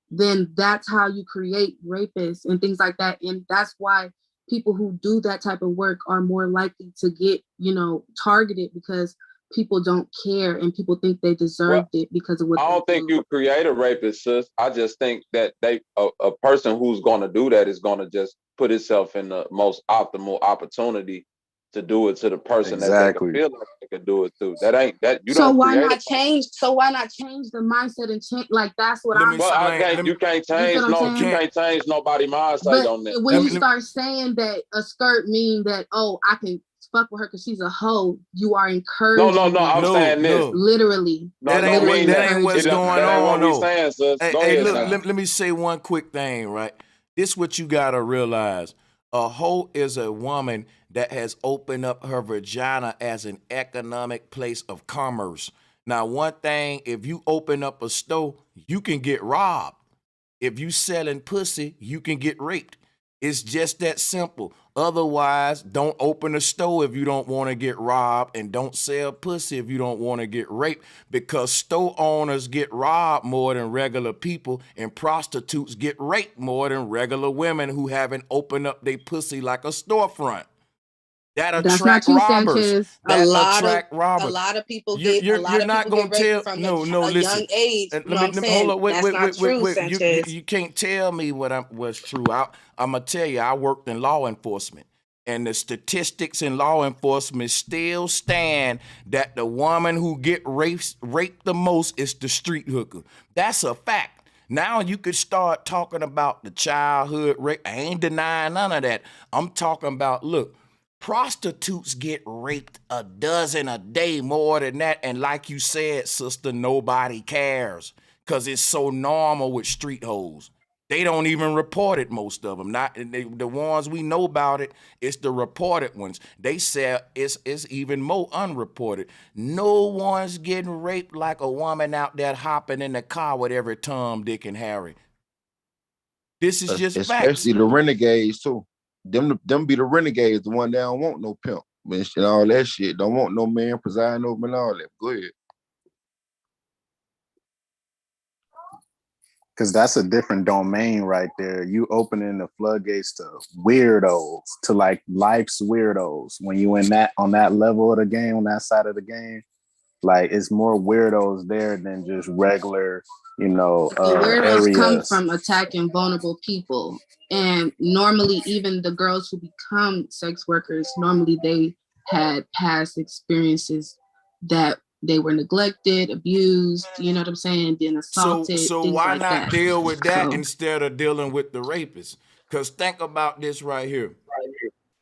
Then that's how you create rapists and things like that. And that's why people who do that type of work are more likely to get, targeted, because people don't care and people think they deserved it because of what I don't think you create a rapist, sis. I just think that a person who's going to do that is going to just put itself in the most optimal opportunity to do it to the person that they can feel like they can do it to. That ain't that you so don't. Why not change? So why not change the mindset and change? Like, that's what I'm saying. You can't change you can't change nobody's mindset on that. When you start saying that a skirt mean that, oh, I can fuck with her because she's a hoe, you are encouraging. No. I'm saying this literally. That ain't what's going on. That ain't what we saying, sis. Hey, look, let me say one quick thing, right? This what you gotta realize. A hoe is a woman that has opened up her vagina as an economic place of commerce. Now, one thing, if you open up a store, you can get robbed. If you selling pussy, you can get raped. It's just that simple. Otherwise, don't open a store if you don't want to get robbed, and don't sell pussy if you don't want to get raped, because store owners get robbed more than regular people, and prostitutes get raped more than regular women who haven't opened up their pussy like a storefront. That attract robbers. A lot of people get raped from a young age. Hold on, wait. Not true, Sanchez. You can't tell me what's true. I'm gonna tell you, I worked in law enforcement, and the statistics in law enforcement still stand that the woman who get raped the most is the street hooker. That's a fact. Now you could start talking about the childhood rape. I ain't denying none of that. I'm talking about, look, prostitutes get raped a dozen a day, more than that. And like you said, sister, nobody cares because it's so normal with street hoes. They don't even report it, most of them. Not the ones we know about it, it's the reported ones. They say it's even more unreported. No one's getting raped like a woman out there hopping in the car with every Tom, Dick, and Harry. This is just especially facts. The renegades too. Them be the renegades, the one that don't want no pimp and all that shit. Don't want no man presiding over and all that. Go ahead. Because that's a different domain right there. You opening the floodgates to weirdos, to like life's weirdos. When you on that level of the game, on that side of the game, like it's more weirdos there than just regular, the weirdos areas. Come from attacking vulnerable people. And normally, even the girls who become sex workers, normally they had past experiences that they were neglected, abused, you know what I'm saying, being assaulted. So why not deal with that instead of dealing with the rapist? Because think about this right here.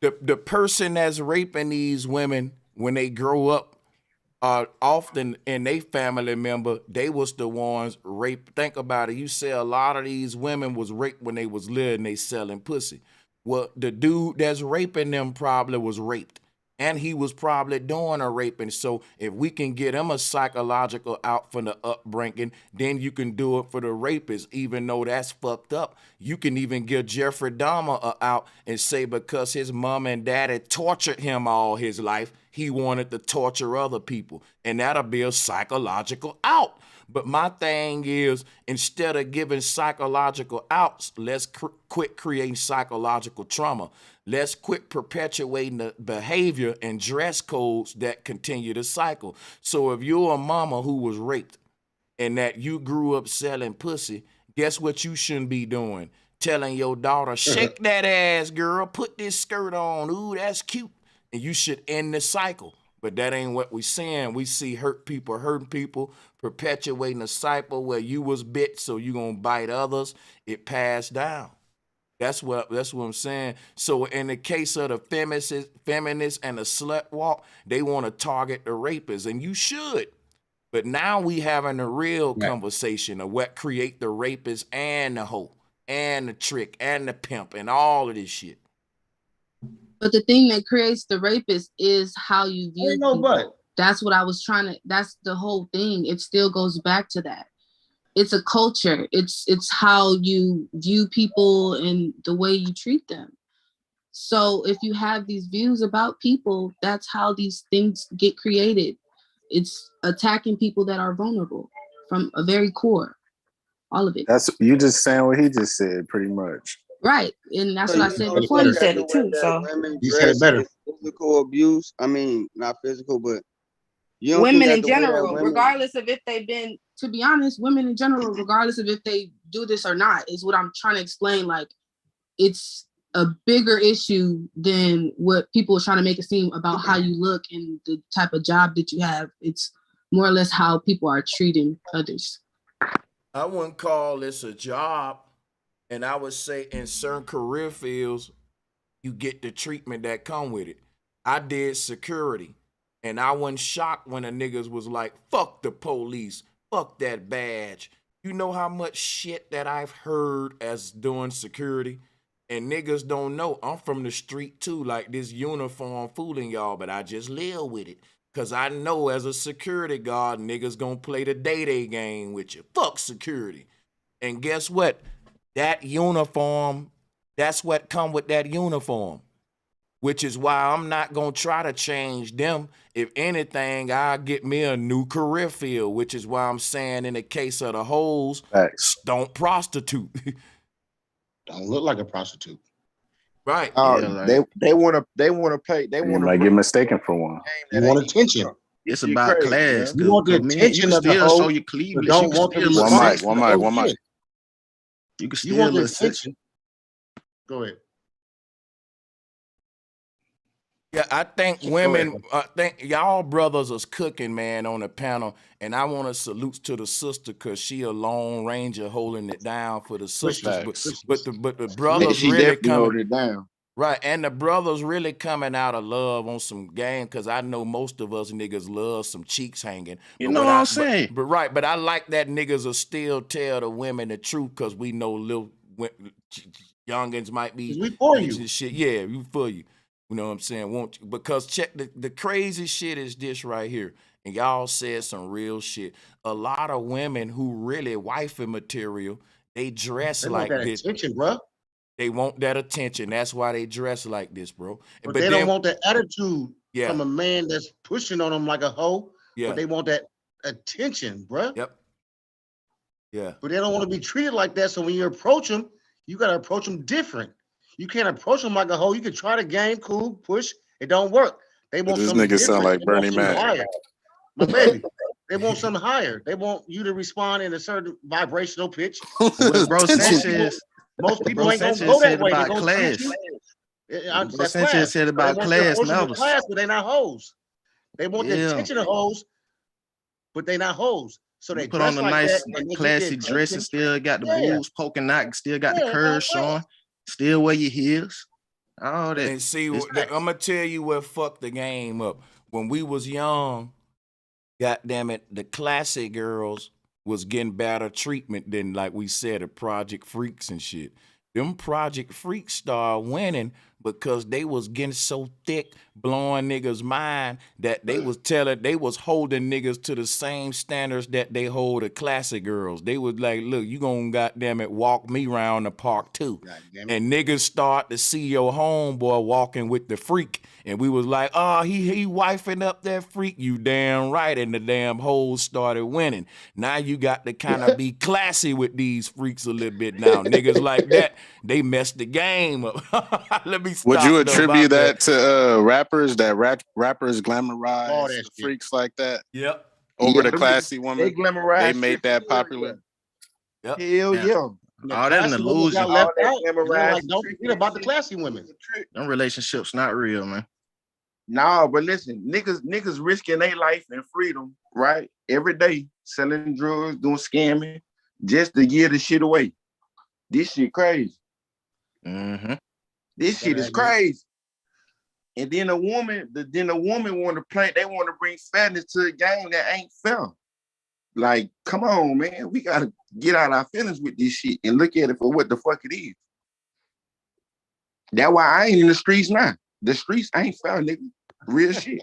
The person that's raping these women when they grow up, often in their family member, they was the ones raped. Think about it. You say a lot of these women was raped when they was little and they selling pussy. Well, the dude that's raping them probably was raped. and he was probably doing a raping. So if we can get him a psychological out from the upbringing, then you can do it for the rapist, even though that's fucked up. You can even give Jeffrey Dahmer a out and say because his mom and daddy tortured him all his life, he wanted to torture other people, and that'll be a psychological out. But my thing is, instead of giving psychological outs, let's quit creating psychological trauma. Let's quit perpetuating the behavior and dress codes that continue the cycle. So if you're a mama who was raped and that you grew up selling pussy, guess what you shouldn't be doing? Telling your daughter, shake that ass, girl, put this skirt on. Ooh, that's cute. And you should end the cycle. But that ain't what we saying. We see hurt people hurting people, perpetuating a cycle where you was bit, so you gonna bite others. It passed down. That's what I'm saying. So in the case of the feminists and the slut walk, they want to target the rapists, and you should. But now we having a real conversation of what create the rapist and the hoe and the trick and the pimp and all of this shit. But the thing that creates the rapist is how you view people. That's what I was trying to, that's the whole thing. It still goes back to that. It's a culture. It's how you view people and the way you treat them. So if you have these views about people, that's how these things get created. It's attacking people that are vulnerable from a very core, all of it. That's you just saying what he just said, pretty much. Right, and that's what I said before. You said it too. So You said it better. Physical abuse. I mean, not physical, but you don't women think in that the way that general, women- regardless of if they've been, to be honest, women in general, regardless of if they do this or not, is what I'm trying to explain. Like, it's a bigger issue than what people are trying to make it seem about how you look and the type of job that you have. It's more or less how people are treating others. I wouldn't call this a job, and I would say in certain career fields, you get the treatment that come with it. I did security, and I wasn't shocked when the niggas was like, fuck the police, fuck that badge. You know how much shit that I've heard as doing security? And niggas don't know. I'm from the street too, like this uniform fooling y'all, but I just live with it. Cause I know as a security guard, niggas gonna play the day-day game with you. Fuck security. And guess what? That uniform, that's what come with that uniform. Which is why I'm not gonna try to change them. If anything, I'll get me a new career field, which is why I'm saying in the case of the hoes, don't prostitute. Don't look like a prostitute. Right. They want to pay. They You want might to get mistaken for one. You want attention. It's about class. You want the Man, you attention can of the still hoe, show your but cleavage. don't You can want the still look respect sexy. for the whole shit. You can You still want the look sexy. attention. Go ahead. Yeah, I think women, I think y'all brothers is cooking, man, on the panel, and I want to salute to the sister because she a lone ranger holding it down for the sisters. But the brothers she really definitely hold coming it down. right, and the brothers really coming out of love on some game because I know most of us niggas love some cheeks hanging. You But know what I'm saying? But right, but I like that niggas will still tell the women the truth because we know little youngins might be we for you. using shit. Yeah, we for you. You know what I'm saying? Won't you? Because check the crazy shit is this right here. And y'all said some real shit. A lot of women who really wifey material, they dress They like want that this. attention, bro. They want that attention. That's why they dress like this, bro. But they don't want that attitude Yeah. from a man that's pushing on them like a hoe. Yeah. But they want that attention, bro. Yep. Yeah. But they don't want to be treated like that. So when you approach them, you got to approach them different. You can't approach them like a hoe. You can try the game, cool, push. It don't work. They want This something nigga sound different. like They want Bernie something Mac. higher. My baby. They want something higher. They want you to respond in a certain vibrational pitch. What Bro Sanchez, Most people Bro ain't gonna Sanchez go that said way. They about gonna class. treat you. Bro That's Sanchez class. said They about want class the levels. class, but they not hoes. They want the Yeah. attention of hoes, but they not hoes. So they You put on dress a like nice, that, and they get classy the dress and attention. still got the Yeah. boobs poking out, still got Yeah, the curves that's right. showing, still wear your heels. All that. And see, It's I'm gonna tell you what fucked the game up. When we was young, goddamn it, the classic girls was getting better treatment than, like we said, the Project Freaks and shit. Them Project Freaks started winning because they was getting so thick, blowing niggas' mind that they was holding niggas to the same standards that they hold the classic girls. They was like, look, you gonna goddamn it walk me around the park too. And niggas start to see your homeboy walking with the freak. And we was like, oh, he wifing up that freak. You damn right. And the damn hoes started winning. Now you got to kind of be classy with these freaks a little bit now. Niggas like that, they messed the game up. Let me stop. Would you attribute about that to rappers, that rappers glamorize All the that shit. freaks like that? Yep. Over the them classy niggas, woman? They glamorize They shit made for that real, popular? Yep. Hell Yeah. yeah. All that an illusion. Got left that out. You know, glamorized like, don't forget about the classy women. Them relationships not real, man. No, but listen, niggas risking their life and freedom, right? Every day, selling drugs, doing scamming, just to give the shit away. This shit crazy. Mm-hmm. This shit is crazy. And then a woman want to play. They want to bring fatness to a game that ain't fair. Like, come on, man. We gotta get out our feelings with this shit and look at it for what the fuck it is. That's why I ain't in the streets now. The streets ain't fair, nigga. Real shit.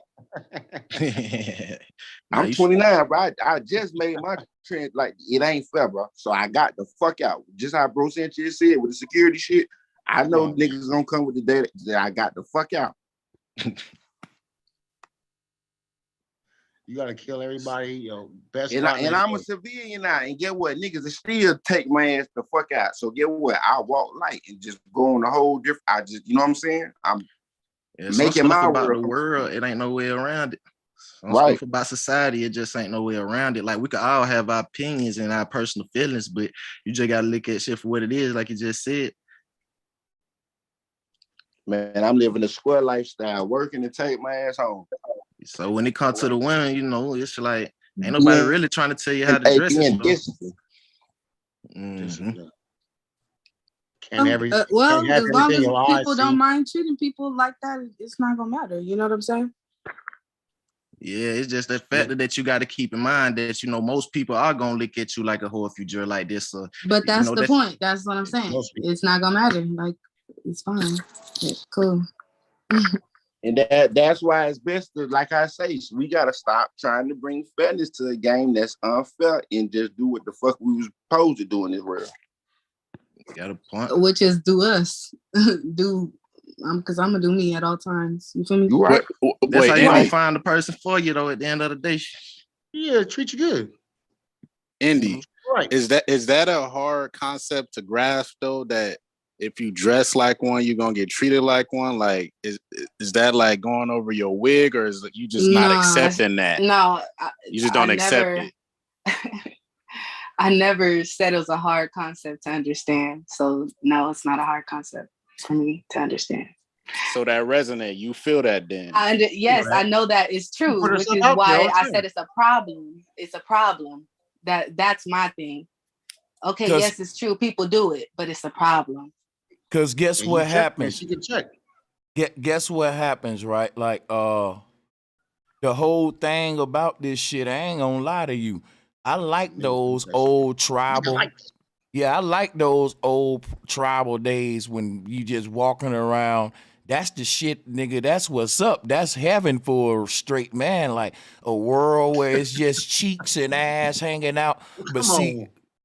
I'm 29, bro. I just made my trend. Like, it ain't fair, bro. So I got the fuck out. Just how Bro Sanchez said with the security shit. I know niggas gonna come with the day that I got the fuck out. You gotta kill everybody, best. And I'm a civilian now. And get what? Niggas will still take my ass the fuck out. So get what? I walk light and just go on a whole different. You know what I'm saying? I'm making my about world. the world. It ain't no way around it. Some Right. stuff about society, it just ain't no way around it. Like, we could all have our opinions and our personal feelings, but you just gotta look at shit for what it is, like you just said. Man, I'm living a square lifestyle, working to take my ass home. So when it comes to the women, you know, it's like ain't nobody really trying to tell you how to dress and stuff. Mm-hmm. Well, can't have as long as everything your eyes people see. don't mind treating people like that, it's not gonna matter. You know what I'm saying? Yeah, it's just the fact that you got to keep in mind that, you know, most people are gonna look at you like a whore if you dress like this. But that's you know, the point. That's what I'm saying. It's not gonna matter. Like, it's fine. It's cool. And that's why it's best to, like I say, we gotta stop trying to bring fairness to a game that's unfair and just do what the fuck we was supposed to do in this world. Got a point. Which is do us. Because I'm gonna do me at all times. You feel me? You right. That's how you gonna find the person for you though at the end of the day. Yeah, treat you good. Indy. Right. Is that a hard concept to grasp though, that if you dress like one, you're gonna get treated like one? Like, is that like going over your wig, or is you just not accepting that? No, you just don't accept it. I never said it was a hard concept to understand. So no, it's not a hard concept for me to understand. So that resonate, you feel that then? Yes, I know that is true, which is why I said it's a problem. It's a problem. That's my thing. Okay, yes, it's true. People do it, but it's a problem. Because guess what happens? You can check. Guess what happens, right? Like, the whole thing about this shit, I ain't gonna lie to you. I like those old tribal. Yeah, I like those old tribal days when you just walking around. That's the shit, nigga. That's what's up. That's heaven for a straight man. Like a world where it's just cheeks and ass hanging out. But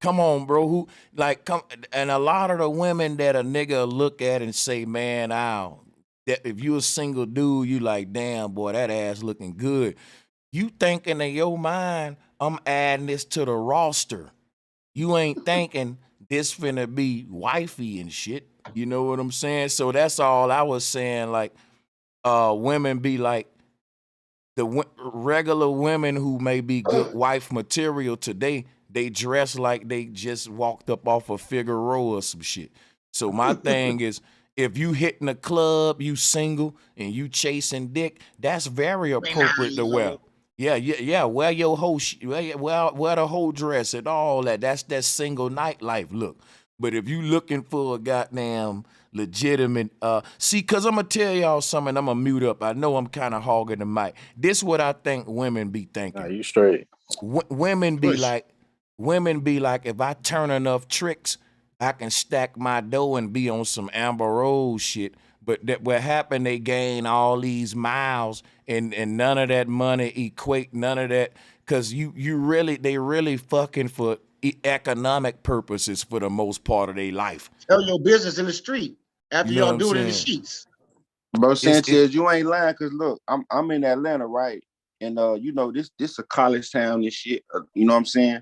come on, bro. And a lot of the women that a nigga look at and say, man, that if you a single dude, you like, damn, boy, that ass looking good. You thinking in your mind, I'm adding this to the roster. You ain't thinking this finna be wifey and shit. You know what I'm saying? So that's all I was saying. Like, women be like, the regular women who may be good wife material today, they dress like they just walked up off of Figaro or some shit. So my thing is, if you hitting a club, you single, and you chasing dick, that's very appropriate to wear. Yeah. Wear your whole wear the whole dress and all that. That's that single nightlife look. But if you looking for a goddamn legitimate, cause I'm gonna tell y'all something. I'm gonna mute up. I know I'm kind of hogging the mic. This what I think women be thinking. Nah, you straight. Women be like, if I turn enough tricks, I can stack my dough and be on some Amber Rose shit. But that what happened, they gain all these miles and none of that money equate none of that because they really fucking for economic purposes for the most part of their life. Tell your business in the street after You know y'all what do I'm it in the saying? sheets. Bro, Sanchez, you ain't lying, cause look, I'm in Atlanta, right? And you know, this a college town and shit. You know what I'm saying?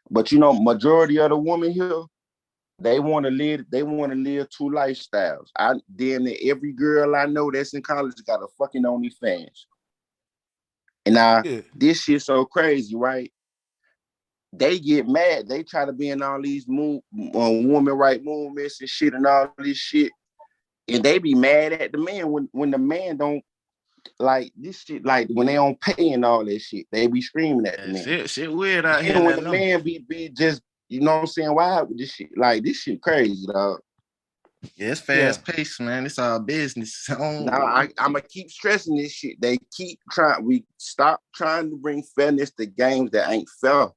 But you know, majority of the women here, they want to live two lifestyles. Damn near every girl I know that's in college got a fucking OnlyFans. And this shit so crazy, right? They get mad. They try to be in all these woman right movements and shit and all this shit. And they be mad at the man when the man don't like this shit, like when they don't pay and all that shit. They be screaming at the man. Shit weird out here. And when the man be just, you know what I'm saying, wild with this shit. Like this shit crazy, dog. Yeah, it's fast paced, man. It's all business. Now I'm gonna keep stressing this shit. They keep trying. We stop trying to bring fairness to games that ain't fair.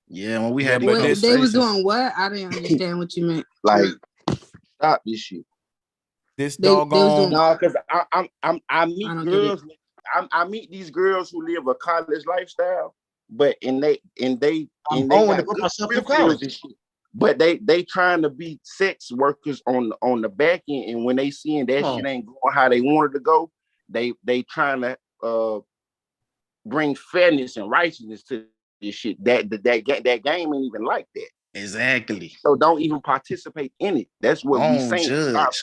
Yeah, when we had they was doing what? I didn't understand what you meant. Like, stop this shit. This they was doing no, because I meet girls. I meet these girls who live a college lifestyle, but and they got to put myself through good college. and shit. But they trying to be sex workers on the back end, and when they seeing that shit ain't going how they wanted to go, they trying to bring fairness and righteousness to this shit. That game ain't even like that. Exactly. So don't even participate in it. That's what we saying. But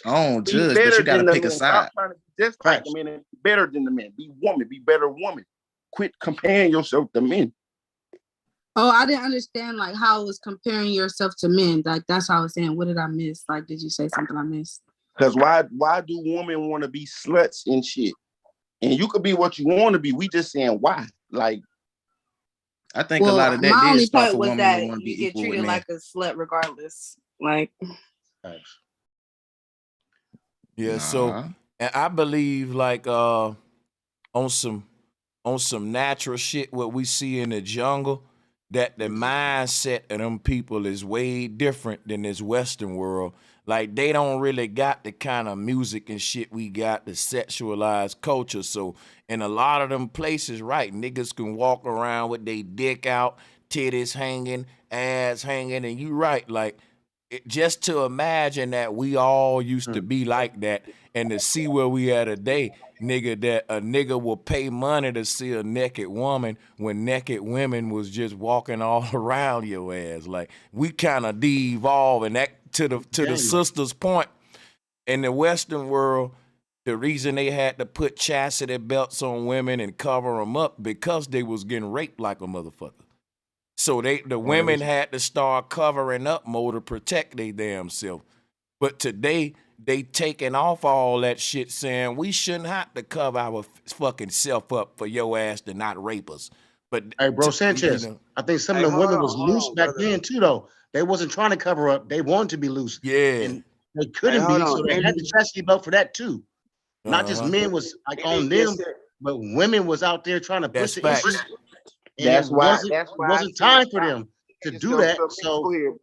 you gotta pick a side. Stop trying to be just like the men and be better than the men. Be woman, be better woman. Quit comparing yourself to men. Oh, I didn't understand like how it was comparing yourself to men. Like that's how I was saying. What did I miss? Like, did you say something I missed? Because why do women want to be sluts and shit? And you could be what you want to be. We just saying why. Like, I think a lot of that my did only start point for was women that who want to you be get equal with treated men. like a slut regardless. Like, Yeah, so and I believe like on some natural shit what we see in the jungle, that the mindset of them people is way different than this Western world. Like they don't really got the kind of music and shit we got, the sexualized culture. So in a lot of them places, right, niggas can walk around with their dick out, titties hanging, ass hanging, and you right, like just to imagine that we all used to be like that and to see where we are today, nigga, that a nigga will pay money to see a naked woman when naked women was just walking all around your ass. Like we kind of de-evolve, and that to the sister's point, in the Western world, the reason they had to put chastity belts on women and cover them up because they was getting raped like a motherfucker. So the women had to start covering up more to protect their damn self. But today, they taking off all that shit saying we shouldn't have to cover our fucking self up for your ass to not rape us. But hey, bro, Sanchez, I think some of the women was loose back then too, though. They wasn't trying to cover up. They wanted to be loose. Yeah. And they couldn't be, so they had the chastity belt for that too. Not just men was like on them, but women was out there trying to push the issue. And That's why it wasn't time for them to do that. So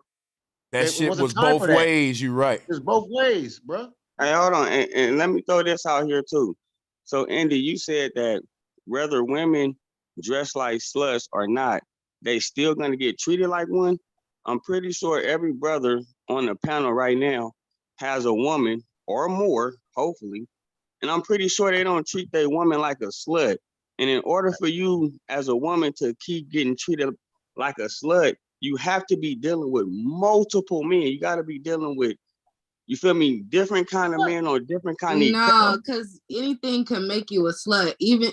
that shit was both ways. You right. It's both ways, bro. Hey, hold on, and let me throw this out here too. So, Andy, you said that whether women dress like sluts or not, they still gonna get treated like one. I'm pretty sure every brother on the panel right now has a woman or more, hopefully, and I'm pretty sure they don't treat their woman like a slut. And in order for you as a woman to keep getting treated like a slut, you have to be dealing with multiple men. You got to be dealing with, you feel me, different kind of men or different kind of. no, because anything can make you a slut. Even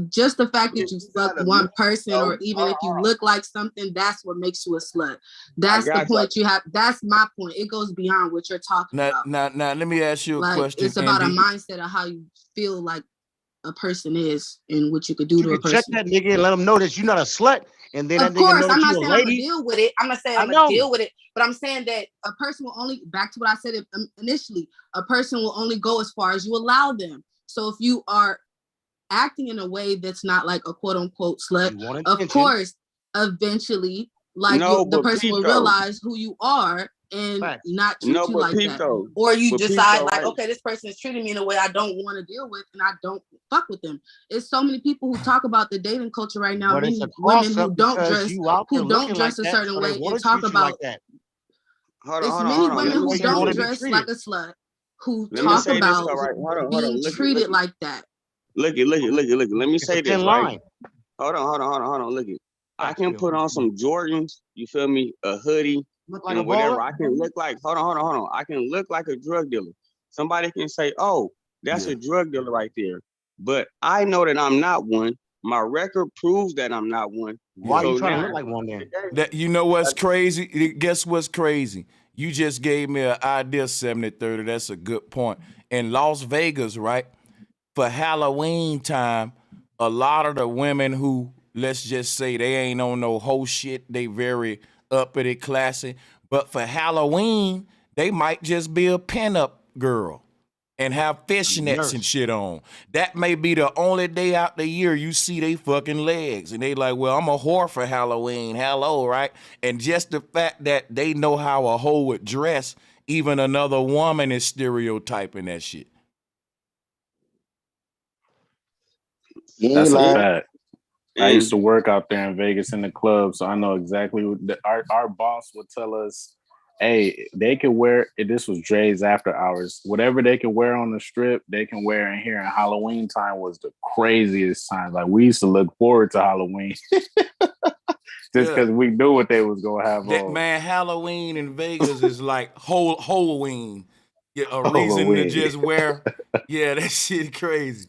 just the fact that you fuck one person, or even if you look like something, that's what makes you a slut. That's the point you have. That's my point. It goes beyond what you're talking about. Now, let me ask you a question. It's about Andy. a mindset of how you feel like a person is and what you could do to a person. Check that nigga and let him know that you're not a slut. And then of that nigga course, know that I'm not you saying a I'm gonna lady. deal with it. I'm not saying I'm gonna deal with it, but I'm saying that a person will only, back to what I said initially, a person will only go as far as you allow them. So if you are acting in a way that's not like a quote unquote slut, of course, eventually, like the person will realize who you are and not treat No, you but like peep that. though. Or you But peep decide though, like, right? okay, this person is treating me in a way I don't want to deal with, and I don't fuck with them. It's so many people who talk about the dating culture right now. But it's Many a women cross-up who don't because dress, you out there who don't looking like dress a that, certain so they way, want and to talk treat you like about. that. It's many women That's the who way you don't want to be dress like treated. a slut who Let me talk say this, about all right. Hold on. being Look treated it. like that. Look it. Let me It's say a thin this, right? line. Hold on. Look it. I can put on some Jordans, you feel me, a hoodie, Look like a and whatever. baller. I can look like, hold on. I can look like a drug dealer. Somebody can say, oh, that's a drug dealer right there. But I know that I'm not one. My record proves that I'm not one. Why So you trying to now, look like one then? That you know what's crazy? Guess what's crazy? You just gave me an idea, 70-30. That's a good point. In Las Vegas, right? For Halloween time, a lot of the women who, let's just say they ain't on no whole shit, they very uppity, classy. But for Halloween, they might just be a pinup girl and have fishnets and shit on. That may be the only day out the year you see they fucking legs. And they like, well, I'm a whore for Halloween. Hello, right? And just the fact that they know how a hoe would dress, even another woman is stereotyping that shit. That's a lying. fact. I used to work out there in Vegas in the club, so I know exactly what our boss would tell us. Hey, they can wear it. This was Dre's after hours. Whatever they can wear on the strip, they can wear in here. And Halloween time was the craziest time. Like we used to look forward to Halloween just because we knew what they was gonna have That on. man, Halloween in Vegas is like Halloween. Yeah, a reason to Halloween. just wear. Yeah, that shit crazy.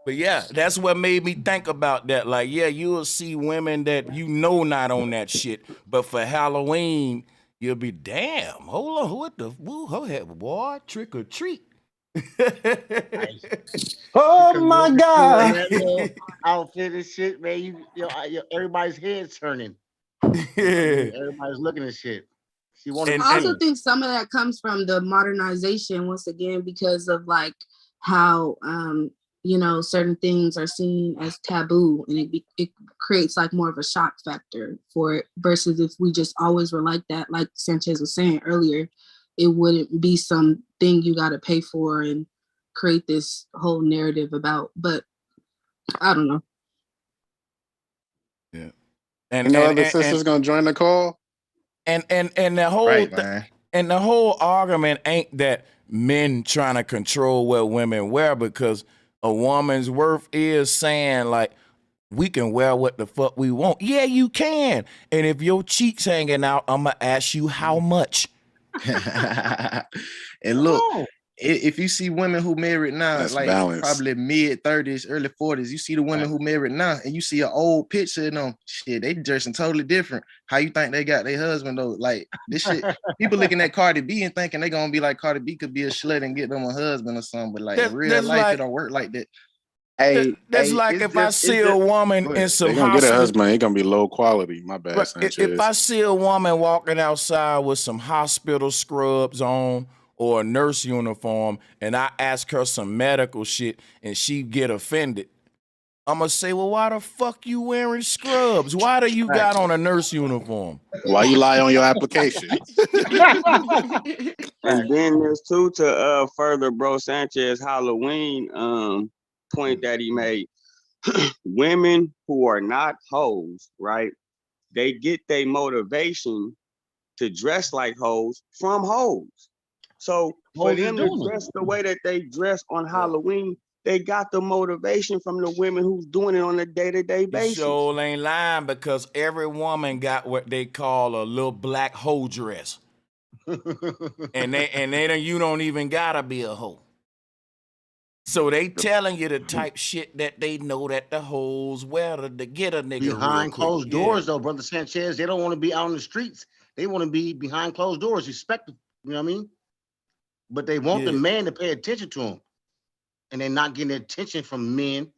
But yeah, that's what made me think about that. Like, yeah, you'll see women that you know not on that shit, but for Halloween, you'll be damn. Hold on, what the boy? Trick or treat. Oh my God! That little outfit and shit, man. Everybody's head's turning. Yeah. Everybody's looking at shit. I also think some of that comes from the modernization once again because of like how certain things are seen as taboo, and it creates like more of a shock factor for it versus if we just always were like that, like Sanchez was saying earlier, it wouldn't be something you got to pay for and create this whole narrative about. But I don't know. Yeah. And other sisters gonna join the call. And the whole and the whole argument ain't that men trying to control what women wear, because a woman's worth is saying like, we can wear what the fuck we want. Yeah, you can. And if your cheeks hanging out, I'ma ask you how much. And look, if you see women who married now, That's like balance. probably mid-30s, early 40s, you see the women who married now, and you see an old picture of them, shit, they dressing totally different. How you think they got their husband though? Like this shit, people looking at Cardi B and thinking they gonna be like Cardi B could be a slut and get them a husband or something, but like in real life, it don't work like that. That's like if I see a woman in some they gonna get a hospital. husband, he gonna be low quality. My bad, Right. Sanchez. If I see a woman walking outside with some hospital scrubs on or a nurse uniform, and I ask her some medical shit and she get offended, I'm gonna say, well, why the fuck you wearing scrubs? Why do you got on a nurse uniform? Why you lie on your application? And then there's two to further Bro Sanchez Halloween point that he made. Women who are not hoes, right? They get their motivation to dress like hoes from hoes. So for Hoes is them to doing it. dress the way that they dress on Halloween, they got the motivation from the women who's doing it on a day-to-day basis. You sure ain't lying, because every woman got what they call a little black hoe dress. and you don't even gotta be a hoe. So they telling you the type shit that they know that the hoes wear to get a nigga Behind real quick. closed doors, though, Brother Sanchez. They don't want to be out on the streets. They want to be behind closed doors, respectful. You know what I mean? But they want the man to pay attention to them, and they're not getting attention from men.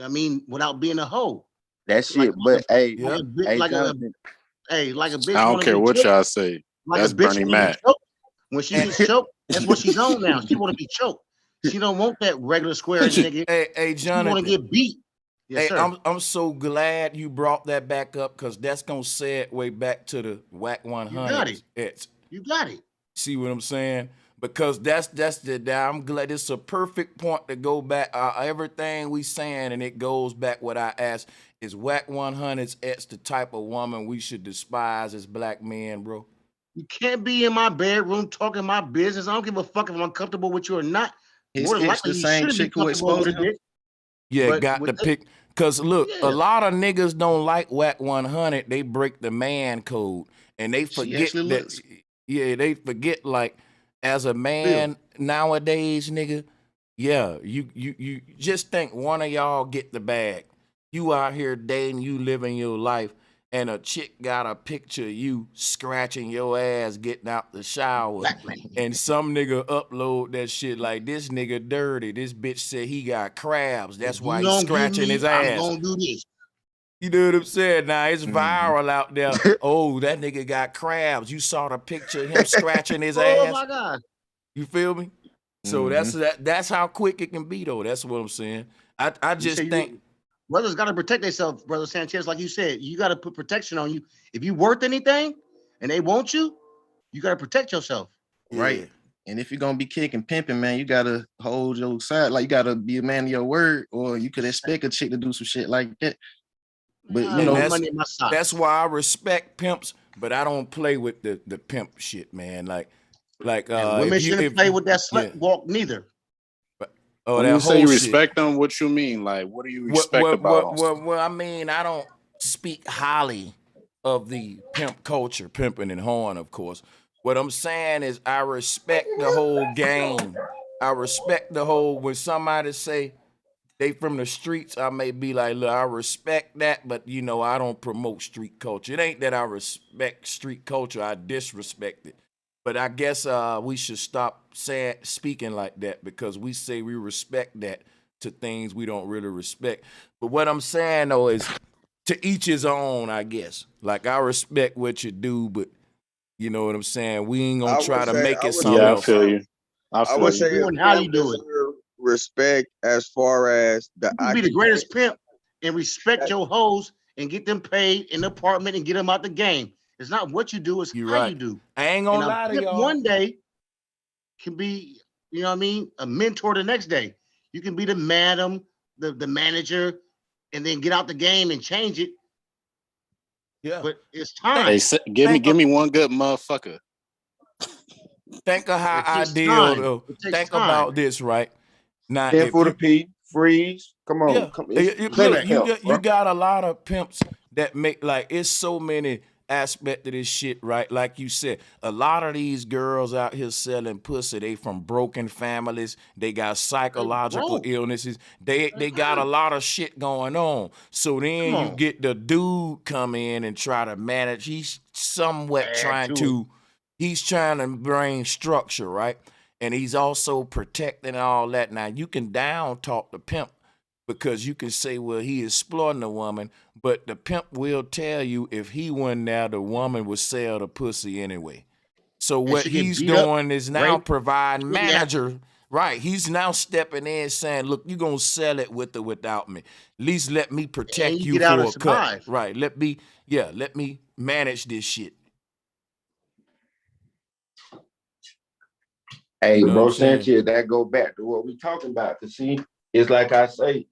I mean, without being a hoe. That shit, but hey, like a bitch. I don't care what y'all say. Like That's a bitch Bernie wanna be Mac. choked. When she gets choked, that's what she's on now. She want to be choked. She don't want that regular square nigga. Hey, she want to Jonathan. get beat. Yes, Hey, sir. I'm so glad you brought that back up because that's gonna segue back to the Wack You got 100. it. You got it. See what I'm saying? Because I'm glad it's a perfect point to go back. Everything we saying, and it goes back what I asked, is Wack 100's ex the type of woman we should despise as black men, bro? You can't be in my bedroom talking my business. I don't give a fuck if I'm comfortable with you or not. More than likely, you shouldn't be comfortable with it. Yeah, But got with to pick. Cause look, Yeah. a lot of niggas don't like Wack 100. They break the man code, and they forget actually that. looks- Yeah, they forget like as a man nowadays, nigga. Yeah, you just think one of y'all get the bag. You out here dating, you living your life, and a chick got a picture of you scratching your ass getting out the shower, and some nigga upload that shit like, this nigga dirty. This bitch said he got crabs. That's why you he's don't give scratching me, his I'm ass. gonna do this. You know what I'm saying? Now it's viral out there. Oh, that nigga got crabs. You saw the picture of him scratching his ass. Oh my God. You feel me? So that's how quick it can be, though. That's what I'm saying. I just think brothers got to protect themselves, brother Sanchez. Like you said, you got to put protection on you. If you worth anything, and they want you, you got to protect yourself. Right. And if you're gonna be kicking pimping, man, you gotta hold your side. Like you gotta be a man of your word, or you could expect a chick to do some shit like that. But you know, that's why I respect pimps, but I don't play with the pimp shit, man. Like women shouldn't play with that slut walk neither. Oh, when that you say whole you shit. respect them, what you mean? Like, what do you respect about them? Well, I mean, I don't speak highly of the pimp culture, pimping and horn, of course. What I'm saying is I respect the whole game. I respect the whole, when somebody say they from the streets, I may be like, look, I respect that, but you know, I don't promote street culture. It ain't that I respect street culture, I disrespect it. But I guess we should stop speaking like that, because we say we respect that to things we don't really respect. But what I'm saying though is to each his own, I guess. Like I respect what you do, but you know what I'm saying? We ain't gonna try to make it something else. I feel you. I would say how you do it. Respect as far as the You can be the greatest pimp and respect your hoes and get them paid in the apartment and get them out the game. It's not what you do, it's how you do. I ain't gonna lie to y'all. One day can be, you know what I mean, a mentor the next day. You can be the madam, the manager, and then get out the game and change it. Yeah. But it's time. Hey, give me one good motherfucker. Think of how I deal though. Think about this, right? Now, Then for the P, freeze. Come on, come. You got a lot of pimps that make, like, it's so many aspects of this shit, right? Like you said, a lot of these girls out here selling pussy, they from broken families, they got psychological illnesses, they got a lot of shit going on. So then you get the dude come in and try to manage. He's somewhat trying to bring structure, right? And he's also protecting all that. Now, you can down talk the pimp because you can say, well, he exploiting the woman, but the pimp will tell you if he wasn't there, the woman would sell the pussy anyway. So what he's doing is now providing manager, right? He's now stepping in saying, look, you're going to sell it with or without me. At least let me protect you for a cut. Right, let me manage this shit. Hey, bro, Sanchez, that go back to what we talking about. Cause see, it's like I say,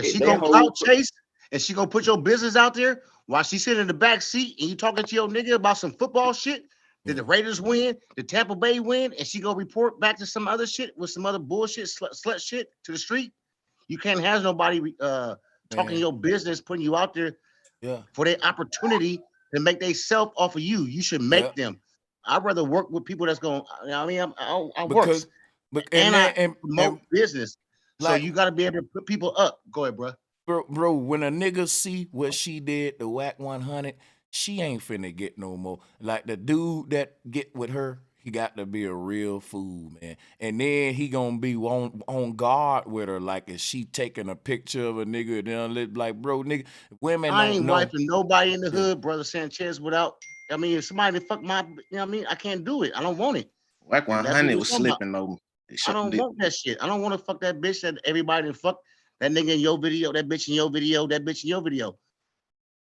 she gonna clout chase and she gonna put your business out there while she sitting in the back seat and you talking to your nigga about some football shit. Did the Raiders win? Did Tampa Bay win? And she gonna report back to some other shit with some other bullshit, slut shit to the street. You can't have nobody talking your business, putting you out there for their opportunity to make they self off of you. You should make them. I'd rather work with people that's going. I mean, I work, I promote business. So you got to be able to put people up. Go ahead, bro. When a nigga see what she did to Wack 100, she ain't finna get no more. Like the dude that get with her, he got to be a real fool, man. And then he gonna be on guard with her. Like if she taking a picture of a nigga, then like, bro, nigga, women. I ain't wiping nobody in the hood, brother Sanchez. Without, I mean, if somebody fuck my, you know what I mean, I can't do it. I don't want it. Wack 100 was slipping though. I don't want that shit. I don't want to fuck that bitch that everybody fuck. That nigga in your video, that bitch in your video, that bitch in your video.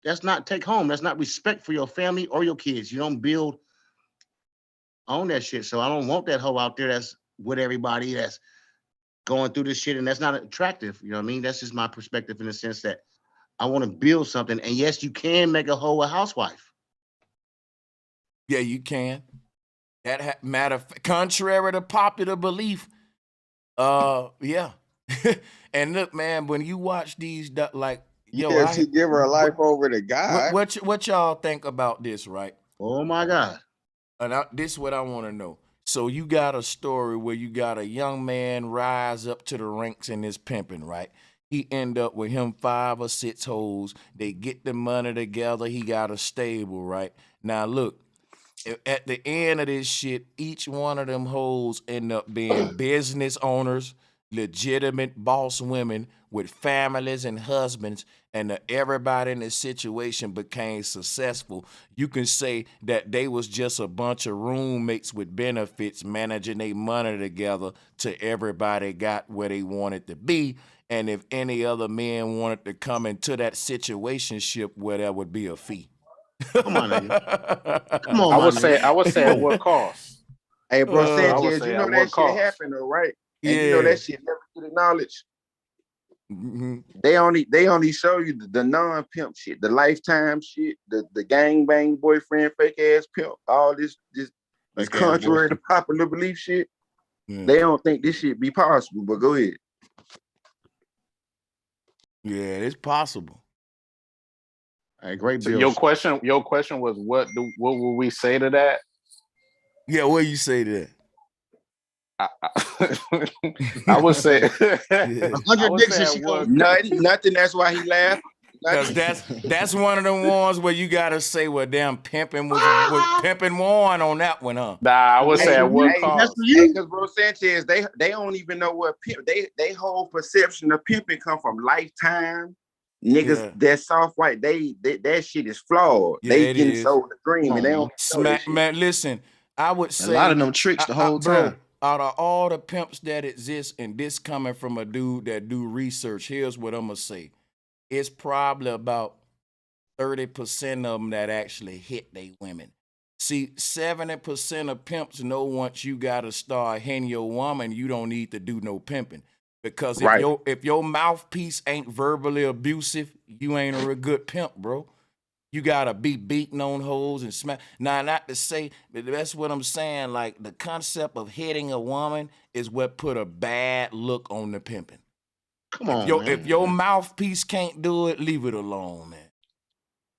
That's not take home. That's not respect for your family or your kids. You don't build on that shit. So I don't want that hoe out there that's with everybody that's going through this shit, and that's not attractive. You know what I mean? That's just my perspective in the sense that I want to build something. And yes, you can make a hoe a housewife. Yeah, you can. That matter contrary to popular belief. Yeah. And look, man, when you watch these, like, yo, Yeah, she give her a life over to God. What y'all think about this, right? Oh my God. And this is what I want to know. So you got a story where you got a young man rise up to the ranks in this pimping, right? He end up with him 5 or 6 hoes. They get the money together. He got a stable, right? Now look, at the end of this shit, each one of them hoes end up being business owners, legitimate boss women with families and husbands, and everybody in this situation became successful. You can say that they was just a bunch of roommates with benefits managing their money together till everybody got where they wanted to be. And if any other men wanted to come into that situationship, where there would be a fee. Come on, nigga. Come on, I would say at what cost? Hey, bro, I would Sanchez, say you know at that what shit cost? happened though, right? Yeah. And you know that shit never get acknowledged. Mm-hmm. They only show you the non-pimp shit, the lifetime shit, the gang bang boyfriend, fake ass pimp, all this contrary to popular belief shit. Yeah. They don't think this shit be possible, but go ahead. Yeah, it's possible. All right, great So bill. your question was what will we say to that? Yeah, what you say to that? I would say 100 dicks and she goes, nothing. That's why he laughed. Because that's one of them ones where you gotta say, well, damn, pimping was pimping one on that one, huh? Nah, I would say at what cost? Because bro Sanchez, they don't even know what pimp. They whole perception of pimping come from Lifetime. Niggas that soft white, that shit is flawed. Yeah, they it getting is. sold the dream, and they don't know that Smack, shit. man, listen, I would say A lot of them tricks the whole bro, time. out of all the pimps that exist, and this coming from a dude that do research, here's what I'm gonna say. It's probably about 30% of them that actually hit they women. See, 70% of pimps know once you gotta start hitting your woman, you don't need to do no pimping. Because if your mouthpiece ain't verbally abusive, you ain't a real good pimp, bro. You gotta be beating on hoes and smack. Now, not to say, but that's what I'm saying. Like, the concept of hitting a woman is what put a bad look on the pimping. Come on, man. If your mouthpiece can't do it, leave it alone, man.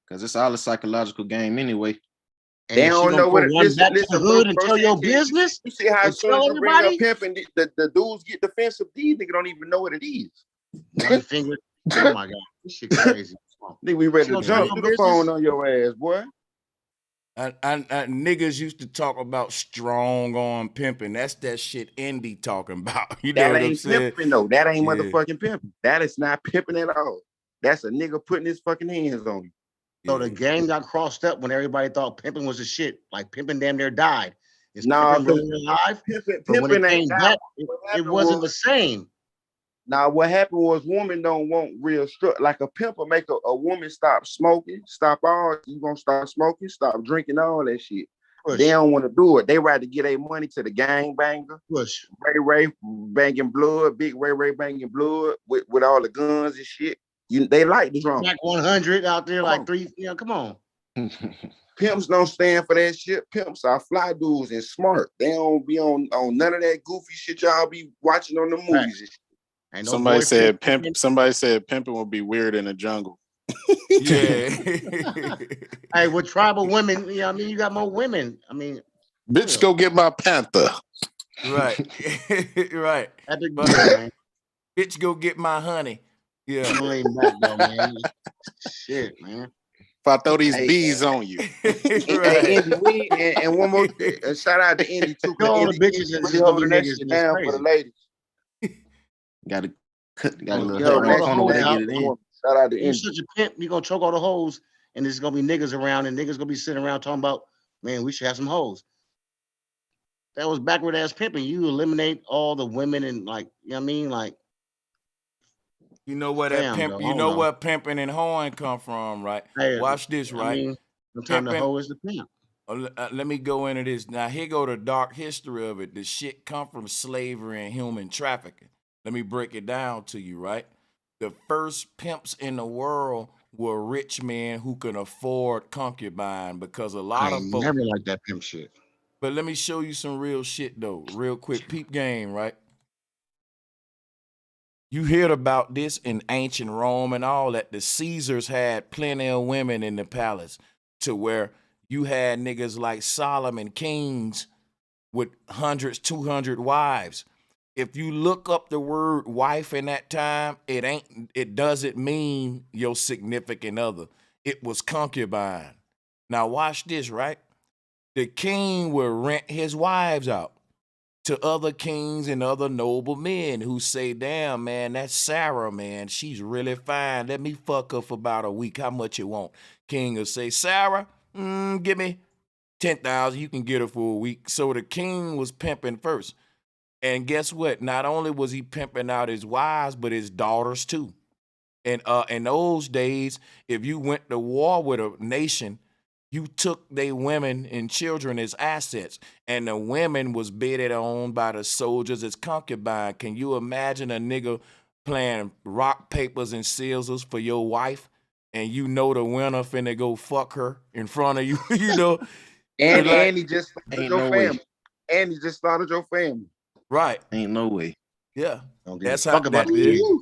Because it's all a psychological game anyway. They don't know what it is. Listen, hood and tell your business. You see how as soon as you bring everybody? up pimping, the dudes get defensive. These niggas don't even know what it is. One finger. Oh my God, this shit crazy. Think we ready to jump through the phone on your ass, boy. Niggas used to talk about strong arm pimping. That's that shit Indy talking about. You know That what I'm ain't saying? pimping though. That ain't Yeah. motherfucking pimping. That is not pimping at all. That's a nigga putting his fucking hands on you. So the game got crossed up when everybody thought pimping was a shit. Like pimping damn near died. Is pimping really alive? But when it came back, it wasn't the same. Now, what happened was women don't want real structure. Like a pimp will make a woman stop smoking, stop all. You gonna start smoking, stop drinking, all that shit. Push. They don't want to do it. They rather get their money to the gang banger. Push. Ray banging blood, big Ray banging blood with all the guns and shit. They like the drama. Mac 100 out there, like 3. Yeah, come on. Pimps don't stand for that shit. Pimps are fly dudes and smart. They don't be on none of that goofy shit y'all be watching on the movies. And shit. Ain't no Somebody said boyfriend. Somebody said pimping would be weird in the jungle. Yeah. Hey, with tribal women, you know what I mean? You got more women. I mean, Bitch, go get my panther. Right. Right. epic butter, man. Bitch, go get my honey. Yeah. You ain't back though, man. Shit, man. If I throw these bees on you. Hey, Indy, and one more shout out to Indy too. All the Indy bitches really is gonna be holding that niggas. shit It's down crazy. for the ladies. Got a little Yo, hut around the all corner where the they hoes get it in. Shout out to You're Indy. such a pimp, you're gonna choke all the hoes, and there's gonna be niggas around, and niggas gonna be sitting around talking about, man, we should have some hoes. That was backward ass pimping. You eliminate all the women and like, you know what I mean? Like, You know where that Damn, pimp? though. I You don't know know. where pimping and hoeing come from, right? Hey, Watch this, I right? mean, sometimes the Pimping. hoe is the pimp. Let me go into this. Now, here go the dark history of it. The shit come from slavery and human trafficking. Let me break it down to you, right? The first pimps in the world were rich men who could afford concubine because a lot I of ain't folks. never like that pimp shit. But let me show you some real shit though, real quick. Peep game, right? You heard about this in ancient Rome and all that. The Caesars had plenty of women in the palace to where you had niggas like Solomon, kings with 100s, 200 wives. If you look up the word wife in that time, it doesn't mean your significant other. It was concubine. Now watch this, right? The king will rent his wives out to other kings and other noble men who say, damn, man, that's Sarah, man. She's really fine. Let me fuck her for about a week. How much you want? King will say, Sarah, give me 10,000. You can get her for a week. So the king was pimping first. And guess what? Not only was he pimping out his wives, but his daughters too. And in those days, if you went to war with a nation, you took their women and children as assets, and the women was bedded on by the soldiers as concubine. Can you imagine a nigga playing rock, papers, and scissors for your wife, and you know the winner finna go fuck her in front of you, you know? And Like, he just started Ain't your no family. way. And he just started your family. right. Ain't no way. Yeah. Don't give That's a how fuck about that the is. kid.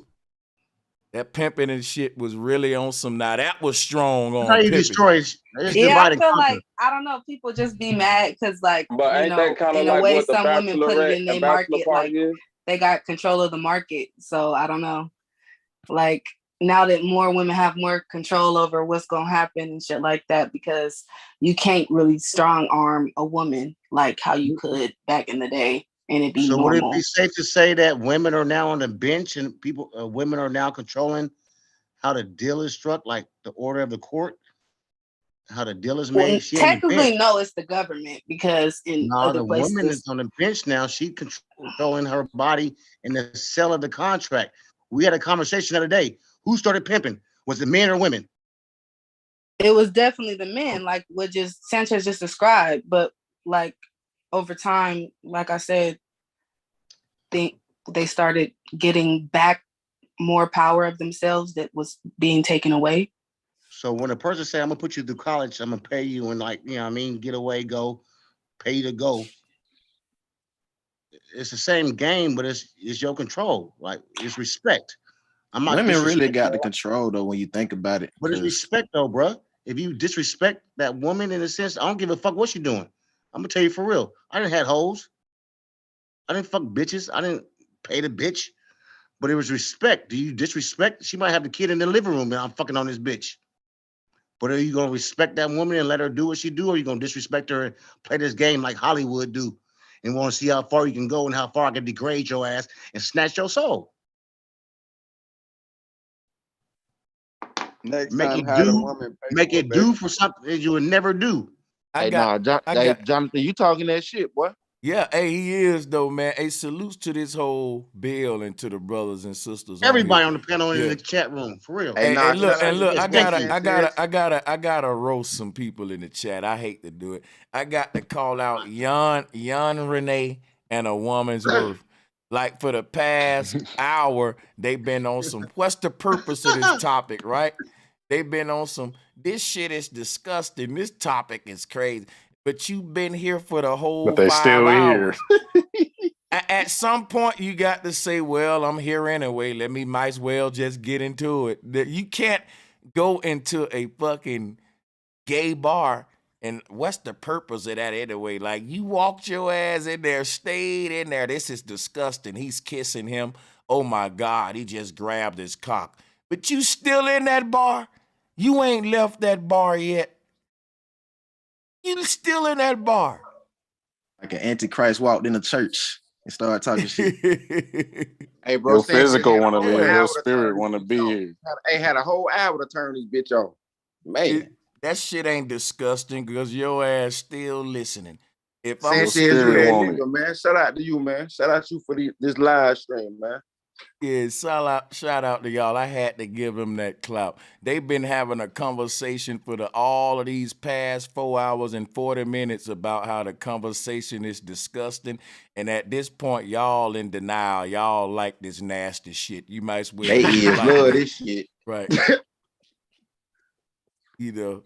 That pimping and shit was really on some. Now that was strong That's how on you pimping. destroy. It's Yeah, divide I and feel conquer. like I don't know. People just be mad because, like, But you ain't that know, kind of in a like way, what the some women put it bachelorette in and their bachelor market, like party is? they got control of the market. So I don't know. Like now that more women have more control over what's gonna happen and shit like that, because you can't really strong arm a woman like how you could back in the day, and it'd be So would it be normal. safe to say that women are now on the bench and women are now controlling how the deal is struck, like the order of the court, how the deal is Well, made? She on the bench. technically, no, it's the government because in No, other the woman places, that's on the bench now, she controlling her body in the sale of the contract. We had a conversation the other day. Who started pimping? Was it men or women? it was definitely the men, like what just Sanchez just described. But like over time, like I said, they started getting back more power of themselves that was being taken away. So when a person say, I'm gonna put you through college, I'm gonna pay you and like, you know what I mean, get away, go, pay you to go. It's the same game, but it's your control. Like it's respect. I'm not Women really disrespecting, got the control though when you think about it. but it's respect though, bro. If you disrespect that woman in a sense, I don't give a fuck what she doing. I'm gonna tell you for real. I didn't have hoes. I didn't fuck bitches. I didn't pay the bitch. But it was respect. Do you disrespect? She might have the kid in the living room and I'm fucking on this bitch. But are you gonna respect that woman and let her do what she do, or are you gonna disrespect her and play this game like Hollywood do and want to see how far you can go and how far I can degrade your ass and snatch your soul? Next Make time, it have the do, woman pay make for it, it baby. do for something that you would never do. Hey, Jonathan, you talking that shit, boy? Yeah, hey, he is though, man. Hey, salutes to this whole bill and to the brothers and sisters on Everybody here. on the panel and in Yeah. the chat room, for real. Hey, look, shout out and to look, Miss Thank you. I gotta roast some people in the chat. I hate to do it. I got to call out Yon Renee and a woman's worth. Like for the past hour, they've been on some. What's the purpose of this topic, right? They've been on some. This shit is disgusting. This topic is crazy. But you've been here for the whole But they 5 still here. hours. At some point, you got to say, well, I'm here anyway. Let me might as well just get into it. You can't go into a fucking gay bar. And what's the purpose of that anyway? Like, you walked your ass in there, stayed in there. This is disgusting. He's kissing him. Oh, my God. He just grabbed his cock. But you still in that bar? You ain't left that bar yet. You still in that bar. Like an antichrist walked in the church and started talking shit. Hey, bro, Your Sanchez physical had a want to whole leave, your hour to spirit turn want to this be bitch here. on. Had a whole hour to turn this bitch on. Man. That shit ain't disgusting because your ass still listening. If I'm Sanchez, you spirit that want it. nigga, man. Shout out to you, man. Shout out to you for this live stream, man. Yeah, shout out to y'all. I had to give them that clout. They've been having a conversation for all of these past 4 hours and 40 minutes about how the conversation is disgusting. And at this point, y'all in denial. Y'all like this nasty shit. You might as well They leave it is like love that. this shit. Right. You know.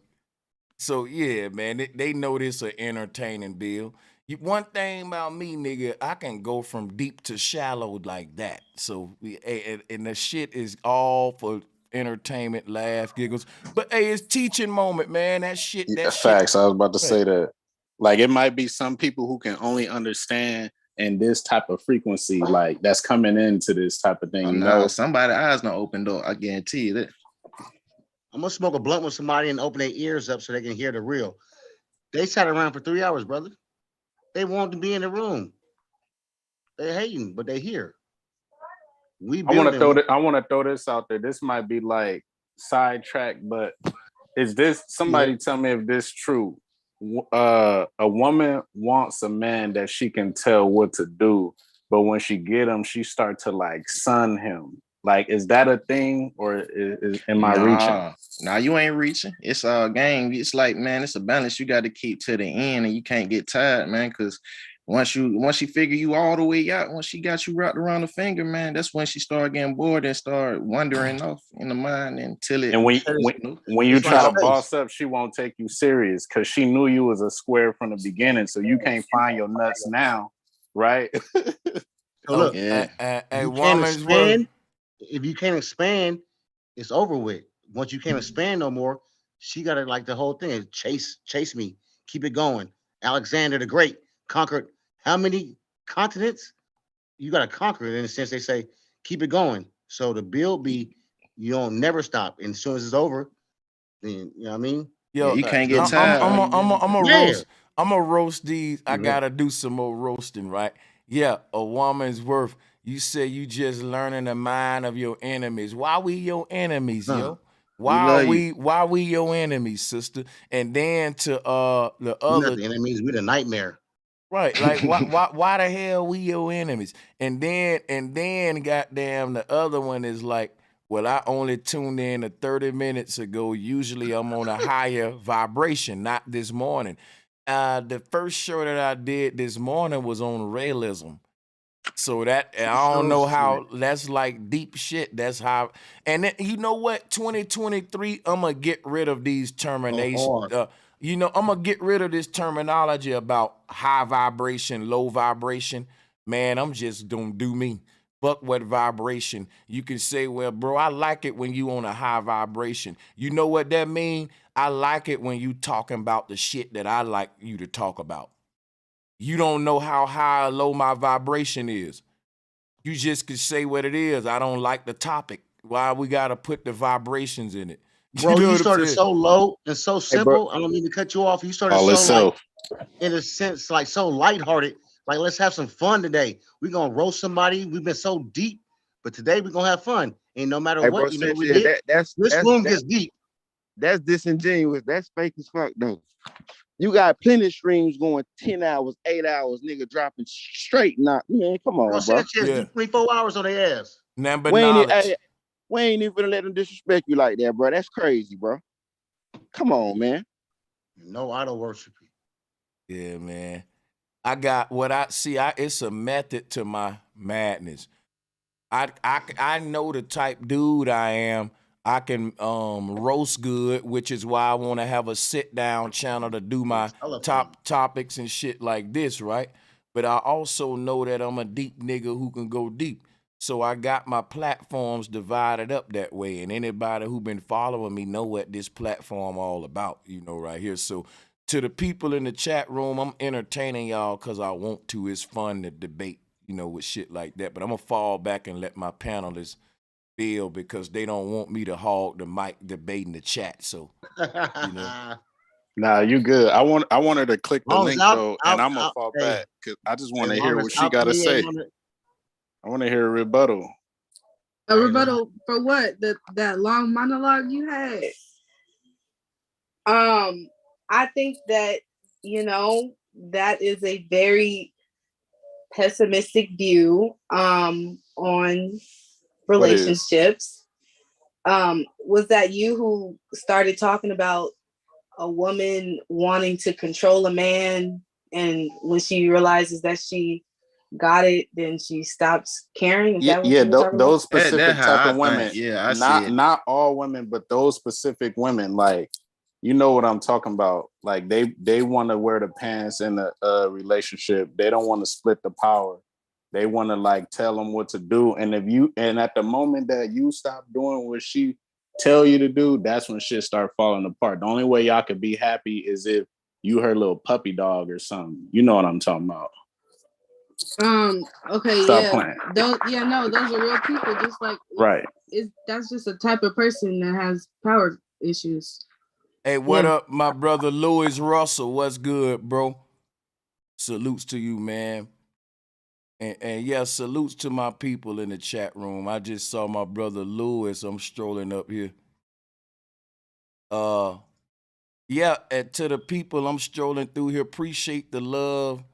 So yeah, man, they know this an entertaining deal. One thing about me, nigga, I can go from deep to shallow like that. So and the shit is all for entertainment, laugh, giggles. But hey, it's teaching moment, man. That shit. Facts. I was about to Right. say that. Like it might be some people who can only understand in this type of frequency, like that's coming into this type of thing. You know, somebody eyes don't open though. I guarantee you that. I'm gonna smoke a blunt with somebody and open their ears up so they can hear the real. They sat around for 3 hours, brother. They want to be in the room. They hating, but they here. We I want to building. throw this out there. This might be like sidetrack, but is this somebody tell me if this true? A woman wants a man that she can tell what to do, but when she get him, she start to like sun him. Like, is that a thing, or am I reaching? Nah, you ain't reaching. It's a game. It's like, man, it's a balance you got to keep to the end, and you can't get tired, man, because once she figure you all the way out, once she got you wrapped around the finger, man, that's when she start getting bored and start wandering off in the mind until it. And when you try to boss up, she won't take you serious because she knew you was a square from the beginning. So you can't find your nuts now, right? So look, woman's worth. If you can't expand, it's over with. Once you can't expand no more, she got to like the whole thing. Chase me, keep it going. Alexander the Great conquered how many continents? You got to conquer it in a sense. They say keep it going. So the build be you don't never stop. And as soon as it's over, then you know what I mean. Yo, you can't get tired. I'm a roast these. I Mhm. gotta do some more roasting, right? Yeah, a woman's worth. You say you just learning the mind of your enemies. Why we your enemies, yo? Why we your enemies, sister? And then to the We're other not the enemies, we're the nightmare. right, like why the hell we your enemies? And then goddamn the other one is like, well, I only tuned in 30 minutes ago. Usually I'm on a higher vibration, not this morning. The first show that I did this morning was on realism. So that I don't know how that's like deep shit. That's how, and then, you know what? 2023, I'm gonna get rid of these terminations. I'm gonna get rid of this terminology about high vibration, low vibration. Man, I'm just gonna do me. Fuck what vibration. You can say, well, bro, I like it when you on a high vibration. You know what that mean? I like it when you talking about the shit that I like you to talk about. You don't know how high or low my vibration is. You just could say what it is. I don't like the topic. Why we gotta put the vibrations in it? Bro, you started so low and so simple. I don't mean to cut you off. You started like, in a sense, like so lighthearted. Like, let's have some fun today. We're gonna roast somebody. We've been so deep, but today we're gonna have fun. And no matter what, bro, you know, this room gets deep. That's disingenuous. That's fake as fuck, though. You got plenty of streams going 10 hours, 8 hours, nigga dropping straight. Not, man, come on, bro. Sanchez do 24 hours on their ass. We ain't even gonna let them disrespect you like that, bro. That's crazy, bro. Come on, man. No idol worship. Yeah, man. I got what I see. It's a method to my madness. I know the type dude I am. I can roast good, which is why I want to have a sit down channel to do my top topics and shit like this, right? But I also know that I'm a deep nigga who can go deep. So I got my platforms divided up that way. And anybody who been following me know what this platform all about, right here. So to the people in the chat room, I'm entertaining y'all because I want to. It's fun to debate, with shit like that. But I'm going to fall back and let my panelists feel because they don't want me to hog the mic debating the chat. So, Nah, you good. I wanted to click the link though, and I'm gonna fall back because I just want to hear what she got to say. I want to hear a rebuttal. A rebuttal for what? That long monologue you had? I think that, that is a very pessimistic view on relationships. Was that you who started talking about a woman wanting to control a man, and when she realizes that she got it, then she stops caring? Is that what you were talking about? Those specific That's type how I of women. think. Yeah, I see it. Not all women, but those specific women, like, you know what I'm talking about. Like they want to wear the pants in a relationship. They don't want to split the power. They want to like tell them what to do. And at the moment that you stop doing what she tell you to do, that's when shit start falling apart. The only way y'all could be happy is if you her little puppy dog or something. You know what I'm talking about. Okay, Stop yeah. playing. Those are real people, just like Right. That's just a type of person that has power issues. Hey, what up, my brother Louis Russell? What's good, bro? Salutes to you, man. And yeah, salutes to my people in the chat room. I just saw my brother Louis. I'm strolling up here. Yeah, and to the people I'm strolling through here, appreciate the love.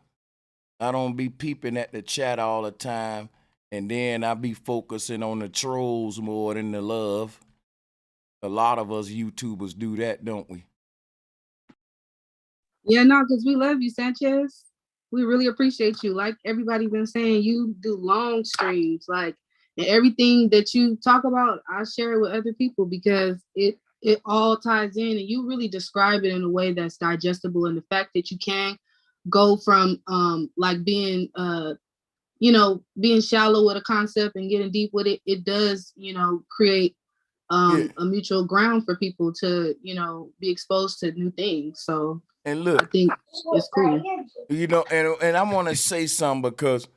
I don't be peeping at the chat all the time. And then I be focusing on the trolls more than the love. A lot of us YouTubers do that, don't we? Yeah, no, because we love you, Sanchez. We really appreciate you. Like everybody been saying, you do long streams, like, and everything that you talk about, I share it with other people because it all ties in, and you really describe it in a way that's digestible. And the fact that you can go from like being being shallow with a concept and getting deep with it, it does, create a mutual ground for people to, be exposed to new things. So and look, I think it's cool. And I want to say something because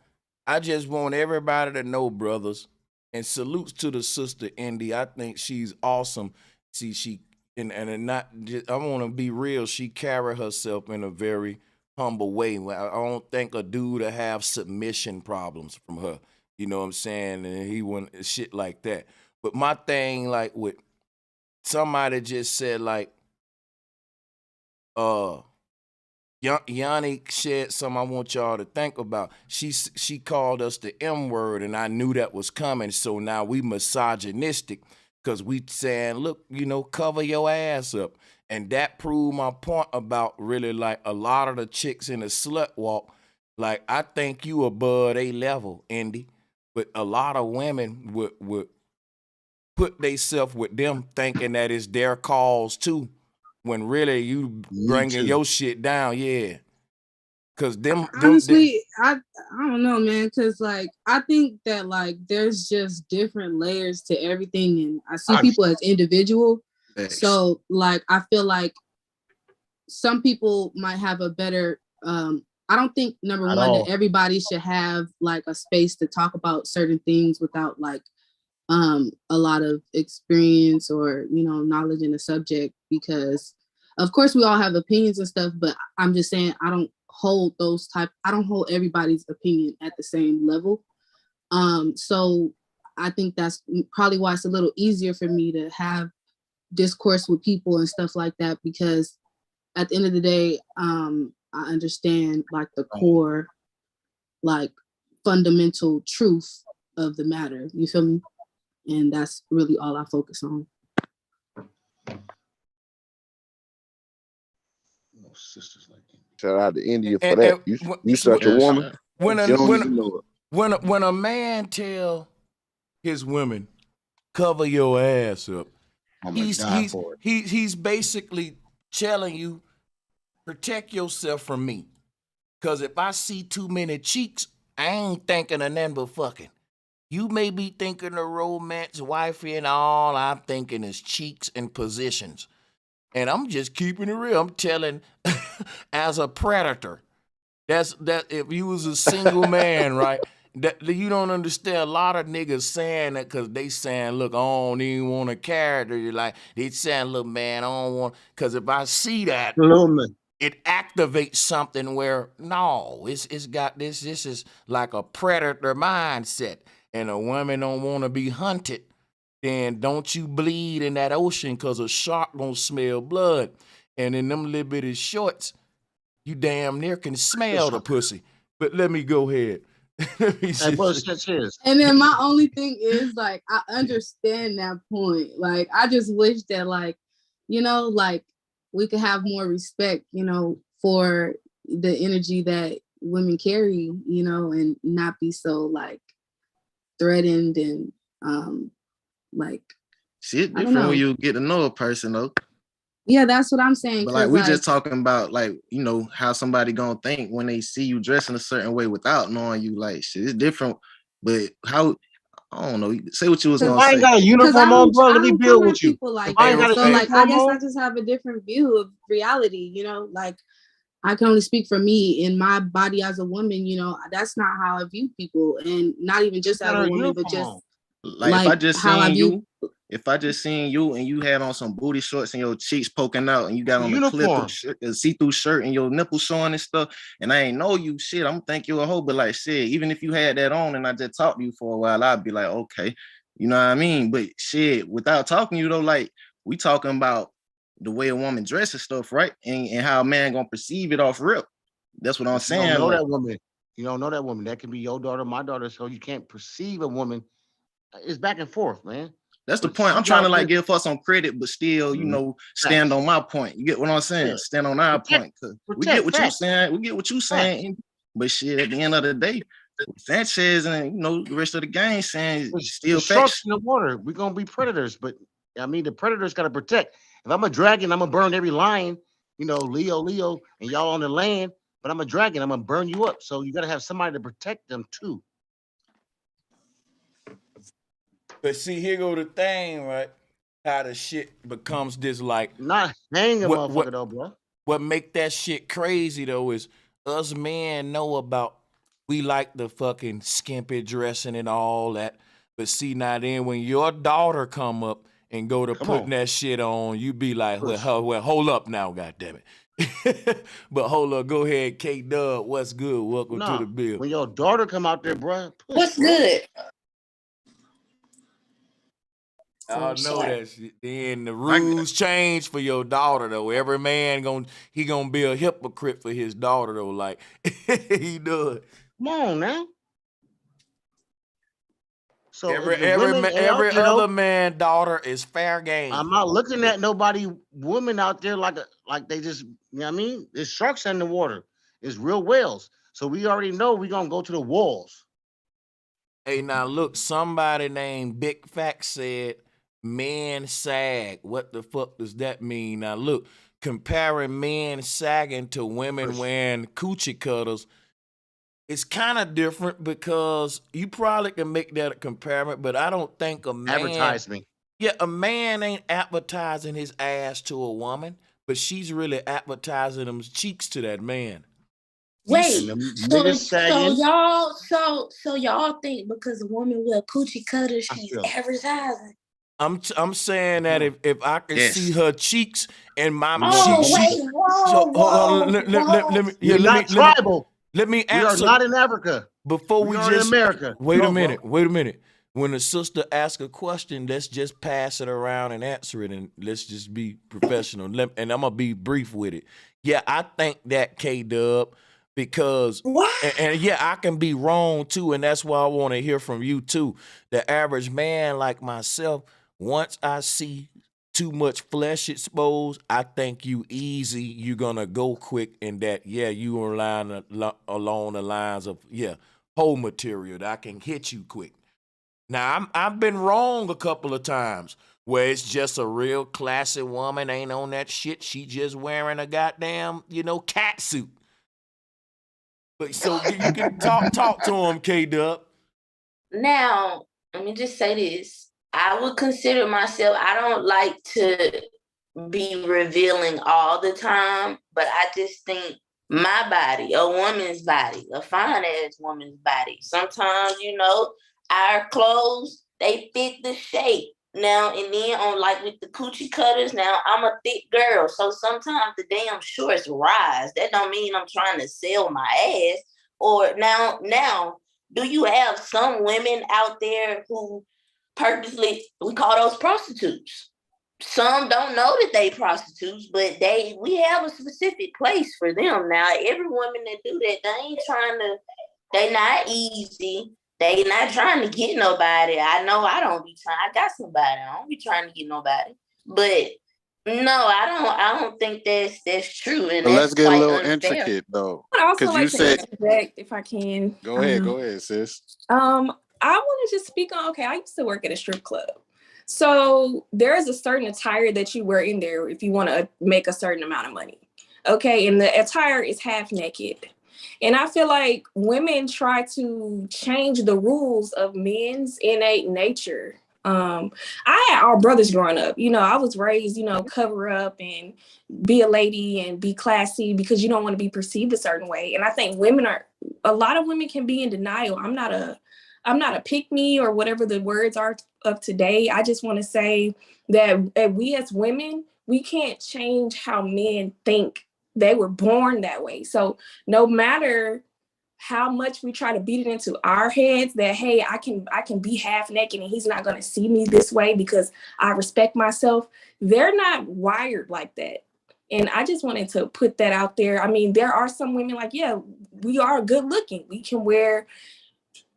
I just want everybody to know, brothers, and salutes to the sister Indy. I think she's awesome. See, and not just, I want to be real. She carry herself in a very humble way. I don't think a dude will have submission problems from her. You know what I'm saying? And he wouldn't shit like that. But my thing, like with somebody just said, like, Yanni shared something I want y'all to think about. She called us the M word, and I knew that was coming. So now we misogynistic because we saying, look, cover your ass up. And that proved my point about really like a lot of the chicks in the slut walk. Like, I think you above a level, Indy. But a lot of women would put themselves with them thinking that it's their cause too. When really you bringing your shit down, yeah. Cause honestly, I don't know, man. Cause like I think that like there's just different layers to everything, and I see people as individual. So like I feel like some people might have a better. I don't think number one that everybody should have like a space to talk about certain things without like a lot of experience or knowledge in the subject, because of course we all have opinions and stuff, but I'm just saying I don't hold everybody's opinion at the same level. So I think that's probably why it's a little easier for me to have discourse with people and stuff like that, because at the end of the day, I understand like the core, like fundamental truth of the matter. You feel me? And that's really all I focus on. No sisters like that. Shout out to India for that. You such a woman. When a man tell his women, cover your ass up, he's basically telling you, protect yourself from me. Cause if I see too many cheeks, I ain't thinking of nothing but fucking. You may be thinking of romance, wifey, and all I'm thinking is cheeks and positions. And I'm just keeping it real. I'm telling, as a predator, that if you was a single man, right, that you don't understand. A lot of niggas saying that because they saying, look, I don't even want a character. You're like, they saying, look, man, I don't want, because if I see that, it activates something where, no, it's got this is like a predator mindset. And a woman don't want to be hunted, then don't you bleed in that ocean, because a shark gonna smell blood. And in them little bitty shorts, you damn near can smell the pussy. But let me go ahead. Hey, bro, cheers. And then my only thing is like I understand that point. Like I just wish that like, you know, like we could have more respect, you know, for the energy that women carry, you know, and not be so like threatened and like shit I don't different know. when you get to know a person though. Yeah, that's what I'm saying. But like we just talking about like, you know, how somebody gonna think when they see you dressing a certain way without knowing you. Like shit, it's different. But how I don't know. Say what you was gonna I say. ain't got a uniform on, bro. Let me build with you. People like I ain't that. got a So like I uniform guess I on. just have a different view of reality, you know, like I can only speak for me in my body as a woman, you know, that's not how I view people, and not even just as a woman, but just like if I just how I seen view. you, if I just seen you and you had on some booty shorts and your cheeks poking out and you got on a see-through shirt and your nipples showing and stuff, and I ain't know you, shit, I'm think you a hoe. But like shit, even if you had that on and I just talked to you for a while, I'd be like, okay, you know what I mean? But shit, without talking to you though, like we talking about the way a woman dresses stuff, right? And how a man gonna perceive it off rip. That's what I'm saying. You don't know like, that woman. You don't know that woman. That can be your daughter, my daughter. So you can't perceive a woman. It's back and forth, man. That's the point. I'm trying to like give her some credit, but still, you know, stand on my point. You get what I'm saying? Yeah. Stand on our point. Cause we get what you saying. We get what you saying. But shit, at the end of the day, Sanchez and you know the rest of the gang saying still sharks in the water. We're gonna be predators, but I mean the predators gotta protect. If I'm a dragon, I'm gonna burn every lion, you know, Leo, and y'all on the land. But I'm a dragon, I'm gonna burn you up. So you gotta have somebody to protect them too. But see, here go the thing, right? How the shit becomes this like not hanging motherfucker though, bro. What make that shit crazy though is us men know about we like the fucking skimpy dressing and all that. But see now then when your daughter come up and go to putting that shit on, you be like, well, hold up now, goddammit. But hold up, go ahead, K-Dub. What's good? Welcome to the bill. When your daughter come out there, bro. What's good? I know that shit. Then the rules change for your daughter though. Every man gonna be a hypocrite for his daughter though. Like he does. Come on now. So every other man daughter is fair game. I'm not looking at nobody woman out there like they just, you know what I mean? There's sharks in the water. It's real whales. So we already know we're gonna go to the walls. Hey, now look, somebody named Big Fact said men sag. What the fuck does that mean? Now look, comparing men sagging to women wearing coochie cutters, it's kind of different because you probably can make that a comparison, but I don't think a man advertising. Yeah, a man ain't advertising his ass to a woman, but she's really advertising them cheeks to that man. Wait, so y'all think because a woman with a coochie cutter, she's advertising? I'm saying that if I can see her cheeks and my let me answer. We are not in Africa. Before we just in America. Wait a minute. When a sister asks a question, let's just pass it around and answer it, and let's just be professional. And I'm gonna be brief with it. Yeah, I think that K-Dub. Because and yeah, I can be wrong too, and that's why I want to hear from you too. The average man like myself, once I see too much flesh exposed, I think you easy, you're gonna go quick, and that you are along the lines of whole material that I can hit you quick. Now I've been wrong a couple of times where it's just a real classy woman ain't on that shit. She just wearing a goddamn cat suit. But so you can talk to him, K-Dub. Now, let me just say this. I would consider myself, I don't like to be revealing all the time, but I just think my body, a woman's body, a fine-ass woman's body, sometimes, our clothes, they fit the shape. Now, and then on with the coochie cutters, now I'm a thick girl. So sometimes the damn shorts rise. That don't mean I'm trying to sell my ass. Or now, do you have some women out there who purposely, we call those prostitutes. Some don't know that they prostitutes, but we have a specific place for them. Now, every woman that do that, they ain't trying to They not easy. They not trying to get nobody. I know I don't be trying. I got somebody. I don't be trying to get nobody. But no, I don't think that's true, and But let's that's get a quite little unfair. intricate though, I also because you like to said, interject if I can. go ahead, sis. I want to just speak on. Okay, I used to work at a strip club, so there is a certain attire that you wear in there if you want to make a certain amount of money. Okay, and the attire is half naked. And I feel like women try to change the rules of men's innate nature. I had all brothers growing up. You know, I was raised, cover up and be a lady and be classy because you don't want to be perceived a certain way. And I think a lot of women can be in denial. I'm not a pick me or whatever the words are of today. I just want to say that we as women, we can't change how men think. They were born that way. So no matter how much we try to beat it into our heads that, hey, I can be half naked and he's not going to see me this way because I respect myself, they're not wired like that. And I just wanted to put that out there. I mean, there are some women like, yeah, we are good looking. We can wear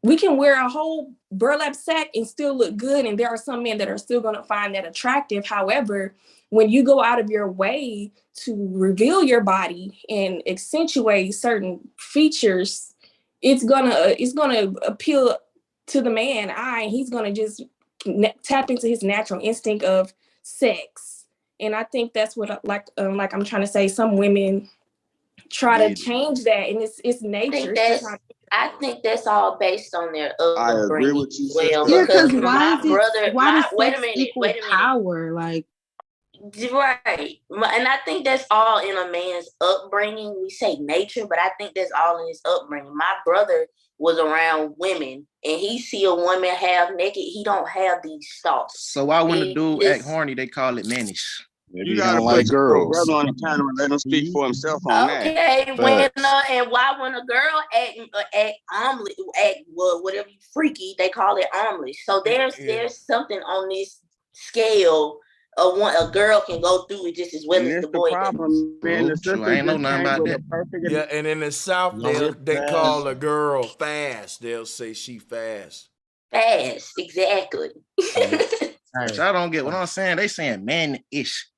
a whole burlap sack and still look good. And there are some men that are still going to find that attractive. However, when you go out of your way to reveal your body and accentuate certain features, it's gonna appeal to the man eye, and he's gonna just tap into his natural instinct of sex. And I think that's what like I'm trying to say. Some women try to change that, and it's nature. I think that's all based on their I agree upbringing with you, as well. sister. Because why does wait a sex minute, equal power? Like, right. And I think that's all in a man's upbringing. We say nature, but I think that's all in his upbringing. My brother was around women, and he see a woman half naked, he don't have these thoughts. So why when a dude act horny, they call it mannish? Maybe You you gotta don't put like your girls. brother on the panel and let him speak for himself on that. Okay, and why when a girl act omelet, whatever freaky, they call it omelet. So there's something on this scale of a girl can go through it just as well as the boy. Problem, man. The sister I ain't know just nothing came about with that. a perfect. Yeah, and in the South, they call a girl fast. They'll say she fast. Fast, exactly. But y'all don't get what I'm saying. They saying man-ish.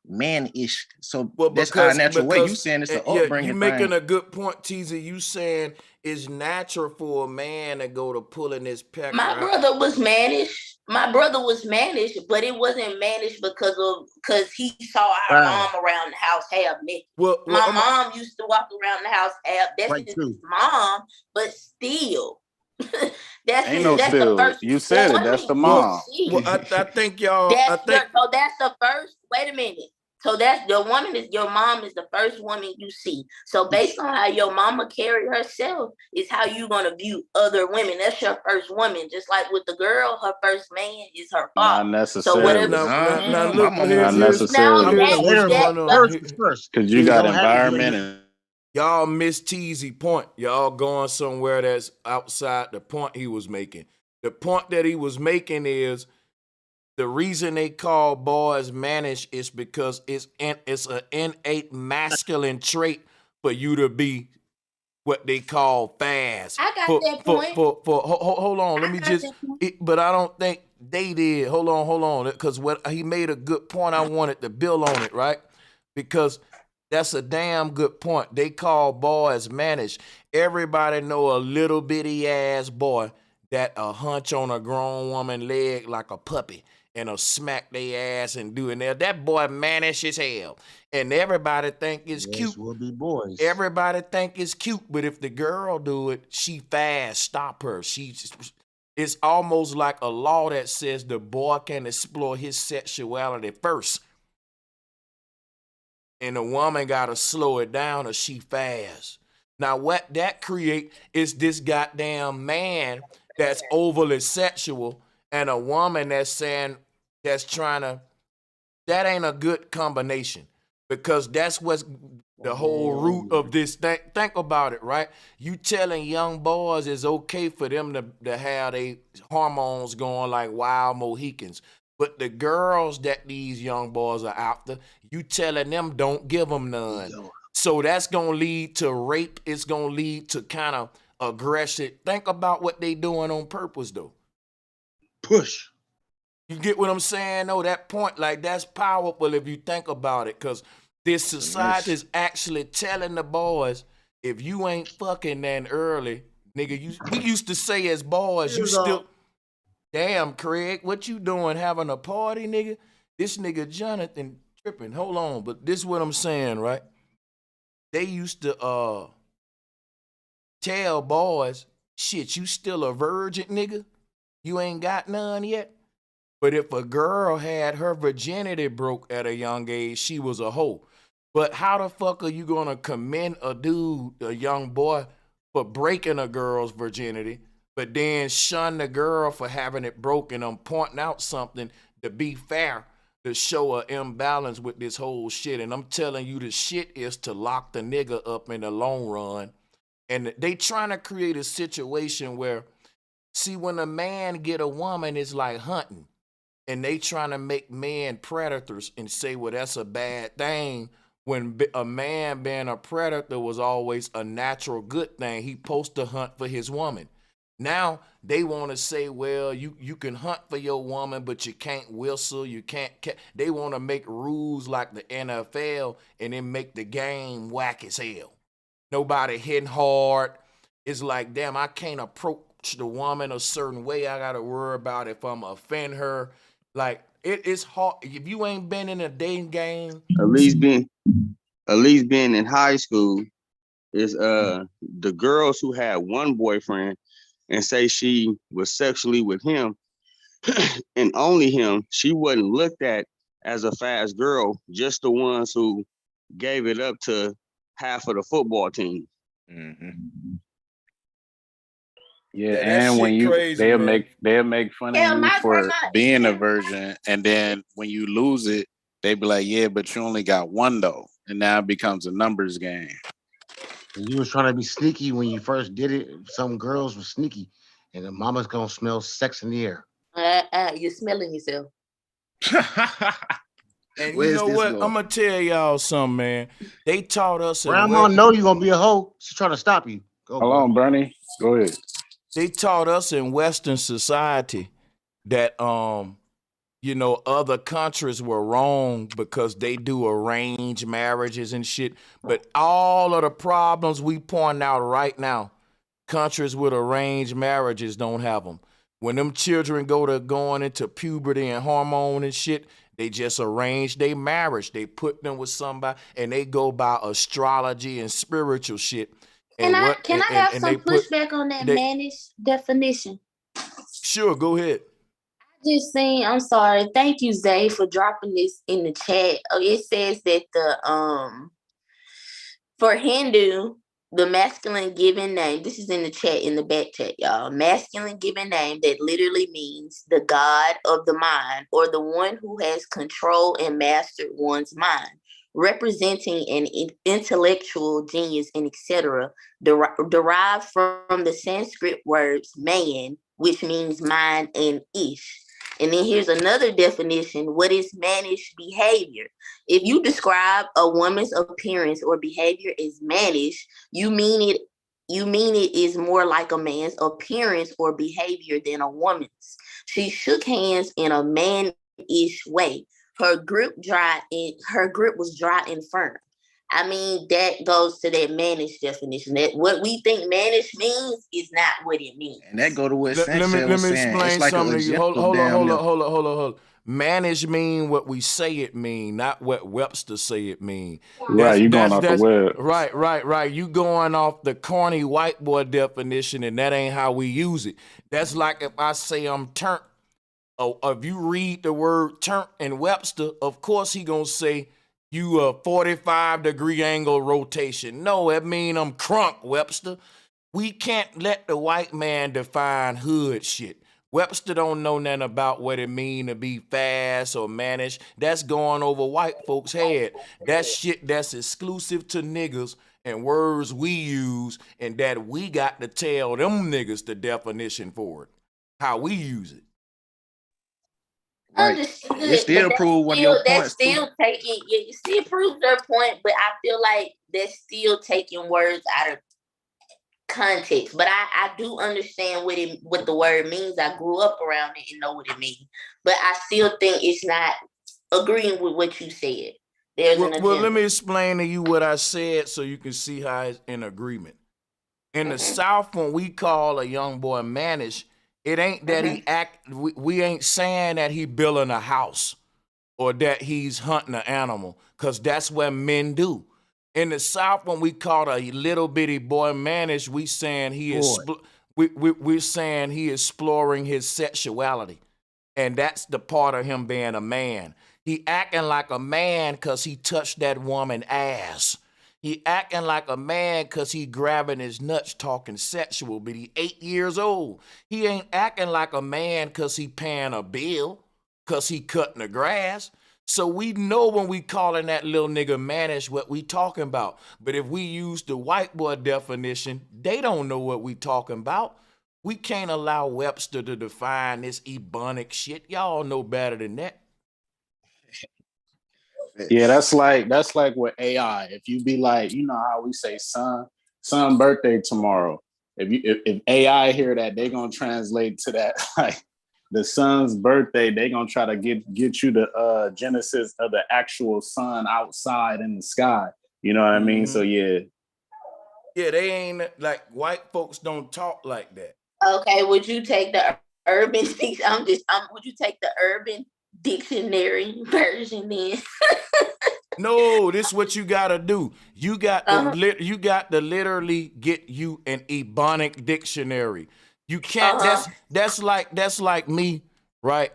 So Well, that's our natural way. You saying it's an upbringing you making thing. a good point, Teaser. You saying it's natural for a man to go to pulling his pecker My out. brother was mannish. But it wasn't mannish because he saw our mom around the house half naked. My mom used to walk around the house half. That's his mom, but still. That's the first. You said it. That's the mom. Well, I think y'all. So that's the first. Wait a minute. So that's your mom is the first woman you see. So based on how your mama carried herself is how you gonna view other women. That's your first woman. Just like with the girl, her first man is her father. Not necessarily. So whatever. Now look, not necessarily. Because you got environment and. Y'all miss Teasy point. Y'all going somewhere that's outside the point he was making. The point that he was making is the reason they call boys mannish is because it's an innate masculine trait for you to be what they call fast. I got that point. Hold on, let me just. But I don't think they did. Hold on, because what he made a good point. I wanted to build on it, right? Because that's a damn good point. They call boys mannish. Everybody know a little bitty ass boy that a hunch on a grown woman leg like a puppy and a smack their ass and do it. Now that boy mannish as hell, and everybody think it's cute. Will be boys. Everybody think it's cute, but if the girl do it, she fast. Stop her. It's almost like a law that says the boy can explore his sexuality first. And the woman got to slow it down or she fast. Now, what that create is this goddamn man that's overly sexual and a woman that's trying to, that ain't a good combination because that's what's the whole root of this thing. Think about it, right? You telling young boys it's okay for them to have their hormones going like wild Mohicans. But the girls that these young boys are after, you telling them don't give them none. So that's going to lead to rape. It's going to lead to kind of aggression. Think about what they doing on purpose though. Push. You get what I'm saying? No, that point, like that's powerful if you think about it, because this society is actually telling the boys, if you ain't fucking that early, nigga, we used to say as boys, you still, damn, Craig, what you doing, having a party, nigga? This nigga Jonathan tripping. Hold on, but this is what I'm saying, right? They used to tell boys, shit, you still a virgin, nigga? You ain't got none yet? But if a girl had her virginity broke at a young age, she was a hoe. But how the fuck are you gonna commend a dude, a young boy, for breaking a girl's virginity, but then shun the girl for having it broken? I'm pointing out something to be fair, to show an imbalance with this whole shit. And I'm telling you, the shit is to lock the nigga up in the long run. And they trying to create a situation where, see, when a man get a woman, it's like hunting. And they trying to make men predators and say, well, that's a bad thing, when a man being a predator was always a natural good thing. He supposed to hunt for his woman. Now they want to say, well, you can hunt for your woman, but you can't whistle, you can't. They want to make rules like the NFL and then make the game whack as hell. Nobody hitting hard. It's like, damn, I can't approach the woman a certain way. I got to worry about if I'm offend her. Like, it's hard. If you ain't been in a dating game. At least being in high school is the girls who had one boyfriend and say she was sexually with him and only him, she wasn't looked at as a fast girl, just the ones who gave it up to half of the football team. Mm-hmm. Yeah, that and when you crazy, they'll man. make fun of you for being a virgin, and then when you lose it, they be like, yeah, but you only got one though, and now it becomes a numbers game. You was trying to be sneaky when you first did it. Some girls were sneaky, and the mama's gonna smell sex in the air. You're smelling yourself. And you know what? I'm gonna tell y'all something, man. They taught us. Grandma know you gonna be a hoe. She's trying to stop you. Hold on, Bernie. Go ahead. They taught us in Western society that other countries were wrong because they do arranged marriages and shit. But all of the problems we point out right now, countries with arranged marriages don't have them. When them children going into puberty and hormone and shit, they just arrange their marriage. They put them with somebody and they go by astrology and spiritual shit. Can I have some pushback on that mannish definition? Sure, go ahead. Just saying, I'm sorry. Thank you, Zay, for dropping this in the chat. Oh, it says that for Hindu, the masculine given name, this is in the chat, in the back chat, y'all. Masculine given name that literally means the god of the mind, or the one who has control and mastered one's mind, representing an intellectual genius, and etc., derived from the Sanskrit words man, which means mind, and ish. And then here's another definition. What is mannish behavior? If you describe a woman's appearance or behavior as mannish, you mean it is more like a man's appearance or behavior than a woman's. She shook hands in a man-ish way. Her grip was dry and firm. I mean, that goes to that mannish definition. That what we think mannish means is not what it means. And that go to what Let me explain something to you. Hold on. Mannish mean what we say it mean, not what Webster say it mean. Right, you going off the web. Right. You going off the corny white boy definition, and that ain't how we use it. That's like if I say I'm turnt. Oh, if you read the word turnt in Webster, of course he gonna say you a 45-degree angle rotation. No, that mean I'm crunk, Webster. We can't let the white man define hood shit. Webster don't know nothing about what it mean to be fast or mannish. That's going over white folks' head. That shit that's exclusive to niggas and words we use, and that we got to tell them niggas the definition for it, how we use it. Right. It still proves one of your points. It still proves their point, but I feel like they're still taking words out of context. But I do understand what the word means. I grew up around it and know what it means. But I still think it's not agreeing with what you said. There's an agenda. Well, let me explain to you what I said so you can see how it's in agreement. In the South, when we call a young boy mannish, it ain't that he act. We ain't saying that he building a house or that he's hunting an animal, because that's what men do. In the South, when we call a little bitty boy mannish, we saying he is we're saying he exploring his sexuality, and that's the part of him being a man. He acting like a man because he touched that woman ass. He acting like a man because he grabbing his nuts talking sexual, but he 8 years old. He ain't acting like a man because he paying a bill, because he cutting the grass. So we know when we calling that little nigga mannish what we talking about. But if we use the white boy definition, they don't know what we talking about. We can't allow Webster to define this ebonic shit. Y'all know better than that. Yeah, that's like with AI. If you be like, you know how we say son birthday tomorrow. If AI hear that, they gonna translate to that like the son's birthday. They gonna try to get you the genesis of the actual sun outside in the sky. You know what I mean? So yeah. Yeah, they ain't like white folks don't talk like that. Okay, would you take the urban would you take the urban dictionary version then? No, this is what you gotta do. You got to literally get you an ebonic dictionary. You can't. That's like me, right?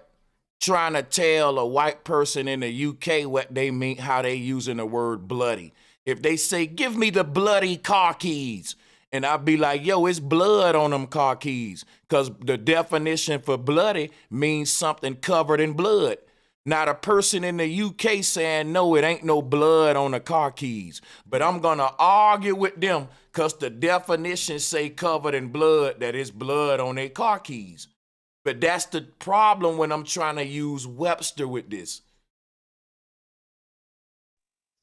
Trying to tell a white person in the UK what they mean, how they using the word bloody. If they say, "Give me the bloody car keys," and I'll be like, "Yo, it's blood on them car keys," because the definition for bloody means something covered in blood. Not a person in the UK saying, "No, it ain't no blood on the car keys." But I'm going to argue with them because the definitions say covered in blood, that it's blood on their car keys. But that's the problem when I'm trying to use Webster with this.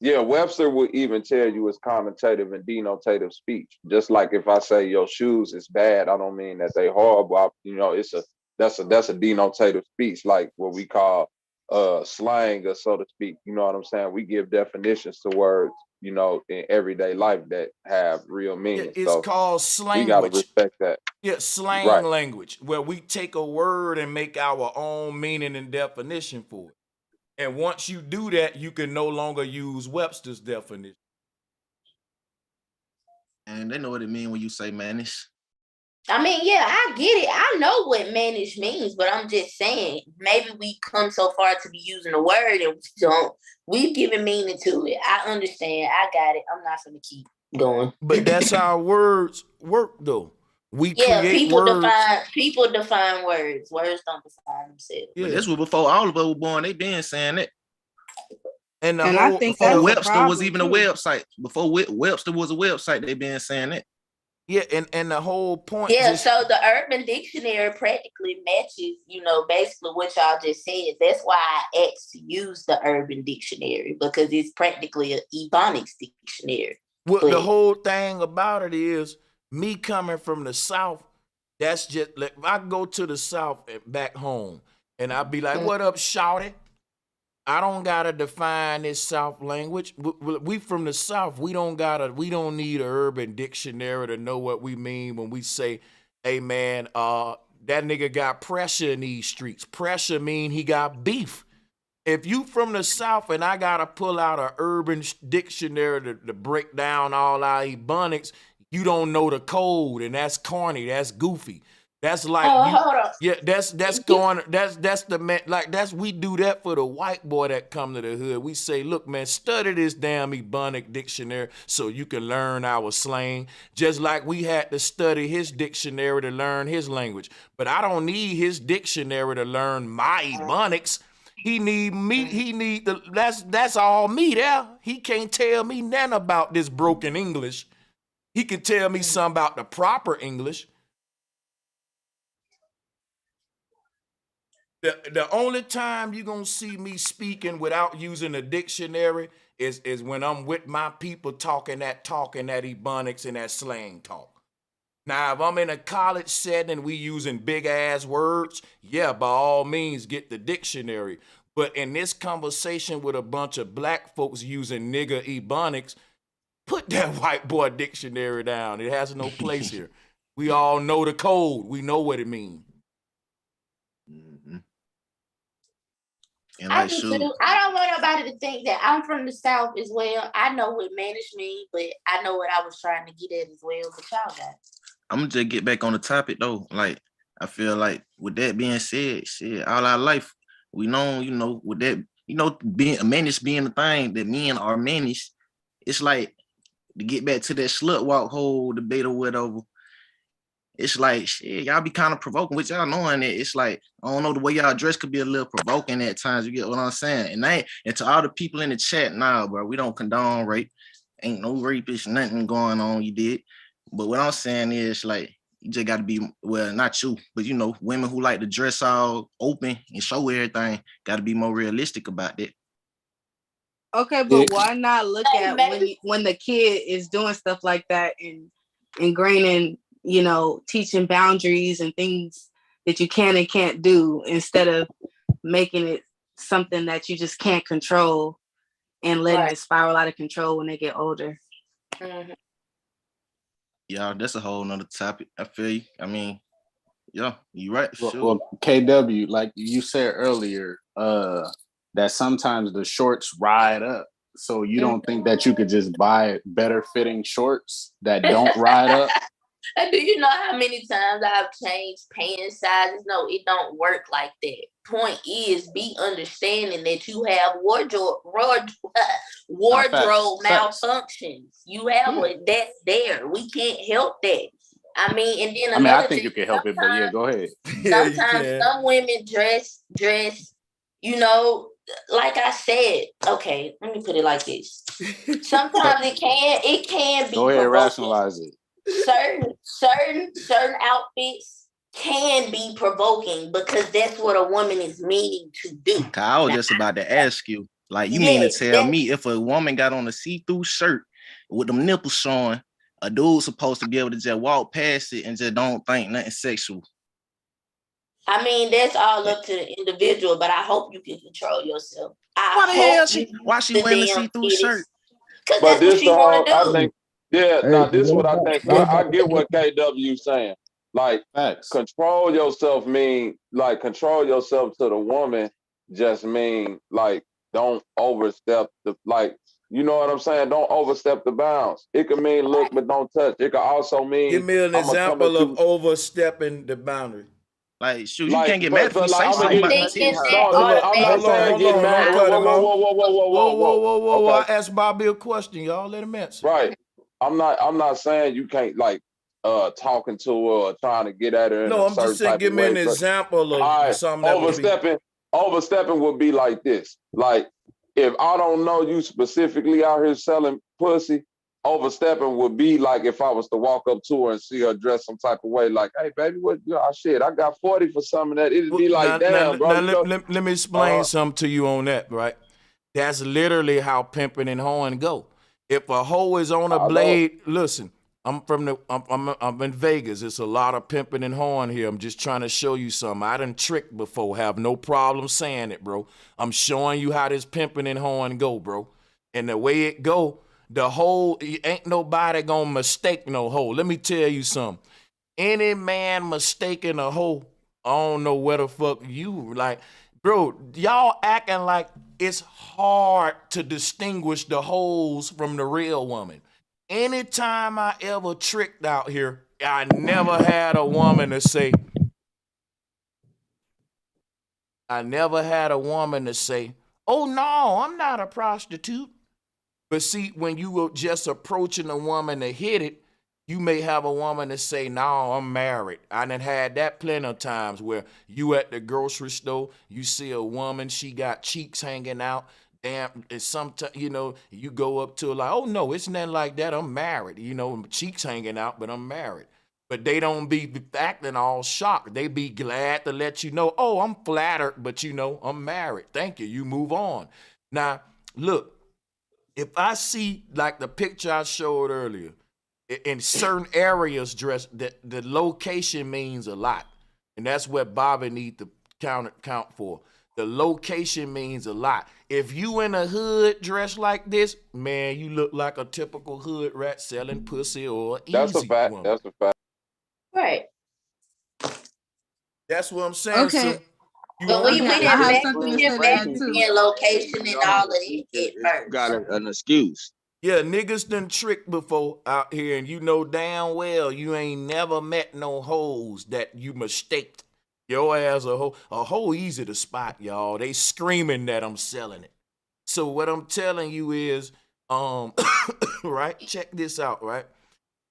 Yeah, Webster would even tell you it's connotative and denotative speech. Just like if I say your shoes is bad, I don't mean that they horrible. You know, that's a denotative speech, like what we call slang, or so to speak. You know what I'm saying? We give definitions to words, you know, in everyday life that have real meaning. It's called slang. We gotta respect that. Yeah, slang language, where we take a word and make our own meaning and definition for it. And once you do that, you can no longer use Webster's definition. And they know what it means when you say mannish. I mean, yeah, I get it. I know what mannish means, but I'm just saying, maybe we come so far to be using the word and we've given meaning to it. I understand. I got it. I'm not going to keep going. But that's how words work, though. We create words. People define words. Words don't define themselves. Yeah. But this was before all of us were born. They been saying that. And I think before Webster was even a website. Before Webster was a website, they been saying that. Yeah, and the whole point. Yeah, so the Urban Dictionary practically matches, you know, basically what y'all just said. That's why I asked to use the Urban Dictionary, because it's practically an Ebonics dictionary. Well, the whole thing about it is, me coming from the South, that's just like, if I go to the South and back home, and I'll be like, "What up, shawty?" I don't gotta define this South language. We from the South. We don't need an Urban Dictionary to know what we mean when we say, "Hey man, that nigga got pressure in these streets." Pressure mean he got beef. If you from the South and I gotta pull out an Urban Dictionary to break down all our ebonics, you don't know the code, and that's corny. That's goofy. That's like, hold on. Yeah, that's going. That's the man. Like we do that for the white boy that come to the hood. We say, "Look, man, study this damn Ebonic dictionary so you can learn our slang." Just like we had to study his dictionary to learn his language. But I don't need his dictionary to learn my Ebonics. He need me. He need the. That's all me there. He can't tell me nothing about this broken English. He can tell me something about the proper English. The only time you're going to see me speaking without using a dictionary is when I'm with my people talking that Ebonics and that slang talk. Now, if I'm in a college setting, we using big ass words, yeah, by all means, get the dictionary. But in this conversation with a bunch of black folks using nigga ebonics, put that white boy dictionary down. It has no place here. We all know the code. We know what it means. And I like, do shoot, too. I don't want nobody to think that I'm from the South as well. I know what manage mean, but I know what I was trying to get at as well. But y'all got it. I'm gonna just get back on the topic though. Like, I feel like with that being said, shit, all our life, we know, you know, with that, you know, being a menace being the thing that men are menace, it's like to get back to that slut walk whole debate or whatever. It's like shit, y'all be kind of provoking, which y'all knowing that it's like, I don't know, the way y'all dress could be a little provoking at times. You get what I'm saying? And to all the people in the chat now, bro, we don't condone rape. Ain't no rapist, nothing going on. You did. But what I'm saying is like, you just got to be, well, not you, but you know, women who like to dress all open and show everything, got to be more realistic about that. Okay, but why not look at when the kid is doing stuff like that and ingraining, you know, teaching boundaries and things that you can and can't do instead of making it something that you just can't control and letting it spiral out of control when they get older. Mm-hmm. Yeah, that's a whole nother topic. I feel you. I mean, yeah, you right. Sure. Well, KW, like you said earlier, that sometimes the shorts ride up. So you don't think that you could just buy better fitting shorts that don't ride up? And do you know how many times I've changed pant sizes? No, it don't work like that. Point is, be understanding that you have wardrobe malfunctions. You have it. That's there. We can't help that. I mean, and then I think you can help it, but yeah, go ahead. Sometimes some women dress, you know, like I said, okay, let me put it like this. Sometimes it can be go ahead, provoking. rationalize it. Certain outfits can be provoking because that's what a woman is meaning to do. I was just about to ask you, like, you mean to tell me if a woman got on a see-through shirt with them nipples showing, a dude's supposed to be able to just walk past it and just don't think nothing sexual? I mean, that's all up to the individual, but I hope you can control yourself. Why she wearing a see-through shirt? Because But that's what this she the want whole, to do. I think, now this is what I think. I get what KW saying. Like, control yourself control yourself to the woman just mean, like, don't overstep you know what I'm saying? Don't overstep the bounds. It could mean look, but don't touch. It could also mean, give me an example of overstepping the boundary. Like, shoot, you can't get mad if you say something. I'm not saying get mad. Whoa. I asked Bobby a question, y'all. Let him answer. Right. I'm not saying you can't talking to her or trying to get at her. No, I'm just saying give me an example of something that overstepping would be like this. Like, if I don't know you specifically out here selling pussy, overstepping would be like if I was to walk up to her and see her dressed some type of way, like, hey, baby, what? Shit, I got 40 for some of that. It'd be like, damn, bro. Let me explain something to you on that, right? That's literally how pimping and hoeing go. If a hoe is on a blade, listen, I'm in Vegas. It's a lot of pimping and hoeing here. I'm just trying to show you something. I done tricked before. Have no problem saying it, bro. I'm showing you how this pimping and hoeing go, bro. And the way it go, the hoe, ain't nobody gonna mistake no hoe. Let me tell you something. Any man mistaking a hoe, I don't know where the fuck you, like, bro, y'all acting like it's hard to distinguish the hoes from the real woman. Anytime I ever tricked out here, I never had a woman to say, oh no, I'm not a prostitute. But see, when you were just approaching a woman to hit it, you may have a woman to say, no, I'm married. I done had that plenty of times where you at the grocery store, you see a woman, she got cheeks hanging out. Damn, it's sometimes, you know, you go up to her like, oh no, it's nothing like that. I'm married. You know, cheeks hanging out, but I'm married. But they don't be acting all shocked. They be glad to let you know, oh, I'm flattered, but you know, I'm married. Thank you. You move on. Now, look, if I see like the picture I showed earlier, in certain areas, the location means a lot. And that's what Bobby need to count for. The location means a lot. If you in a hood dressed like this, man, you look like a typical hood rat selling pussy or That's a easy fact. woman. That's a fact. Right. That's what I'm saying. Okay. So you But we Okay, didn't I have back, something we to say didn't to back that too. in location and all of that at first. Got an excuse. Yeah, niggas done tricked before out here, and you know damn well you ain't never met no hoes that you mistaked your ass a hoe. A hoe easy to spot, y'all. They screaming that I'm selling it. So what I'm telling you is, right? Check this out, right?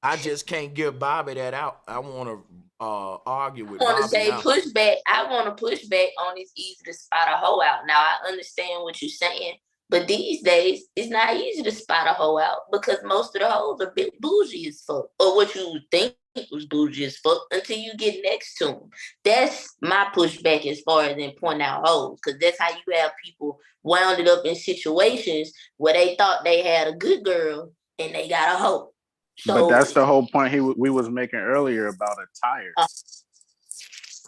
I just can't give Bobby that out. I want to argue with I want to Bobby say now. pushback. I want to push back on it's easy to spot a hoe out. Now I understand what you're saying, but these days it's not easy to spot a hoe out because most of the hoes are bit bougie as fuck, or what you think was bougie as fuck until you get next to them. That's my pushback as far as in pointing out hoes, because that's how you have people wound up in situations where they thought they had a good girl and they got a hoe. So, but that's the whole point we was making earlier about attire.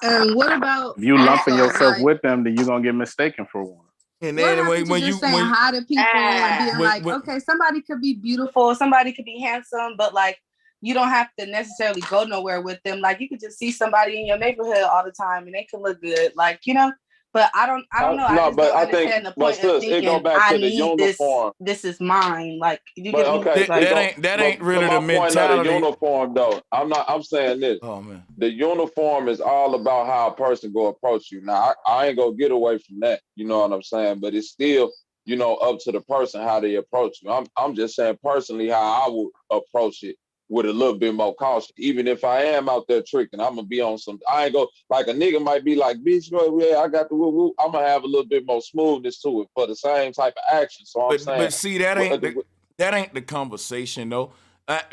And what about If you lumping also, yourself like, with them, then you're gonna get mistaken for one. And what then happened to just saying hi to people and being like, okay, somebody could be beautiful, somebody could be handsome, but like you don't have to necessarily go nowhere with them. Like you could just see somebody in your neighborhood all the time and they can look good, like, you know. But I don't know. No, I just but don't I understand think, the but point of sis, it go thinking back I to the need this. uniform. This is mine. Like you But get okay, like, that ain't really to the my point of the mentality. uniform though. I'm saying this. Oh man. The uniform is all about how a person go approach you. Now I ain't gonna get away from that. You know what I'm saying? But it's still, you know, up to the person how they approach you. I'm just saying personally how I would approach it with a little bit more caution. Even if I am out there tricking, I'm gonna be on some. I ain't go like a nigga might be like, bitch, yeah, I got the woo woo. I'm gonna have a little bit more smoothness to it for the same type of action. So I'm saying, But see, that ain't the conversation though.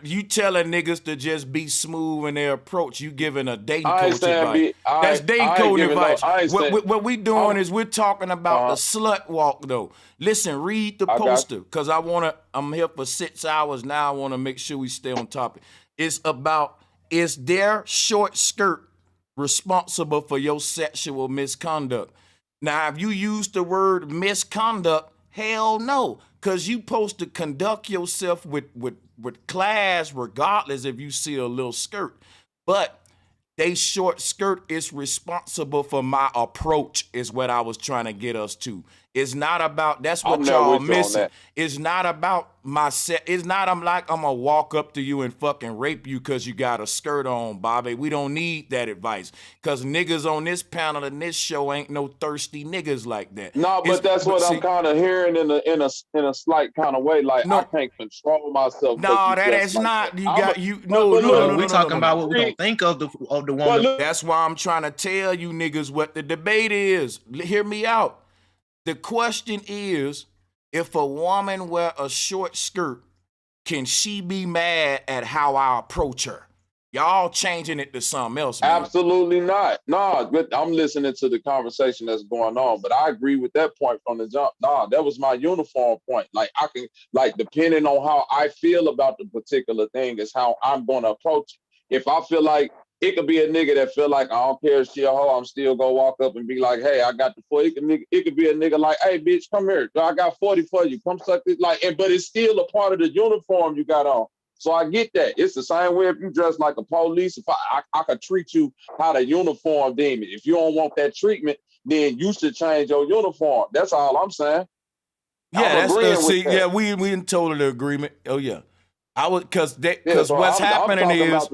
You telling niggas to just be smooth in their approach. You giving a dating coach advice. That's dating coach advice. What we doing is we're talking about the slut walk though. Listen, read the poster because I'm here for 6 hours now. I want to make sure we stay on topic. It's about, is their short skirt responsible for your sexual misconduct? Now, if you use the word misconduct, hell no, because you supposed to conduct yourself with class regardless if you see a little skirt. But they short skirt is responsible for my approach is what I was trying to get us to. It's not about, that's what y'all missing. It's not about my set. It's not, I'm gonna walk up to you and fucking rape you because you got a skirt on, Bobby. We don't need that advice. Because niggas on this panel and this show ain't no thirsty niggas like that. No, but that's what I'm kind of hearing in a slight kind of way. Like I can't control myself. No, that is like not. That. You got you. No. We're talking about what we gonna think of the woman. That's why I'm trying to tell you niggas what the debate is. Hear me out. The question is, if a woman wear a short skirt, can she be mad at how I approach her? Y'all changing it to something else, man. Absolutely not. No, but I'm listening to the conversation that's going on, but I agree with that point from the jump. No, that was my uniform point. Like I can, like depending on how I feel about the particular thing is how I'm going to approach it. If I feel like it could be a nigga that feel like I don't care if she a hoe, I'm still gonna walk up and be like, hey, I got the 40. It could be a nigga like, hey, bitch, come here. I got 40 for you. Come suck this. Like, but it's still a part of the uniform you got on. So I get that. It's the same way if you dress like a police. If I could treat you how the uniform deem it. If you don't want that treatment, then you should change your uniform. That's all I'm saying. Yeah, yeah, we in total agreement. Oh yeah, I would because what's happening is.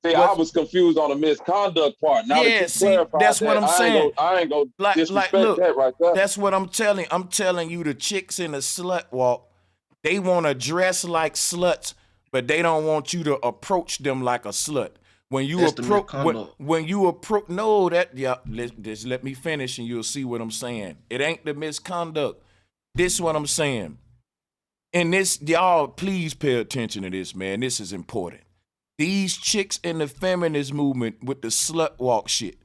I was confused on the misconduct part. Now that you clarified that's what I'm saying. I ain't gonna disrespect that right there. That's what I'm telling. I'm telling you, the chicks in the slut walk, they want to dress like sluts, but they don't want you to approach them like a slut. When you approach, just let me finish and you'll see what I'm saying. It ain't the misconduct. This is what I'm saying. And this, y'all, please pay attention to this, man. This is important. These chicks in the feminist movement with the slut walk shit,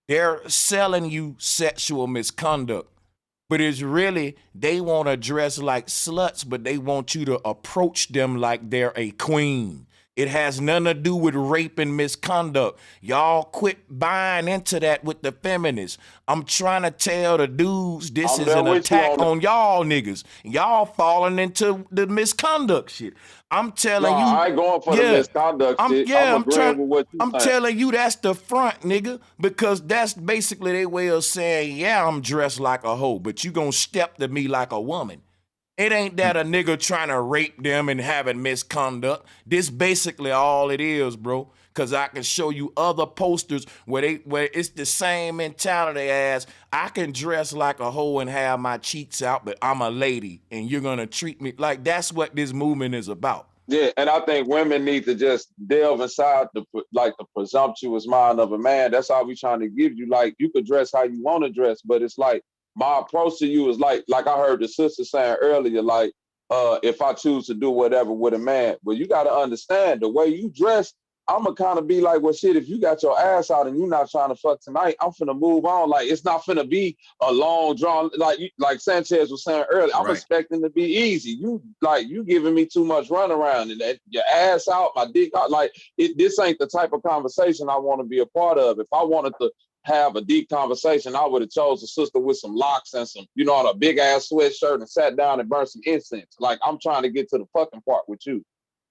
they're selling you sexual misconduct. But it's really, they want to dress like sluts, but they want you to approach them like they're a queen. It has nothing to do with rape and misconduct. Y'all quit buying into that with the feminists. I'm trying to tell the dudes this I'm is there an with you attack on on y'all niggas. Y'all falling into the misconduct shit. I'm No, telling you, I ain't going for the yeah. misconduct shit. I'm agreeing with what you I'm saying. telling you that's the front, nigga, because that's basically their way of saying, yeah, I'm dressed like a hoe, but you gonna step to me like a woman. It ain't that a nigga trying to rape them and having misconduct. This basically all it is, bro. Cause I can show you other posters where it's the same mentality as I can dress like a hoe and have my cheeks out, but I'm a lady and you're gonna treat me like that's what this movement is about. Yeah, and I think women need to just delve inside the presumptuous mind of a man. That's all we trying to give you. Like, you could dress how you want to dress, but it's like my approach to you is like I heard the sister saying earlier, like, if I choose to do whatever with a man, well, you got to understand the way you dress. I'm gonna kind of be like, well, shit, if you got your ass out and you're not trying to fuck tonight, I'm finna move on. Like, it's not finna be a long drawn, like Sanchez was saying earlier. I'm expecting to be easy. You giving me too much runaround and that your ass out, my dick out. Like, this ain't the type of conversation I want to be a part of. If I wanted to have a deep conversation, I would have chose a sister with some locks and some, on a big ass sweatshirt and sat down and burned some incense. Like, I'm trying to get to the fucking part with you.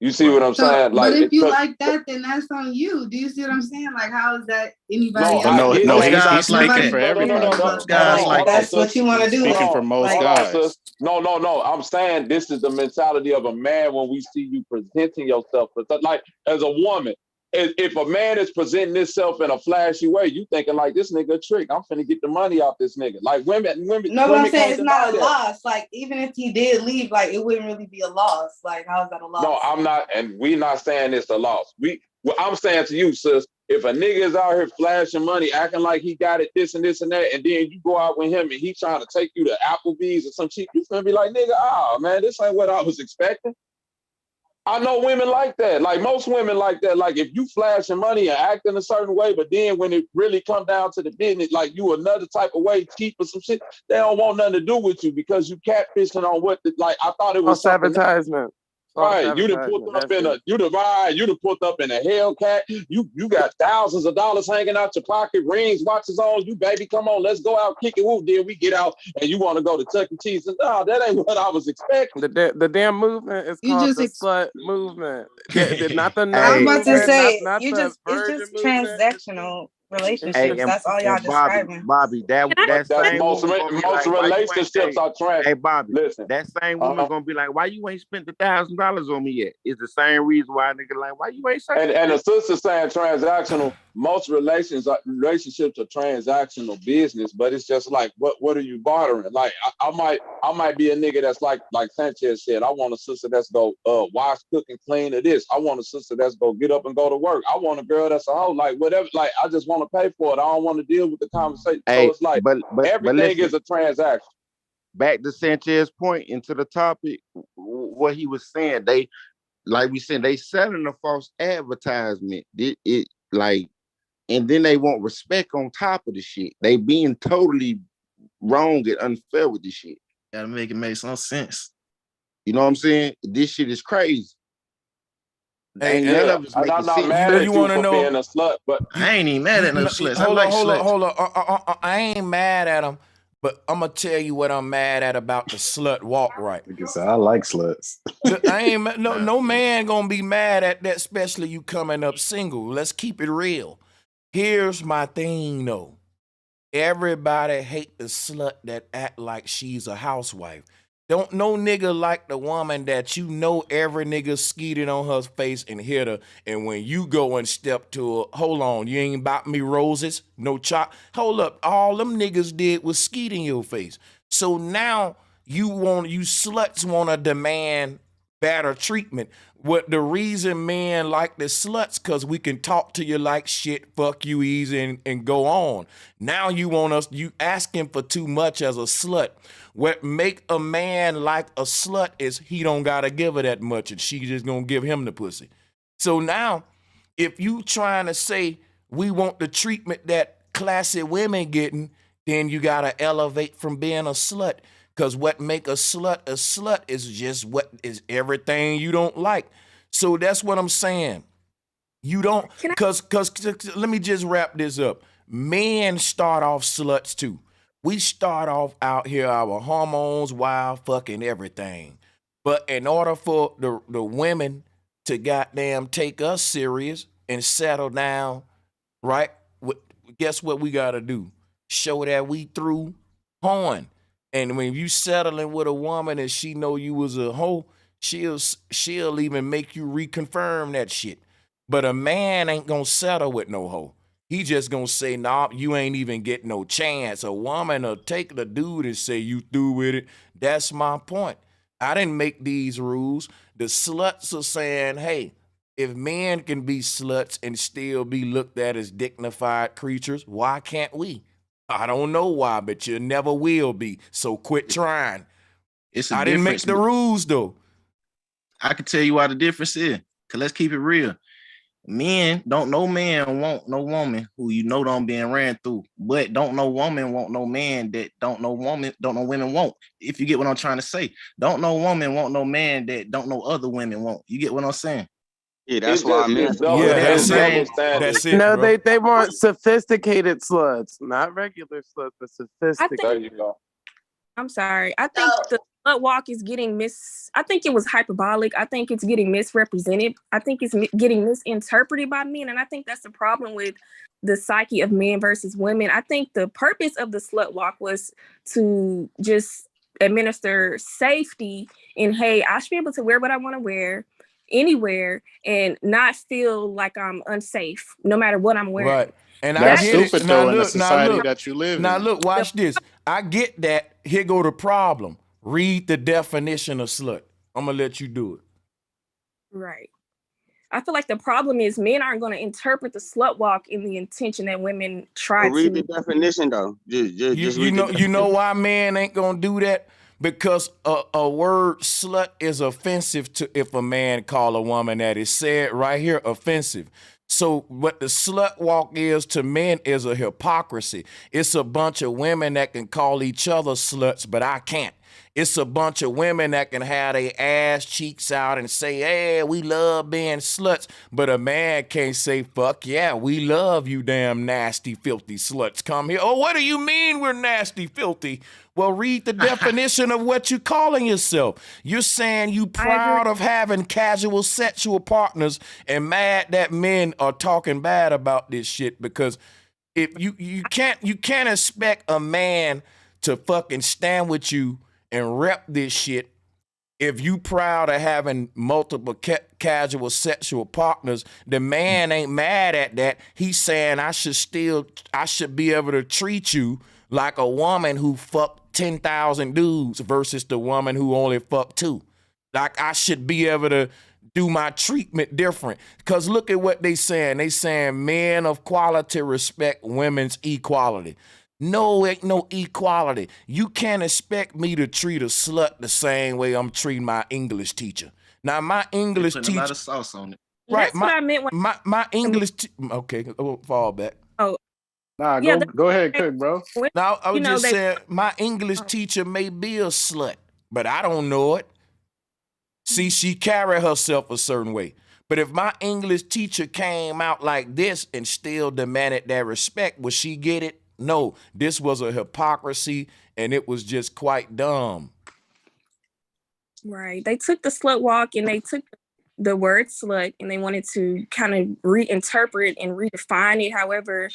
You see what I'm saying? Like, but if you like that, then that's on you. Do you see what I'm saying? Like, how is that anybody else? No, Most guys like that. for everybody. Most guys like that. That's what you want to do. Speaking for most guys. No. I'm saying this is the mentality of a man when we see you presenting yourself. Like, as a woman, if a man is presenting himself in a flashy way, you thinking like, this nigga a trick. I'm finna get the money off this nigga. Like, women. No, but I'm saying it's not a that. loss. Like, even if he did leave, like, it wouldn't really be a loss. Like, how is that a loss? No, I'm not, and we not saying it's a loss. I'm saying to you, sis, if a nigga is out here flashing money, acting like he got it, this and this and that, and then you go out with him and he trying to take you to Applebee's or some shit, you gonna be like, nigga, man, this ain't what I was expecting. I know women like that. Like, most women like that. Like, if you flashing money and acting a certain way, but then when it really come down to the business, like you another type of way, cheap or some shit, they don't want nothing to do with you because you catfishing on I thought it was advertisement. Right, you done put up in you done put up in a Hellcat. You got thousands of dollars hanging out your pocket, rings, watches on. You baby, come on, let's go out, kick it. Woo, then we get out, and you want to go to Chuck E. Cheese. And no, that ain't what I was expecting. The damn movement is called the slut movement. Not the I'm about to say not it's just transactional relationships. That's all y'all describing. Bobby, that same most woman gonna be like, relationships are trans. Hey, Bobby, listen, that same woman gonna be like, why you ain't spent $1,000 on me yet? It's the same reason why a nigga like, why you ain't saying? And the sister saying transactional. Most relationships are transactional business, but it's just like, what are you bartering? Like, I might be a nigga that's like Sanchez said, I want a sister that's go wash, cook, and clean to this. I want a sister that's go get up and go to work. I want a girl that's a hoe, like whatever. Like, I just want to pay for it. I don't want to deal with the conversation. Hey, so it's like, but everything listen, is a transaction. Back to Sanchez's point into the topic, what he was saying, they, like we said, they selling a false advertisement. It like, and then they want respect on top of the shit. They being totally wrong and unfair with this shit. Gotta make it make some sense. You know what I'm saying? This shit is crazy. Ain't none of us making sense. Mad at you for being a slut, but I ain't even mad at no sluts. Hold I like sluts. Hold on. I ain't mad at them, but I'm gonna tell you what I'm mad at about the slut walk right. Because I like sluts. I ain't no man gonna be mad at that, especially you coming up single. Let's keep it real. Here's my thing though. Everybody hate the slut that act like she's a housewife. Don't no nigga like the woman that every nigga skeeted on her face and hit her. And when you go and step to her, hold on, you ain't bought me roses, no chop. Hold up, all them niggas did was skeet in your face. So now you sluts want to demand better treatment. What the reason men like the sluts, cause we can talk to you like shit, fuck you easy and go on. Now you asking for too much as a slut. What make a man like a slut is he don't gotta give her that much and she just gonna give him the pussy. So now, if you trying to say we want the treatment that classy women getting, then you gotta elevate from being a slut. Cause what make a slut is just what is everything you don't like. So that's what I'm saying. You don't, cause let me just wrap this up. Men start off sluts too. We start off out here, our hormones, wild fucking everything. But in order for the women to goddamn take us serious and settle down, right? Guess what we gotta do? Show that we through hoeing. And when you settling with a woman and she know you was a hoe, she'll even make you reconfirm that shit. But a man ain't gonna settle with no hoe. He just gonna say, nah, you ain't even get no chance. A woman will take the dude and say, you through with it. That's my point. I didn't make these rules. The sluts are saying, hey, if men can be sluts and still be looked at as dignified creatures, why can't we? I don't know why, but you never will be. So quit trying. I didn't make the rules though. I can tell you why the difference is. Cause let's keep it real. Men don't no man want no woman who you know don't being ran through, but don't no woman want no man that don't no women want. If you get what I'm trying to say, don't no woman want no man that don't know other women want. You get what I'm saying? Yeah, that's why I'm in. That's it. No, bro. they want sophisticated sluts, not regular sluts, but sophisticated. There you go. I'm sorry. I think the slut walk is getting I think it was hyperbolic. I think it's getting misrepresented. I think it's getting misinterpreted by men. And I think that's the problem with the psyche of men versus women. I think the purpose of the slut walk was to just administer safety and, hey, I should be able to wear what I want to wear anywhere and not feel like I'm unsafe no matter what I'm wearing. Right. And that's I get stupid it. though in the society that you live in. Now look, watch this. I get that. Here go the problem. Read the definition of slut. I'm gonna let you do it. Right. I feel like the problem is men aren't going to interpret the slut walk in the intention that women try to. Read the definition though. Just read You know why men ain't gonna do that? Because a word slut is offensive to if a man call a woman that. Is said right here offensive. So what the slut walk is to men is a hypocrisy. It's a bunch of women that can call each other sluts, but I can't. It's a bunch of women that can have their ass cheeks out and say, hey, we love being sluts. But a man can't say, fuck yeah, we love you damn nasty, filthy sluts. Come here. Oh, what do you mean we're nasty, filthy? Well, read the definition of what you're calling yourself. You're saying you proud of having casual sexual partners and mad that men are talking bad about this shit because if you can't expect a man to fucking stand with you and rep this shit if you proud of having multiple casual sexual partners. The man ain't mad at that. He's saying I should be able to treat you like a woman who fucked 10,000 dudes versus the woman who only fucked 2. Like I should be able to do my treatment different. Because look at what they saying. They saying men of quality respect women's equality. No, ain't no equality. You can't expect me to treat a slut the same way I'm treating my English teacher. Now, my English teacher, a lot of sauce on it. Right? That's what I meant when my English. Okay, fall back. Oh, nah, yeah, go ahead, cook, bro. Now I was just saying, my English teacher may be a slut, but I don't know it. See, she carry herself a certain way. But if my English teacher came out like this and still demanded that respect, would she get it? No, this was a hypocrisy and it was just quite dumb. Right. They took the slut walk and they took the word slut and they wanted to kind of reinterpret and redefine it. However,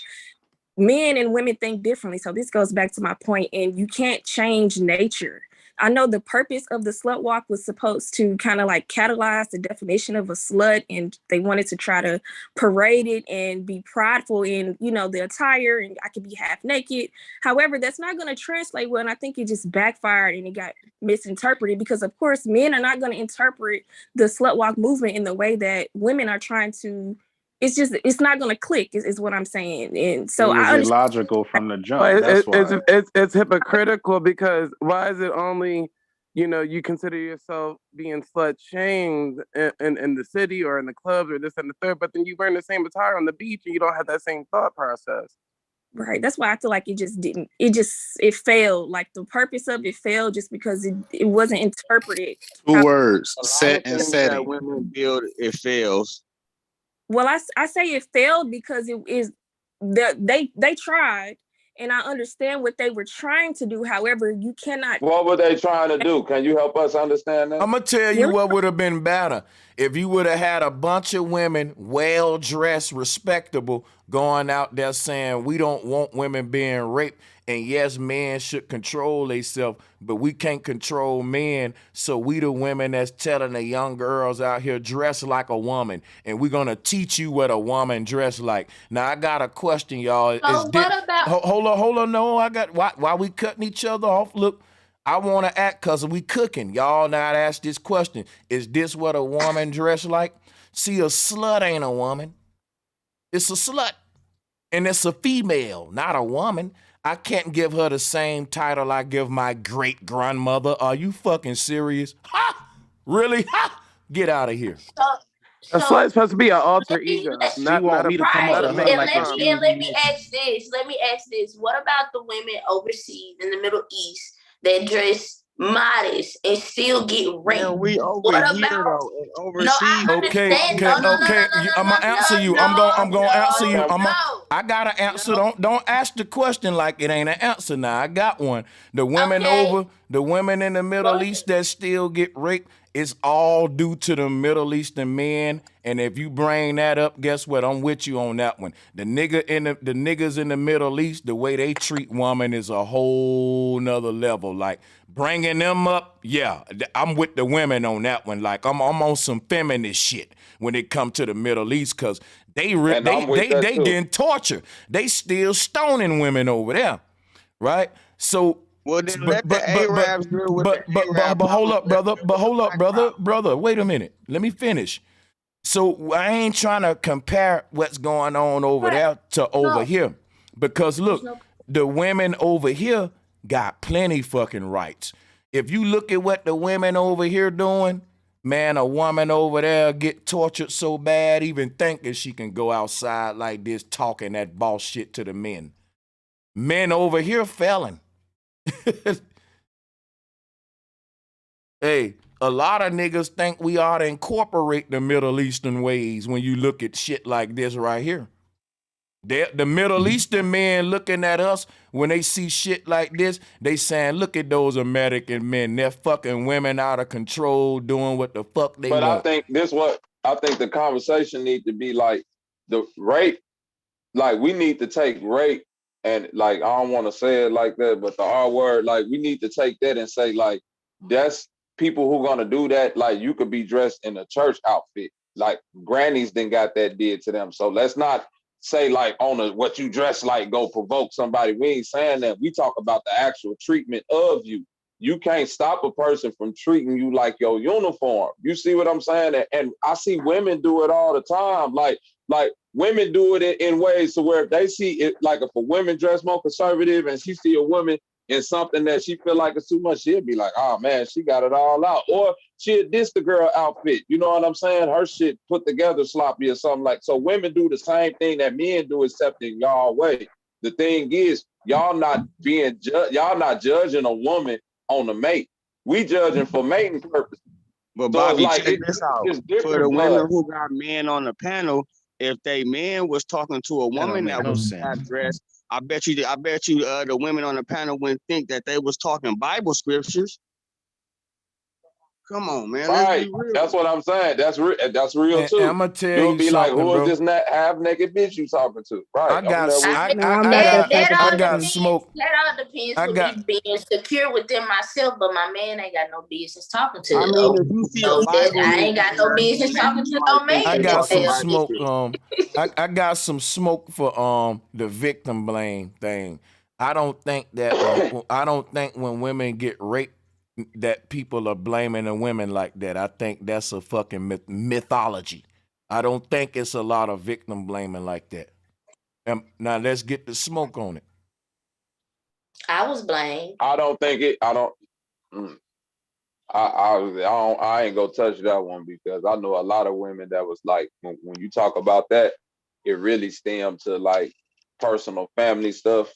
men and women think differently. So this goes back to my point, and you can't change nature. I know the purpose of the slut walk was supposed to kind of like catalyze the definition of a slut, and they wanted to try to parade it and be prideful in, you know, the attire, and I could be half naked. However, that's not going to translate well, and I think it just backfired and it got misinterpreted because, of course, men are not going to interpret the slut walk movement in the way that women are trying to. It's not going to click is what I'm saying. And so it was illogical from the jump. That's why. It's hypocritical because why is it only, you know, you consider yourself being slut shamed in the city or in the clubs or this and the third, but then you wearing the same attire on the beach and you don't have that same thought process. Right. That's why I feel like it failed. Like the purpose of it failed just because it wasn't interpreted. Two words, A lot set of and things that setting. women build, it fails. Well, I say it failed because it is they tried, and I understand what they were trying to do. However, you cannot. What were they trying to do? Can you help us understand that? I'm gonna tell you what would have been better if you would have had a bunch of women, well dressed, respectable, going out there saying we don't want women being raped, and yes, men should control themselves, but we can't control men. So we the women that's telling the young girls out here dress like a woman, and we're gonna teach you what a woman dress like. Now I got a question, y'all. So what about? Hold on. No, I got why we cutting each other off? Look. I want to act because we cooking. Y'all not ask this question. Is this what a woman dress like? See, a slut ain't a woman. It's a slut. And it's a female, not a woman. I can't give her the same title I give my great grandmother. Are you fucking serious? Ha! Really? Ha! Get out of here. A slut's supposed to be an alter ego, She not want a me to come up not a to her main like prime. excuse Let me ask this. Let me ask this. What about the women overseas in the Middle East that dress modest and still get raped? Man, we over What here about? though, and No, overseas. I Okay. understand. No, I'm gonna answer you. I'm gonna answer you. I got an answer. Don't ask the question like it ain't an answer. Now I got one. The women the women in the Middle East that still get raped, it's all due to the Middle Eastern men. And if you bring that up, guess what? I'm with you on that one. The niggas in the Middle East, the way they treat women is a whole nother level. Like bringing them up, yeah, I'm with the women on that one. Like I'm on some feminist shit when it come to the Middle East, cause they getting tortured. They still stoning women over there, right? So. Well, then let the Arabs deal with the Arab. But hold up, brother. But hold up, brother. Wait a minute. Let me finish. So I ain't trying to compare what's going on over there to over here, because look, the women over here got plenty fucking rights. If you look at what the women over here doing, man, a woman over there get tortured so bad, even thinking she can go outside like this talking that boss shit to the men. Men over here felon. Hey, a lot of niggas think we ought to incorporate the Middle Eastern ways when you look at shit like this right here. The Middle Eastern men looking at us when they see shit like this, they saying, look at those American men. They're fucking women out of control doing what the fuck they want. I think the conversation need to be like the rape. Like we need to take rape and like, I don't want to say it like that, but the R word, like we need to take that and say like, that's people who gonna do that. Like you could be dressed in a church outfit. Like grannies then got that did to them. So let's not say like what you dress like go provoke somebody. We ain't saying that. We talk about the actual treatment of you. You can't stop a person from treating you like your uniform. You see what I'm saying? And I see women do it all the time. Like women do it in ways to where if they see it, like if a woman dress more conservative and she see a woman in something that she feel like is too much, she'll be like, oh man, she got it all out. Or she'll diss the girl outfit. You know what I'm saying? Her shit put together sloppy or something like. So women do the same thing that men do, except in y'all way. The thing is, y'all not judging a woman on the mate. We judging for mating purposes. But so Bobby, like, check this out. For the women who got men on the panel, if they man was talking to a woman that was not dressed, I bet you the women on the panel wouldn't think that they was talking Bible scriptures. Come on, man. Right. That's what I'm saying. That's real too. I'm gonna tell You'll you be like, something, who bro. is this half naked bitch you talking to? Right. I got smoke. That all depends with me being secure within myself, but my man ain't got no business talking to I mean, if you see a Bible, I ain't got no business talking to no man. I got some smoke. I got some smoke for the victim blame thing. I don't think when women get raped that people are blaming the women like that. I think that's a fucking mythology. I don't think it's a lot of victim blaming like that. Now let's get the smoke on it. I was blamed. I don't think it. I don't. I ain't gonna touch that one because I know a lot of women that was like when you talk about that, it really stemmed to like personal family stuff,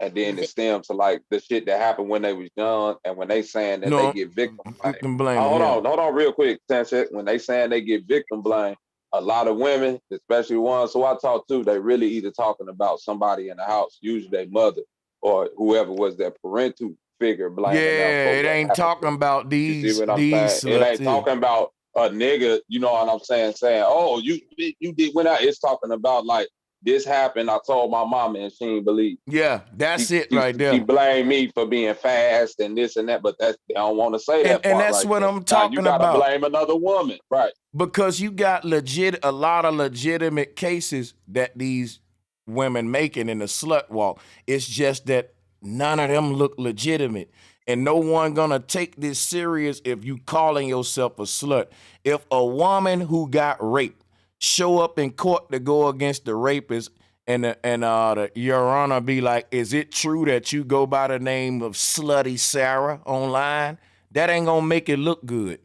and then it stems to like the shit that happened when they was young, and when they saying that they get victim blamed. Victim blaming. Hold on, real quick, Sanchez. When they saying they get victim blamed, a lot of women, especially ones who I talk to, they really either talking about somebody in the house, usually their mother or whoever was their parental figure blaming them. Yeah, it ain't talking about You see these what I'm saying? sluts It ain't here. talking about a nigga, you know what I'm saying, oh, you did when it's talking about like this happened. I told my mama and she didn't believe. Yeah, that's it right there. She blamed me for being fast and this and that, but they don't want to say that part. And that's right what there. I'm Now, talking you gotta about. blame another woman, right? Because you got a lot of legitimate cases that these women making in the slut walk. It's just that none of them look legitimate. And no one gonna take this serious if you calling yourself a slut. If a woman who got raped show up in court to go against the rapist and the Your Honor be like, is it true that you go by the name of Slutty Sarah online? That ain't gonna make it look good.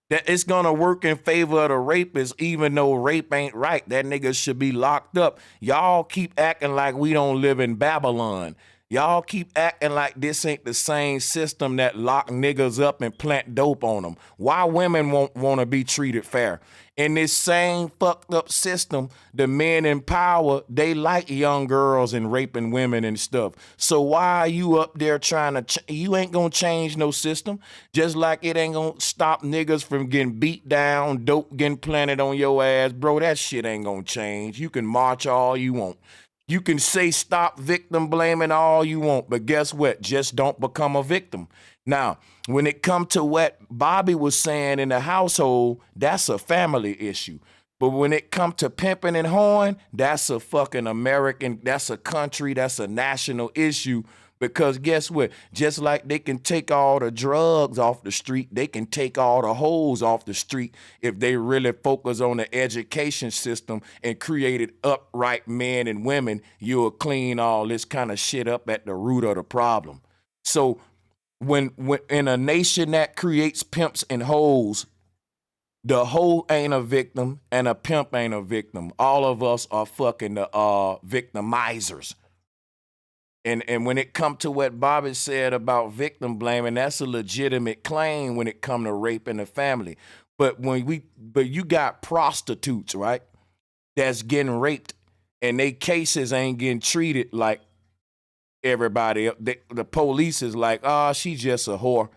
That it's gonna work in favor of the rapist, even though rape ain't right. That nigga should be locked up. Y'all keep acting like we don't live in Babylon. Y'all keep acting like this ain't the same system that lock niggas up and plant dope on them. Why women won't want to be treated fair? In this same fucked up system, the men in power, they like young girls and raping women and stuff. So why are you up there trying to, you ain't gonna change no system. Just like it ain't gonna stop niggas from getting beat down, dope getting planted on your ass. Bro, that shit ain't gonna change. You can march all you want. You can say stop victim blaming all you want, but guess what? Just don't become a victim. Now, when it comes to what Bobby was saying in the household, that's a family issue. But when it comes to pimping and whoring, that's a fucking American, that's a country, that's a national issue. Because guess what? Just like they can take all the drugs off the street, they can take all the hoes off the street if they really focus on the education system and created upright men and women. You'll clean all this kind of shit up at the root of the problem. So when in a nation that creates pimps and hoes, the hoe ain't a victim and a pimp ain't a victim. All of us are fucking the victimizers. And when it come to what Bobby said about victim blaming, that's a legitimate claim when it come to rape in the family. But but you got prostitutes, right? That's getting raped and they cases ain't getting treated like everybody else. The police is like, she's just a whore.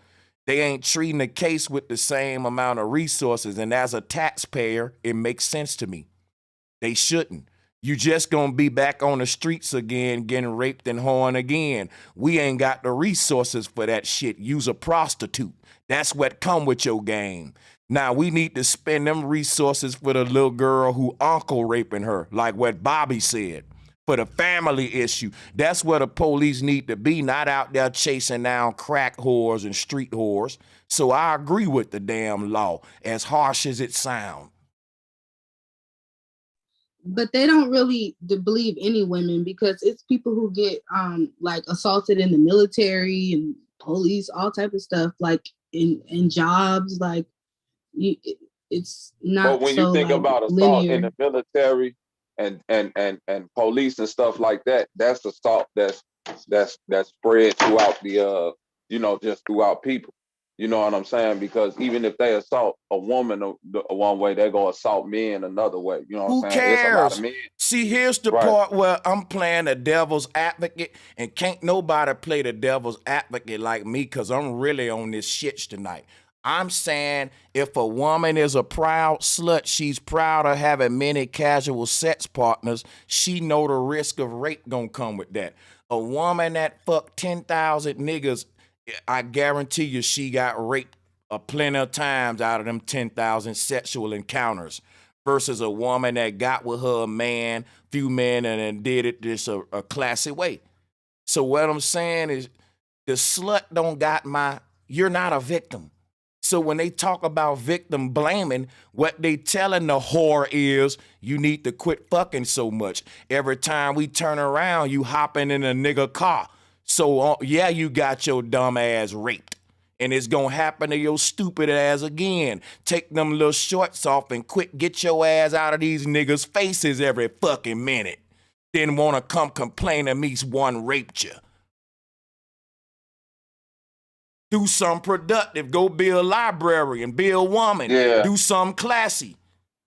They ain't treating the case with the same amount of resources. And as a taxpayer, it makes sense to me. They shouldn't. You just gonna be back on the streets again, getting raped and whoring again. We ain't got the resources for that shit. Use a prostitute. That's what come with your game. Now we need to spend them resources for the little girl who uncle raping her, like what Bobby said, for the family issue. That's where the police need to be, not out there chasing down crack whores and street whores. So I agree with the damn law, as harsh as it sounds. But they don't really believe any women because it's people who get like assaulted in the military and police, all type of stuff, like in jobs, like it's not. But when you think like, about assault in the military and police and stuff like that, that's assault that's spread throughout the just throughout people. You know what I'm saying? Because even if they assault a woman one way, they're gonna assault men another way. You know what I'm saying? Who cares? It's a lot of men. See, here's the part where I'm playing the devil's advocate, and can't nobody play the devil's advocate like me, because I'm really on this shit tonight. I'm saying if a woman is a proud slut, she's proud of having many casual sex partners, she know the risk of rape gonna come with that. A woman that fucked 10,000 niggas, I guarantee you she got raped plenty of times out of them 10,000 sexual encounters, versus a woman that got with her man, few men, and then did it just a classy way. So what I'm saying is the slut don't got you're not a victim. So when they talk about victim blaming, what they telling the whore is you need to quit fucking so much. Every time we turn around, you hopping in a nigga car. So yeah, you got your dumb ass raped. And it's gonna happen to your stupid ass again. Take them little shorts off and quit. Get your ass out of these niggas' faces every fucking minute. then want to come complain to me one raped you. Do something productive. Go be a librarian, be a woman. Yeah. Do something classy.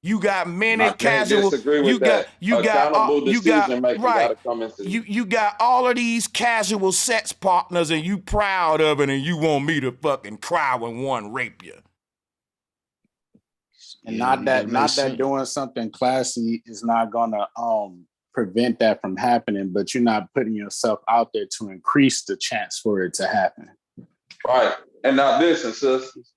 You got many I can't casual. disagree with that. Accountable decision making gotta come into this. You got all of these casual sex partners, and you proud of it, and you want me to fucking cry when one rape you. And not that doing something classy is not gonna prevent that from happening, but you're not putting yourself out there to increase the chance for it to happen. Right. And now listen, sisters,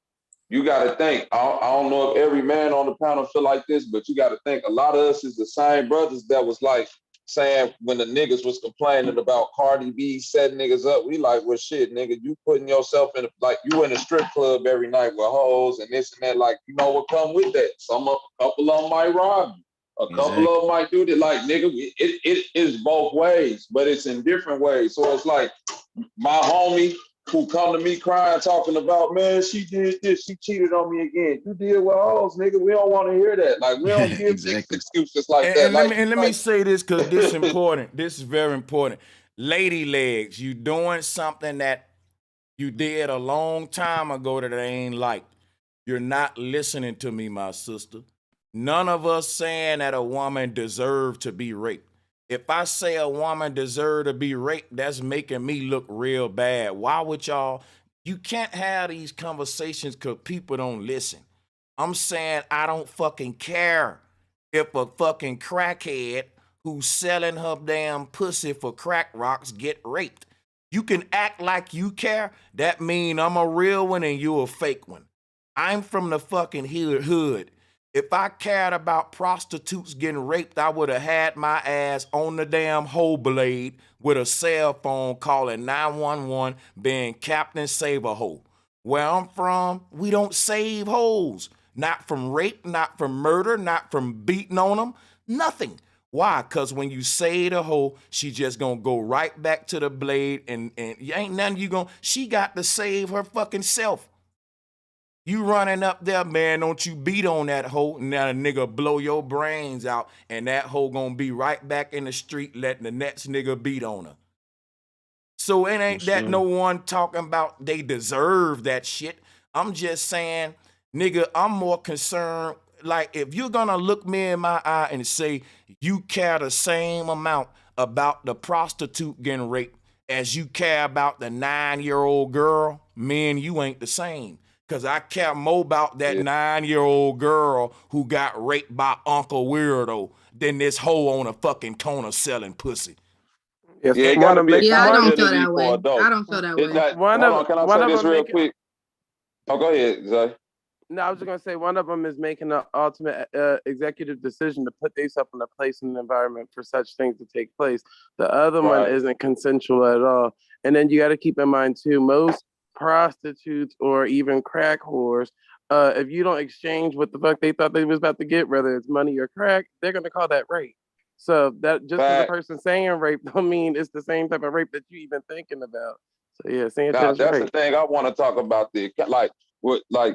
you got to think, I don't know if every man on the panel feel like this, but you got to think a lot of us is the same brothers that was like saying when the niggas was complaining about Cardi B setting niggas up, we like, well, shit, nigga, you putting yourself in, like, you in a strip club every night with hoes and this and that, like, you know what come with that? A couple of them might rob you. A couple of them might do that. Like, nigga, it is both ways, but it's in different ways. So it's like my homie who come to me crying, talking about, man, she did this, she cheated on me again. You deal with hoes, nigga. We don't want to hear that. Like, we don't give excuses like that. And let me say this, because this is important. This is very important. Lady legs, you doing something that you did a long time ago that I ain't like. You're not listening to me, my sister. None of us saying that a woman deserved to be raped. If I say a woman deserved to be raped, that's making me look real bad. Why would y'all? You can't have these conversations because people don't listen. I'm saying I don't fucking care if a fucking crackhead who's selling her damn pussy for crack rocks get raped. You can act like you care. That mean I'm a real one and you a fake one. I'm from the fucking hood. If I cared about prostitutes getting raped, I would have had my ass on the damn hoe blade with a cell phone calling 911 being Captain Save a Hoe. Where I'm from, we don't save hoes. Not from rape, not from murder, not from beating on them, nothing. Why? Because when you save a hoe, she just gonna go right back to the blade and ain't nothing you gonna, she got to save her fucking self. You running up there, man, don't you beat on that hoe, and now a nigga blow your brains out, and that hoe gonna be right back in the street letting the next nigga beat on her. So it ain't that no one talking about they deserve that shit. I'm just saying, nigga, I'm more concerned, like, if you're gonna look me in my eye and say you care the same amount about the prostitute getting raped as you care about the 9-year-old girl, me and you ain't the same. Because I care more about that 9-year-old girl who got raped by Uncle Weirdo than this hoe on a fucking corner selling pussy. Yeah, it gotta be I don't feel accountability that way. for adults. I don't feel that way. Hold on, can I say this real quick? Oh, go ahead, Zay. No, I was just gonna say one of them is making the ultimate executive decision to put themselves in a place and environment for such things to take place. The other one isn't consensual at all. And then you got to keep in mind too, most prostitutes or even crack whores, if you don't exchange what the fuck they thought they was about to get, whether it's money or crack, they're gonna call that rape. So that just as a person saying rape don't mean it's the same type of rape that you even thinking about. So yeah, saying Now just that's rape. the thing I want to talk about. Like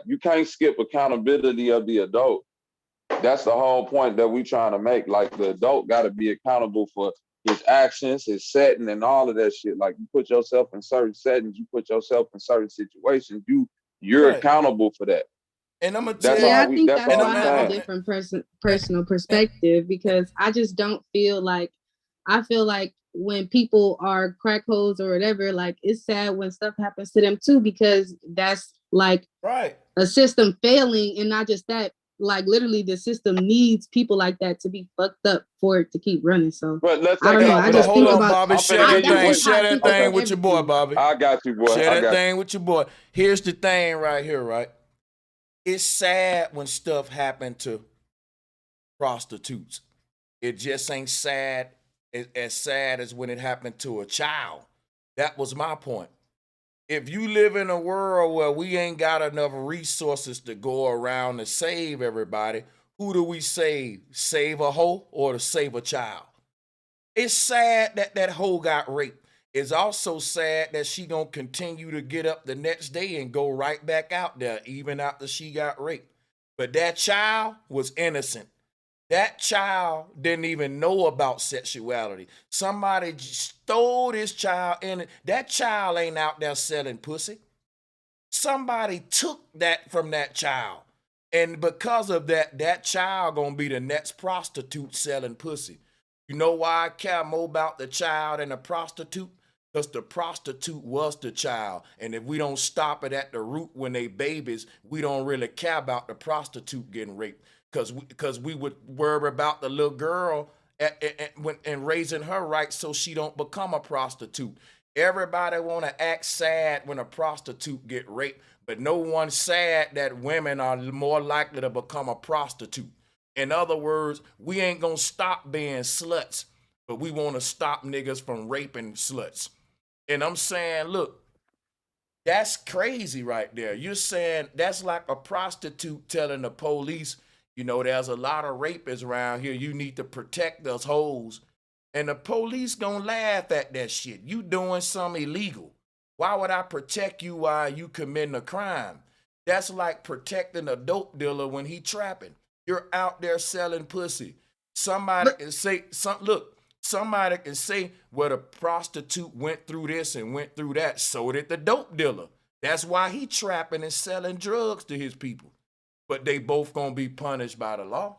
you can't skip accountability of the adult. That's the whole point that we trying to make. Like the adult got to be accountable for his actions, his setting, and all of that shit. Like you put yourself in certain settings, you put yourself in certain situations. You're accountable for that. And I'm gonna tell you, I think that's why I have a different personal perspective, because I just don't feel like, I feel like when people are crack hoes or whatever, like it's sad when stuff happens to them too, because that's like a system failing, and not just that, like literally the system needs people like that to be fucked up for it to keep running. So but let's I don't know. I just think about Bobby, share that thing with your boy, Bobby. I got you, boy. Share that thing with your boy. Here's the thing right here, right? It's sad when stuff happen to prostitutes. It just ain't sad as when it happened to a child. That was my point. If you live in a world where we ain't got enough resources to go around to save everybody, who do we save? Save a hoe or to save a child? It's sad that that hoe got raped. It's also sad that she gonna continue to get up the next day and go right back out there even after she got raped. But that child was innocent. That child didn't even know about sexuality. Somebody stole this child in. That child ain't out there selling pussy. Somebody took that from that child. And because of that, that child gonna be the next prostitute selling pussy. You know why I care more about the child and the prostitute? Because the prostitute was the child. And if we don't stop it at the root when they babies, we don't really care about the prostitute getting raped. Because we would worry about the little girl and raising her right so she don't become a prostitute. Everybody want to act sad when a prostitute get raped, but no one's sad that women are more likely to become a prostitute. In other words, we ain't gonna stop being sluts, but we want to stop niggas from raping sluts. And I'm saying, look, that's crazy right there. You're saying that's like a prostitute telling the police, you know, there's a lot of rapists around here. You need to protect those hoes. And the police gonna laugh at that shit. You doing something illegal. Why would I protect you while you committing a crime? That's like protecting a dope dealer when he trapping. You're out there selling pussy. Somebody can say, somebody can say, well, the prostitute went through this and went through that. So did the dope dealer. That's why he trapping and selling drugs to his people. But they both gonna be punished by the law.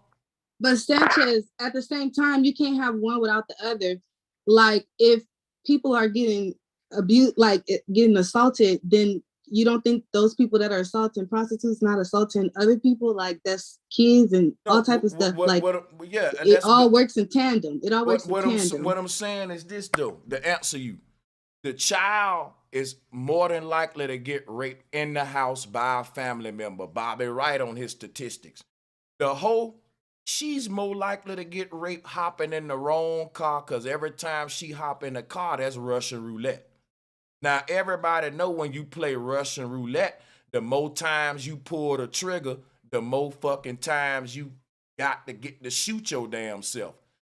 But Sanchez, at the same time, you can't have one without the other. Like if people are getting abused, like getting assaulted, then you don't think those people that are assaulting prostitutes not assaulting other people? Like that's kids and all type of stuff. It all works in tandem. It all works in tandem. What I'm saying is this though, to answer you. The child is more than likely to get raped in the house by a family member. Bobby Wright on his statistics. The hoe, she's more likely to get raped hopping in the wrong car because every time she hop in the car, that's Russian roulette. Now, everybody know when you play Russian roulette, the more times you pull the trigger, the more fucking times you got to get to shoot your damn self.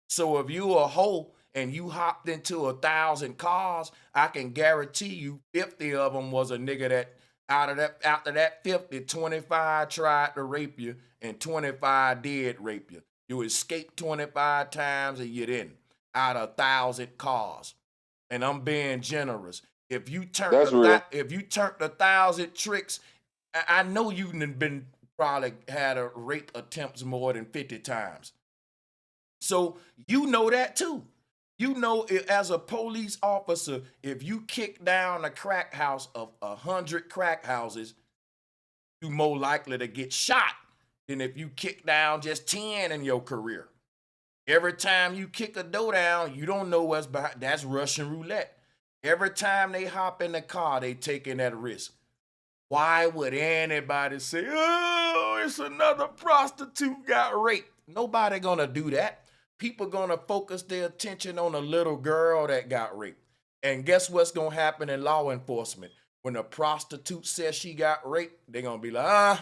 So if you a hoe and you hopped into 1,000 cars, I can guarantee you 50 of them was a nigga that after that 50, 25 tried to rape you and 25 did rape you. You escaped 25 times and you didn't out of 1,000 cars. And I'm being generous. If you turned 1,000 tricks, I know you've been probably had a rape attempts more than 50 times. So you know that too. You know, as a police officer, if you kick down a crack house of 100 crack houses, you're more likely to get shot than if you kick down just 10 in your career. Every time you kick a door down, you don't know what's behind. That's Russian roulette. Every time they hop in the car, they taking that risk. Why would anybody say, oh, it's another prostitute got raped? Nobody gonna do that. People gonna focus their attention on a little girl that got raped. And guess what's gonna happen in law enforcement? When a prostitute says she got raped, they're gonna be like,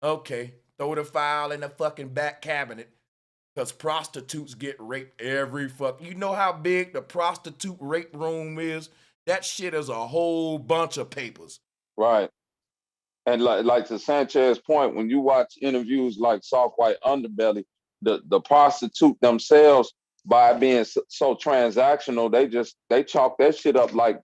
okay, throw the file in the fucking back cabinet. Because prostitutes get raped every fuck. You know how big the prostitute rape room is? That shit is a whole bunch of papers. Right. And like to Sanchez's point, when you watch interviews like Soft White Underbelly, the prostitute themselves, by being so transactional, they chalk that shit up like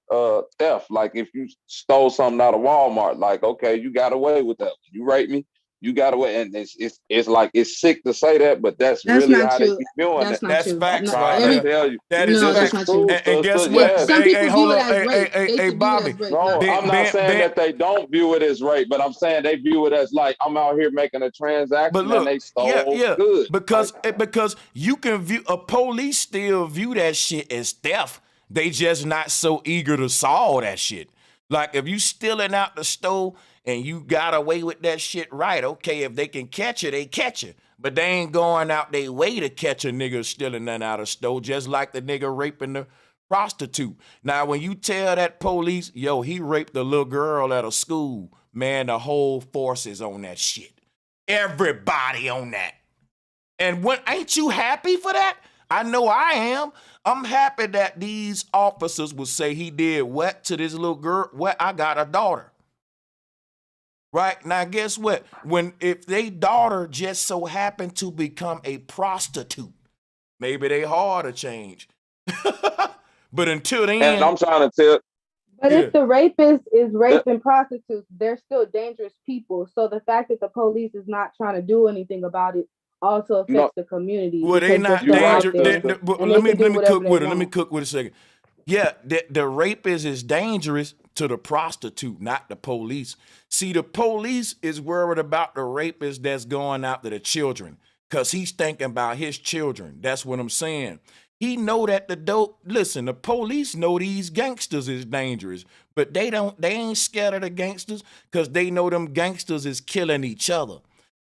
theft. Like if you stole something out of Walmart, like, okay, you got away with that. You raped me, you got away. And it's like, it's sick to say that, but that's really how they be doing it. That's facts right there. Tell you. That is that's facts. true. And guess what? Some people view it as rape. Hey, Bobby. No, I'm not saying that they don't view it as rape, but I'm saying they view it as like, I'm out here making a transaction, but look, and they stole good. Because you can view, a police still view that shit as theft. They just not so eager to solve that shit. Like if you stealing out the store and you got away with that shit, right? Okay, if they can catch you, they catch you. But they ain't going out their way to catch a nigga stealing nothing out of store, just like the nigga raping the prostitute. Now, when you tell that police, yo, he raped a little girl at a school, man, the whole force is on that shit. Everybody on that. And when ain't you happy for that? I know I am. I'm happy that these officers will say he did what to this little girl? What? I got a daughter. Right? Now, guess what? If their daughter just so happened to become a prostitute, maybe they hard to change. But until then, and I'm trying to tell. But Yeah. if the rapist is raping prostitutes, they're still dangerous people. So the fact that the police is not trying to do anything about it also affects the community. Well, they because not they're still out dangerous. there, But and let they me can do whatever cook they with it. Let me want. cook with it a second. Yeah, the rapist is dangerous to the prostitute, not the police. See, the police is worried about the rapist that's going after the children because he's thinking about his children. That's what I'm saying. He know that listen, the police know these gangsters is dangerous, but they ain't scared of the gangsters because they know them gangsters is killing each other.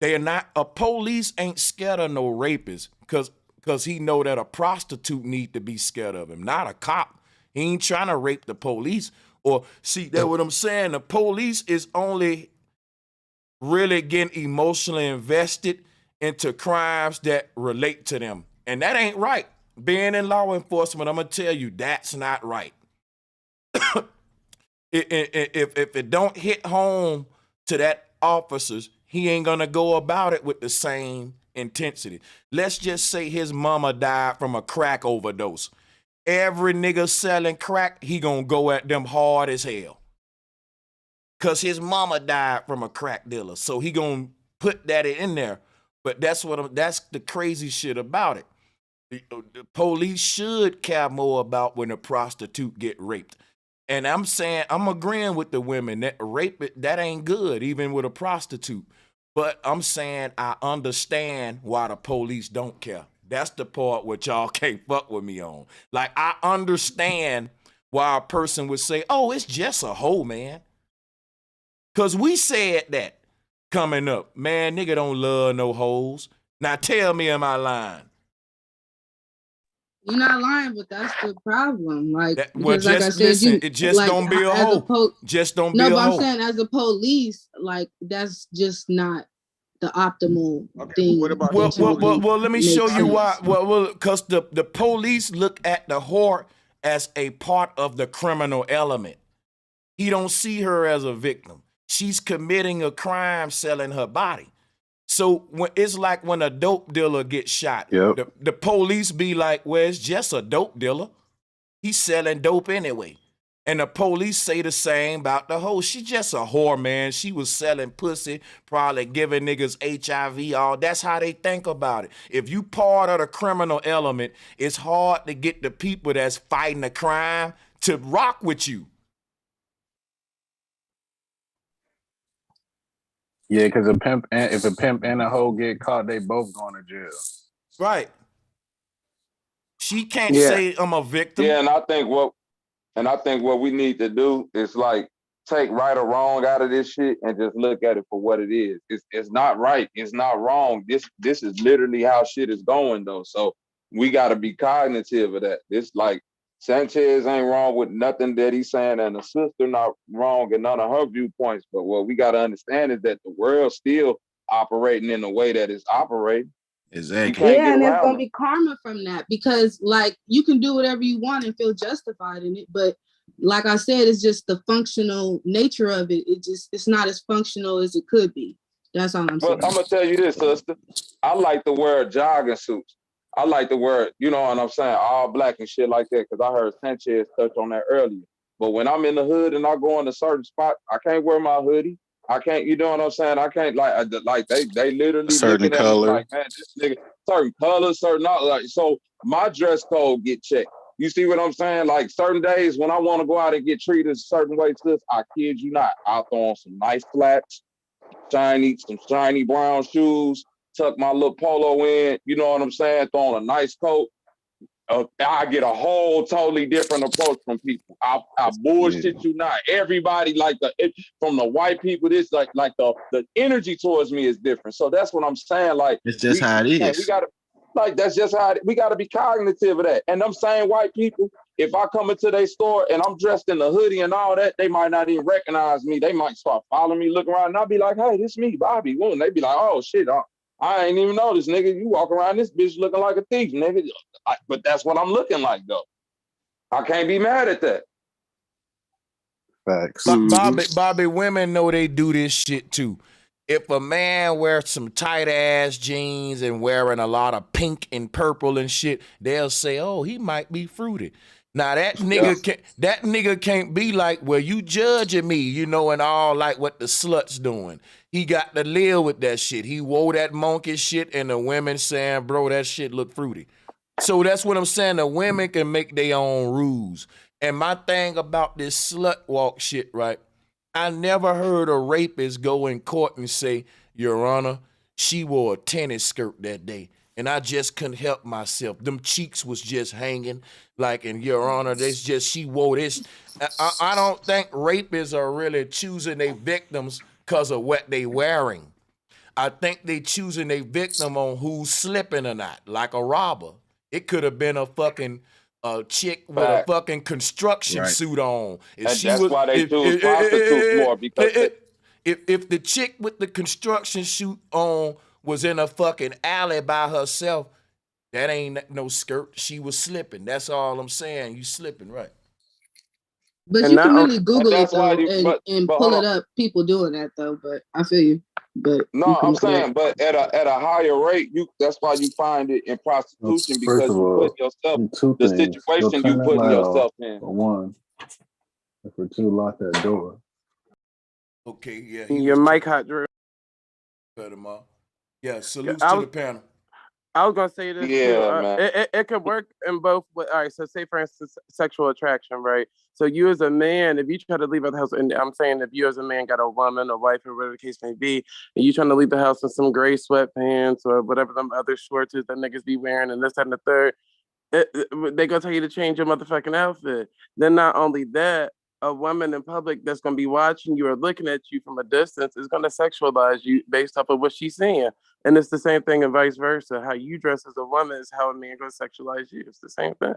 A police ain't scared of no rapist because he know that a prostitute need to be scared of him, not a cop. He ain't trying to rape the police. Or see, that's what I'm saying. The police is only really getting emotionally invested into crimes that relate to them. And that ain't right. Being in law enforcement, I'm going to tell you, that's not right. If it don't hit home to that officers, he ain't going to go about it with the same intensity. Let's just say his mama died from a crack overdose. Every nigga selling crack, he gonna go at them hard as hell. Cause his mama died from a crack dealer. So he gonna put that in there. But that's the crazy shit about it. The police should care more about when a prostitute get raped. And I'm saying, I'm agreeing with the women that rape it, that ain't good, even with a prostitute. But I'm saying I understand why the police don't care. That's the part which y'all can't fuck with me on. Like, I understand why a person would say, oh, it's just a hoe, man. Because we said that coming up. Man, nigga don't love no hoes. Now tell me, am I lying? You're not lying, but that's the problem. Like, Well, because like I just said, listen, it just like, don't be a as hoe. Just don't be no, a but I'm hoe. saying as a police, like that's just not the optimal thing. What about Well, let me show you sense. why. Well, because the police look at the whore as a part of the criminal element. He don't see her as a victim. She's committing a crime selling her body. So it's like when a dope dealer gets shot. Yep. The police be like, well, it's just a dope dealer. He's selling dope anyway. And the police say the same about the hoe. She just a whore, man. She was selling pussy, probably giving niggas HIV, all. That's how they think about it. If you part of the criminal element, it's hard to get the people that's fighting the crime to rock with you. Yeah, because if a pimp and a hoe get caught, they both going to jail. Right. She can't say I'm a victim. Yeah, and I think what we need to do is like take right or wrong out of this shit and just look at it for what it is. It's not right. It's not wrong. This is literally how shit is going though. So we got to be cognitive of that. This like Sanchez ain't wrong with nothing that he's saying, and the sister not wrong in none of her viewpoints. But what we got to understand is that the world's still operating in the way that it's operating. Exactly. Yeah, and there's gonna be karma from that because like you can do whatever you want and feel justified in it, but like I said, it's just the functional nature of it. It's not as functional as it could be. That's all I'm saying. But I'm gonna tell you this, sister. I like to wear jogging suits. I like to wear, you know what I'm saying, all black and shit like that, because I heard Sanchez touch on that earlier. But when I'm in the hood and I go in a certain spot, I can't wear my hoodie. I can't, you know what I'm saying? I can't like they literally Certain looking at color. me like, man, this nigga, certain colors, certain not like. So my dress code get checked. You see what I'm saying? Like certain days when I want to go out and get treated a certain way, sis, I kid you not, I'll throw on some nice flats, some shiny brown shoes, tuck my little polo in, you know what I'm saying? Throw on a nice coat. I get a whole totally different approach from people. I bullshit you not. Everybody like from the white people, this like the energy towards me is different. So that's what I'm saying. Like it's just how it is. We gotta that's just how we gotta be cognitive of that. And them same white people, if I come into their store and I'm dressed in the hoodie and all that, they might not even recognize me. They might start following me, looking around, and I'll be like, hey, this me, Bobby. And they be like, oh shit, I ain't even know this nigga. You walk around this bitch looking like a thief, nigga. But that's what I'm looking like, though. I can't be mad at that. Facts. Bobby, women know they do this shit too. If a man wears some tight ass jeans and wearing a lot of pink and purple and shit, they'll say, "Oh, he might be fruity." Now that nigga can't be like, "Well, you judging me, you know, and all like what the slut's doing." He got to live with that shit. He wore that monkey shit, and the women saying, "Bro, that shit look fruity." So that's what I'm saying. The women can make their own rules. And my thing about this slut walk shit, right? I never heard a rapist go in court and say, "Your Honor, she wore a tennis skirt that day, and I just couldn't help myself. Them cheeks was just hanging, like, and Your Honor, she wore this." I don't think rapists are really choosing their victims because of what they wearing. I think they choosing their victim on who's slipping or not, like a robber. It could have been a fucking chick with a fucking construction suit on. That's why they choose prostitutes more, because if the chick with the construction suit on was in a fucking alley by herself, that ain't no skirt. She was slipping. That's all I'm saying. You slipping, right? But And you not can on- really Google and it that's why though, you- and but pull hold it on. up. People doing that though, but I feel you. But No, you can I'm look it saying, up. but at a higher rate, that's why you find it in prostitution, First because of you put all, yourself, two the things. Go situation turn you that putting light yourself off. in. For one, and for two, lock that door. Okay, yeah. Your mic hot, Drew. Cut him off. Yeah, salutes I to was- the panel. I was gonna say this too. Yeah, man. It could work in both. All right, so say for instance, sexual attraction, right? So you as a man, if you try to leave the house, and I'm saying if you as a man got a woman, a wife, or whatever the case may be, and you trying to leave the house in some gray sweatpants or whatever them other shorts is that niggas be wearing, and this, that, and the third, they gonna tell you to change your motherfucking outfit. Then not only that, a woman in public that's gonna be watching you or looking at you from a distance is gonna sexualize you based off of what she's seeing. And it's the same thing and vice versa. How you dress as a woman is how a man gonna sexualize you. It's the same thing.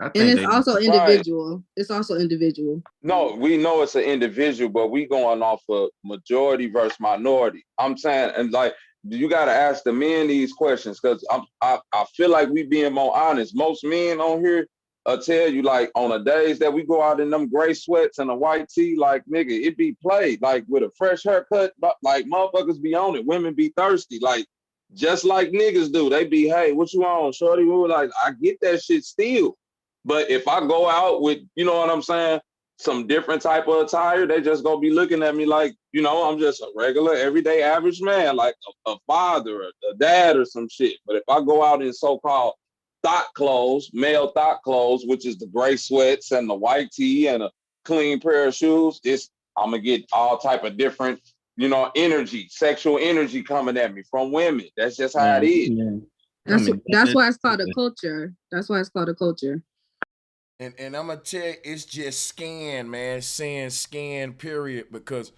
And it's also individual. It's also individual. No, we know it's an individual, but we going off of majority versus minority. I'm saying, and like, you got to ask the men these questions, because I feel like we being more honest. Most men on here tell you, like, on the days that we go out in them gray sweats and a white tee, like, nigga, it be played, like, with a fresh haircut, but like, motherfuckers be on it. Women be thirsty, like, just like niggas do. They be, "Hey, what you on, shorty?" We were like, I get that shit still. But if I go out with, you know what I'm saying, some different type of attire, they just gonna be looking at me like, you know, I'm just a regular, everyday, average man, like a father, a dad, or some shit. But if I go out in so-called thought clothes, male thought clothes, which is the gray sweats and the white tee and a clean pair of shoes, I'm gonna get all type of different, you know, energy, sexual energy coming at me from women. That's just how it is. That's why it's called a culture. That's why it's called a culture. And I'm gonna tell you, it's just scan, man. Saying scan, period. Because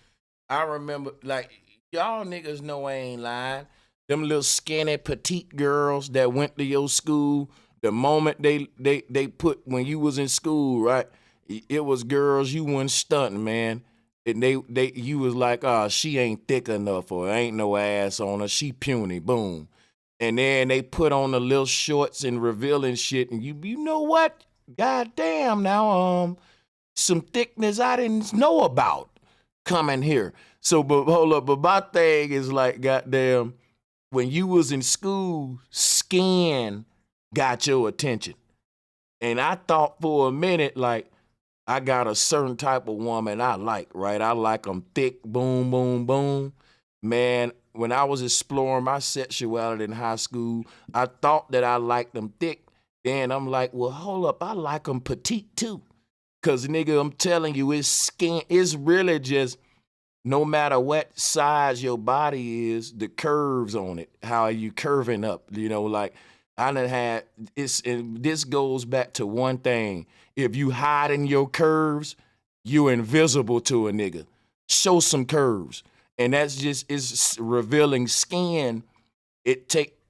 I remember, like, y'all niggas know I ain't lying. Them little skinny petite girls that went to your school, the moment they put, when you was in school, right? It was girls you wasn't stunting, man. And you was like, "Oh, she ain't thick enough, or ain't no ass on her. She puny." Boom. And then they put on the little shorts and revealing shit, and you know what? God damn, now some thickness I didn't know about coming here. So, but hold up, but my thing is like, goddamn, when you was in school, skin got your attention. And I thought for a minute, like, I got a certain type of woman I like, right? I like them thick, boom, boom, boom. Man, when I was exploring my sexuality in high school, I thought that I liked them thick. Then I'm like, well, hold up, I like them petite too. Cause nigga, I'm telling you, it's really just, no matter what size your body is, the curves on it, how are you curving up, you know, like I done had, and this goes back to one thing. If you hiding your curves, you invisible to a nigga. Show some curves. And that's just, it's revealing skin.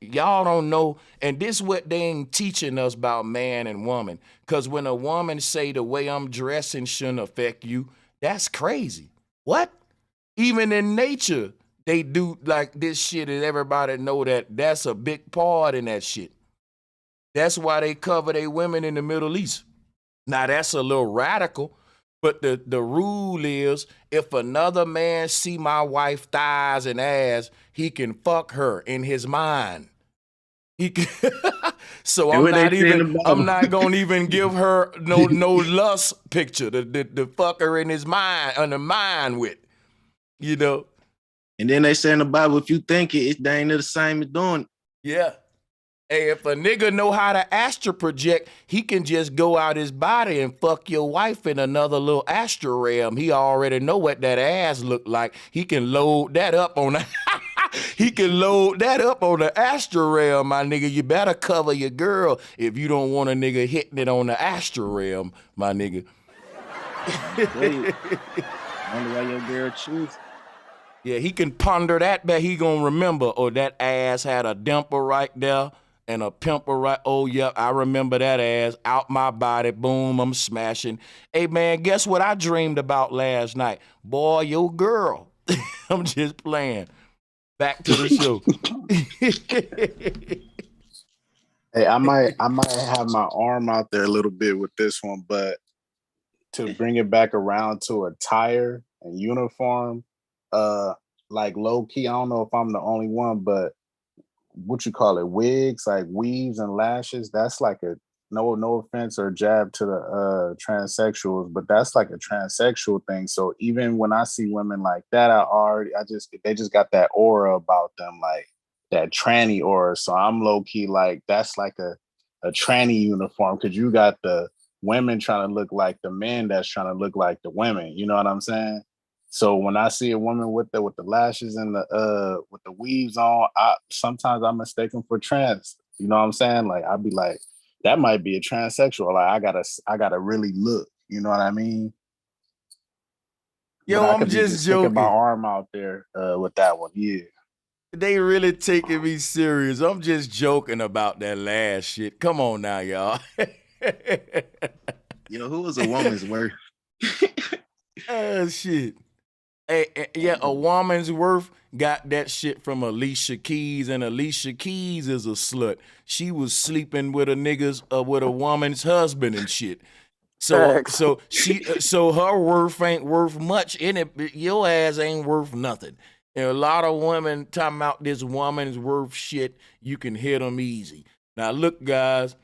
Y'all don't know, and this what they ain't teaching us about man and woman. Cause when a woman say the way I'm dressing shouldn't affect you, that's crazy. What? Even in nature, they do like this shit, and everybody know that that's a big part in that shit. That's why they cover their women in the Middle East. Now that's a little radical, but the rule is if another man see my wife thighs and ass, he can fuck her in his mind. He can so I'm not gonna even give her no lust picture to fuck her in his mind, on the mind with, you know. And then they say in the Bible, if you think it ain't the same as doing it. Yeah. Hey, if a nigga know how to astral project, he can just go out his body and fuck your wife in another little astral realm. He already know what that ass look like. He can load that up on the astral realm, my nigga. You better cover your girl if you don't want a nigga hitting it on the astral realm, my nigga. Only way your girl choose. Yeah, he can ponder that, but he gonna remember, oh, that ass had a dimple right there. And a pimple right, oh, yep, I remember that ass, out my body, boom, I'm smashing. Hey, man, guess what I dreamed about last night? Boy, your girl. I'm just playing. Back to the show. Hey, I might have my arm out there a little bit with this one, but to bring it back around to attire and uniform, like low key, I don't know if I'm the only one, but what you call it, wigs, like weaves and lashes, that's like a no offense or jab to the transsexuals, but that's like a transsexual thing. So even when I see women like that, they just got that aura about them, like that tranny aura. So I'm low key like that's like a tranny uniform, because you got the women trying to look like the men that's trying to look like the women. You know what I'm saying? So when I see a woman with the lashes and with the weaves on, sometimes I mistake them for trans. You know what I'm saying? Like I'd be like, that might be a transsexual. Like I gotta really look. You know what I mean? Yo, I'm just joking. My arm out there with that one. Yeah. They really taking me serious. I'm just joking about that last shit. Come on now, y'all. Yo, who was a woman's worth? Oh shit. Hey, yeah, a woman's worth got that shit from Alicia Keys, and Alicia Keys is a slut. She was sleeping with with a woman's husband and shit. So her worth ain't worth much in it. Your ass ain't worth nothing. And a lot of women talking about this woman's worth shit. You can hit them easy. Now look, guys,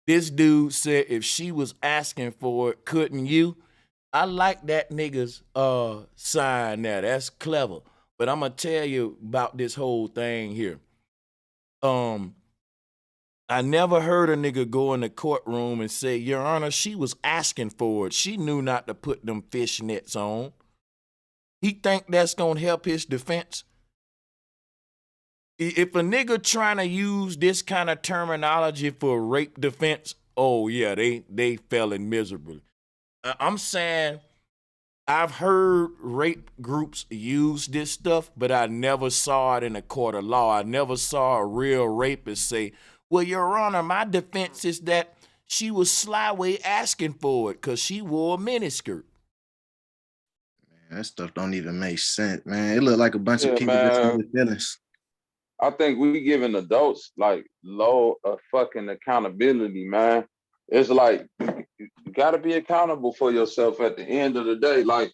this dude said if she was asking for it, couldn't you? I like that nigga's sign there. That's clever. But I'm gonna tell you about this whole thing here. I never heard a nigga go in the courtroom and say, Your Honor, she was asking for it. She knew not to put them fishnets on. He think that's gonna help his defense? If a nigga trying to use this kind of terminology for rape defense, oh yeah, they failing miserably. I'm saying I've heard rape groups use this stuff, but I never saw it in a court of law. I never saw a real rapist say, well, Your Honor, my defense is that she was slyway asking for it because she wore a miniskirt. Man, that stuff don't even make sense, man. It look like a bunch of people just in the feelings. I think we giving adults like low fucking accountability, man. It's like you gotta be accountable for yourself at the end of the day. Like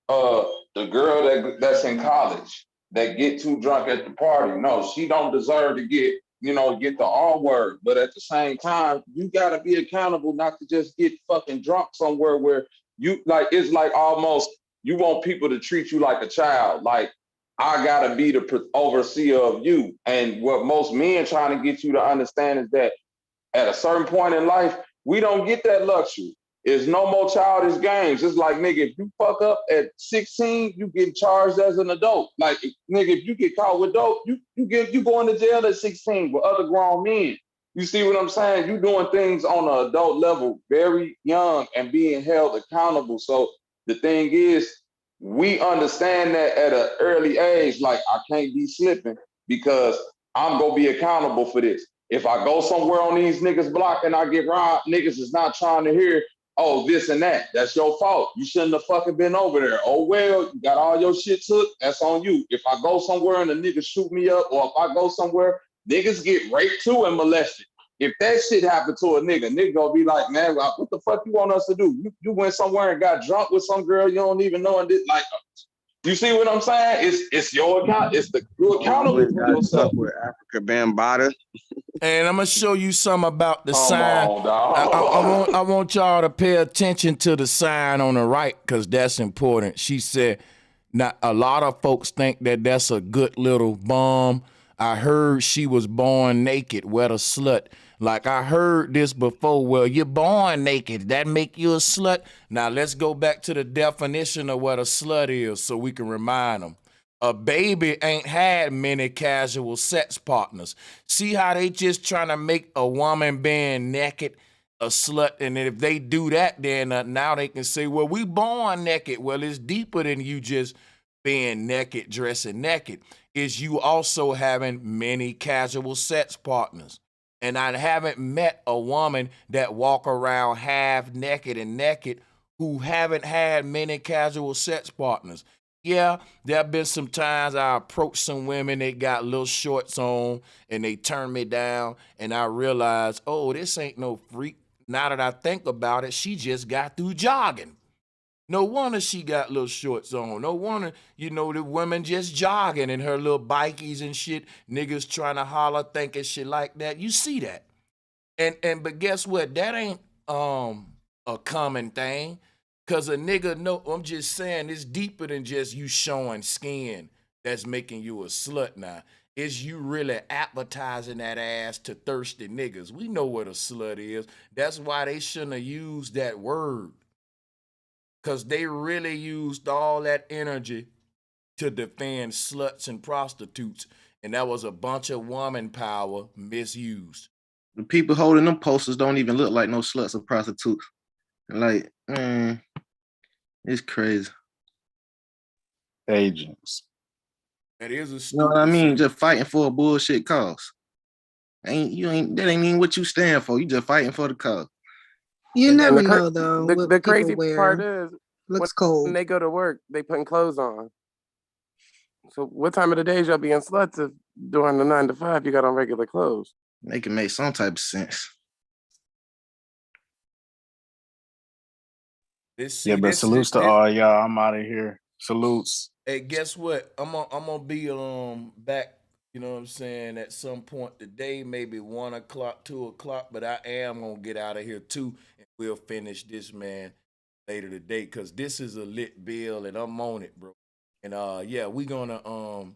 the girl that's in college that get too drunk at the party, no, she don't deserve to get the R word. But at the same time, you gotta be accountable not to just get fucking drunk somewhere where you like it's like almost you want people to treat you like a child. Like I gotta be the overseer of you. And what most men trying to get you to understand is that at a certain point in life, we don't get that luxury. It's no more childish games. It's like, nigga, if you fuck up at 16, you get charged as an adult. Like, nigga, if you get caught with dope, you going to jail at 16 with other grown men. You see what I'm saying? You doing things on an adult level, very young and being held accountable. So the thing is, we understand that at an early age, like I can't be slipping because I'm gonna be accountable for this. If I go somewhere on these niggas' block and I get robbed, niggas is not trying to hear, oh, this and that. That's your fault. You shouldn't have fucking been over there. Oh, well, you got all your shit took. That's on you. If I go somewhere and the niggas shoot me up, or if I go somewhere, niggas get raped too and molested. If that shit happened to a nigga gonna be like, man, what the fuck you want us to do? You went somewhere and got drunk with some girl you don't even know and did like, you see what I'm saying? It's your account. You accountable for yourself. With Africa Bambaataa. And I'm gonna show you something about the Come sign. on, dog. I want y'all to pay attention to the sign on the right because that's important. She said, "Now a lot of folks think that that's a good little bum. I heard she was born naked. What a slut." Like I heard this before. Well, you're born naked. That make you a slut. Now let's go back to the definition of what a slut is so we can remind them. A baby ain't had many casual sex partners. See how they just trying to make a woman being naked a slut, and if they do that, then now they can say, well, we born naked. Well, it's deeper than you just being naked, dressing naked. It's you also having many casual sex partners. And I haven't met a woman that walk around half naked and naked who haven't had many casual sex partners. Yeah, there have been some times I approached some women, they got little shorts on and they turned me down and I realized, oh, this ain't no freak. Now that I think about it, she just got through jogging. No wonder she got little shorts on. No wonder, the women just jogging in her little bikies and shit. Niggas trying to holler, thinking shit like that. You see that. But guess what? That ain't a common thing. Cause a nigga know, I'm just saying it's deeper than just you showing skin that's making you a slut now. It's you really appetizing that ass to thirsty niggas. We know what a slut is. That's why they shouldn't have used that word. Because they really used all that energy to defend sluts and prostitutes. And that was a bunch of woman power misused. The people holding them posters don't even look like no sluts or prostitutes. Like, man, it's crazy. Agents. That is a You know what I mean? Just fighting for a bullshit cause. That ain't even what you stand for. You just fighting for the cause. You never know though. The crazy part is looks when cold. they go to work, they putting clothes on. So what time of the day y'all being sluts if during the 9 to 5 you got on regular clothes? They can make some type of sense. But salutes to all y'all. I'm out of here. Salutes. Hey, guess what? I'm gonna be back, you know what I'm saying, at some point today, maybe 1 o'clock, 2 o'clock, but I am gonna get out of here too, and we'll finish this, man, later today, because this is a lit bill and I'm on it, bro. And yeah, we're gonna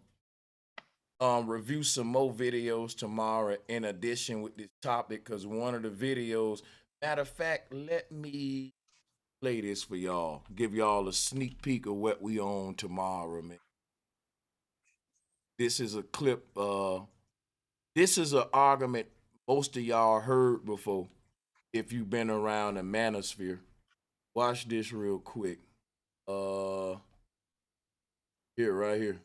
review some more videos tomorrow in addition with this topic, because one of the videos, matter of fact, let me play this for y'all, give y'all a sneak peek of what we on tomorrow, man. This is a clip, this is an argument most of y'all heard before if you've been around the manosphere. Watch this real quick. Here, right here.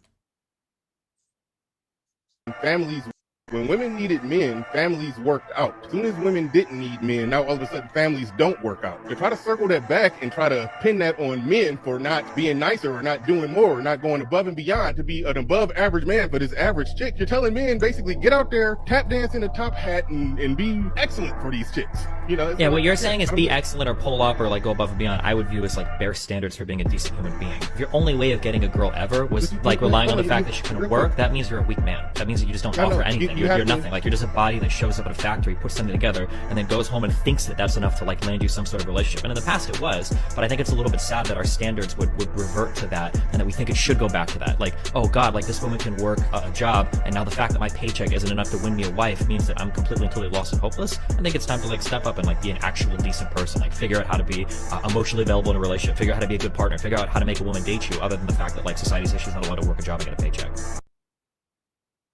Families, when women needed men, families worked out. As soon as women didn't need men, now all of a sudden families don't work out. To try to circle that back and try to pin that on men for not being nicer or not doing more or not going above and beyond to be an above average man for this average chick, you're telling men basically get out there, tap dance in a top hat and be excellent for these chicks. Yeah, what you're saying is be excellent or pull up or like go above and beyond. I would view as like bare standards for being a decent human being. If your only way of getting a girl ever was like relying on the fact that she couldn't work, that means you're a weak man. That means that you just don't offer anything. You're nothing. Like you're just a body that shows up at a factory, puts something together, and then goes home and thinks that that's enough to like land you some sort of relationship. And in the past it was, but I think it's a little bit sad that our standards would revert to that, and that we think it should go back to that. Like, oh God, like this woman can work a job, and now the fact that my paycheck isn't enough to win me a wife means that I'm completely and totally lost and hopeless. I think it's time to like step up and like be an actual decent person, like figure out how to be emotionally available in a relationship, figure out how to be a good partner, figure out how to make a woman date you, other than the fact that like society says she's not allowed to work a job and get a paycheck.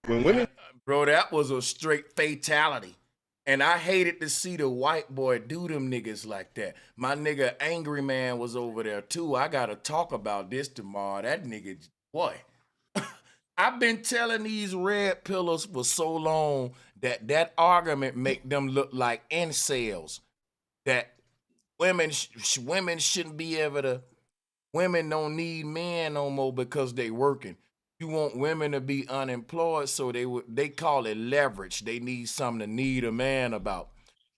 When women, bro, that was a straight fatality. And I hated to see the white boy do them niggas like that. My nigga Angry Man was over there too. I gotta talk about this tomorrow. That nigga, boy. I've been telling these red pillars for so long that argument make them look like incels. That women shouldn't be able to, women don't need men no more because they working. You want women to be unemployed, so they call it leverage. They need something to need a man about.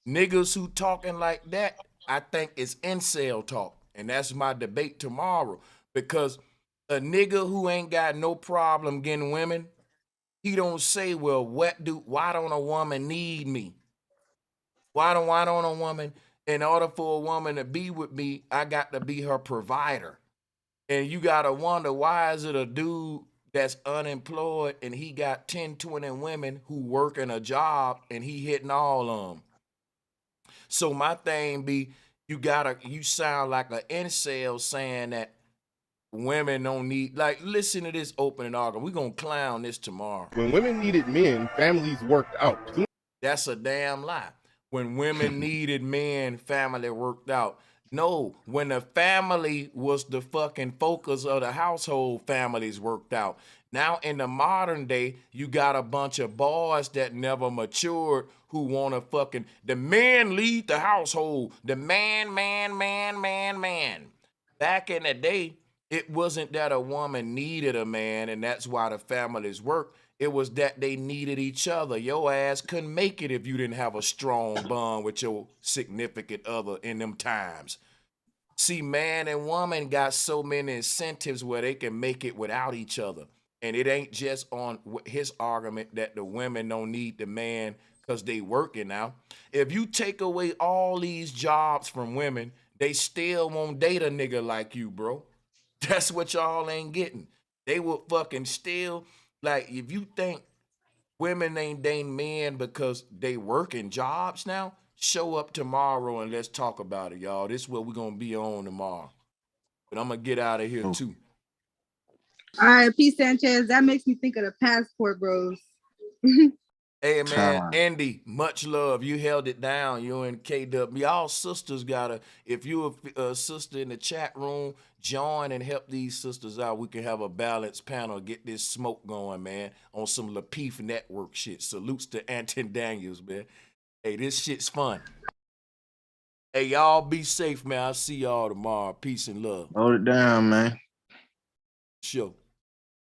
Niggas who talking like that, I think it's incel talk. And that's my debate tomorrow. Because a nigga who ain't got no problem getting women, he don't say, well, why don't a woman need me? Why don't a woman, in order for a woman to be with me, I got to be her provider. And you got to wonder, why is it a dude that's unemployed and he got 10, 20 women who working a job and he hitting all of them? So my thing be, you sound like an incel saying that women don't need, like, listen to this opening argument. We're going to clown this tomorrow. When women needed men, families worked out. That's a damn lie. When women needed men, family worked out. No, when the family was the fucking focus of the household, families worked out. Now in the modern day, you got a bunch of boys that never matured who want to fucking, the men lead the household. The man. Back in the day, it wasn't that a woman needed a man and that's why the families worked. It was that they needed each other. Your ass couldn't make it if you didn't have a strong bond with your significant other in them times. See, man and woman got so many incentives where they can make it without each other. And it ain't just on his argument that the women don't need the man because they working now. If you take away all these jobs from women, they still won't date a nigga like you, bro. That's what y'all ain't getting. They will fucking still, like, if you think women ain't dating men because they working jobs now, show up tomorrow and let's talk about it, y'all. This is what we're going to be on tomorrow. But I'm going to get out of here, too. All right, P. Sanchez. That makes me think of the Passport Bros. Hey, man, Andy, much love. You held it down. You and KW. Y'all sisters gotta, if you're a sister in the chat room, join and help these sisters out. We can have a balanced panel, get this smoke going, man, on some Lapeef Network shit. Salutes to Anton Daniels, man. Hey, this shit's fun. Hey, y'all be safe, man. I'll see y'all tomorrow. Peace and love. Hold it down, man. Sure.